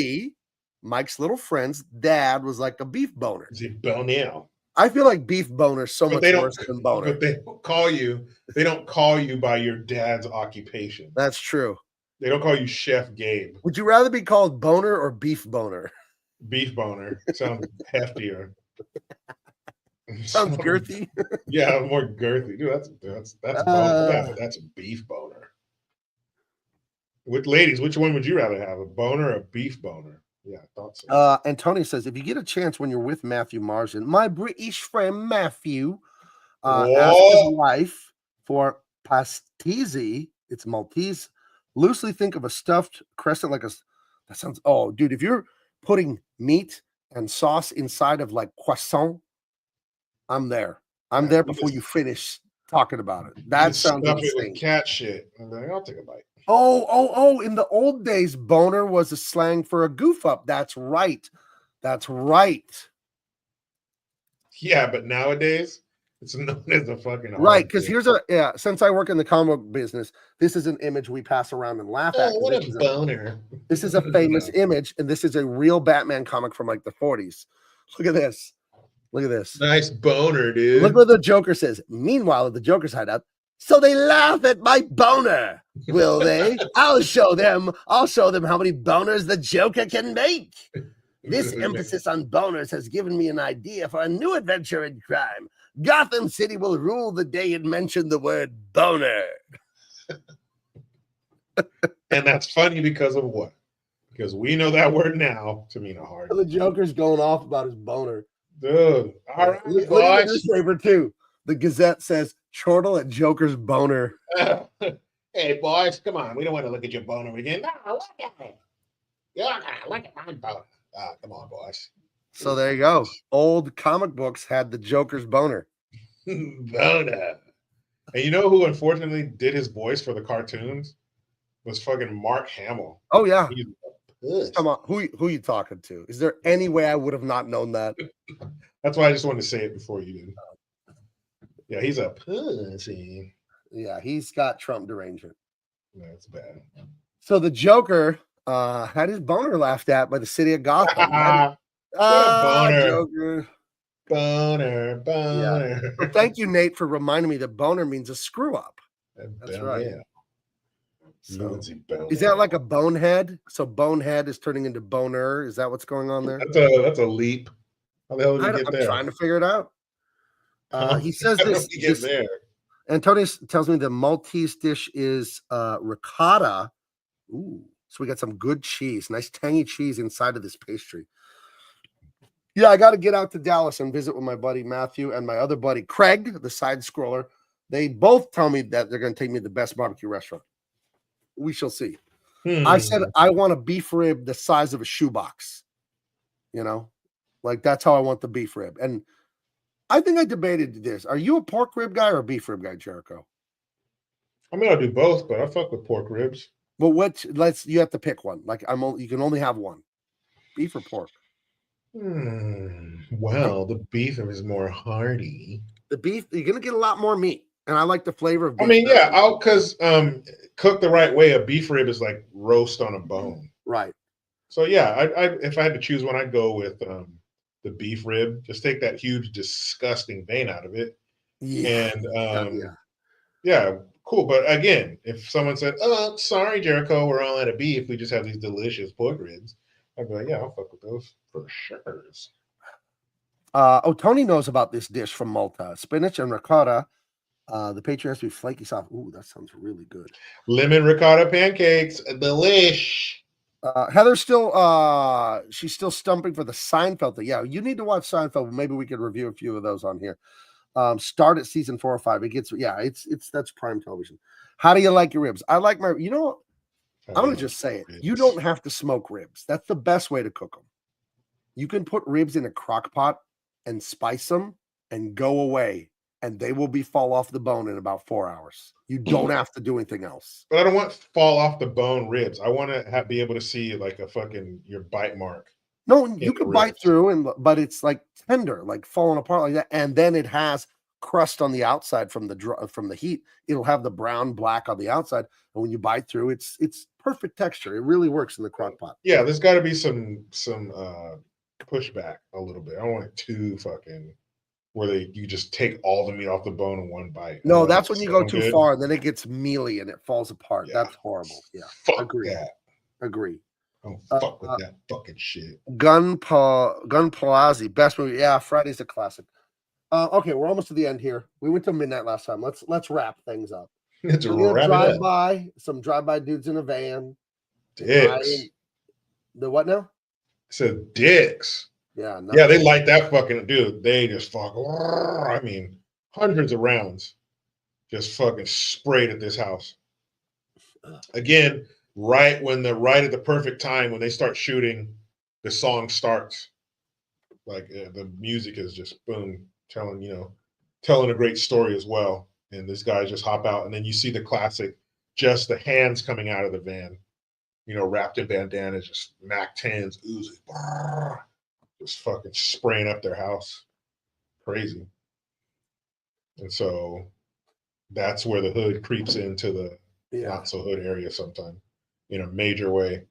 Mike's little friend's dad was like a beef boner. Is he boner? I feel like beef boner is so much worse than boner. But they call you. They don't call you by your dad's occupation. That's true. They don't call you Chef Gabe. Would you rather be called boner or beef boner? Beef boner sounds heftier. Sounds girthy. Yeah, more girthy. Dude, that's boner. That's a beef boner. Ladies, which one would you rather have, a boner or a beef boner? Yeah, I thought so. And Tony says, if you get a chance when you're with Matthew Marsden, my British friend Matthew asked his wife for pastizzi. It's Maltese. Loosely think of a stuffed crescent like a. That sounds. Oh, dude, if you're putting meat and sauce inside of like croissant, I'm there. I'm there before you finish talking about it. That sounds insane. It with cat shit. I'm like, I'll take a bite. Oh! In the old days, boner was a slang for a goof up. That's right. That's right. Yeah, but nowadays it's known as a fucking right. Because here's since I work in the comic book business, this is an image we pass around and laugh at. What a boner! This is a famous image, and this is a real Batman comic from like the 40s. Look at this. Look at this. Nice boner, dude. Look what the Joker says. Meanwhile, at the Joker's hideout, so they laugh at my boner, will they? I'll show them how many boners the Joker can make. This emphasis on boners has given me an idea for a new adventure in crime. Gotham City will rule the day it mentioned the word boner. And that's funny because of what? Because we know that word now to mean a hard. The Joker's going off about his boner. Dude, all right, look at the newspaper too. The Gazette says chortle at Joker's boner. Hey boys, come on. We don't want to look at your boner again. No, look at it. Yeah, look at my boner. Come on, boys. So there you go. Old comic books had the Joker's boner. Boner. And you know who unfortunately did his voice for the cartoons? Was fucking Mark Hamill. Oh yeah. Come on, who you talking to? Is there any way I would have not known that? That's why I just wanted to say it before you did. Yeah, he's a pussy. Yeah, he's got Trump derangement. That's bad. So the Joker had his boner laughed at by the city of Gotham. Boner. Joker. Boner. Yeah. Well, thank you, Nate, for reminding me that boner means a screw up. That's right. Yeah. So, is that like a bonehead? So bonehead is turning into boner. Is that what's going on there? That's a leap. How the hell did you get there? I'm trying to figure it out. He says this. There. Antonio tells me the Maltese dish is ricotta. Ooh, so we got some good cheese, nice tangy cheese inside of this pastry. Yeah, I got to get out to Dallas and visit with my buddy Matthew and my other buddy Craig, the side scroller. They both tell me that they're going to take me to the best barbecue restaurant. We shall see. I said I want a beef rib the size of a shoebox. You know, like that's how I want the beef rib. And I think I debated this. Are you a pork rib guy or a beef rib guy, Jericho? I mean, I'll do both, but I fuck with pork ribs. Well, you have to pick one. Like you can only have one. Beef or pork? Well, the beef is more hearty. The beef, you're gonna get a lot more meat. And I like the flavor of beef. I mean, yeah, because cooked the right way, a beef rib is like roast on a bone. Right. So yeah, if I had to choose one, I'd go with the beef rib. Just take that huge, disgusting vein out of it. Yeah. And yeah, cool. But again, if someone said, "Oh, sorry, Jericho, we're all out of beef. We just have these delicious pork ribs," I'd be like, "Yeah, I'll fuck with those for sure." Tony knows about this dish from Malta: spinach and ricotta. The Patreon has to be flaky soft. Ooh, that sounds really good. Lemon ricotta pancakes, delish. Heather's still she's still stumping for the Seinfeld thing. Yeah, you need to watch Seinfeld. Maybe we could review a few of those on here. Start at season 4 or 5. It gets it's that's prime television. How do you like your ribs? I like my, you know what? I'm gonna just say it. You don't have to smoke ribs. That's the best way to cook them. You can put ribs in a crock pot and spice them and go away. And they will fall off the bone in about 4 hours. You don't have to do anything else. But I don't want fall off the bone ribs. I want to be able to see like a fucking your bite mark. No, you can bite through, but it's like tender, like falling apart like that. And then it has crust on the outside from the heat. It'll have the brown black on the outside, and when you bite through, it's perfect texture. It really works in the crock pot. Yeah, there's got to be some pushback a little bit. I don't want it too fucking where you just take all the meat off the bone in one bite. No, that's when you go too far, and then it gets mealy and it falls apart. Yeah. That's horrible. Yeah, fuck agree. that. Agree. Don't fuck with that fucking shit. Gun Palazzi, best movie. Yeah, Friday's a classic. Okay, we're almost to the end here. We went to midnight last time. Let's wrap things up. It's We're gonna drive-by dudes in a van. Dicks. The what now? Said dicks. Yeah, yeah, they like that fucking dude. They just fuck. I mean, hundreds of rounds just fucking sprayed at this house. Again, right at the perfect time when they start shooting, the song starts. Like the music is just boom, telling a great story as well. And this guy just hop out, and then you see the classic, just the hands coming out of the van, wrapped in bandanas, just Mac 10s oozing, just fucking spraying up their house. Crazy. And so that's where the hood creeps into the not so hood area sometime in a major way.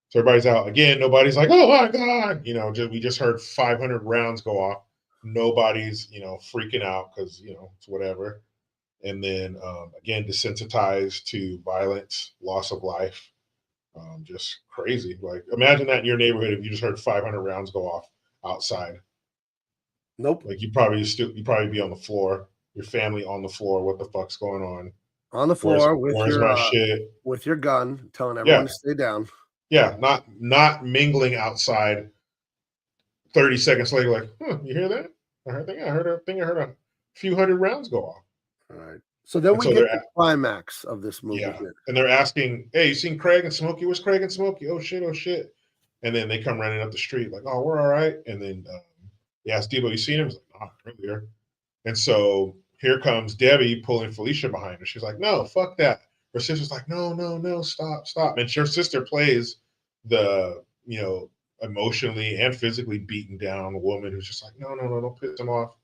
So everybody's out again. Nobody's like, oh my God, we just heard 500 rounds go off. Nobody's, freaking out because, it's whatever. And then again, desensitized to violence, loss of life. Just crazy. Like imagine that in your neighborhood if you just heard 500 rounds go off outside. Nope. Like you'd probably be on the floor, your family on the floor. What the fuck's going on? On the floor where's my shit? With your gun, telling everyone to stay down. Yeah, not mingling outside. 30 seconds later, like, you hear that? I heard a few hundred rounds go off. All right. So then we get the climax of this movie. Yeah. And they're asking, hey, you seen Craig and Smokey? Where's Craig and Smokey? Oh shit. And then they come running up the street, like, oh, we're all right. And then he asked Debo, you seen him? He's like, not earlier. And so here comes Debbie pulling Felicia behind her. She's like, no, fuck that. Her sister's like, no, stop. And her sister plays the, emotionally and physically beaten down woman who's just like, no, don't piss him off.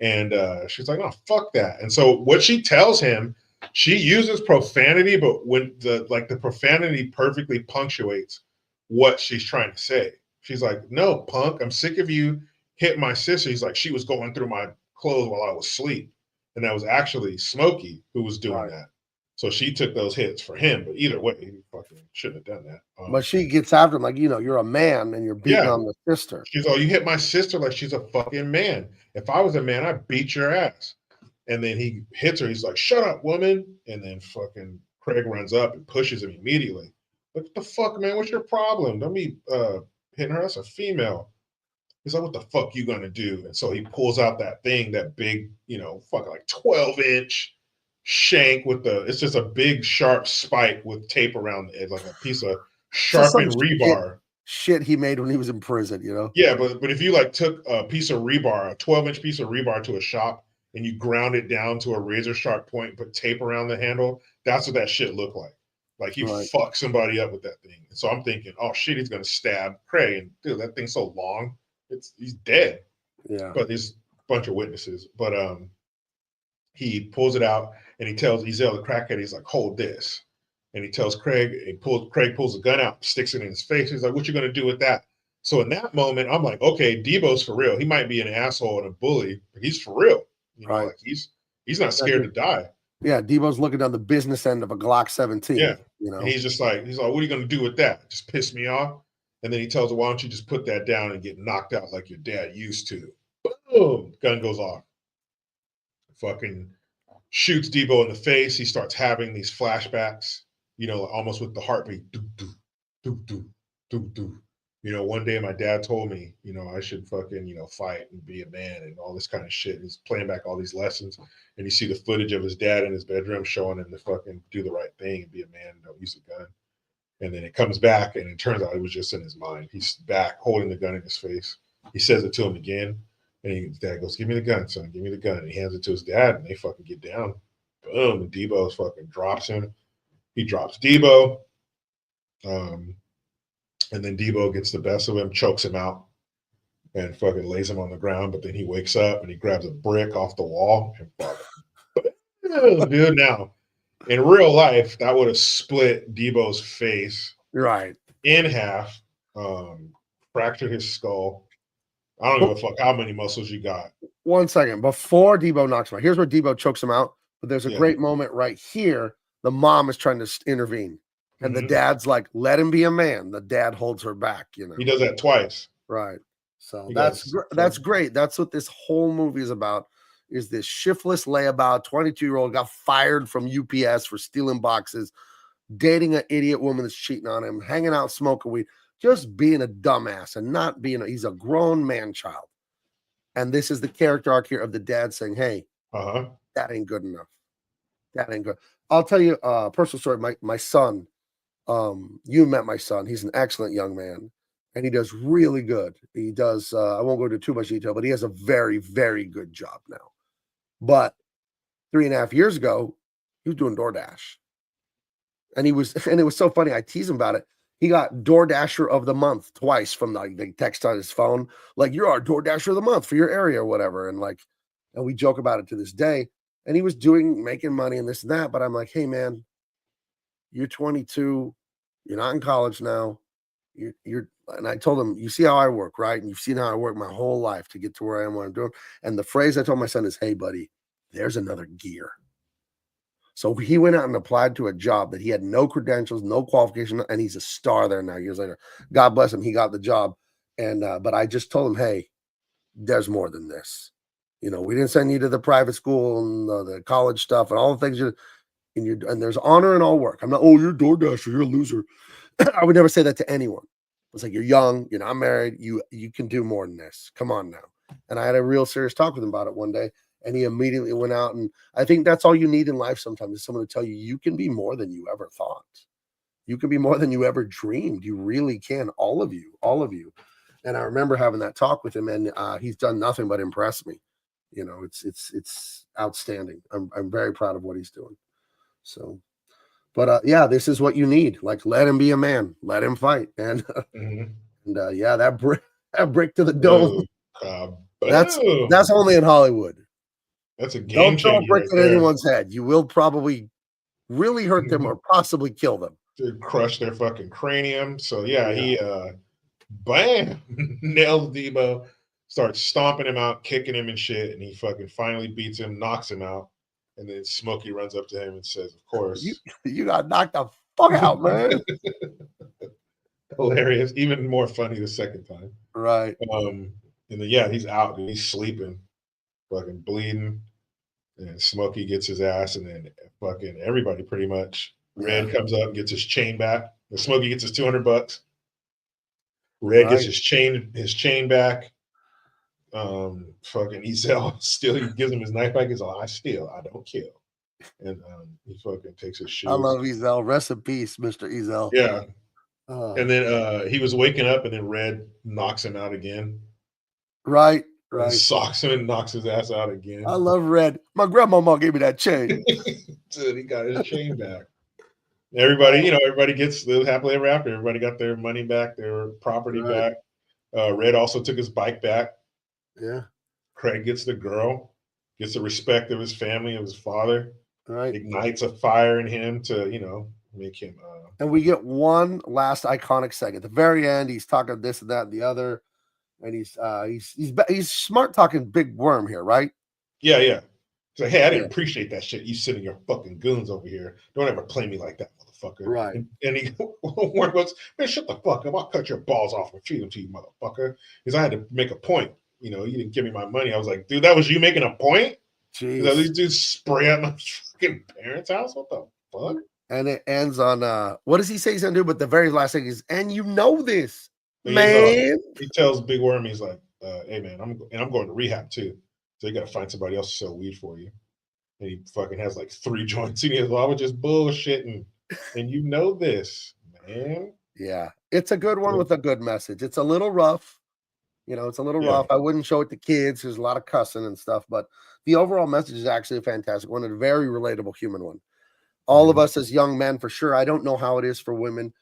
And she's like, no, fuck that. And so what she tells him, she uses profanity, but when the profanity perfectly punctuates what she's trying to say. She's like, no, punk, I'm sick of you hitting my sister. He's like, she was going through my clothes while I was asleep. And that was actually Smokey who was doing that. So she took those hits for him, but either way, he fucking shouldn't have done that. But she gets after him like, you're a man and you're beating on the sister. She's you hit my sister like she's a fucking man. If I was a man, I'd beat your ass. And then he hits her. He's like, shut up, woman. And then fucking Craig runs up and pushes him immediately. What the fuck, man? What's your problem? Don't be hitting her. That's a female. He's like, what the fuck you gonna do? And so he pulls out that thing, that big, fucking like 12-inch shank with it's just a big sharp spike with tape around the edge, like a piece of sharpened rebar. Shit he made when he was in prison, Yeah, but if you took a piece of rebar, a 12-inch piece of rebar to a shop and you ground it down to a razor sharp point and put tape around the handle, that's what that shit looked like. Like he fucked somebody up with that thing. And so I'm thinking, oh shit, he's gonna stab Craig. And dude, that thing's so long, he's dead. Yeah. But there's a bunch of witnesses. But he pulls it out and he tells Ezel, the crackhead, he's like, hold this. And he tells Craig, Craig pulls the gun out, sticks it in his face. He's like, what you gonna do with that? So in that moment, I'm like, okay, Debo's for real. He might be an asshole and a bully, but he's for real. Like he's not scared to die. Yeah, Debo's looking down the business end of a Glock 17. Yeah. And he's like, what are you gonna do with that? Just piss me off? And then he tells her, why don't you just put that down and get knocked out like your dad used to? Boom! Gun goes off. Fucking shoots Debo in the face. He starts having these flashbacks, almost with the heartbeat. Do, do, do, do, do, do. One day my dad told me, I should fucking, fight and be a man and all this kind of shit. He's playing back all these lessons. And you see the footage of his dad in his bedroom showing him to fucking do the right thing and be a man and don't use a gun. And then it comes back and it turns out it was just in his mind. He's back holding the gun in his face. He says it to him again. And his dad goes, give me the gun, son. Give me the gun. And he hands it to his dad and they fucking get down. Boom. And Debo fucking drops him. He drops Debo. And then Debo gets the best of him, chokes him out. and fucking lays him on the ground. But then he wakes up and he grabs a brick off the wall and fucking, dude. Now, in real life, that would have split Debo's face Right. in half, fractured his skull. I don't give a fuck how many muscles you got. 1 second. Before Debo knocks him out, here's where Debo chokes him out. But there's a Yeah. great moment right here. The mom is trying to intervene. And the Mhm. dad's like, let him be a man. The dad holds her back, you know. He does that twice. Right. So He that's does. that's great. That's what this whole movie is about. Is this shiftless layabout 22-year-old got fired from UPS for stealing boxes, dating an idiot woman that's cheating on him, hanging out smoking weed, just being a dumbass and not being he's a grown man child. And this is the character arc here of the dad saying, hey, that ain't good enough. That ain't good. I'll tell you a personal story. My son, you met my son. He's an excellent young man, and he does really good. He does, I won't go into too much detail, but he has a very, very good job now. But 3.5 years ago, he was doing DoorDash. And it was so funny. I tease him about it. He got DoorDasher of the month twice from the text on his phone. Like, you're our DoorDasher of the month for your area or whatever. And we joke about it to this day. And he was making money and this and that. But I'm like, hey, man, you're 22. You're not in college now. And I told him, you see how I work, right? And you've seen how I work my whole life to get to where I am, what I'm doing. And the phrase I told my son is, hey, buddy, there's another gear. So he went out and applied to a job that he had no credentials, no qualification, and he's a star there now years later. God bless him. He got the job. And but I just told him, hey, there's more than this. You know, we didn't send you to the private school and the college stuff and all the things and there's honor in all work. I'm not, oh, you're DoorDasher, you're a loser. I would never say that to anyone. It's like, you're young, you're not married, you can do more than this. Come on now. And I had a real serious talk with him about it one day. And he immediately went out. And I think that's all you need in life sometimes is someone to tell you, you can be more than you ever thought. You can be more than you ever dreamed. You really can. All of you. And I remember having that talk with him, and he's done nothing but impress me. You know, it's outstanding. I'm very proud of what he's doing. So, but yeah, this is what you need. Like, let him be a man. Let him fight. And, yeah, that brick to the dome. That's only in Hollywood. That's a game changer. Don't throw a brick at anyone's head. You will probably really hurt them or possibly kill them. To crush their fucking cranium. So yeah, he bam, nails Debo, starts stomping him out, kicking him and shit, and he fucking finally beats him, knocks him out, and then Smokey runs up to him and says, of course, you got knocked the fuck out, man. Hilarious. Even more funny the second time. Right. And then yeah, he's out and he's sleeping, fucking bleeding. And Smokey gets his ass, and then fucking everybody pretty much. Red comes up and gets his chain back. And Smokey gets his $200. Red gets his chain back. Fucking Ezel still, he gives him his knife back. He's like, I steal, I don't kill. And he fucking takes his shoes. I love Ezel. Rest in peace, Mr. Ezel. Yeah. And then he was waking up, and then Red knocks him out again. Right. Socks him and knocks his ass out again. I love Red. My grandmama gave me that chain. Dude, he got his chain back. Everybody, everybody gets the happily ever after. Everybody got their money back, their property back. Red also took his bike back. Yeah. Craig gets the girl, gets the respect of his family, of his father. Right. Ignites a fire in him to, make him. And we get one last iconic second. At the very end, he's talking this and that and the other. And he's smart talking Big Worm here, right? Yeah. He's like, hey, I didn't appreciate that shit. You sending your fucking goons over here. Don't ever play me like that, motherfucker. Right. And he Worm goes, man, shut the fuck up. I'll cut your balls off and feed them to you, motherfucker. Because I had to make a point. You didn't give me my money. I was like, dude, that was you making a point? Jeez. These dudes spray at my fucking parents' house? What the fuck? And it ends on what does he say he's gonna do? But the very last thing is, and you know this. Man, he tells Big Worm, he's like, hey man, I'm going to rehab too. So you gotta find somebody else to sell weed for you. And he fucking has like 3 joints. And he goes, well, I was just bullshitting. And you know this, man. Yeah, it's a good one with a good message. It's a little rough. It's a little rough. I wouldn't show it to kids. There's a lot of cussing and stuff, but the overall message is actually a fantastic one and a very relatable human one. All of us as young men, for sure. I don't know how it is for women.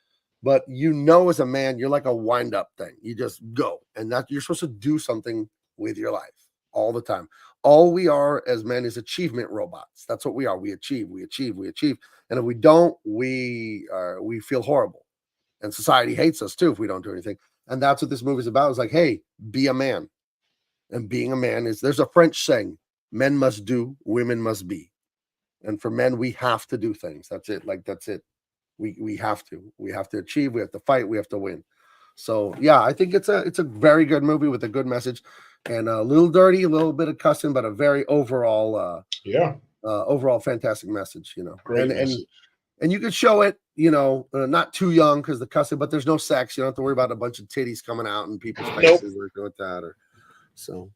But you know, as a man, you're like a wind-up thing. You just go, and that you're supposed to do something with your life all the time. All we are as men is achievement robots. That's what we are. We achieve, we achieve, we achieve. And if we don't, we feel horrible. And society hates us too if we don't do anything. And that's what this movie is about. It's like, hey, be a man. And being a man is, there's a French saying, men must do, women must be. And for men, we have to do things. That's it. Like, that's it. We have to achieve, we have to fight, we have to win. So yeah, I think it's a very good movie with a good message, and a little dirty, a little bit of cussing, but a very overall overall fantastic message, you know. Great message. And you could show it, you know, not too young because the cussing, but there's no sex. You don't have to worry about a bunch of titties coming out in people's faces or anything like that. Or so.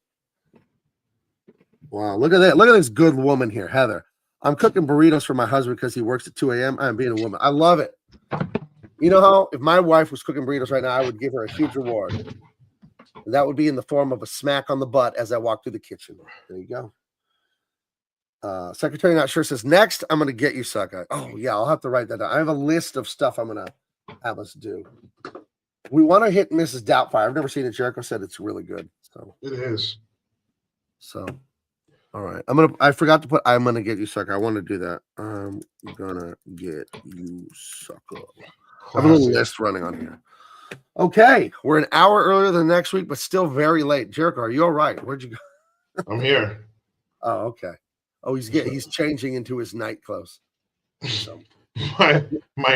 Wow, look at that. Look at this good woman here, Heather. I'm cooking burritos for my husband because he works at 2 a.m. I'm being a woman. I love it. You know how if my wife was cooking burritos right now, I would give her a huge reward. And that would be in the form of a smack on the butt as I walk through the kitchen. There you go. Secretary Not Sure says, next, I'm going to get you, sucker. Oh, yeah, I'll have to write that down. I have a list of stuff I'm going to have us do. We want to hit Mrs. Doubtfire. I've never seen it. Jericho said it's really good. So it is. So. All right. I forgot to put I'm gonna get you, sucker. I want to do that. I'm gonna get you, sucker. I have a little list running on here. Okay. We're an hour earlier than next week, but still very late. Jericho, are you all right? Where'd you go? I'm here. Oh, okay. Oh, he's changing into his night clothes. So. my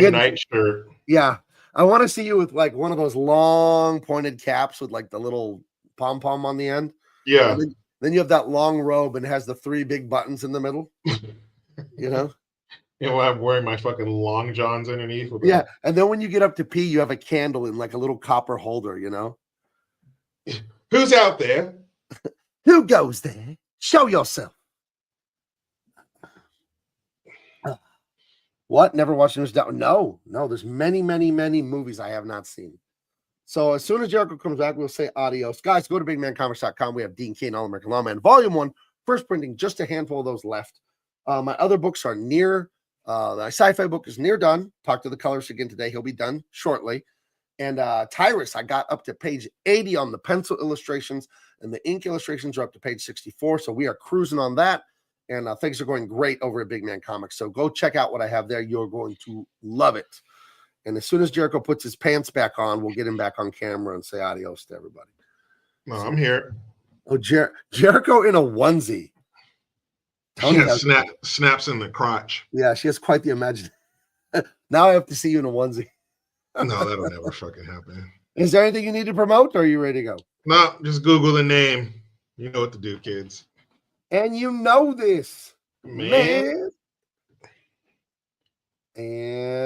night shirt. Yeah. I want to see you with like one of those long pointed caps with like the little pom-pom on the end. Yeah. Then you have that long robe and it has the 3 big buttons in the middle. You know? You know, I'm wearing my fucking long johns underneath. Yeah. And then when you get up to pee, you have a candle in like a little copper holder, you know? Who's out there? Who goes there? Show yourself. What? Never watched News Down? No. There's many, many, many movies I have not seen. So as soon as Jericho comes back, we'll say adios. Guys, go to bigmancomics.com. We have Dean Cain, All-American Lawman, Volume 1, first printing, just a handful of those left. My other books are near, the sci-fi book is near done. Talk to the colorist again today. He'll be done shortly. And Tyrus, I got up to page 80 on the pencil illustrations, and the ink illustrations are up to page 64. So we are cruising on that. And things are going great over at Big Man Comics. So go check out what I have there. You're going to love it. And as soon as Jericho puts his pants back on, we'll get him back on camera and say adios to everybody. No, I'm here. Oh, Jericho in a onesie. Tony snaps in the crotch. Yeah, she has quite the imagination. Now I have to see you in a onesie. No, that'll never fucking happen. Is there anything you need to promote, or are you ready to go? No, just Google the name. You know what to do, kids. And you know this, man. And